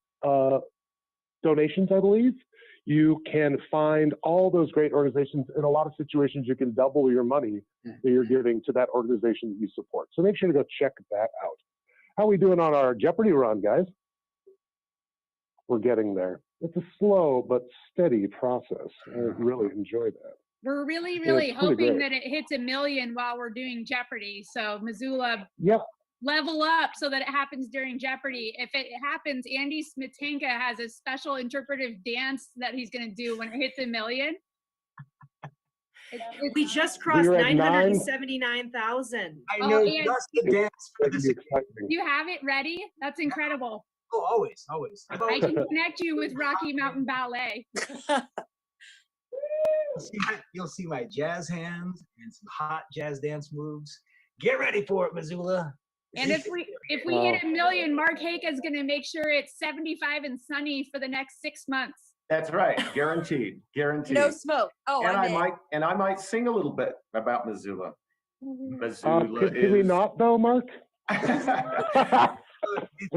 donations, I believe, you can find all those great organizations. In a lot of situations, you can double your money that you're giving to that organization that you support. So make sure to go check that out. How are we doing on our Jeopardy run, guys? We're getting there. It's a slow but steady process. I really enjoy that. We're really hoping that it hits 1 million while we're doing Jeopardy. So Missoula, level up so that it happens during Jeopardy. If it happens, Andy Smitanka has a special interpretive dance that he's going to do when it hits 1 million. We just crossed 979,000. I know just the dance for this. You have it ready? That's incredible. Oh, always. I can connect you with Rocky Mountain Ballet. You'll see my jazz hands and some hot jazz dance moves. Get ready for it, Missoula. And if we hit 1 million, Mark Hake is going to make sure it's 75 and sunny for the next 6 months. That's right, guaranteed. No smoke. Oh, and I might sing a little bit about Missoula. Missoula can we not though, Mark? I'm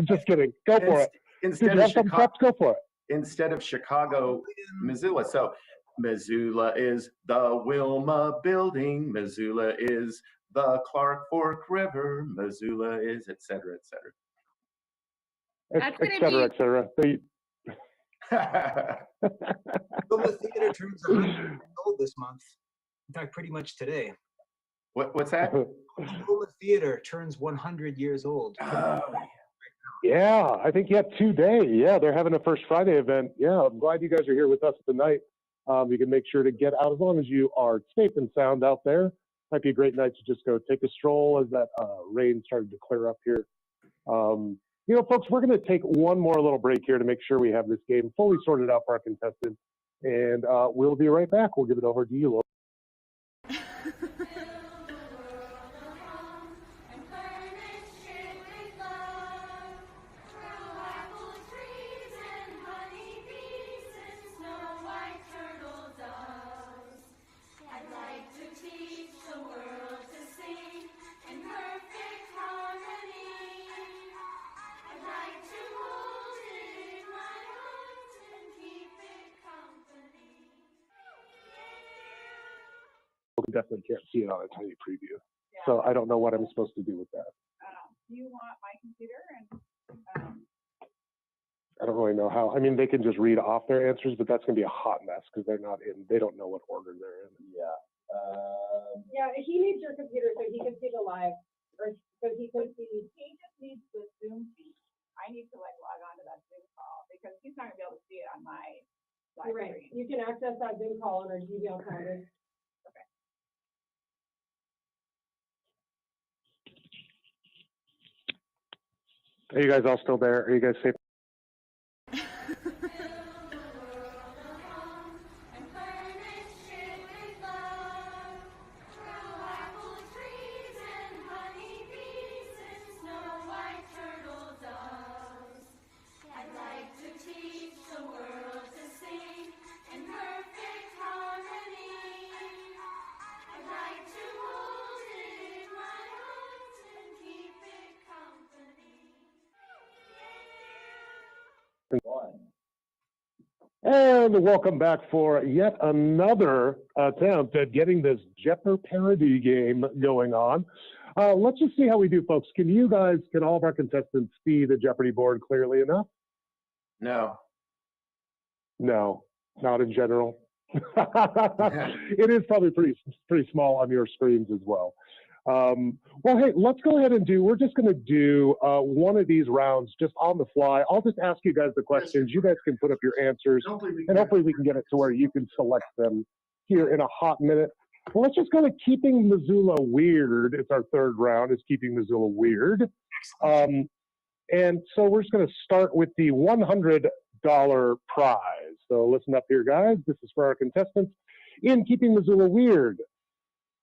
just kidding. Go for it. Instead of Chicago, go for it. Instead of Chicago, Missoula. So Missoula is the Wilma building. Missoula is the Clark Fork River. Missoula is, et cetera, et cetera. Et cetera, et cetera. Wilma Theater turns 100 years old this month. In fact, pretty much today. What's that? Missoula Theater turns 100 years old. Yeah, I think today. Yeah, they're having a First Friday event. Yeah, I'm glad you guys are here with us tonight. You can make sure to get out as long as you are safe and sound out there. Might be a great night to just go take a stroll as that rain started to clear up here. You know, folks, we're going to take one more little break here to make sure we have this game fully sorted out for our contestants. And we'll be right back. We'll give it over to you, Laura. Definitely can't see it on a tiny preview. Yeah. So I don't know what I'm supposed to do with that. Do you want my computer? And I don't really know how. I mean, they can just read off their answers, but that's going to be a hot mess because they're not in. They don't know what order they're in. Yeah. Yeah, he needs your computer so he can see the live, or so he can see. He just needs the Zoom feed. I need to log on to that Zoom call because he's not going to be able to see it on my live screen. You can access that Zoom call on our Gmail calendar. Are you guys all still there? Are you guys safe? And welcome back for yet another attempt at getting this Jeopardy parody game going on. Let's just see how we do, folks. Can all of our contestants see the Jeopardy board clearly enough? No. No, not in general. It is probably pretty small on your screens as well. Well, hey, let's go ahead and we're just going to do one of these rounds just on the fly. I'll just ask you guys the questions. You guys can put up your answers, and hopefully we can get it to where you can select them here in a hot minute. Well, let's just go to Keeping Missoula Weird. It's our third round, is Keeping Missoula Weird. And so we're just going to start with the $100 prize. So listen up here, guys. This is for our contestants in Keeping Missoula Weird.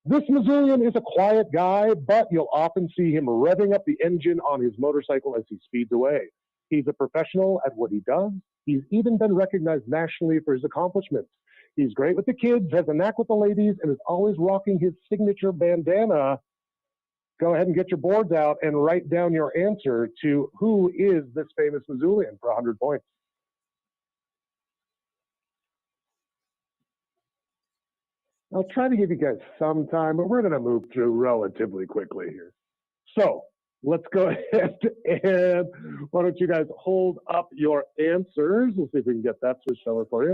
This Missoulian is a quiet guy, but you'll often see him revving up the engine on his motorcycle as he speeds away. He's a professional at what he does. He's even been recognized nationally for his accomplishments. He's great with the kids, has a knack with the ladies, and is always rocking his signature bandana. Go ahead and get your boards out and write down your answer to who is this famous Missoulian for 100 points. I'll try to give you guys some time, but we're going to move through relatively quickly here. So let's go ahead and why don't you guys hold up your answers? We'll see if we can get that switched over for you.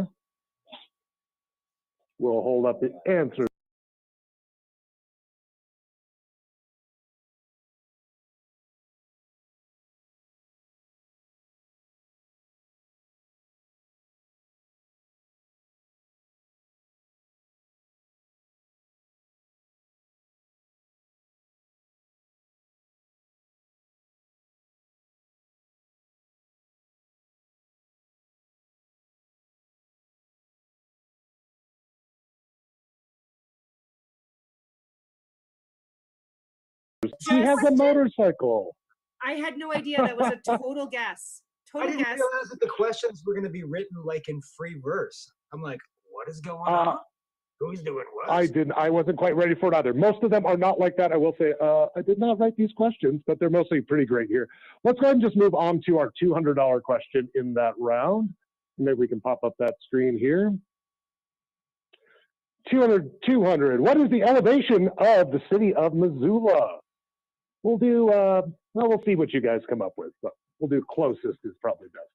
We'll hold up the answers. He has a motorcycle. I had no idea. That was a total guess. I didn't realize that the questions were going to be written like in free verse. I'm like, what is going on? Who's doing what? I wasn't quite ready for it either. Most of them are not like that. I will say, I did not write these questions, but they're mostly pretty great here. Let's go ahead and just move on to our $200 question in that round. Maybe we can pop up that screen here. 200. What is the elevation of the city of Missoula? We'll do, well, we'll see what you guys come up with, but we'll do closest is probably bestest.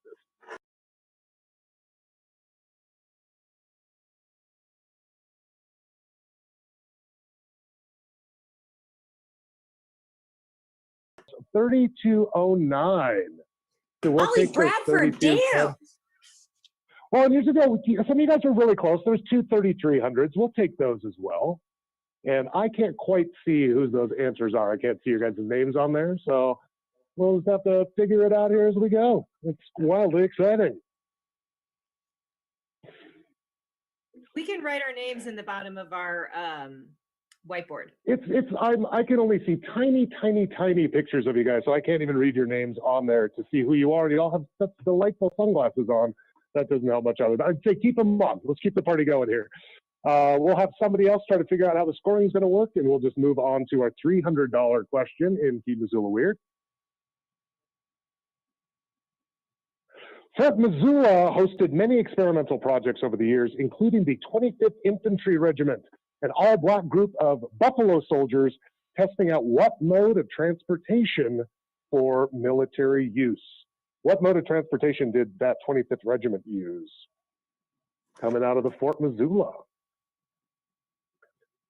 So 3209. So we'll Ollie take those Bradford, 32. damn! Well, and here's the deal. Some of you guys are really close. There's two 3300s. We'll take those as well. And I can't quite see who those answers are. I can't see your guys' names on there. So we'll just have to figure it out here as we go. It's wildly exciting. We can write our names in the bottom of our whiteboard. I can only see tiny pictures of you guys, so I can't even read your names on there to see who you are. You all have such delightful sunglasses on. That doesn't help much other. I'd say keep them on. Let's keep the party going here. We'll have somebody else try to figure out how the scoring is going to work, and we'll just move on to our $300 question in Keep Missoula Weird. Fort Missoula hosted many experimental projects over the years, including the 25th Infantry Regiment, an all-black group of Buffalo soldiers testing out what mode of transportation for military use. What mode of transportation did that 25th Regiment use? Coming out of the Fort Missoula.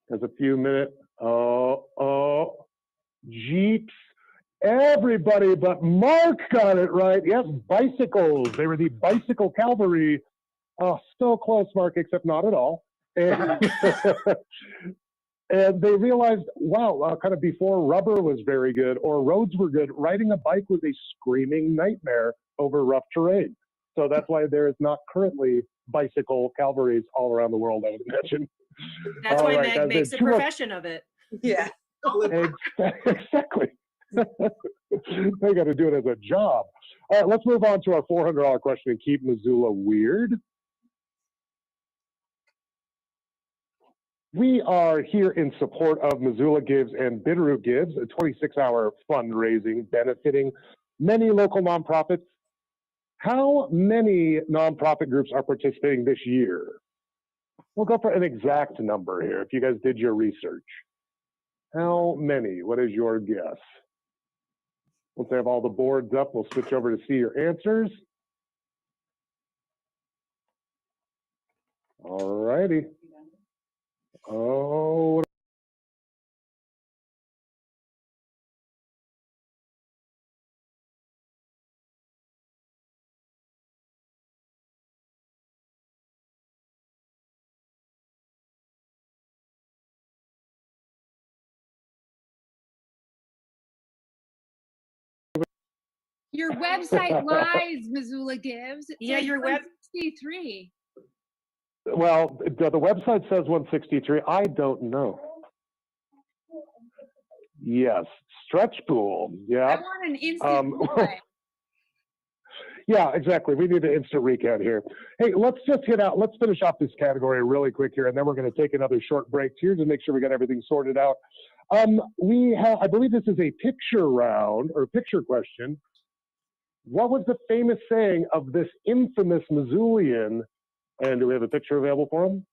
There's a few minutes. Jeeps. Everybody but Mark got it right. Yes, bicycles. They were the bicycle cavalry. Oh, so close, Mark, except not at all. And, and they realized, wow, kind of before rubber was very good or roads were good, riding a bike was a screaming nightmare over rough terrain. So that's why there is not currently bicycle cavalries all around the world, I would imagine. That's why Meg makes a profession of it. Yeah. Exactly. They got to do it as a job. All right, let's move on to our $400 question and keep Missoula weird. We are here in support of Missoula Gives and Bitterroot Gives, a 26-hour fundraising benefiting many local nonprofits. How many nonprofit groups are participating this year? We'll go for an exact number here if you guys did your research. How many? What is your guess? Once I have all the boards up, we'll switch over to see your answers. All righty. Oh. Your website lies, Missoula Gives. It Yeah, says your web 163. Well, the website says 163. I don't know. Yes, stretch pool. Yeah. I want an instant replay. Yeah, exactly. We need an instant recount here. Hey, let's just let's finish off this category really quick here, and then we're going to take another short break here to make sure we got everything sorted out. We have, I believe this is a picture round or picture question. What was the famous saying of this infamous Missoulian? And do we have a picture available for him?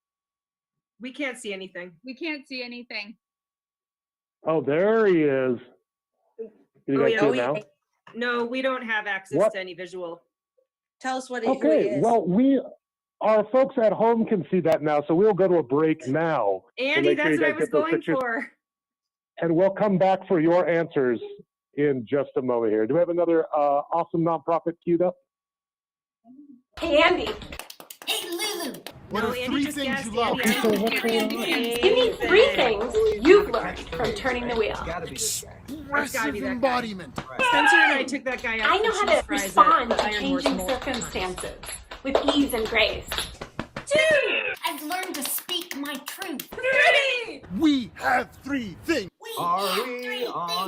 We can't see anything. We can't see anything. Oh, there he is. Can you guys see it now? No, we don't have access to any visual. Tell us what Okay, who he is. well, our folks at home can see that now, so we'll go to a break now. Andy, that's what I was going for. And we'll come back for your answers in just a moment here. Do we have another awesome nonprofit queued up? Hey, Andy. Hey, Lulu. What are three things you love? Give me 3 things you've learned from turning the wheel. Expressive embodiment. Spencer and I took that guy out. I know how to respond to changing circumstances with ease and grace. 2. I've learned to speak my truth. 3. We have 3 things.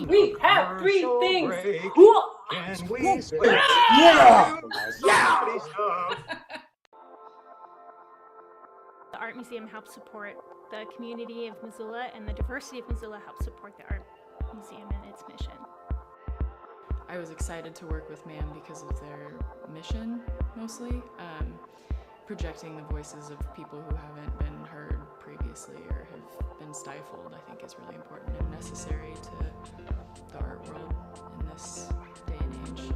We have 3 things. Cool. And we say, yeah. The Art Museum helps support the community of Missoula, and the diversity of Missoula helps support the Art Museum and its mission. I was excited to work with MAM because of their mission, mostly, projecting the voices of people who haven't been heard previously. previously or have been stifled, I think is really important and necessary to the art world in this day and age.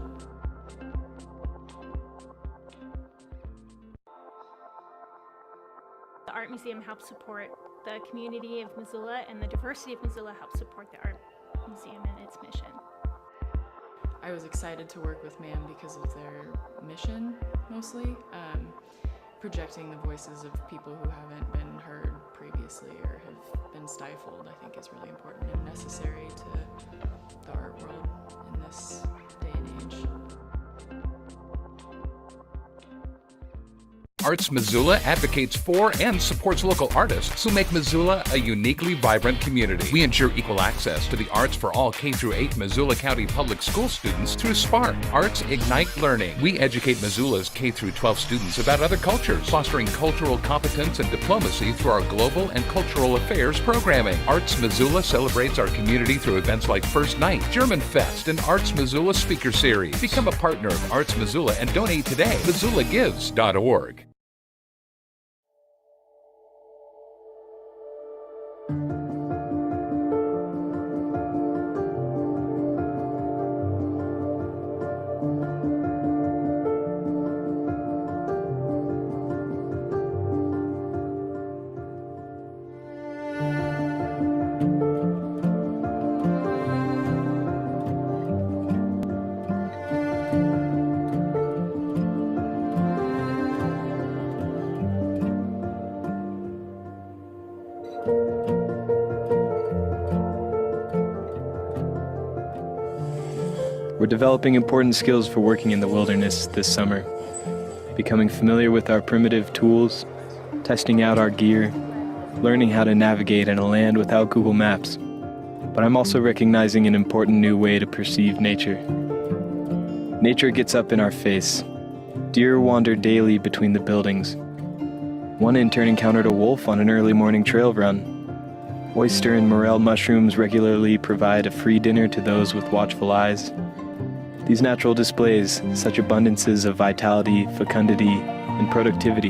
The Art Museum helps support the community of Missoula, and the diversity of Missoula helps support the Art Museum and its mission. I was excited to work with MAM because of their mission, mostly. Projecting the voices of people who haven't been heard previously or have been stifled, I think is really important and necessary to the art world in this day and age. Arts Missoula advocates for and supports local artists who make Missoula a uniquely vibrant community. We ensure equal access to the arts for all K-8 Missoula County public school students through SPARK, Arts Ignite Learning. We educate Missoula's K-12 students about other cultures, fostering cultural competence and diplomacy through our global and cultural affairs programming. Arts Missoula celebrates our community through events like First Night, German Fest, and Arts Missoula Speaker Series. Become a partner of Arts Missoula and donate today. MissoulaGives.org. We're developing important skills for working in the wilderness this summer, becoming familiar with our primitive tools, testing out our gear, learning how to navigate in a land without Google Maps. But I'm also recognizing an important new way to perceive nature. Nature gets up in our face. Deer wander daily between the buildings. One intern encountered a wolf on an early morning trail run. Oyster and morel mushrooms regularly provide a free dinner to those with watchful eyes. These natural displays such abundances of vitality, fecundity, and productivity.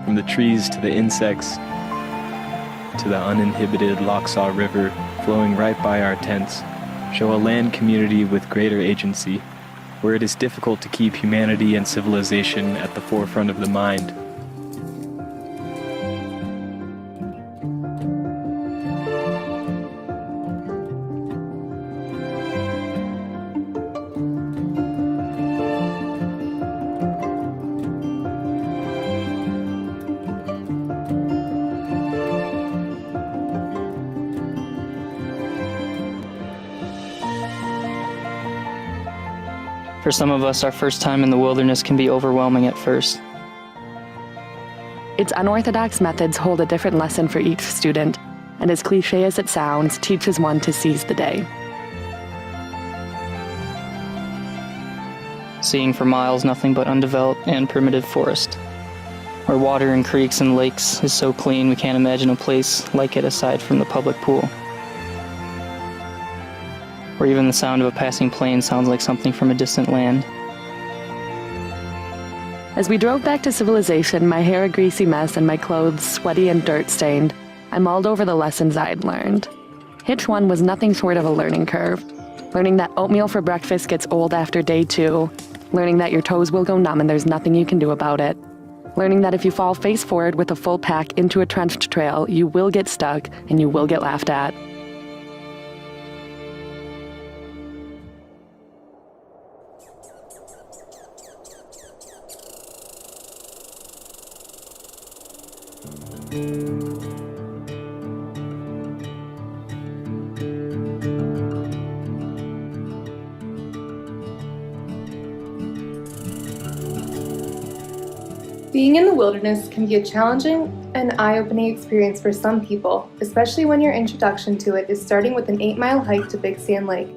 From the trees to the insects, to the uninhibited Locksaw River flowing right by our tents, show a land community with greater agency, where it is difficult to keep humanity and civilization at the forefront of the mind. For some of us, our first time in the wilderness can be overwhelming at first. Its unorthodox methods hold a different lesson for each student, and as cliche as it sounds, teaches one to seize the day. Seeing for miles nothing but undeveloped and primitive forest. Where water in creeks and lakes is so clean we can't imagine a place like it aside from the public pool. Where even the sound of a passing plane sounds like something from a distant land. As we drove back to civilization, my hair a greasy mess and my clothes sweaty and dirt-stained, I mulled over the lessons I'd learned. Hitch 1 was nothing short of a learning curve. Learning that oatmeal for breakfast gets old after day 2. Learning that your toes will go numb and there's nothing you can do about it. Learning that if you fall face forward with a full pack into a trenched trail, you will get stuck and you will get laughed at. Being in the wilderness can be a challenging and eye-opening experience for some people, especially when your introduction to it is starting with an 8-mile hike to Big Sand Lake.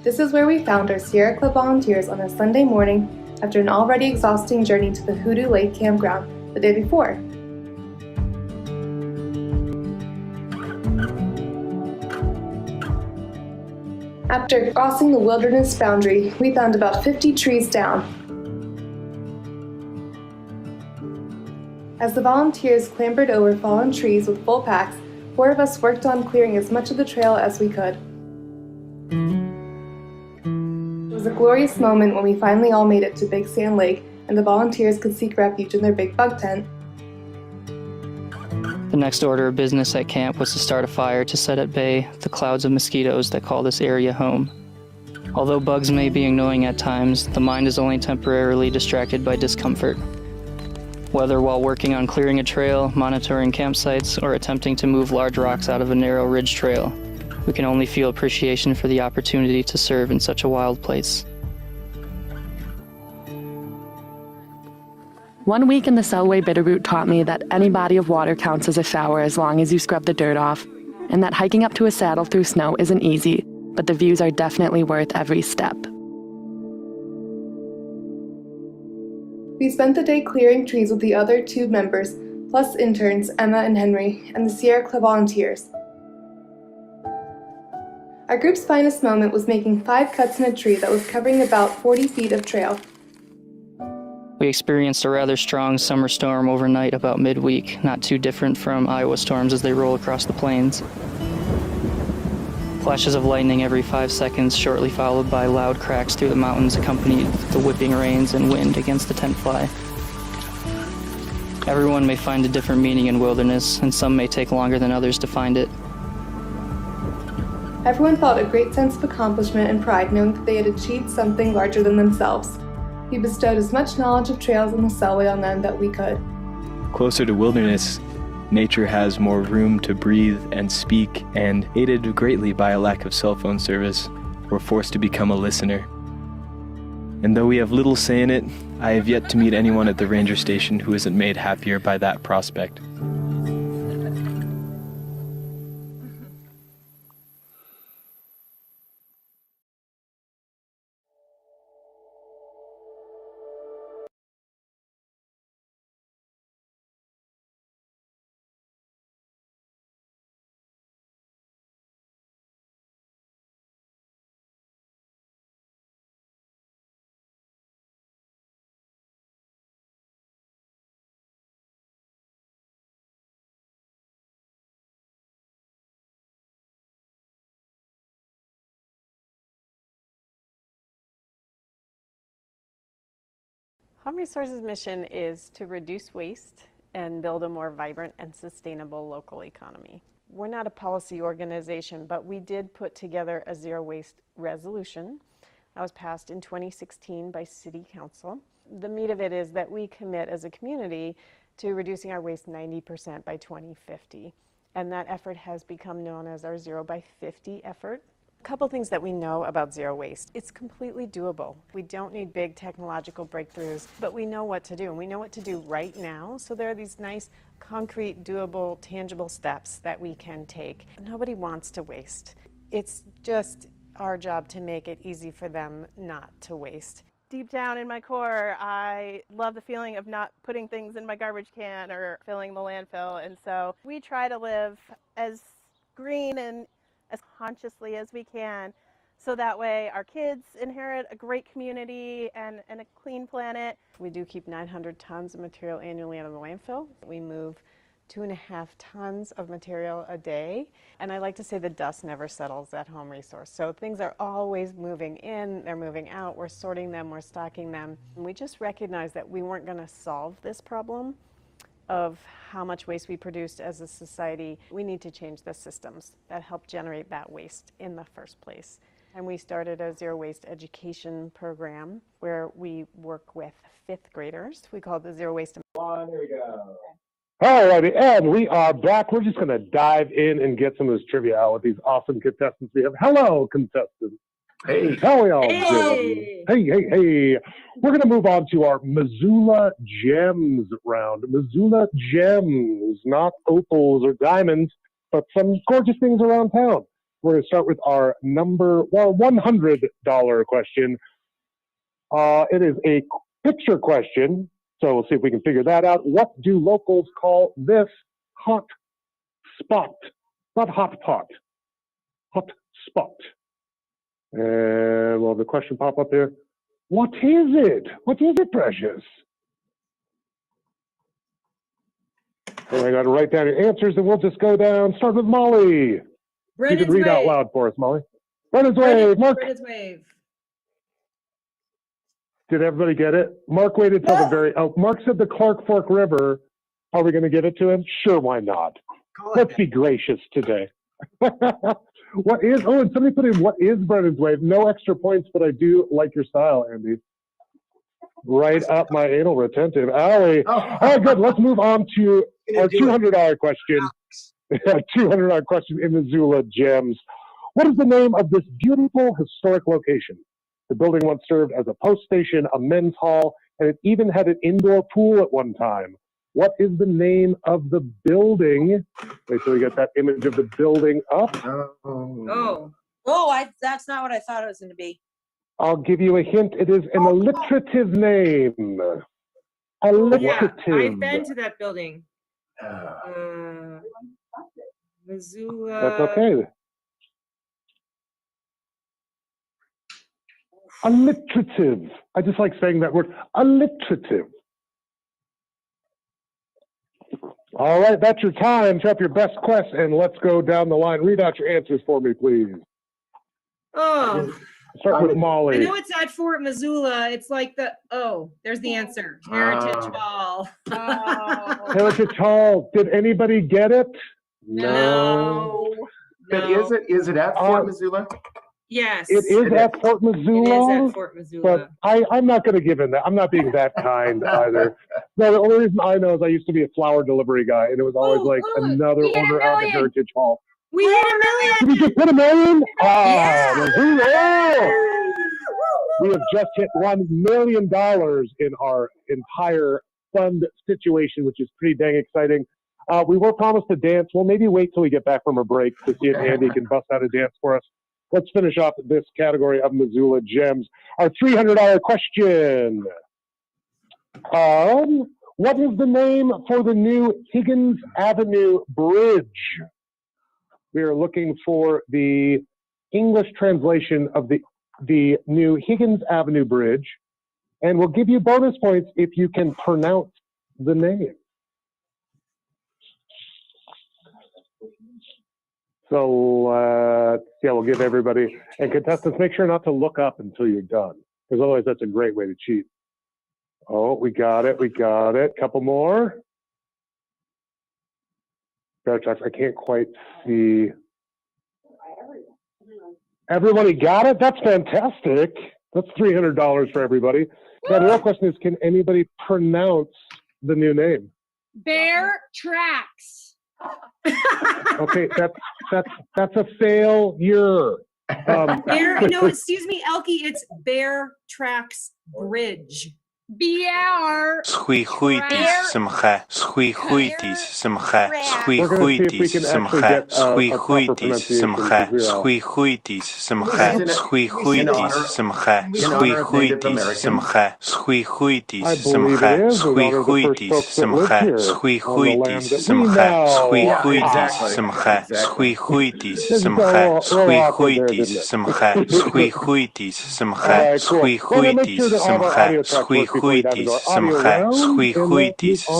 This is where we found our Sierra Club volunteers on a Sunday morning after an already exhausting journey to the Hoodoo Lake campground the day before. After crossing the wilderness boundary, we found about 50 trees down. As the volunteers clambered over fallen trees with full packs, 4 of us worked on clearing as much of the trail as we could. It was a glorious moment when we finally all made it to Big Sand Lake and the volunteers could seek refuge in their big bug tent. The next order of business at camp was to start a fire to set at bay the clouds of mosquitoes that call this area home. Although bugs may be annoying at times, the mind is only temporarily distracted by discomfort. Whether while working on clearing a trail, monitoring campsites, or attempting to move large rocks out of a narrow ridge trail, we can only feel appreciation for the opportunity to serve in such a wild place. 1 week in the Selway Bitterroot taught me that any body of water counts as a shower as long as you scrub the dirt off, and that hiking up to a saddle through snow isn't easy, but the views are definitely worth every step. We spent the day clearing trees with the other 2 members, plus interns Emma and Henry, and the Sierra Club volunteers. Our group's finest moment was making 5 cuts in a tree that was covering about 40 feet of trail. We experienced a rather strong summer storm overnight about midweek, not too different from Iowa storms as they roll across the plains. Flashes of lightning every 5 seconds, shortly followed by loud cracks through the mountains, accompanied the whipping rains and wind against the tent fly. Everyone may find a different meaning in wilderness, and some may take longer than others to find it. Everyone felt a great sense of accomplishment and pride knowing that they had achieved something larger than themselves. We bestowed as much knowledge of trails in the Selway on them that we could. Closer to wilderness, nature has more room to breathe and speak, and aided greatly by a lack of cell phone service, we're forced to become a listener. And though we have little say in it, I have yet to meet anyone at the ranger station who isn't made happier by that prospect. Home Resources' mission is to reduce waste and build a more vibrant and sustainable local economy. We're not a policy organization, but we did put together a zero waste resolution that was passed in 2016 by City Council. The meat of it is that we commit as a community to reducing our waste 90% by 2050. And that effort has become known as our Zero by 50 effort. A couple things that we know about zero waste. It's completely doable. We don't need big technological breakthroughs, but we know what to do, and we know what to do right now. So there are these nice, concrete, doable, tangible steps that we can take. Nobody wants to waste. It's just our job to make it easy for them not to waste. Deep down in my core, I love the feeling of not putting things in my garbage can or filling the landfill, and so we try to live as green and as consciously as we can, so that way our kids inherit a great community and a clean planet. We do keep 900 tons of material annually out of the landfill. We move 2.5 tons of material a day. And I like to say the dust never settles at Home Resource. So things are always moving in, they're moving out, we're sorting them, we're stocking them. And we just recognized that we weren't going to solve this problem of how much waste we produced as a society. We need to change the systems that help generate that waste in the first place. And we started a zero waste education program where we work with 5th graders. We call it the Zero Waste. There we go. All righty, and we are back. We're just going to dive in and get some of this trivia out with these awesome contestants we have. Hello, contestants. Hey. How are y'all doing? Hey. We're going to move on to our Missoula Gems round. Missoula Gems, not opals or diamonds, but some gorgeous things around town. We're going to start with our $100 question. It is a picture question, so we'll see if we can figure that out. What do locals call this hot spot? Not hot pot. Hot spot. And will the question pop up here? What is it? What is it, Precious? And I got to write down your answers, and we'll just go down. Start with Molly. Brennan's You can read out Wave. loud for us, Molly. Brennan's Wave. Mark. Brennan's Wave. Did everybody get it? Mark waited till the very. Oh, Mark said the Clark Fork River. Are we going to give it to him? Sure, why not? Let's be gracious today. What is? Oh, and somebody put in what is Brennan's Wave? No extra points, but I do like your style, Andy. Right up my anal retentive alley. All right, good. Let's move on to our $200 question. $200 question in Missoula Gems. What is the name of this beautiful historic location? The building once served as a post station, a men's hall, and it even had an indoor pool at one time. What is the name of the building? Wait till we get that image of the building up. That's not what I thought it was going to be. I'll give you a hint. It is an alliterative name. Alliterative. Yeah, I've been to that building. Missoula. That's okay. Alliterative. I just like saying that word. Alliterative. All right, that's your time. Show up your best quest, and let's go down the line. Read out your answers for me, please. Oh. Start with Molly. I know it's at Fort Missoula. It's like there's the answer. Heritage Hall. Heritage Hall. Did anybody get it? No. But is it at Fort Missoula? Yes. It is at Fort Missoula. It is at Fort Missoula. But I'm not going to give in that. I'm not being that kind either. No, the only reason I know is I used to be a flower delivery guy, and it was always another order out of Heritage Hall. We hit $1 million. Did we just hit $1 million? Yeah. Missoula! We have just hit $1 million in our entire fund situation, which is pretty dang exciting. We were promised a dance. We'll maybe wait till we get back from a break to see if Andy can bust out a dance for us. Let's finish off this category of Missoula Gems. Our $300 question. What is the name for the new Higgins Avenue Bridge? We are looking for the English translation of the new Higgins Avenue Bridge, and we'll give you bonus points if you can pronounce the name. So, we'll give everybody, and contestants, make sure not to look up until you're done, because otherwise that's a great way to cheat. Oh, we got it. Couple more. I can't quite see. Everybody got it? That's fantastic. That's $300 for everybody. Now, the real question is, can anybody pronounce the new name? Bear Tracks. Okay, that's a failure. Excuse me, Elkie, it's Bear Tracks Bridge. BR. Schuihuitis, Simcha. Schuihuitis, Simcha. Schuihuitis, Simcha. Schuihuitis, Simcha. Schuihuitis, Simcha. Schuihuitis, Simcha. Schuihuitis, Simcha. Schuihuitis, Simcha. Schuihuitis, Simcha. Schuihuitis, Simcha. Schuihuitis, Simcha. Schuihuitis, Simcha. Schuihuitis, Simcha. Schuihuitis, Simcha. Schuihuitis,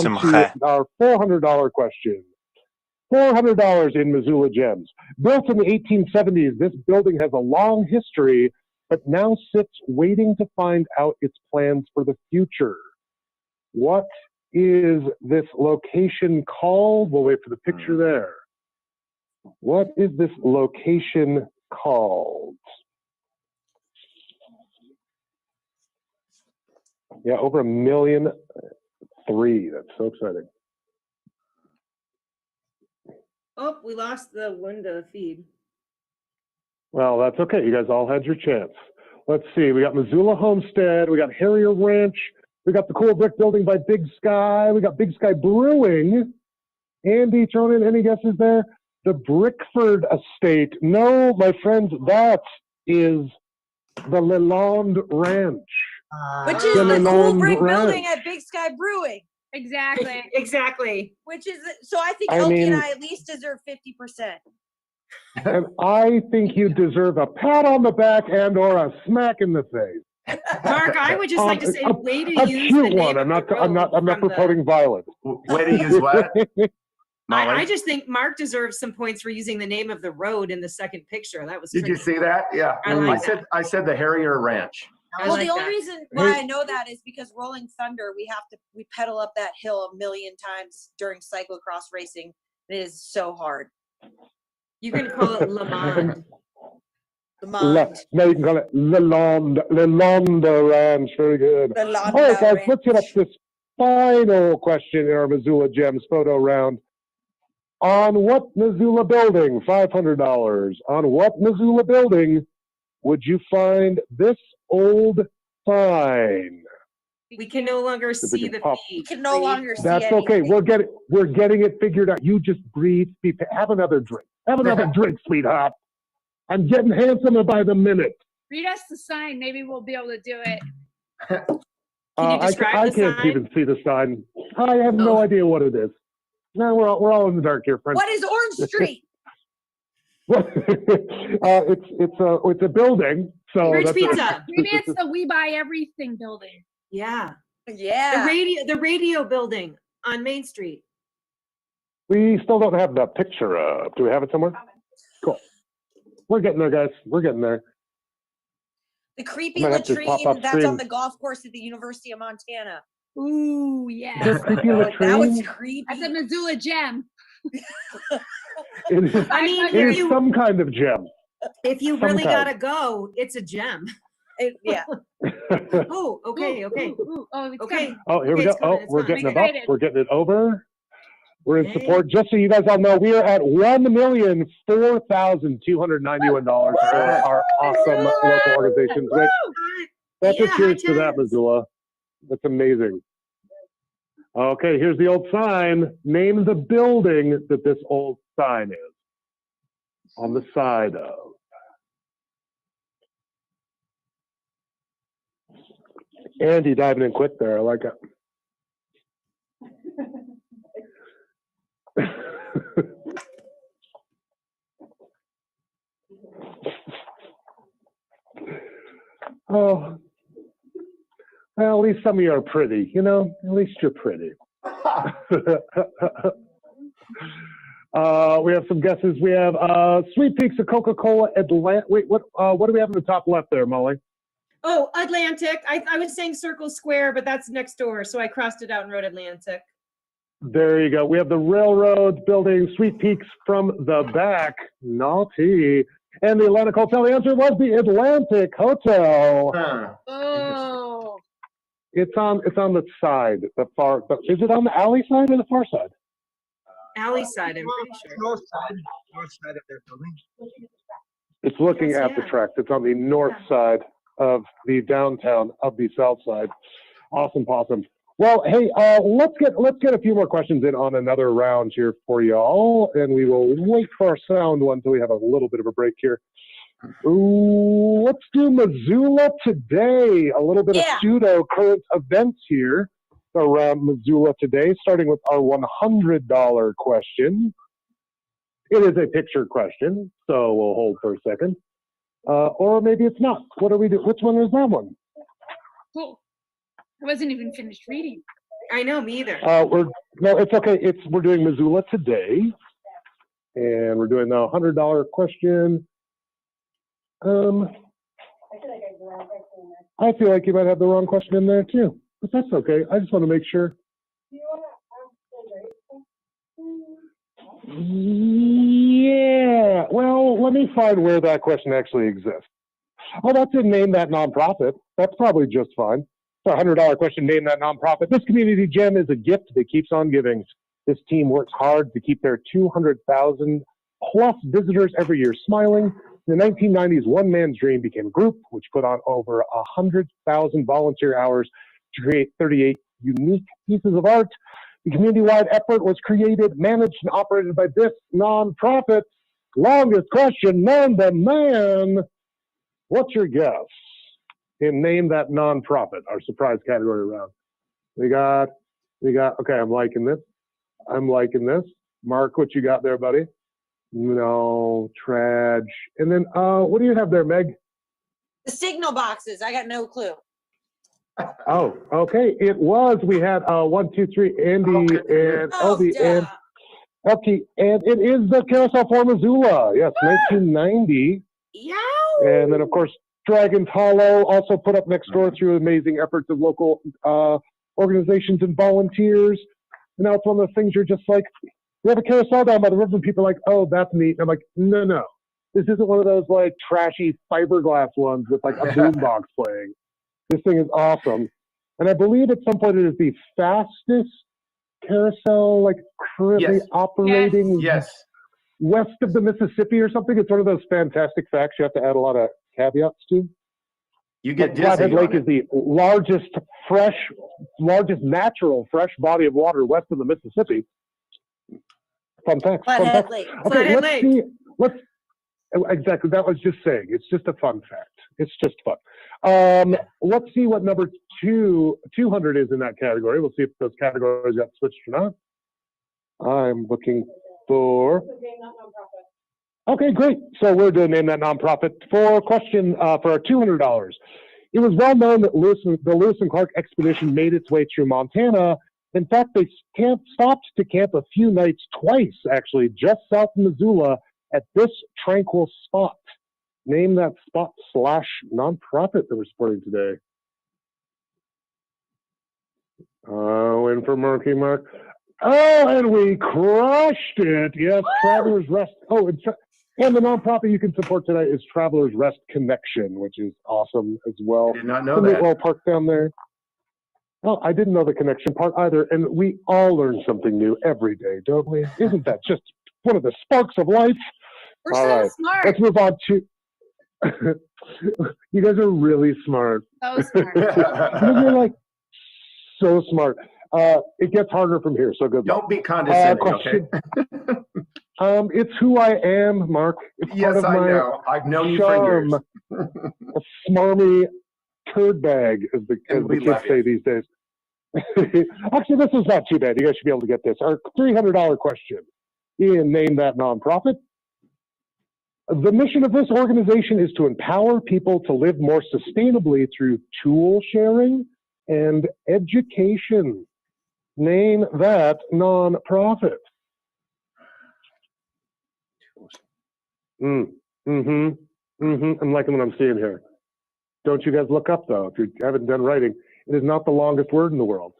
Simcha. Our $400 question. $400 in Missoula Gems. Built in the 1870s, this building has a long history, but now sits waiting to find out its plans for the future. What is this location called? We'll wait for the picture there. What is this location called? Yeah, over 1.3 million. That's so exciting. Oh, we lost the window feed. Well, that's okay. You guys all had your chance. Let's see. We got Missoula Homestead. We got Harrier Ranch. We got the cool brick building by Big Sky. We got Big Sky Brewing. Andy, thrown in any guesses there? The Brickford Estate. No, my friends, that is the Lalonde Ranch. Which is the cool brick building at Big Sky Brewing. Exactly. Exactly. Which is, so I think Elkie and I at least deserve 50%. And I think you deserve a pat on the back and or a smack in the face. Mark, I would just like to say, way to a use cute the name one. of I'm not. the I'm not. road I'm not from the- promoting violence. Way to use what? I just think Mark deserves some points for using the name of the road in the second picture. That was Did you tricky. see that? Yeah. I like that. I said the Harrier Ranch. Well, the only reason why I know that is because Rolling Thunder, we pedal up that hill a million times during cyclocross racing. It is so hard. You can call it Le Monde. No, you can call it Le Londa Ranch. Very good. The Londa All right, guys, Ranch. let's get up this final question in our Missoula Gems photo round. On what Missoula building, $500, on what Missoula building would you find this old sign? We can no longer see the pop. feet. We can no longer see That's anything. okay. We're getting it figured out. You just breathe. Have another drink. Have another drink, sweetheart. I'm getting handsomer by the minute. Read us the sign. Maybe we'll be able to do it. Can you describe I the can't sign? even see the sign. I have no idea what it is. No, we're all in the dark here, friends. What is Orange Street? It's a building. So Rich that's Pizza. Maybe it's the We Buy Everything building. Yeah. Yeah. The radio building on Main Street. We still don't have the picture up. Do we have it somewhere? Cool. We're getting there, guys. We're getting there. The creepy Might have to pop latrine up that's on screen. the golf course at the University of Montana. Ooh, yeah. The creepy That was latrine? creepy. That's a Missoula gem. It is, I mean, it is some kind of gem. If you Some really kind. gotta go, it's a gem. Yeah. Oh, okay, okay. Ooh, oh, it's Okay. coming. Oh, here we Okay, go. it's coming, Oh, it's we're coming. getting I'm it up. excited. We're getting it over. We're in support. Just so you guys all know, we are at $1,004,291 for our awesome local organizations. Which, that's Yeah, a cheers high to that, times. Missoula. That's amazing. Okay, here's the old sign. Name the building that this old sign is on the side of. Andy diving in quick there. I like it. Oh, well, at least some of you are pretty, you know? At least you're pretty. We have some guesses. We have Sweet Peaks of Coca-Cola Atlanta. Wait, what do we have in the top left there, Molly? Oh, Atlantic. I was saying Circle Square, but that's next door, so I crossed it out and wrote Atlantic. There you go. We have the railroad building, Sweet Peaks from the back. Naughty. And the Atlantic Hotel. The answer was the Atlantic Hotel. Oh. It's on the side, the far. Is it on the alley side or the far side? Alley side, I'm pretty sure. North side of their building. It's looking Yes, at the yeah. tracks. It's on the north side of the downtown of the south side. Awesome, awesome. Well, hey, let's get a few more questions in on another round here for y'all, and we will wait for our sound one until we have a little bit of a break here. Ooh, let's do Missoula today. A little bit of pseudo current events here around Missoula today, starting with our $100 question. It is a picture question, so we'll hold for a second. Or maybe it's not. What do we do? Which one is that one? Cool. I wasn't even finished reading. I know, me either. No, it's okay. We're doing Missoula today, and we're doing the $100 question. I feel like you might have the wrong question in there too, but that's okay. I just want to make sure. Yeah. Well, let me find where that question actually exists. Oh, that's in Name That Nonprofit. That's probably just fine. It's a $100 question. Name that nonprofit. This community gem is a gift that keeps on giving. This team works hard to keep their 200,000 plus visitors every year smiling. In the 1990s, one man's dream became a group, which put on over 100,000 volunteer hours to create 38 unique pieces of art. The community-wide effort was created, managed, and operated by this nonprofit. Longest question known to man. What's your guess? And name that nonprofit, our surprise category round. We got, okay, I'm liking this. Mark, what you got there, buddy? No, Traj. And then, what do you have there, Meg? The signal boxes. I got no clue. Oh, okay. It was. We had 1, 2, 3, Andy and LB and Elkie, and it is the Carousel for Missoula. Yes, 1990. Yeah. And then, of course, Dragon's Hollow, also put up next door through amazing efforts of local organizations and volunteers. And now it's one of those things you're just like, we have a carousel down by the river, and people are like, oh, that's neat. And I'm like, no. This isn't one of those like trashy fiberglass ones with like a boombox playing. This thing is awesome. And I believe at some point it is the fastest carousel like currently operating west of the Mississippi or something. It's one of those fantastic facts you have to add a lot of caveats to. You get dizzy. Flathead Lake is the largest natural fresh body of water west of the Mississippi. Fun fact. Flathead Lake. Okay, let's exactly. That was just saying. It's just a fun fact. It's just fun. Let's see what number 200 is in that category. We'll see if those categories got switched or not. I'm looking for. Okay, great. So we're doing Name That Nonprofit for question for our $200. It was well known that the Lewis and Clark expedition made its way through Montana. In fact, they stopped to camp a few nights twice, actually, just south of Missoula at this tranquil spot. Name that spot / nonprofit that we're supporting today. Oh, and for Murky Mark. Oh, and we crushed it. Yes, Travelers Rest. Oh, and the nonprofit you can support tonight is Travelers Rest Connection, which is awesome as well. I did not know that. Well park down there. Well, I didn't know the connection part either, and we all learn something new every day, don't we? Isn't that just one of the sparks of life? We're so smart. Let's move on to. You guys are really smart. So smart. You're like so smart. It gets harder from here, so good luck. Don't be condescending, okay? It's who I am, Mark. It's yes, part of I my know. I've known you charm. for years. A smarmy turd bag, as the kids say these days. Actually, this is not too bad. You guys should be able to get this. Our $300 question in Name That Nonprofit. The mission of this organization is to empower people to live more sustainably through tool sharing and education. Name that nonprofit. I'm liking what I'm seeing here. Don't you guys look up, though, if you haven't done writing. It is not the longest word in the world.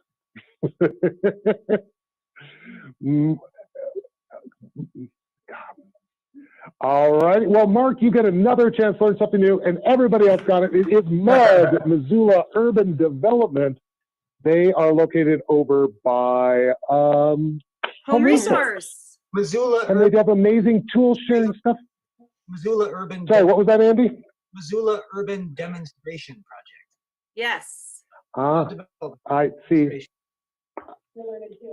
All right. Well, Mark, you get another chance to learn something new, and everybody else got it. It is MUD, Missoula Urban Development. They are located over by Home Resource. Missoula. And they have amazing tool sharing stuff. Missoula Urban. Sorry, what was that, Andy? Missoula Urban Demonstration Project. Yes. I see.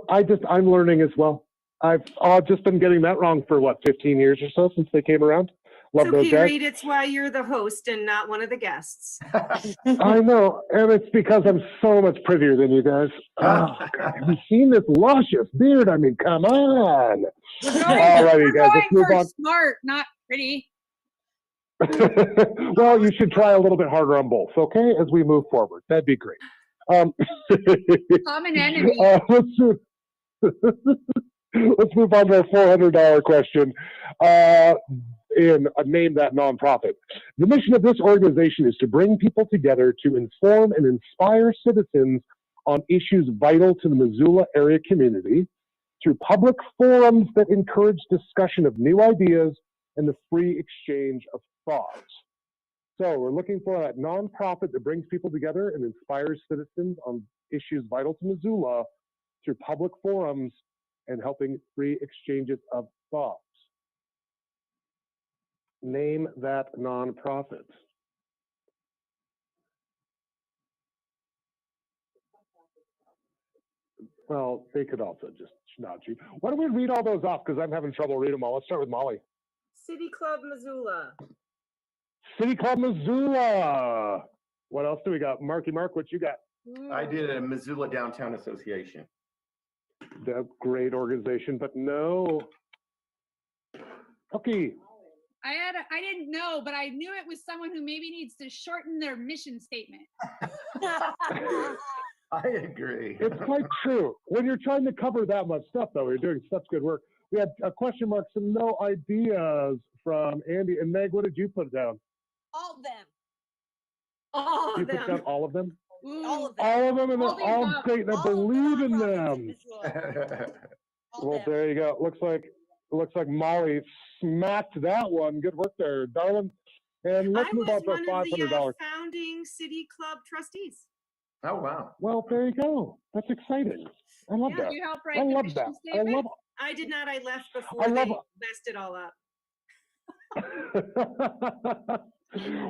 I'm learning as well. I've just been getting that wrong for 15 years or so since they came around. Love it's those okay, guys. Reed. It's why you're the host and not one of the guests. I know, and it's because I'm so much prettier than you guys. Oh, God, have you seen this luscious beard? I mean, come on. All righty, guys, let's move on. Smart, not pretty. Well, you should try a little bit harder on both, okay, as we move forward. That'd be great. Common enemy. Let's move on to our $400 question. In Name That Nonprofit. The mission of this organization is to bring people together to inform and inspire citizens on issues vital to the Missoula area community through public forums that encourage discussion of new ideas and the free exchange of thoughts. So we're looking for that nonprofit that brings people together and inspires citizens on issues vital to Missoula through public forums and helping free exchanges of thoughts. Name that nonprofit. Well, they could also just nod you. Why don't we read all those off? Because I'm having trouble reading them all. Let's start with Molly. City Club Missoula. City Club Missoula. What else do we got? Marky Mark, what you got? I did a Missoula Downtown Association. That's a great organization, but no. Okay. I didn't know, but I knew it was someone who maybe needs to shorten their mission statement. I agree. It's quite true. When you're trying to cover that much stuff, though, you're doing such good work. We had a question marks and no ideas from Andy. And Meg, what did you put down? All of them. All You of put them. down all of them? All of them. All of them, and All they're all above. great, and I All of the believe in nonprofits them. Missoula. All Well, them. there you go. Looks like Molly smacked that one. Good work there, darling. And let's I move was on to one our of the $500. founding city club trustees. Oh, wow. Well, there you go. That's exciting. I love Yeah, that. You help I write the love mission that. I statement? love. I did not. I left before I they love. messed it all up.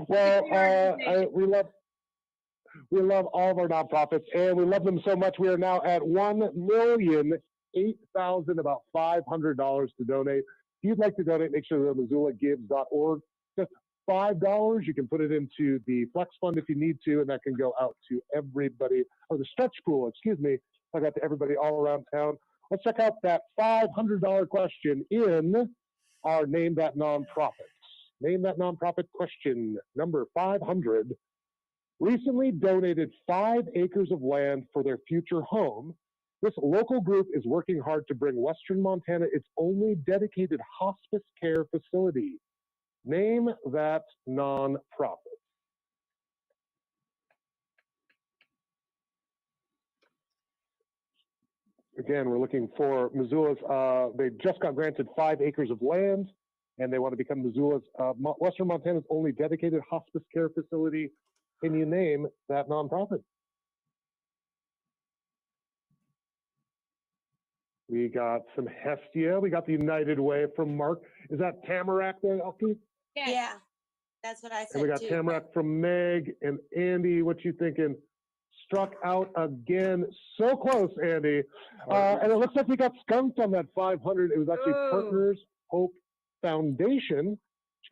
Well, organization. we love all of our nonprofits, and we love them so much. We are now at $1,008,000, about $500 to donate. If you'd like to donate, make sure to go to MissoulaGives.org. Just $5. You can put it into the Flex Fund if you need to, and that can go out to everybody, or the stretch pool, excuse me. I got to everybody all around town. Let's check out that $500 question in our Name That Nonprofit. Name That Nonprofit question number 500. Recently donated 5 acres of land for their future home. This local group is working hard to bring Western Montana its only dedicated hospice care facility. Name that nonprofit. Again, we're looking for Missoula's, they just got granted 5 acres of land, and they want to become Missoula's, Western Montana's only dedicated hospice care facility. Can you name that nonprofit? We got some Hestia. We got the United Way from Mark. Is that Tamarack there, Elkie? Yeah, that's what I said And we got too. Tamarack from Meg and Andy. What you thinking? Struck out again. So close, Andy. And it looks like we got skunked on that 500. It was actually Partners Hope Foundation.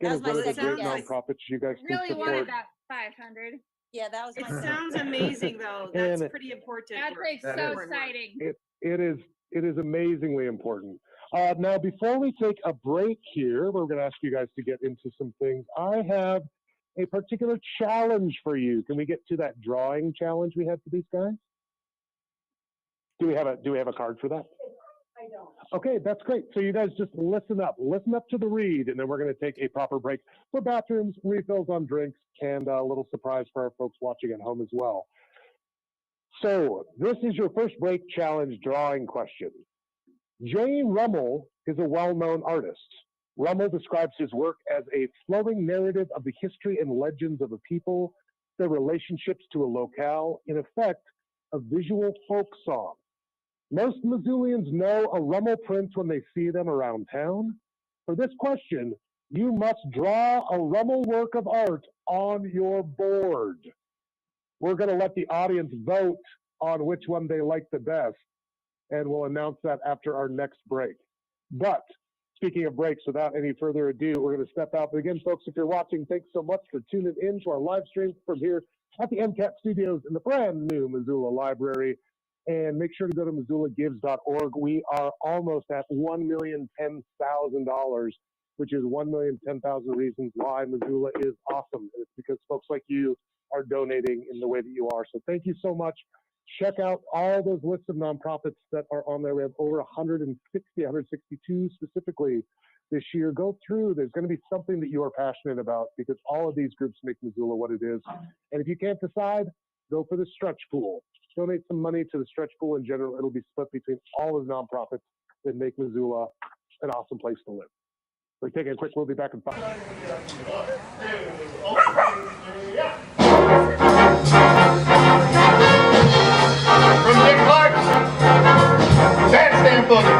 Which again is one of the great nonprofits you guys can Really support. wanted that 500. Yeah, that was. It sounds amazing, though. That's And pretty important. That's like so exciting. It is amazingly important. Now, before we take a break here, we're going to ask you guys to get into some things. I have a particular challenge for you. Can we get to that drawing challenge we had for these guys? Do we have a card for that? I don't. Okay, that's great. So you guys just listen up to the read, and then we're going to take a proper break for bathrooms, refills on drinks, and a little surprise for our folks watching at home as well. So this is your first break challenge drawing question. Jay Rummel is a well-known artist. Rummel describes his work as a flowing narrative of the history and legends of a people, their relationships to a locale, in effect, a visual folk song. Most Missoulians know a Rummel print when they see them around town. For this question, you must draw a Rummel work of art on your board. We're going to let the audience vote on which one they like the best, and we'll announce that after our next break. But speaking of breaks, without any further ado, we're going to step out. But again, folks, if you're watching, thanks so much for tuning in to our live stream from here at the MCAT studios in the brand new Missoula Library. And make sure to go to MissoulaGives.org. We are almost at $1,010,000, which is 1,010,000 reasons why Missoula is awesome. And it's because folks like you are donating in the way that you are. So thank you so much. Check out all those lists of nonprofits that are on there. We have over 162 specifically this year. Go through. There's going to be something that you are passionate about because all of these groups make Missoula what it is. And if you can't decide, go for the stretch pool. Donate some money to the stretch pool in general. It'll be split between all of the nonprofits that make Missoula an awesome place to live. We're taking a quick, we'll be back in 5. From Dick Clark, Bandstand Boogie.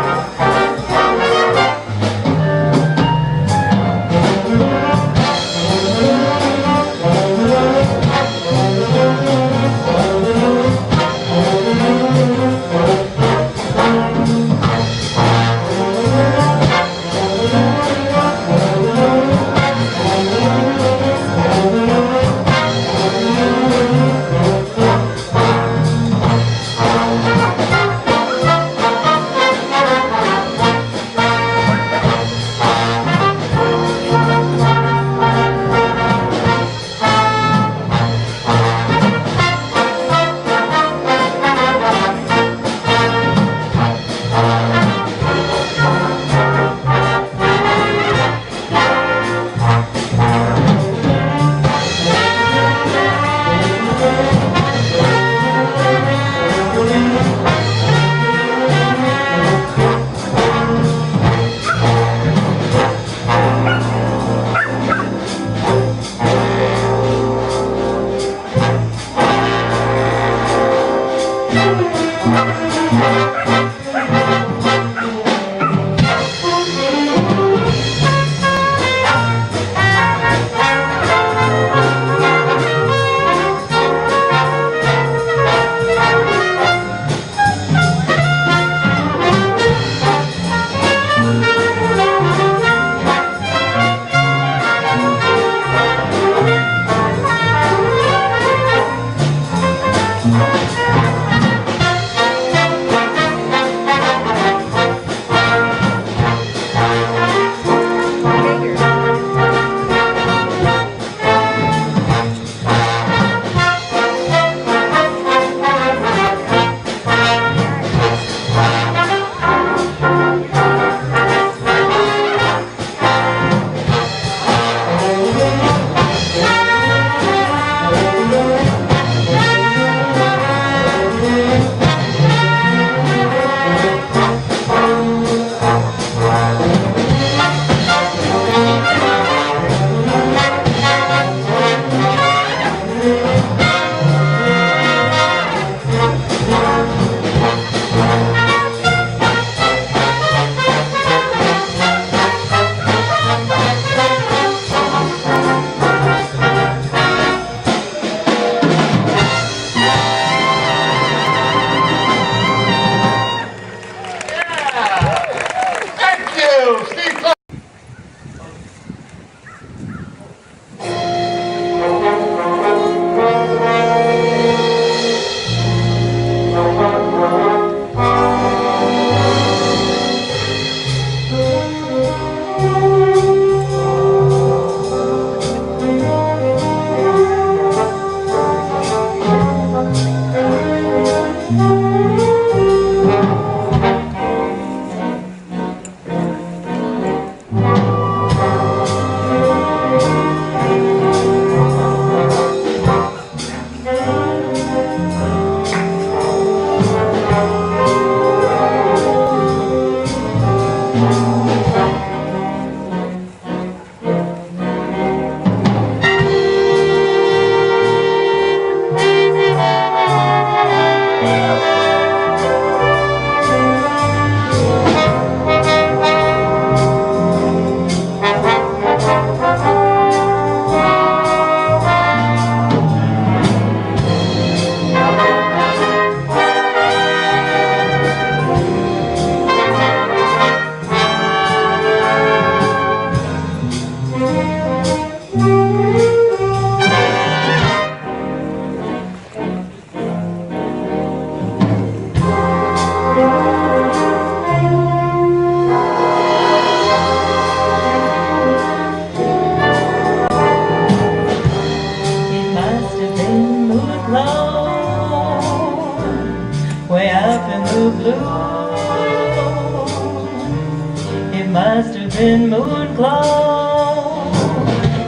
It must have been moon glow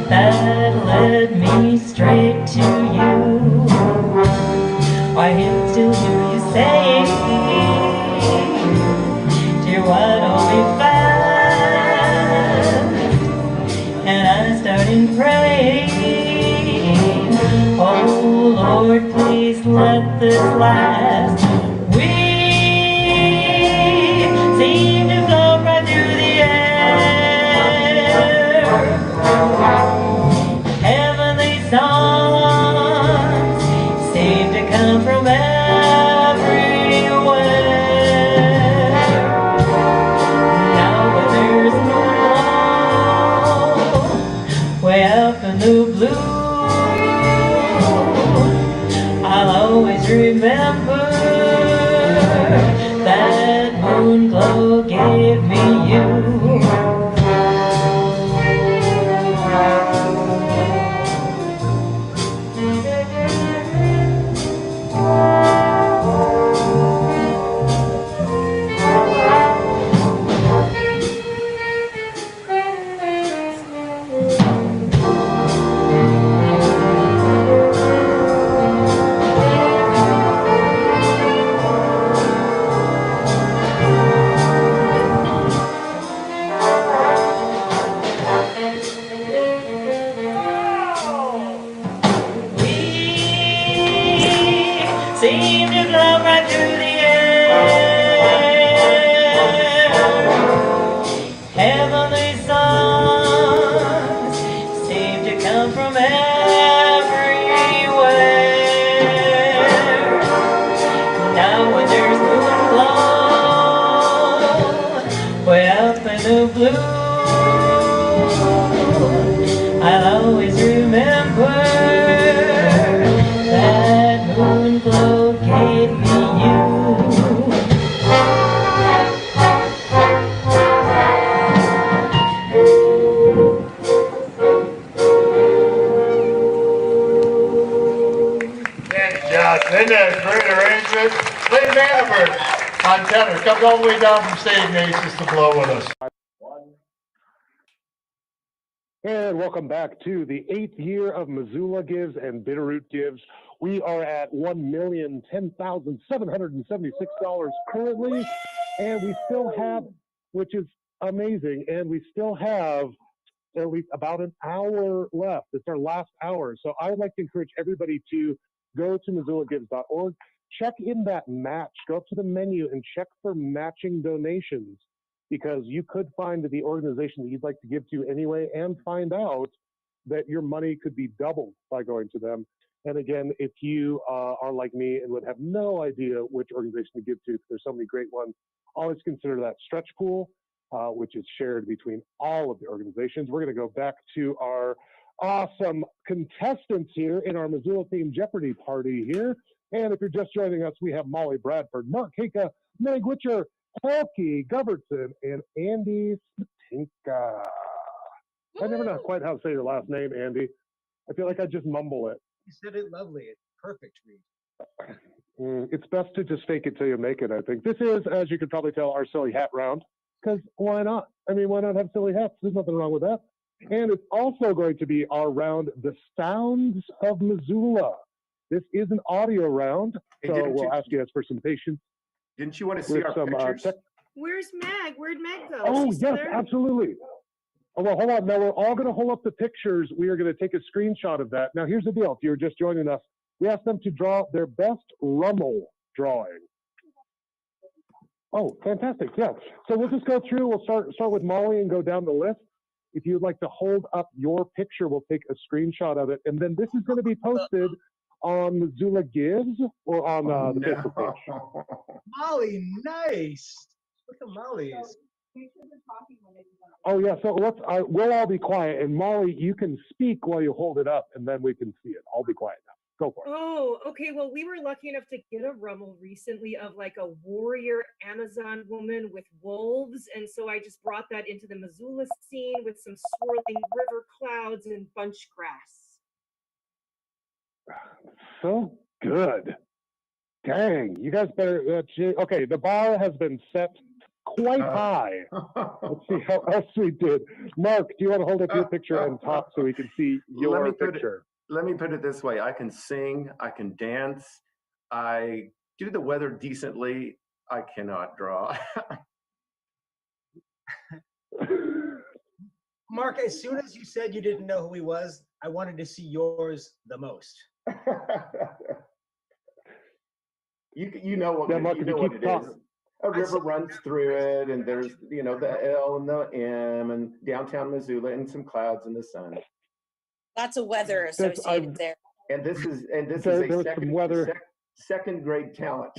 that led me straight to you. I can still hear you saying, dear, why don't we fast? And I started praying, oh Lord, please let this last. We seem to float right through the air. Heavenly songs seem to come from everywhere. Now when there's moon glow way up in the blue, I'll always remember that moon glow gave me you. Seem to float right through the air. Heavenly songs seem to come from everywhere. Now when there's moon glow way up in the blue, I'll always remember that moon glow gave me you. Josh, isn't that a great arrangement? Lynn Manford on tenor comes all the way down from St. Ignatius to blow with us. And welcome back to the 8th year of Missoula Gives and Bitterroot Gives. We are at $1,010,776 currently, and we still have, which is amazing, and we still have at least about an hour left. It's our last hour. So I would like to encourage everybody to go to MissoulaGives.org, check in that match, go up to the menu and check for matching donations, because you could find the organization that you'd like to give to anyway and find out that your money could be doubled by going to them. And again, if you are like me and would have no idea which organization to give to, because there's so many great ones, always consider that stretch pool, which is shared between all of the organizations. We're going to go back to our awesome contestants here in our Missoula themed Jeopardy party here. And if you're just joining us, we have Molly Bradford, Mark Haka, Meg Witcher, Helke Govertson, and Andy Smetinka. I never know quite how to say your last name, Andy. I feel like I just mumble it. You said it lovely. It's perfect, Reed. It's best to just fake it till you make it, I think. This is, as you can probably tell, our silly hat round. Because why not? I mean, why not have silly hats? There's nothing wrong with that. And it's also going to be our round, The Sounds of Missoula. This is an audio round, so we'll ask you guys for some patience. Didn't you want to see our pictures? Where's Meg? Where'd Meg go? Oh, She's still yes, there? absolutely. Oh, well, hold on. Now, we're all going to hold up the pictures. We are going to take a screenshot of that. Now, here's the deal. If you're just joining us, we asked them to draw their best Rummel drawing. Oh, fantastic. Yeah. So we'll just go through. We'll start with Molly and go down the list. If you'd like to hold up your picture, we'll take a screenshot of it. And then this is going to be posted on Missoula Gives or on the Facebook page. Molly, nice. Look at Molly's. Oh, yeah. So we'll all be quiet. And Molly, you can speak while you hold it up, and then we can see it. I'll be quiet now. Go for it. Oh, okay. Well, we were lucky enough to get a Rummel recently of like a warrior Amazon woman with wolves. And so I just brought that into the Missoula scene with some swirling river clouds and bunch grass. So good. Dang, you guys better. Okay, the bar has been set quite high. Let's see how else we did. Mark, do you want to hold up your picture and talk so we can see your picture? Let me put it this way. I can sing, I can dance, I do the weather decently. I cannot draw. Mark, as soon as you said you didn't know who he was, I wanted to see yours the most. You know what, Mark, you know what it is. A river runs through it, and there's the L and the M, and downtown Missoula, and some clouds in the sun. Lots of weather associated there. And this is a second grade talent.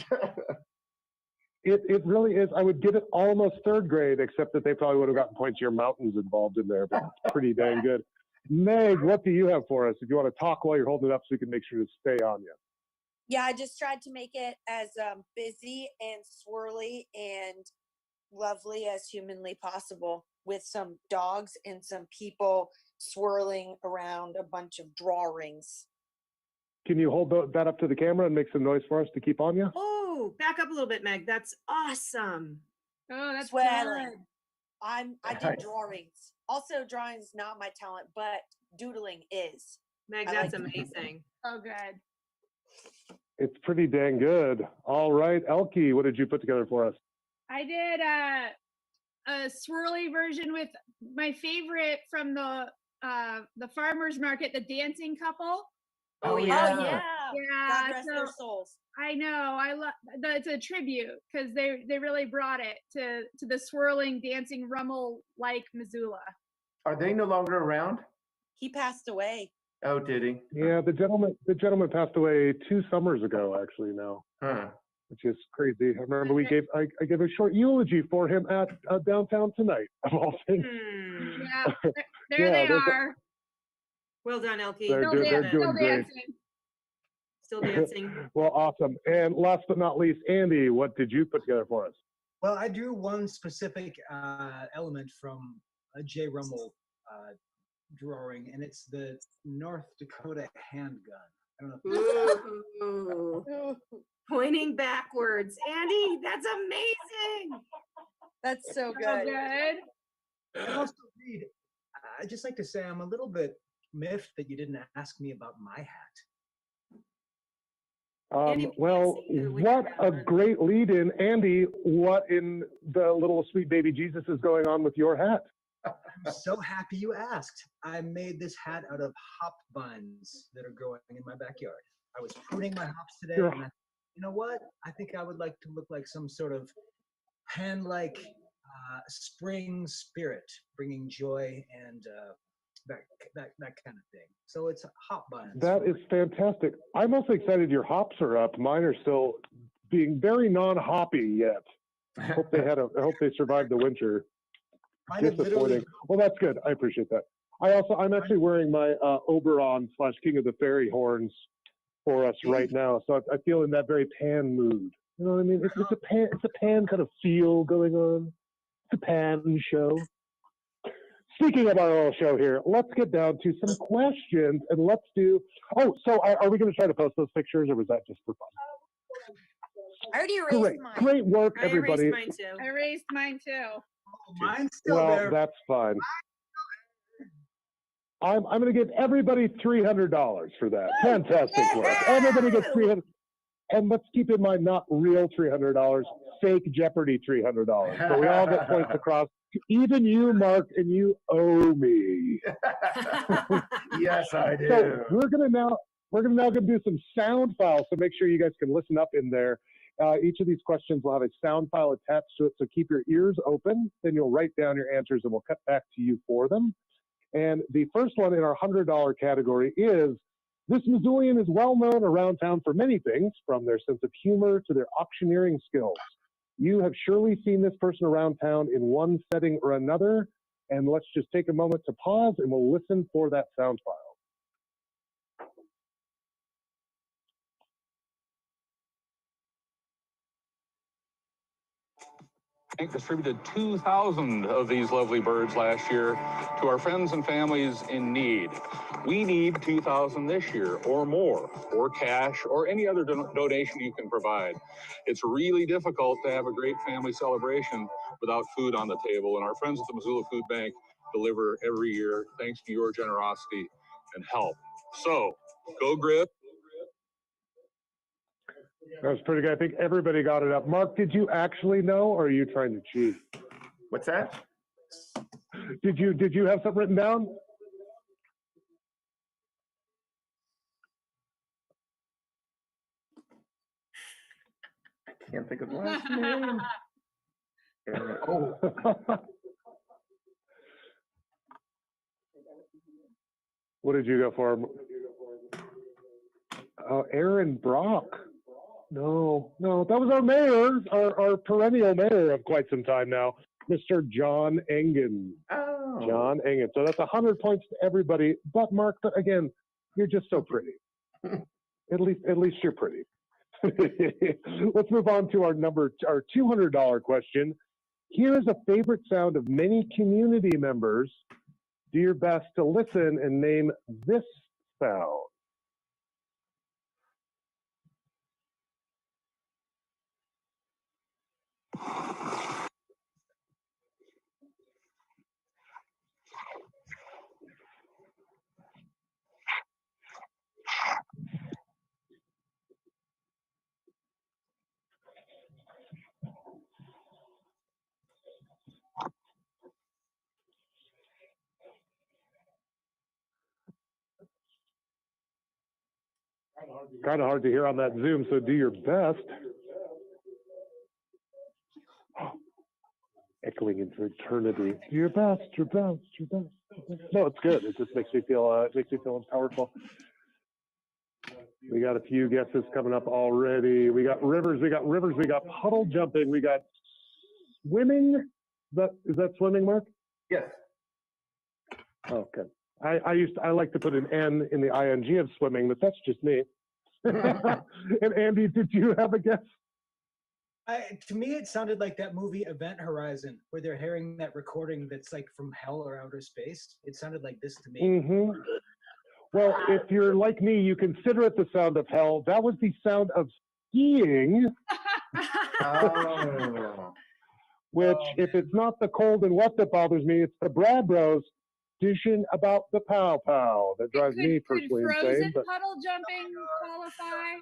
It really is. I would give it almost third grade, except that they probably would have gotten points to your mountains involved in there, but it's pretty dang good. Meg, what do you have for us? If you want to talk while you're holding it up so we can make sure to stay on you. Yeah, I just tried to make it as busy and swirly and lovely as humanly possible, with some dogs and some people swirling around a bunch of drawings. Can you hold that up to the camera and make some noise for us to keep on you? Oh, back up a little bit, Meg. That's awesome. Oh, that's swelling. I did drawings. Also, drawing's not my talent, but doodling is. Meg, that's amazing. Oh, good. It's pretty dang good. All right, Elke, what did you put together for us? I did a swirly version with my favorite from the farmer's market, the dancing couple. Oh yeah. Yeah. God rest their souls. I know. I love that. It's a tribute because they really brought it to the swirling, dancing Rummel like Missoula. Are they no longer around? He passed away. Oh, did he? Yeah, the gentleman passed away 2 summers ago, actually. Now, which is crazy. I remember I gave a short eulogy for him at downtown tonight. Of all things. Yeah, there they are. Well done, Elke. They're doing great. Still dancing. Well, awesome. And last but not least, Andy, what did you put together for us? Well, I drew one specific element from a J. Rummel drawing, and it's the North Dakota handgun. I don't know. Ooh. Pointing backwards. Andy, that's amazing. That's so good. So good. I also read, I'd just like to say I'm a little bit miffed that you didn't ask me about my hat. Well, what a great lead-in. Andy, what in the little sweet baby Jesus is going on with your hat? I'm so happy you asked. I made this hat out of hop vines that are growing in my backyard. I was pruning my hops today, and you know what? I think I would like to look like some sort of hand-like spring spirit, bringing joy and that kind of thing. So it's hop vines. That is fantastic. I'm also excited your hops are up. Mine are still being very non-hoppy yet. I hope they survived the winter. Disappointing. Well, that's good. I appreciate that. I'm actually wearing my Oberon / King of the Fairy horns for us right now. So I feel in that very pan mood. You know what I mean? It's a pan kind of feel going on. It's a pan show. Speaking of our little show here, let's get down to some questions, and let's do. Oh, so are we going to try to post those pictures, or was that just for fun? I already erased mine. Great work, everybody. I erased mine too. Mine's still there. That's fine. I'm going to give everybody $300 for that. Fantastic work. Everybody gets $300. And let's keep in mind, not real $300, fake Jeopardy $300. So we all get points across. Even you, Mark, and you owe me. Yes, I do. So we're gonna now do some sound files. So make sure you guys can listen up in there. Each of these questions will have a sound file attached to it. So keep your ears open. Then you'll write down your answers, and we'll cut back to you for them. And the first one in our $100 category is: this Missoulian is well known around town for many things, from their sense of humor to their auctioneering skills. You have surely seen this person around town in one setting or another, and let's just take a moment to pause and we'll listen for that sound file. Bank distributed 2,000 of these lovely birds last year to our friends and families in need. We need 2,000 this year or more, or cash, or any other donation you can provide. It's really difficult to have a great family celebration without food on the table, and our friends at the Missoula Food Bank deliver every year thanks to your generosity and help. So, go Grip. That was pretty good. I think everybody got it up. Mark, did you actually know, or are you trying to cheat? What's that? Did you have something written down? I can't think of the last name. Oh. What did you go for? Aaron Brock. No, that was our mayor, our perennial mayor of quite some time now, Mr. John Engen. Oh. John Engen. So that's 100 points to everybody. But Mark, again, you're just so pretty. At least you're pretty. Let's move on to our $200 question. Here is a favorite sound of many community members. Do your best to listen and name this sound. Kind of hard to hear on that Zoom, so do your best. Echoing into eternity. Do your best, your best, your best. No, it's good. It just makes me feel powerful. We got a few guesses coming up already. We got rivers, we got puddle jumping, we got swimming. Is that swimming, Mark? Yes. Okay. I like to put an N in the ing of swimming, but that's just me. And Andy, did you have a guess? To me, it sounded like that movie Event Horizon, where they're hearing that recording that's like from hell or outer space. It sounded like this to me. Mm-hmm. Well, if you're like me, you consider it the sound of hell. That was the sound of skiing. Oh. Which, if it's not the cold and wet that bothers me, it's the Brad Bros dishing about the pow pow that drives me personally Could insane. frozen But puddle jumping qualify?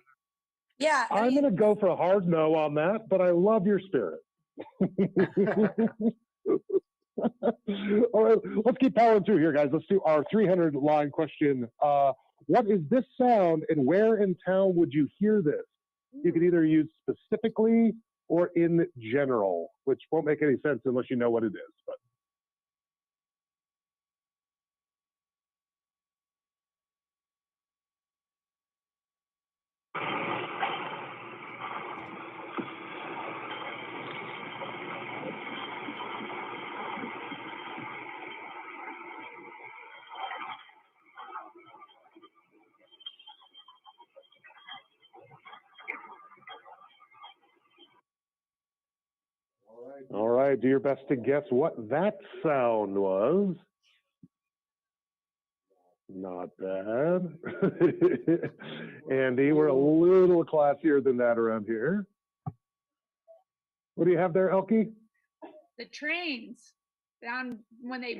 Yeah, I'm going to go for a hard no on that, but I love your spirit. All right, let's keep powering through here, guys. Let's do our 300-line question. What is this sound, and where in town would you hear this? You could either use specifically or in general, which won't make any sense unless you know what it is. But all right, do your best to guess what that sound was. Not bad. Andy, we're a little classier than that around here. What do you have there, Elkie? The trains down when they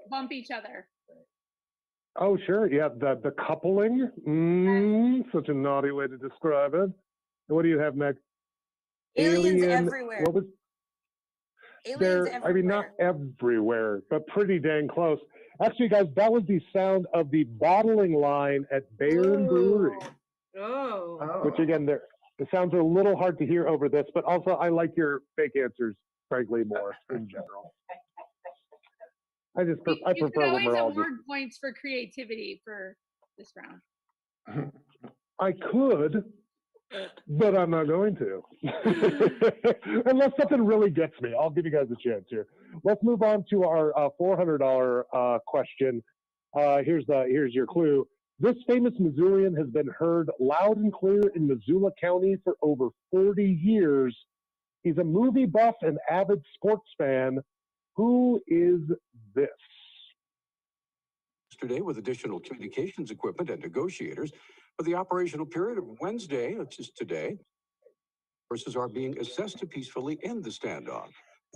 bump each other. Oh, sure. Yeah, the coupling. Such a naughty way to describe it. And what do you have, Meg? Aliens everywhere. What was? Aliens everywhere. I mean, not everywhere, but pretty dang close. Actually, guys, that was the sound of the bottling line at Bayern Brewery. Oh. Which, again, the sounds are a little hard to hear over this, but also I like your fake answers, frankly, more in general. I prefer You could when always we're all award points for creativity for this round. I could, but I'm not going to. Unless something really gets me. I'll give you guys a chance here. Let's move on to our $400 question. Here's your clue. This famous Missourian has been heard loud and clear in Missoula County for over 40 years. He's a movie buff and avid sports fan. Who is this? Yesterday with additional communications equipment and negotiators for the operational period of Wednesday, which is today. Forces are being assessed to peacefully end the standoff.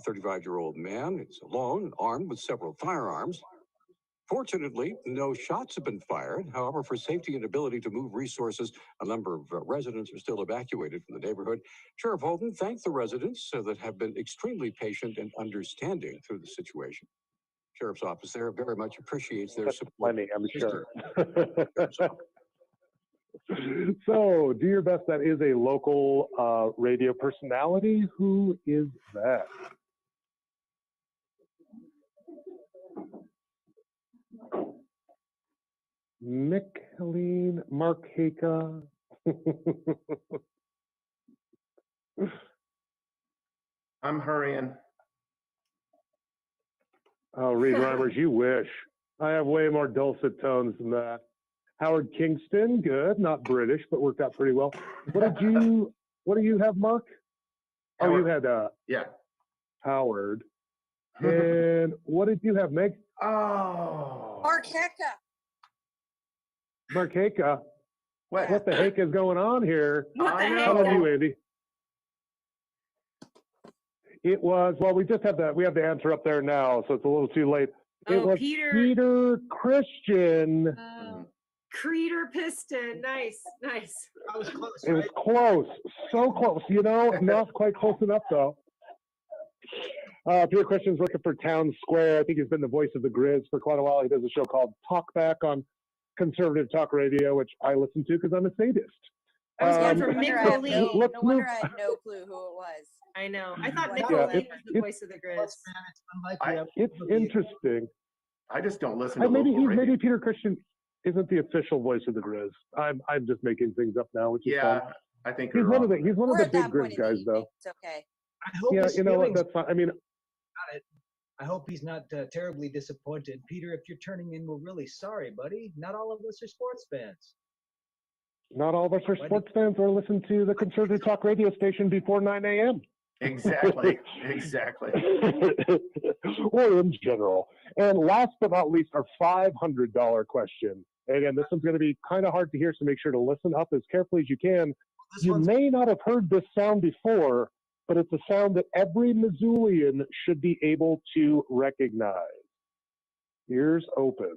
The 35-year-old man is alone and armed with several firearms. Fortunately, no shots have been fired. However, for safety and ability to move resources, a number of residents are still evacuated from the neighborhood. Sheriff Holden thanked the residents that have been extremely patient and understanding through the situation. Sheriff's office there very much appreciates their support. Plenty, I'm sure. So, do your best. That is a local radio personality. Who is that? Micheline Markeka. I'm hurrying. Oh, Reed Reimers, you wish. I have way more dulcet tones than that. Howard Kingston, good. Not British, but worked out pretty well. What do you have, Mark? Howard. Oh, you had yeah. Howard. And what did you have, Meg? Oh. Markeka. Markeka. What the heck is going on here? What the heck? How about you, Andy? It was, well, we just have we have the answer up there now, so it's a little too late. It was Peter Christian. Creeder Piston. Nice. I was close, It was close. So close. Not quite close enough, though. Peter Christian's working for Town Square. I think he's been the voice of the Grizz for quite a while. He does a show called Talkback on conservative talk radio, which I listen to because I'm a sadist. I was going for Mick Foley. No wonder I had no clue who it was. I know. I thought Mick Foley was the voice of the Grizz. It's interesting. I just don't listen to maybe Peter Christian isn't the official voice of the Grizz. I'm just making things up now, which is fun. I think he's one of the big that Grizz guys, though. It's okay. I hope that's fine. I mean, I hope he's not terribly disappointed. Peter, if you're turning in, we're really sorry, buddy. Not all of us are sports fans. Not all of us are sports fans or listen to the conservative talk radio station before 9 a.m. Exactly. Or in general. And last but not least, our $500 question. Again, this one's going to be kind of hard to hear, so make sure to listen up as carefully as you can. You may not have heard this sound before, but it's a sound that every Missoulian should be able to recognize. Ears open.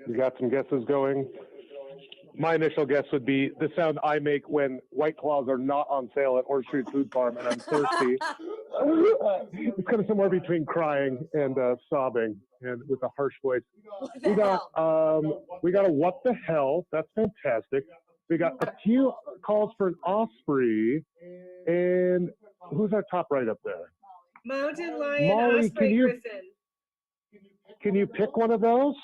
You got some guesses going? My initial guess would be the sound I make when White Claws are not on sale at Orchard Street Food Farm and I'm thirsty. It's kind of somewhere between crying and sobbing, and with a harsh voice. We got a what the hell? That's fantastic. We got a few calls for an osprey, and who's our top right up there? Mountain lion, Molly, osprey, griffin. Can you pick one of those?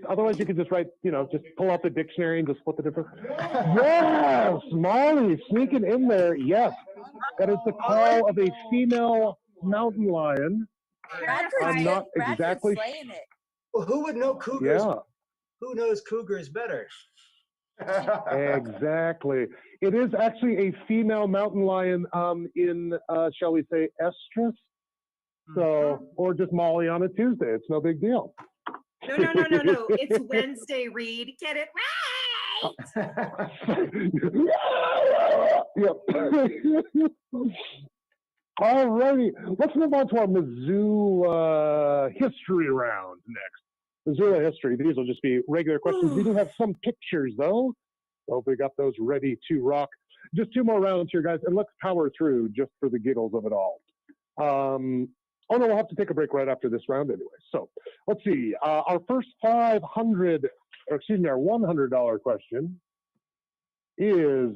Otherwise you could just write, just pull out the dictionary and just flip it different. Yes, Molly sneaking in there. Yes, that is the call of a female mountain lion. I'm not exactly slaying it. Well, who would know cougars? Yeah. Who knows cougars better? Exactly. It is actually a female mountain lion in, shall we say, estrus. So, or just Molly on a Tuesday. It's no big deal. No. It's Wednesday, Reed. Get it right. All righty. Let's move on to our Missoula history round next. Missoula history. These will just be regular questions. We do have some pictures, though. Hope we got those ready to rock. Just 2 more rounds here, guys, and let's power through just for the giggles of it all. Oh, no, we'll have to take a break right after this round anyway. So let's see. Our first $100 question is,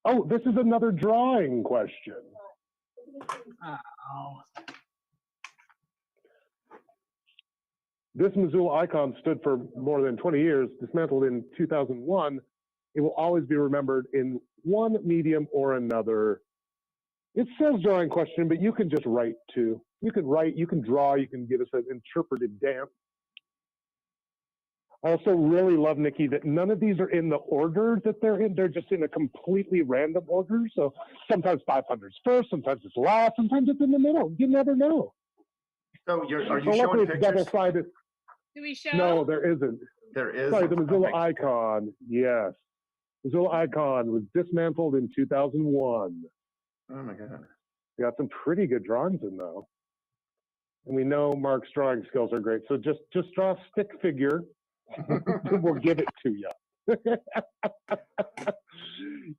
oh, this is another drawing question. Oh. This Missoula icon stood for more than 20 years, dismantled in 2001. It will always be remembered in one medium or another. It says drawing question, but you can just write too. You can write, you can draw, you can give us an interpretive dance. I also really love, Nikki, that none of these are in the order that they're in. They're just in a completely random order. So sometimes 500's first, sometimes it's last, sometimes it's in the middle. You never know. So are you showing pictures? Double-sided. Do we show? No, there isn't. There is. Sorry, the Missoula icon. Yes. Missoula icon was dismantled in 2001. Oh my God. We got some pretty good drawings in though. And we know Mark's drawing skills are great. So just draw a stick figure. We'll give it to you.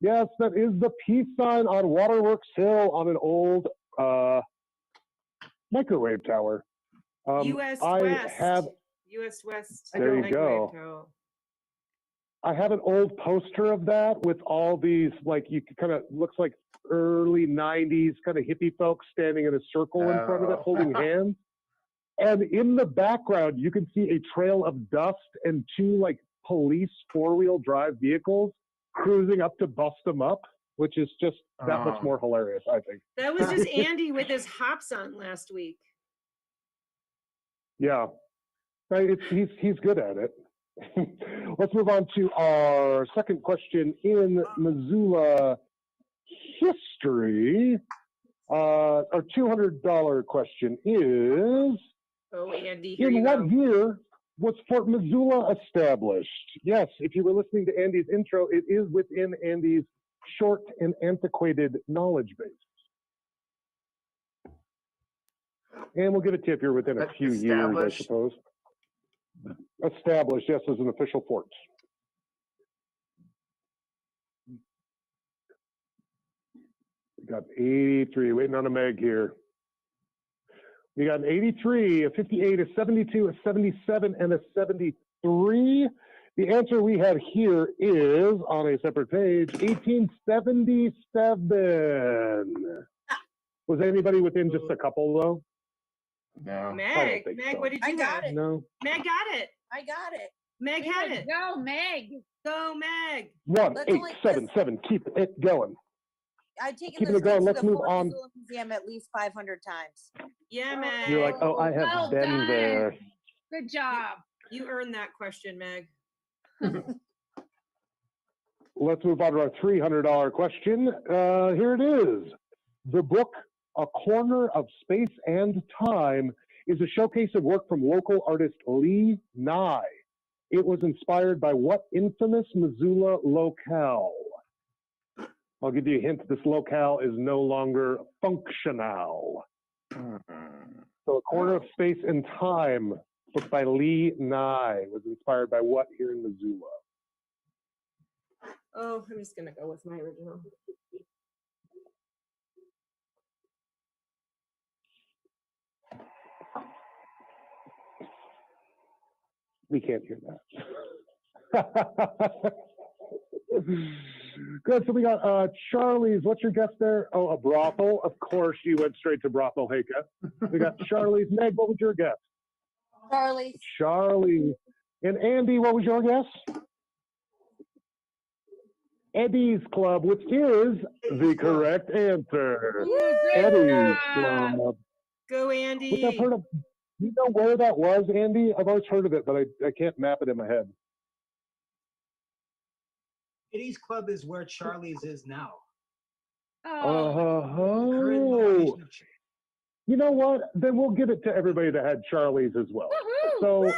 Yes, that is the peace sign on Waterworks Hill on an old microwave tower. U.S. West. U.S. West. There you go. Tower. I have an old poster of that with all these, like, you kind of looks like early 90s kind of hippie folks standing in a circle in front of it holding hands. And in the background, you can see a trail of dust and two, like, police four-wheel drive vehicles cruising up to bust them up, which is just that much more hilarious, I think. That was just Andy with his hops on last week. Yeah. He's good at it. Let's move on to our second question in Missoula history. Our $200 question is, Andy, in what year was Fort Missoula established? Yes, if you were listening to Andy's intro, it is within Andy's short and antiquated knowledge base. And we'll give it to you if you're within a few years, I suppose. Established, yes, as an official fort. We got 83, waiting on a Meg here. We got an 83, a 58, a 72, a 77, and a 73. The answer we have here is, on a separate page, 1877. Was anybody within just a couple, though? No. Meg, what did you got it. No. Meg got it. I got it. Meg had it. Go, Meg. Go, Meg. 1877. Keep it going. I've taken Keeping this it going. to Let's the move Fort on. Missoula Museum at least 500 times. Yeah, Meg. You're like, oh, I have Well been done. there. Good job. You earned that question, Meg. Let's move on to our $300 question. Here it is. The book, A Corner of Space and Time, is a showcase of work from local artist Lee Nye. It was inspired by what infamous Missoula locale? I'll give you a hint. This locale is no longer functional. So A Corner of Space and Time, book by Lee Nye, was inspired by what here in Missoula? Oh, I'm just going to go with my original. We can't hear that. Good. So we got Charlie's. What's your guess there? Oh, a brothel. Of course, you went straight to brothel, Heike. We got Charlie's. Meg, what was your guess? Charlie. Charlie. And Andy, what was your guess? Eddie's Club, which is the correct answer. Eddie's Club. Go, Andy. Which I've heard of. Do you know where that was, Andy? I've always heard of it, but I can't map it in my head. Eddie's Club is where Charlie's is now. Oh. You know what? Then we'll give it to everybody that had Charlie's as well. So,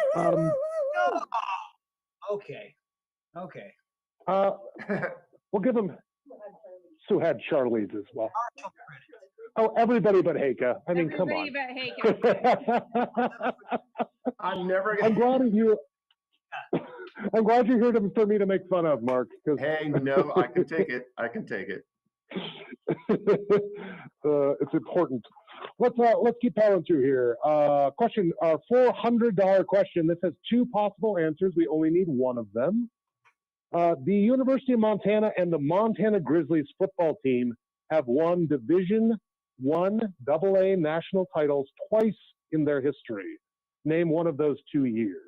okay. We'll give them who had Charlie's as well. Oh, everybody but Heike. I mean, come on. Everybody but Heike. I'm never I'm glad you're here for me to make fun of, Mark. Hey, no, I can take it. It's important. Let's keep powering through here. Question, our $400 question. This has two possible answers. We only need one of them. The University of Montana and the Montana Grizzlies football team have won Division I AA national titles twice in their history. Name one of those 2 years.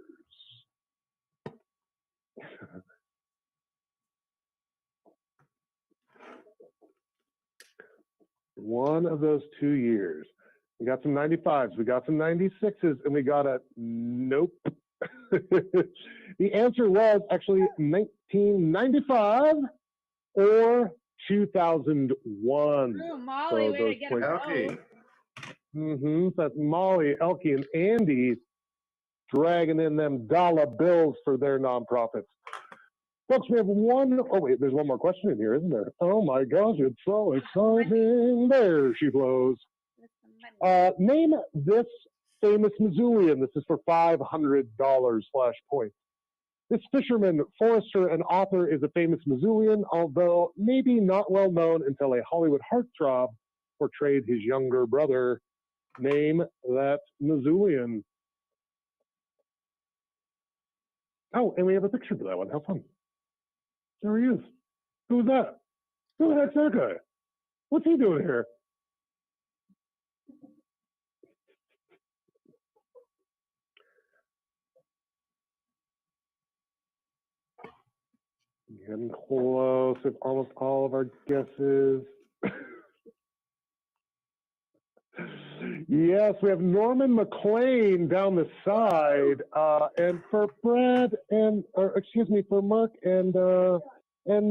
One of those 2 years. We got some 95s, we got some 96s, and we got a nope. The answer was actually 1995 or 2001. Ooh, Molly, way to get a vote. That's Molly, Elkie, and Andy dragging in them dollar bills for their nonprofits. Folks, we have one. Oh, wait, there's one more question in here, isn't there? Oh, my gosh, it's so exciting. There she blows. Name this famous Missoulian. This is for $500/points. This fisherman, forester, and author is a famous Missoulian, although maybe not well known until a Hollywood heartthrob portrayed his younger brother. Name that Missoulian. Oh, and we have a picture for that one. How fun. There he is. Who's that? Who the heck's that guy? What's he doing here? Getting close with almost all of our guesses. Yes, we have Norman McLean down the side, and for Brad and, or excuse me, for Mark and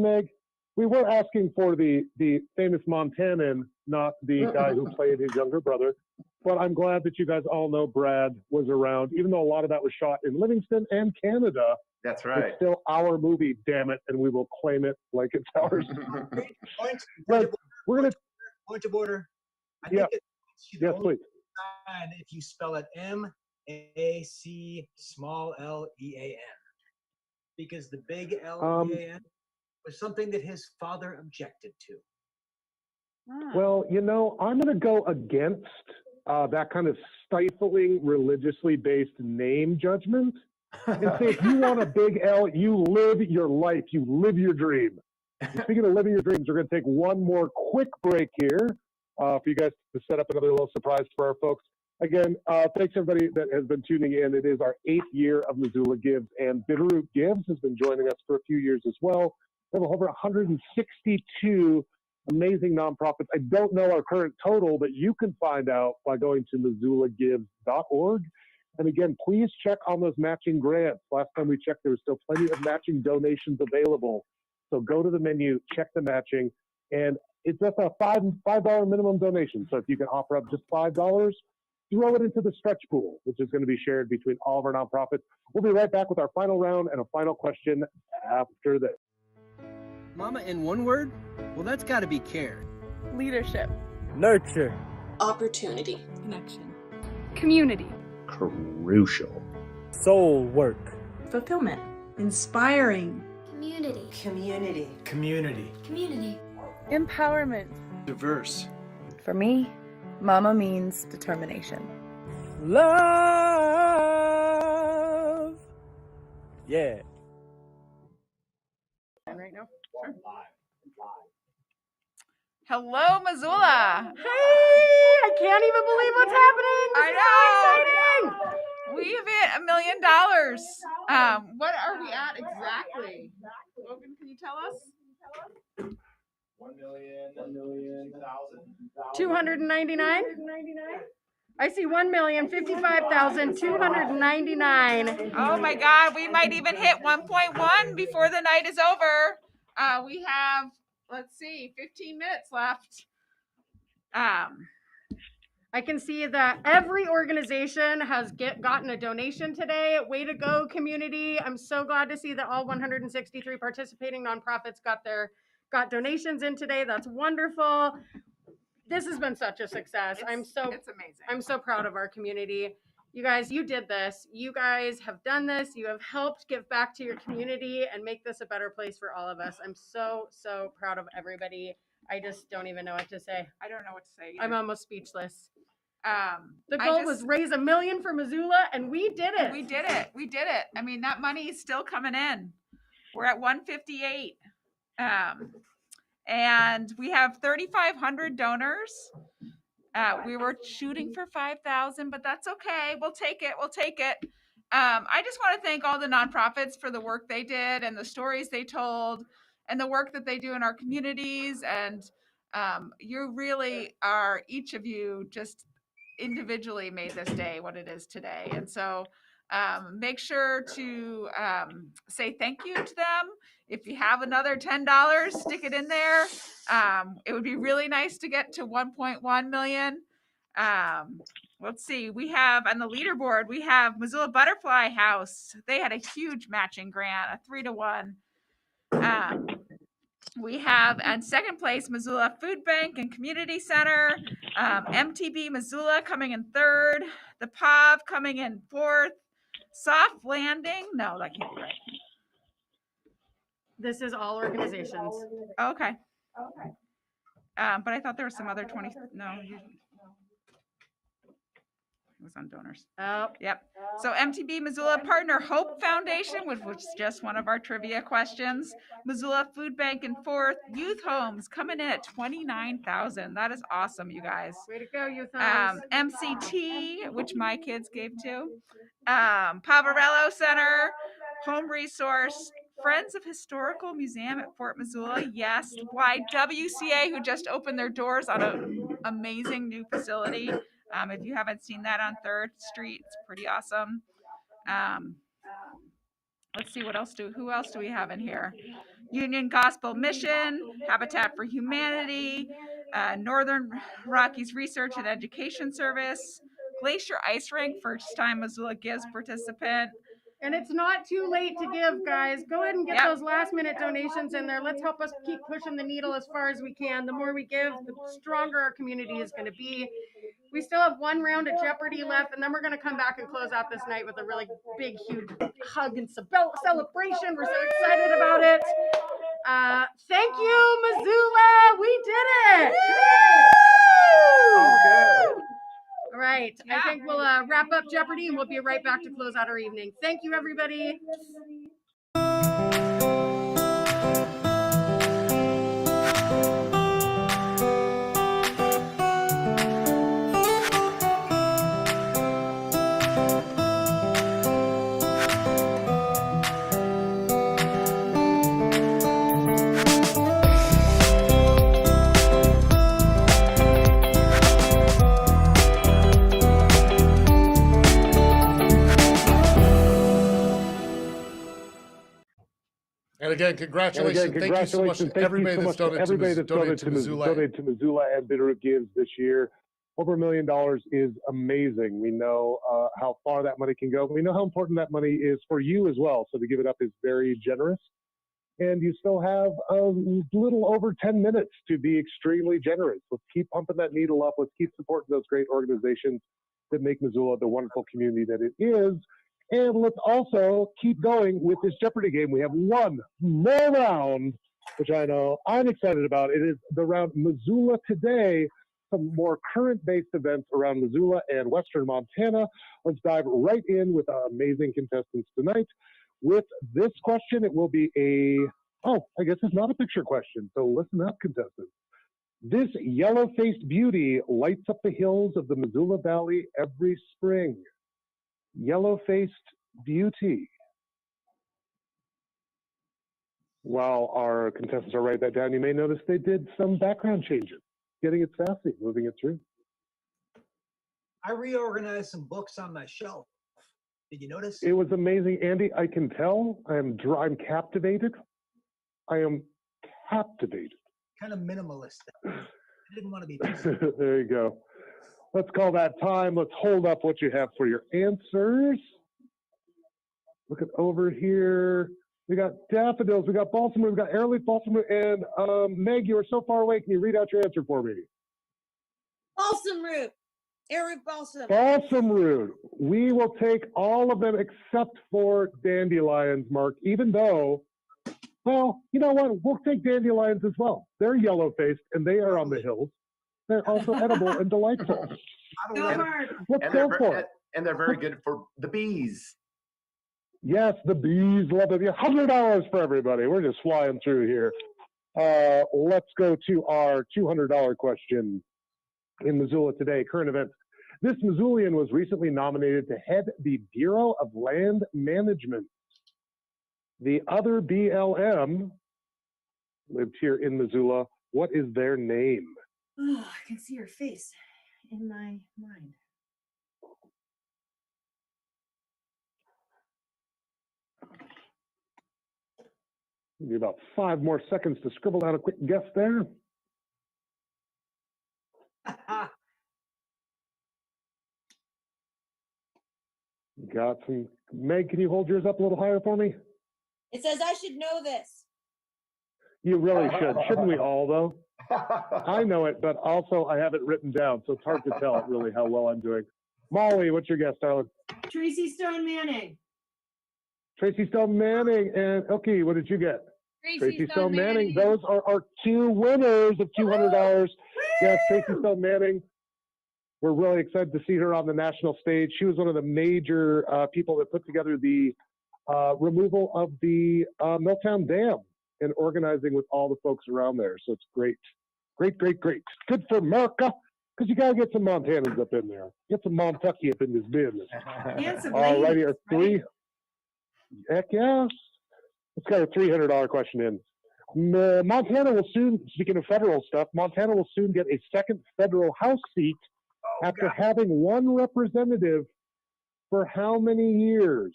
Meg, we were asking for the famous Montanan, not the guy who played his younger brother. But I'm glad that you guys all know Brad was around, even though a lot of that was shot in Livingston and Canada. That's right. It's still our movie, damn it, and we will claim it like it's ours. But we're gonna point of order. I yeah. think Yes, please. And if you spell it M-A-C small L-E-A-N, because the big L-E-A-N was something that his father objected to. Well, you know, I'm going to go against that kind of stifling, religiously based name judgment and say if you want a big L, you live your life, you live your dream. And speaking of living your dreams, we're going to take one more quick break here for you guys to set up another little surprise for our folks. Again, thanks everybody that has been tuning in. It is our 8th year of Missoula Gives, and Bitterroot Gives has been joining us for a few years as well. We have over 162 amazing nonprofits. I don't know our current total, but you can find out by going to MissoulaGives.org. And again, please check on those matching grants. Last time we checked, there was still plenty of matching donations available. So go to the menu, check the matching, and it's just a $5 minimum donation. So if you can offer up just $5, throw it into the stretch pool, which is going to be shared between all of our nonprofits. We'll be right back with our final round and a final question after this. Mama, in one word? Well, that's got to be care. Leadership. Nurture. Opportunity. Connection. Community. Crucial. Soul work. Fulfillment. Inspiring. Community. Community. Community. Community. Empowerment. Diverse. For me, Mama means determination. Love. Yeah. Right now? Hello, Missoula. Hey, I can't even believe what's happening. This I is so exciting. We have hit $1 million. What are we at exactly? Logan, can you tell us? 299. I see 1,055,299. Oh my God, we might even hit 1.1 before the night is over. We have, let's see, 15 minutes left. I can see that every organization has gotten a donation today. Way to go, community. I'm so glad to see that all 163 participating nonprofits got donations in today. That's wonderful. This has been such a success. It's amazing. I'm so proud of our community. You guys, you did this. You guys have done this. You have helped give back to your community and make this a better place for all of us. I'm so, so proud of everybody. I just don't even know what to say. I don't know what to say either. I'm almost speechless. The goal was raise $1 million for Missoula, and we did it. We did it. I mean, that money is still coming in. We're at 158. And we have 3,500 donors. We were shooting for 5,000, but that's okay. We'll take it. We'll take it. I just want to thank all the nonprofits for the work they did and the stories they told and the work that they do in our communities. And you really are, each of you just individually made this day what it is today. And so make sure to say thank you to them. If you have another $10, stick it in there. It would be really nice to get to 1.1 million. Let's see, we have on the leaderboard, we have Missoula Butterfly House. They had a huge matching grant, a 3-to-1. We have in second place Missoula Food Bank and Community Center, MTB Missoula coming in third, the POV coming in fourth, Soft Landing. No, that can't be right. This is all organizations. Okay. But I thought there was some other 20. No, it was on donors. Oh, yep. So MTB Missoula Partner Hope Foundation, which was just one of our trivia questions. Missoula Food Bank in fourth. Youth Homes coming in at 29,000. That is awesome, you guys. Way to go, Youth Homes. MCT, which my kids gave to. Poverello Center, Home Resource, Friends of Historical Museum at Fort Missoula. Yes. YWCA, who just opened their doors on an amazing new facility. If you haven't seen that on 3rd Street, it's pretty awesome. Let's see, who else do we have in here? Union Gospel Mission, Habitat for Humanity, Northern Rockies Research and Education Service, Glacier Ice Rink, first time Missoula Gives participant. And it's not too late to give, guys. Go ahead and get those last minute donations in there. Let's help us keep pushing the needle as far as we can. The more we give, the stronger our community is going to be. We still have one round of Jeopardy left, and then we're going to come back and close out this night with a really big, huge hug and celebration. We're so excited about it. Thank you, Missoula. We did it. Okay. All right. I think we'll wrap up Jeopardy, and we'll be right back to close out our evening. Thank you, everybody. And again, congratulations. Thank you so much to everybody that's donated to Missoula. Donated to Missoula and Bitterroot Gives this year. Over $1 million is amazing. We know how far that money can go. We know how important that money is for you as well. So to give it up is very generous. And you still have a little over 10 minutes to be extremely generous. Let's keep pumping that needle up. Let's keep supporting those great organizations that make Missoula the wonderful community that it is. And let's also keep going with this Jeopardy game. We have one more round, which I know I'm excited about. It is the round Missoula Today, some more current-based events around Missoula and Western Montana. Let's dive right in with our amazing contestants tonight. With this question, it will be I guess it's not a picture question, so listen up, contestants. This yellow-faced beauty lights up the hills of the Missoula Valley every spring. Yellow-faced beauty. While our contestants are writing that down, you may notice they did some background changes, getting it sassy, moving it through. I reorganized some books on my shelf. Did you notice? It was amazing, Andy. I can tell. I'm captivated. I am captivated. Kind of minimalist. I didn't want to be too There you go. Let's call that time. Let's hold up what you have for your answers. Looking over here. We got daffodils. We got balsam root. We got airleaf balsam root. And Meg, you are so far away. Can you read out your answer for me? Balsam root. Airleaf balsam. Balsam root. We will take all of them except for dandelions, Mark, even though, well, you know what? We'll take dandelions as well. They're yellow-faced, and they are on the hills. They're also edible and delightful. And they're very good for the bees. Yes, the bees love it. $100 for everybody. We're just flying through here. Let's go to our $200 question in Missoula today. Current events. This Missoulian was recently nominated to head the Bureau of Land Management. The other BLM lived here in Missoula. What is their name? Oh, I can see her face in my mind. Give you about 5 more seconds to scribble down a quick guess there. Got some. Meg, can you hold yours up a little higher for me? It says I should know this. You really should. Shouldn't we all, though? I know it, but also I have it written down, so it's hard to tell really how well I'm doing. Molly, what's your guess, darling? Tracy Stone Manning. Tracy Stone Manning. And okay, what did you get? Tracy Stone Manning. Those are our 2 winners of $200. Yes, Tracy Stone Manning. We're really excited to see her on the national stage. She was one of the major people that put together the removal of the Milltown Dam and organizing with all the folks around there. So it's great. Great. Good for America, because you got to get some Montanans up in there. Get some Montucky up in this business. All righty, our 3. Heck yeah. Let's get a $300 question in. Montana will soon, speaking of federal stuff, Montana will soon get a second federal House seat after having 1 representative for how many years?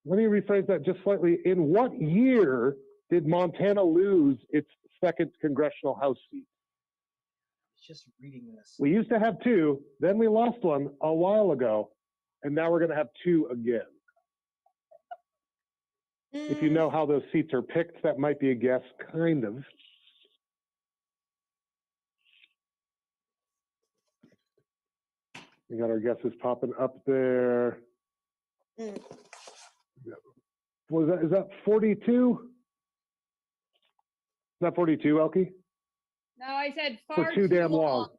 Let me rephrase that just slightly. In what year did Montana lose its second congressional House seat? Just reading this. We used to have 2, then we lost 1 a while ago, and now we're going to have 2 again. If you know how those seats are picked, that might be a guess, kind of. We got our guesses popping up there. Is that 42? Is that 42, Elkie? No, I said far too damn long.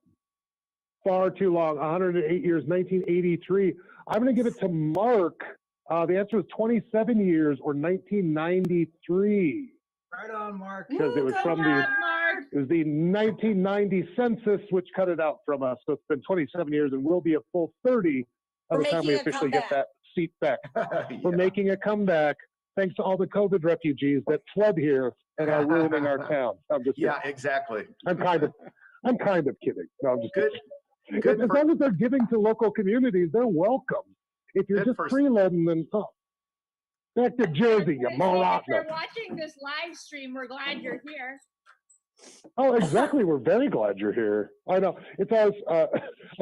Far too long. 108 years, 1983. I'm going to give it to Mark. The answer was 27 years, or 1993. Right on, Mark. Because it was from it was the 1990 census, which cut it out from us. So it's been 27 years, and we'll be a full 30 by the time we officially get that seat back. We're making a comeback, thanks to all the COVID refugees that fled here and are ruining our town. I'm just kidding. Exactly. I'm kind of kidding. No, I'm just Good. kidding. As long as they're giving to local communities, they're welcome. If you're just freeloading, then back to Jersey, you moron. If you're watching this live stream, we're glad you're here. Oh, exactly. We're very glad you're here. I know. It's always, I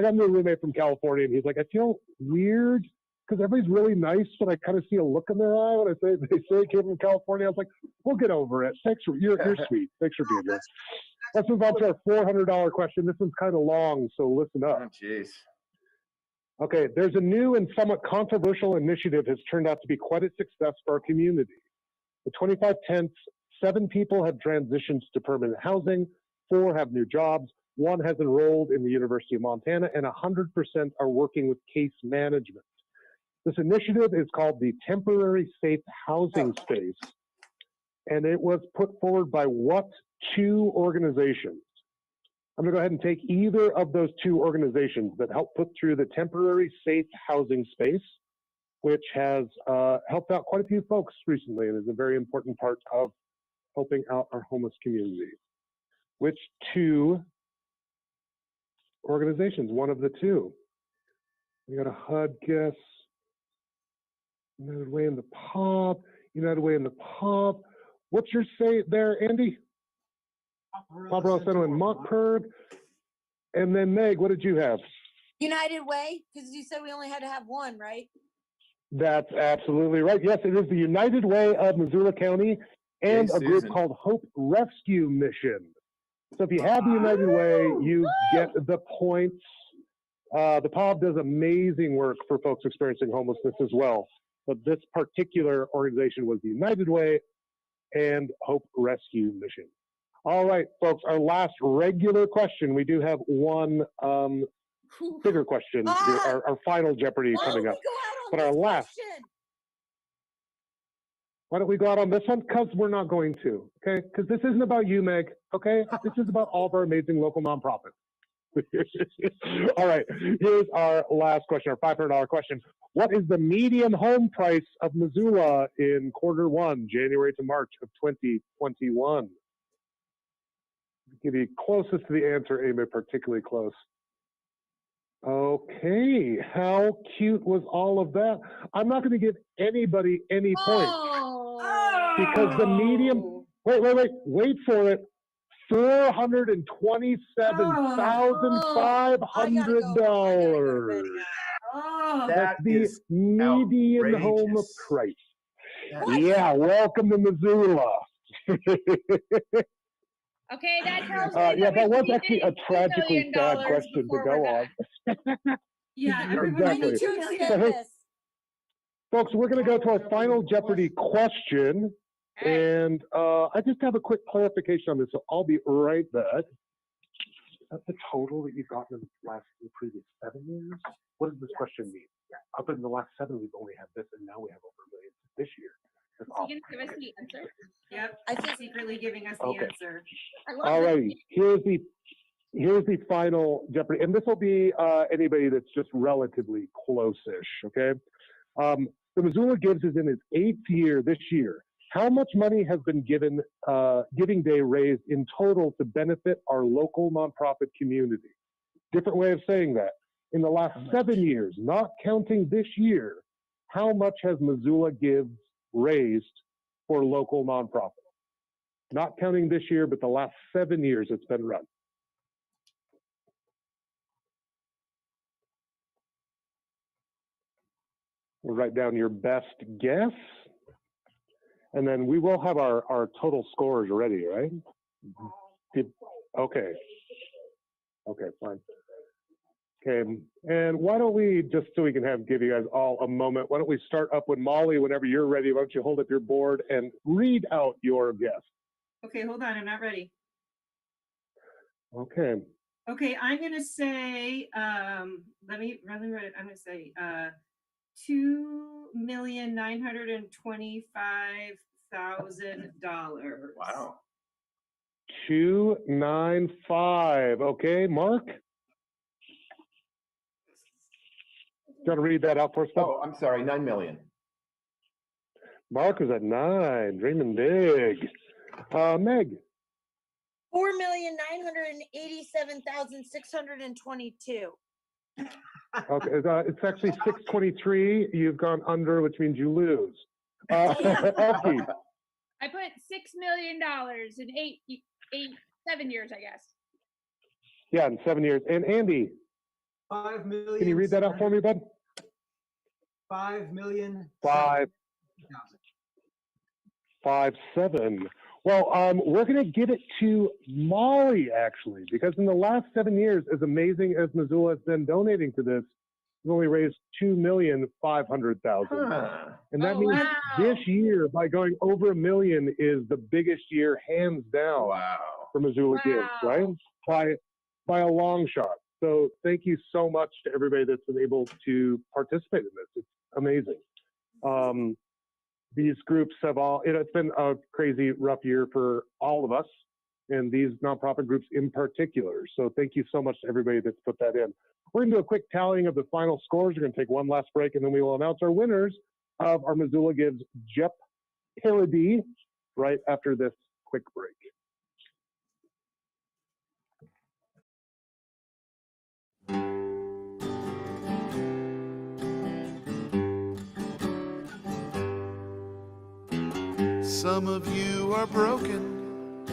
got a new roommate from California, and he's like, I feel weird because everybody's really nice, but I kind of see a look in their eye when they say it came from California. I was like, we'll get over it. Thanks for, you're sweet. Thanks for being here. Let's move on to our $400 question. This one's kind of long, so listen up. Oh, jeez. Okay, there's a new and somewhat controversial initiative has turned out to be quite a success for our community. The 25 tents, 7 people have transitioned to permanent housing, 4 have new jobs, 1 has enrolled in the University of Montana, and 100% are working with case management. This initiative is called the Temporary Safe Housing Space, and it was put forward by what 2 organizations? I'm going to go ahead and take either of those 2 organizations that helped put through the Temporary Safe Housing Space, which has helped out quite a few folks recently and is a very important part of helping out our homeless community. Which 2 organizations? One of the 2. We got a HUD guess. United Way in the Pop. United Way in the Pop. What's your say there, Andy? Paparoa Center in Montpurg. And then Meg, what did you have? United Way, because you said we only had to have 1, right? That's absolutely right. Yes, it is the United Way of Missoula County and a group called Hope Rescue Mission. So if you have the United Way, you get the points. The POB does amazing work for folks experiencing homelessness as well. But this particular organization was the United Way and Hope Rescue Mission. All right, folks, our last regular question. We do have one bigger question, our final Jeopardy coming up. We go out on But our last. Question. Why don't we go out on this one? Because we're not going to, okay? Because this isn't about you, Meg, okay? This is about all of our amazing local nonprofits. All right, here's our last question, our $500 question. What is the median home price of Missoula in Q1, January to March of 2021? Give you closest to the answer, Amy, particularly close. Okay, how cute was all of that? I'm not going to give anybody any points because the median, wait for it, $427,500. That's the median home price. Yeah, welcome to Missoula. Okay, that tells me yeah, that that was we actually a need tragically $2 sad million question to go on. Yeah, exactly. So, hey, folks, we're going to go to our final Jeopardy question. And I just have a quick clarification on this, so I'll be right back. That's the total that you've gotten in the previous 7 years? What does this question mean? Up in the last 7, we've only had this, and now we have over $1 million this year. Is he going to give us the answer? Yep, I think secretly giving us the answer. All righty, here's the final Jeopardy, and this will be anybody that's just relatively close-ish, okay? The Missoula Gives is in its 8th year this year. How much money has been given, Giving Day raised in total to benefit our local nonprofit community? Different way of saying that. In the last 7 years, not counting this year, how much has Missoula Gives raised for local nonprofits? Not counting this year, but the last 7 years it's been run. We'll write down your best guess. And then we will have our total scores ready, right? Okay. Okay, fine. Okay, and why don't we, just so we can give you guys all a moment, why don't we start up with Molly whenever you're ready? Why don't you hold up your board and read out your guess? Okay, hold on, I'm not ready. Okay. Okay, I'm gonna say, let me write it. I'm gonna say $2,925,000. Wow. 295. Okay, Mark? You want to read that out for us? Oh, I'm sorry, 9 million. Mark is at 9, dreaming big. Meg? 4,987,622. Okay, it's actually 623. You've gone under, which means you lose. Elkie? I put $6 million in 7 years, I guess. Yeah, in 7 years. And Andy? 5 million. Can you read that out for me, bud? 5 million. 5,7. Well, we're going to give it to Molly, actually, because in the last 7 years, as amazing as Missoula has been donating to this, we've only raised $2,500,000. And that means this year, by going over $1 million, is the biggest year, hands down, for Missoula Gives, right? By a long shot. So thank you so much to everybody that's been able to participate in this. It's amazing. These groups have all, it's been a crazy, rough year for all of us, and these nonprofit groups in particular. So thank you so much to everybody that's put that in. We're going to do a quick tallying of the final scores. We're going to take one last break, and then we will announce our winners of our Missoula Gives Jeopardy right after this quick break. Some of you are broken,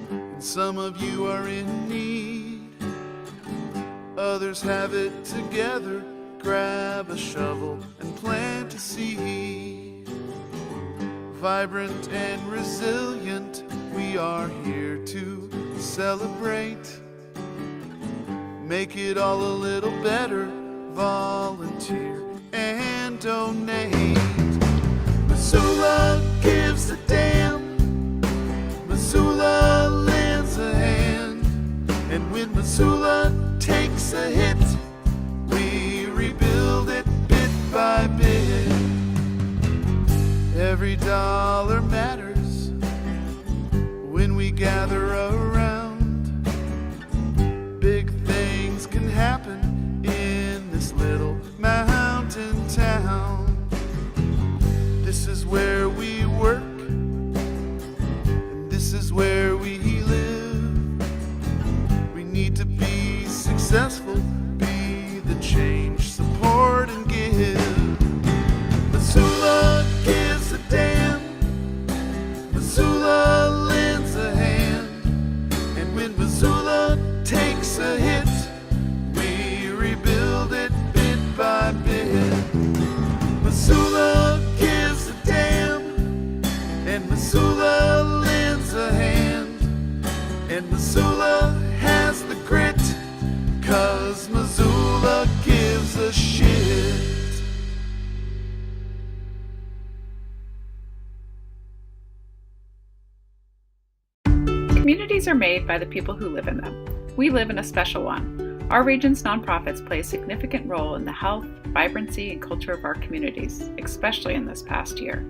and some of you are in need. Others have it together. Grab a shovel and plant a seed. Vibrant and resilient, we are here to celebrate. Make it all a little better. Volunteer and donate. Missoula gives a damn. Missoula lends a hand. And when Missoula takes a hit, we rebuild it bit by bit. every dollar matters when we gather around. Big things can happen in this little mountain town. This is where we work, and this is where we live. We need to be successful, be the change, support, and give. Missoula gives a damn. Missoula lends a hand. And when Missoula takes a hit, we rebuild it bit by bit. Missoula gives a damn. And Missoula lends a hand. And Missoula has the grit, 'cause Missoula gives a shit. Communities are made by the people who live in them. We live in a special one. Our region's nonprofits play a significant role in the health, vibrancy, and culture of our communities, especially in this past year.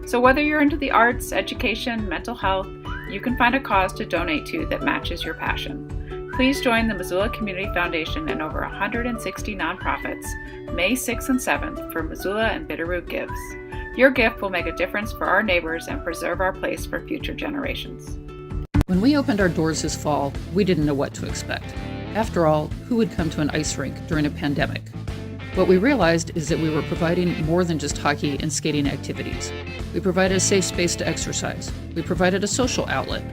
So whether you're into the arts, education, mental health, you can find a cause to donate to that matches your passion. Please join the Missoula Community Foundation and over 160 nonprofits May 6th and 7th for Missoula and Bitterroot Gives. Your gift will make a difference for our neighbors and preserve our place for future generations. When we opened our doors this fall, we didn't know what to expect. After all, who would come to an ice rink during a pandemic? What we realized is that we were providing more than just hockey and skating activities. We provided a safe space to exercise. We provided a social outlet.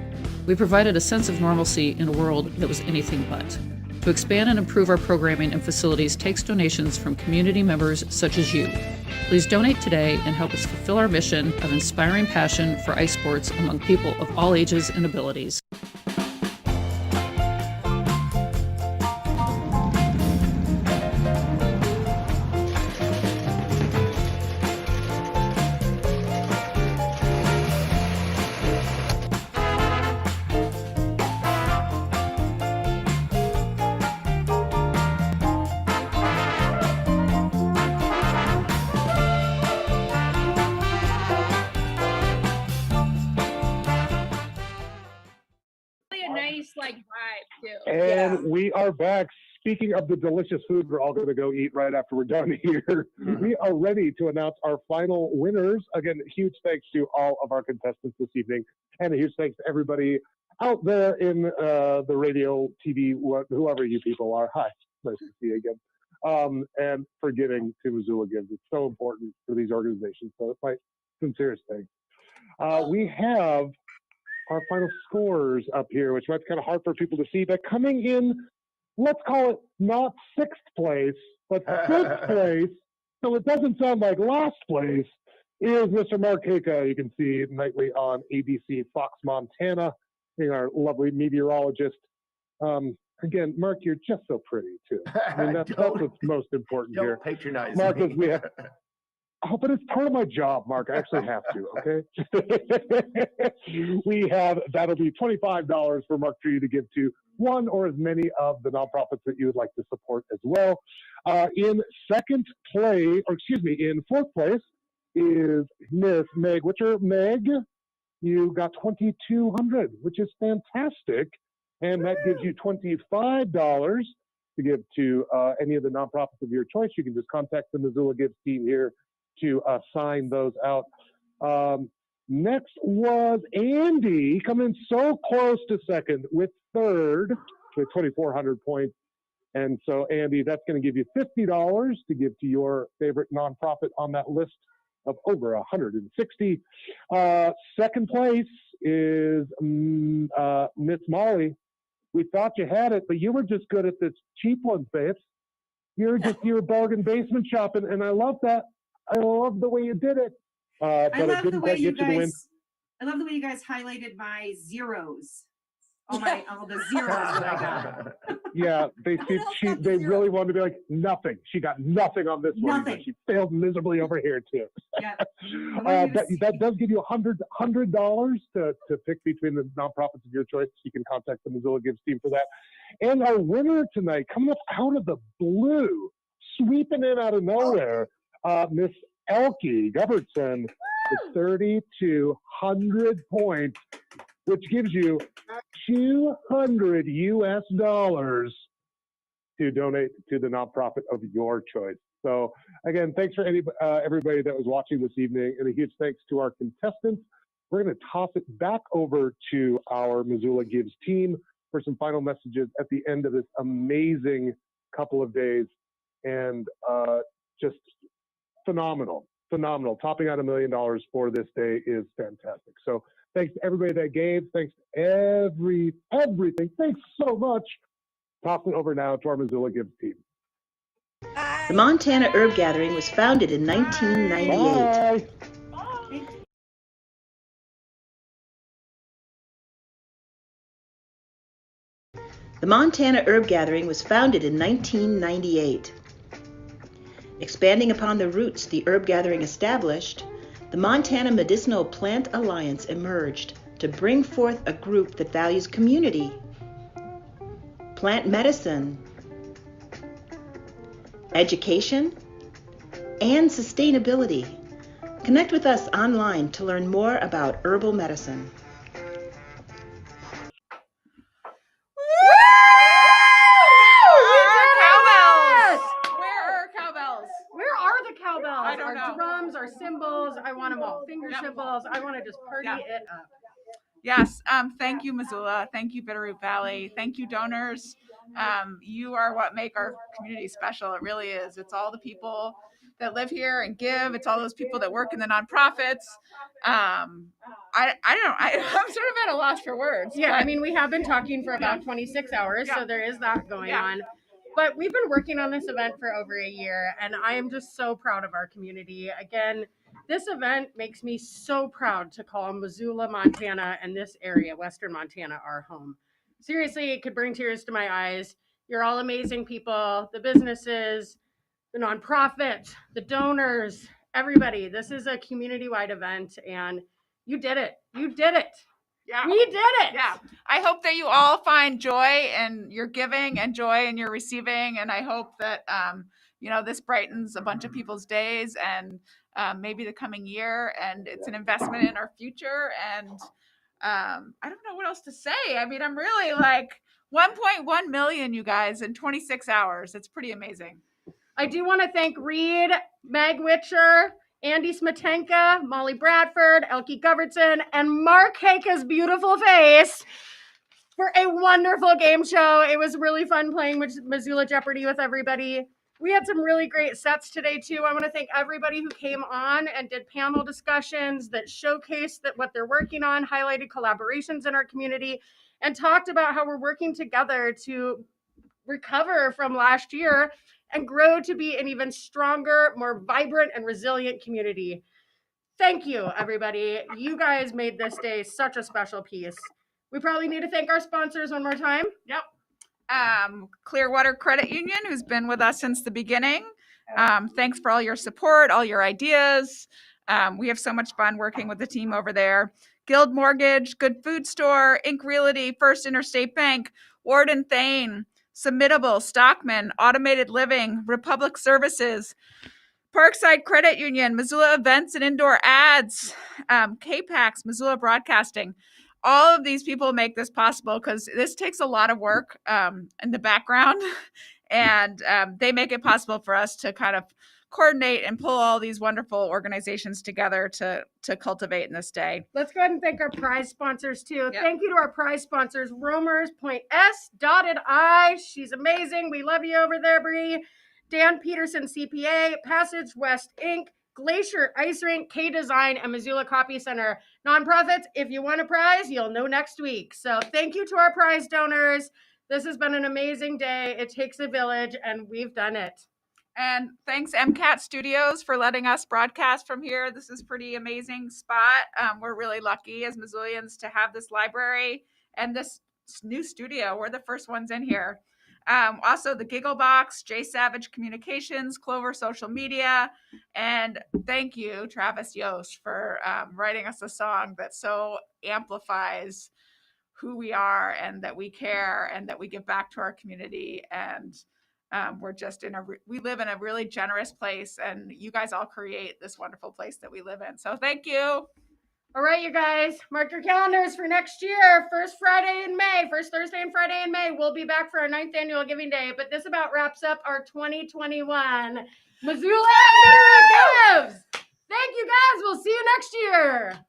We provided a sense of normalcy in a world that was anything but. To expand and improve our programming and facilities takes donations from community members such as you. Please donate today and help us fulfill our mission of inspiring passion for ice sports among people of all ages and abilities. And we are back. Speaking of the delicious food we're all going to go eat right after we're done here, we are ready to announce our final winners. Again, huge thanks to all of our contestants this evening, and a huge thanks to everybody out there in the radio, TV, whoever you people are. Hi, nice to see you again. And for giving to Missoula Gives. It's so important for these organizations. So it's my sincerest thanks. We have our final scores up here, which might be kind of hard for people to see, but coming in, let's call it not sixth place, but fifth place, so it doesn't sound like last place, is Mr. Mark Haka. You can see nightly on ABC Fox Montana, being our lovely meteorologist. Again, Mark, you're just so pretty, too. I mean, that's what's most important here. Don't patronize Mark, me. as we have, oh, but it's part of my job, Mark. I actually have to, okay? We have, that'll be $25 for Mark for you to give to one or as many of the nonprofits that you would like to support as well. In fourth place is Miss Meg Witcher. Meg, you got $2,200, which is fantastic. And that gives you $25 to give to any of the nonprofits of your choice. You can just contact the Missoula Gives team here to sign those out. Next was Andy, coming so close to second with third with 2,400 points. And so, Andy, that's going to give you $50 to give to your favorite nonprofit on that list of over 160. Second place is Miss Molly. We thought you had it, but you were just good at this cheap one, Faith. You were bargain basement shopping, and I love that. I love the way you did it. But I love it didn't quite get you the win. I love the way you guys highlighted my zeros. All the zeros that I got. Yeah, they really wanted to be like, nothing. She got nothing on this one. Nothing. She failed miserably over here too. Yeah. That does give you $100 to pick between the nonprofits of your choice. You can contact the Missoula Gives team for that. And our winner tonight, coming up out of the blue, sweeping in out of nowhere, Miss Elke Gubbertson to 3,200 points, which gives you $200 to donate to the nonprofit of your choice. So again, thanks for everybody that was watching this evening, and a huge thanks to our contestants. We're going to toss it back over to our Missoula Gives team for some final messages at the end of this amazing couple of days, and just phenomenal. Topping out $1 million for this day is fantastic. So thanks to everybody that gave. Thanks to everything. Thanks so much. Tossing over now to our Missoula Gives team. The Montana Herb Gathering was founded in 1998. The Montana Herb Gathering was founded in 1998. Expanding upon the roots the herb gathering established, the Montana Medicinal Plant Alliance emerged to bring forth a group that values community, plant medicine, education, and sustainability. Connect with us online to learn more about herbal medicine. Where are the cowbells? I don't know. Our drums, our cymbals. I want them all. Finger cymbals. I want to just party it up. Yes. Thank you, Missoula. Thank you, Bitterroot Valley. Thank you, donors. You are what make our community special. It really is. It's all the people that live here and give. It's all those people that work in the nonprofits. I'm sort of at a loss for words. Yeah, I mean, we have been talking for about 26 hours, so there is that going on. But we've been working on this event for over a year, and I am just so proud of our community. Again, this event makes me so proud to call Missoula, Montana, and this area, Western Montana, our home. Seriously, it could bring tears to my eyes. You're all amazing people, the businesses, the nonprofits, the donors, everybody. This is a community-wide event, and you did it. You did it. Yeah. We did it. Yeah. I hope that you all find joy in your giving and joy in your receiving. And I hope that, this brightens a bunch of people's days and maybe the coming year. And it's an investment in our future. And I don't know what else to say. I mean, I'm really like 1.1 million, you guys, in 26 hours. It's pretty amazing. I do want to thank Reed, Meg Witcher, Andy Smetanka, Molly Bradford, Elke Govertson, and Mark Hake's beautiful face for a wonderful game show. It was really fun playing Missoula Jeopardy with everybody. We had some really great sets today, too. I want to thank everybody who came on and did panel discussions that showcased what they're working on, highlighted collaborations in our community, and talked about how we're working together to recover from last year and grow to be an even stronger, more vibrant, and resilient community. Thank you, everybody. You guys made this day such a special piece. We probably need to thank our sponsors one more time. Yep. Clearwater Credit Union, who's been with us since the beginning. Thanks for all your support, all your ideas. We have so much fun working with the team over there. Guild Mortgage, Good Food Store, Inc. Realty, First Interstate Bank, Warden Thane, Submittable, Stockman, Automated Living, Republic Services, Parkside Credit Union, Missoula Events and Indoor Ads, KPAX, Missoula Broadcasting. All of these people make this possible because this takes a lot of work in the background, and they make it possible for us to kind of coordinate and pull all these wonderful organizations together to cultivate in this day. Let's go ahead and thank our prize sponsors too. Yep. Thank you to our prize sponsors, Romer's Point S, Dotted I. She's amazing. We love you over there, Bree. Dan Peterson CPA, Passage West Inc., Glacier Ice Rink, K Design, and Missoula Copy Center. Nonprofits, if you want a prize, you'll know next week. So thank you to our prize donors. This has been an amazing day. It takes a village, and we've done it. And thanks MCAT Studios for letting us broadcast from here. This is a pretty amazing spot. We're really lucky as Missoulians to have this library and this new studio. We're the first ones in here. Also the Giggle Box, J Savage Communications, Clover Social Media, and thank you, Travis Yost, for writing us a song that so amplifies who we are and that we care and that we give back to our community. And we're just we live in a really generous place, and you guys all create this wonderful place that we live in. So thank you. All right, you guys, mark your calendars for next year. First Thursday and Friday in May, we'll be back for our 9th annual Giving Day. But this about wraps up our 2021 Missoula Gives. Thank you, guys. We'll see you next year.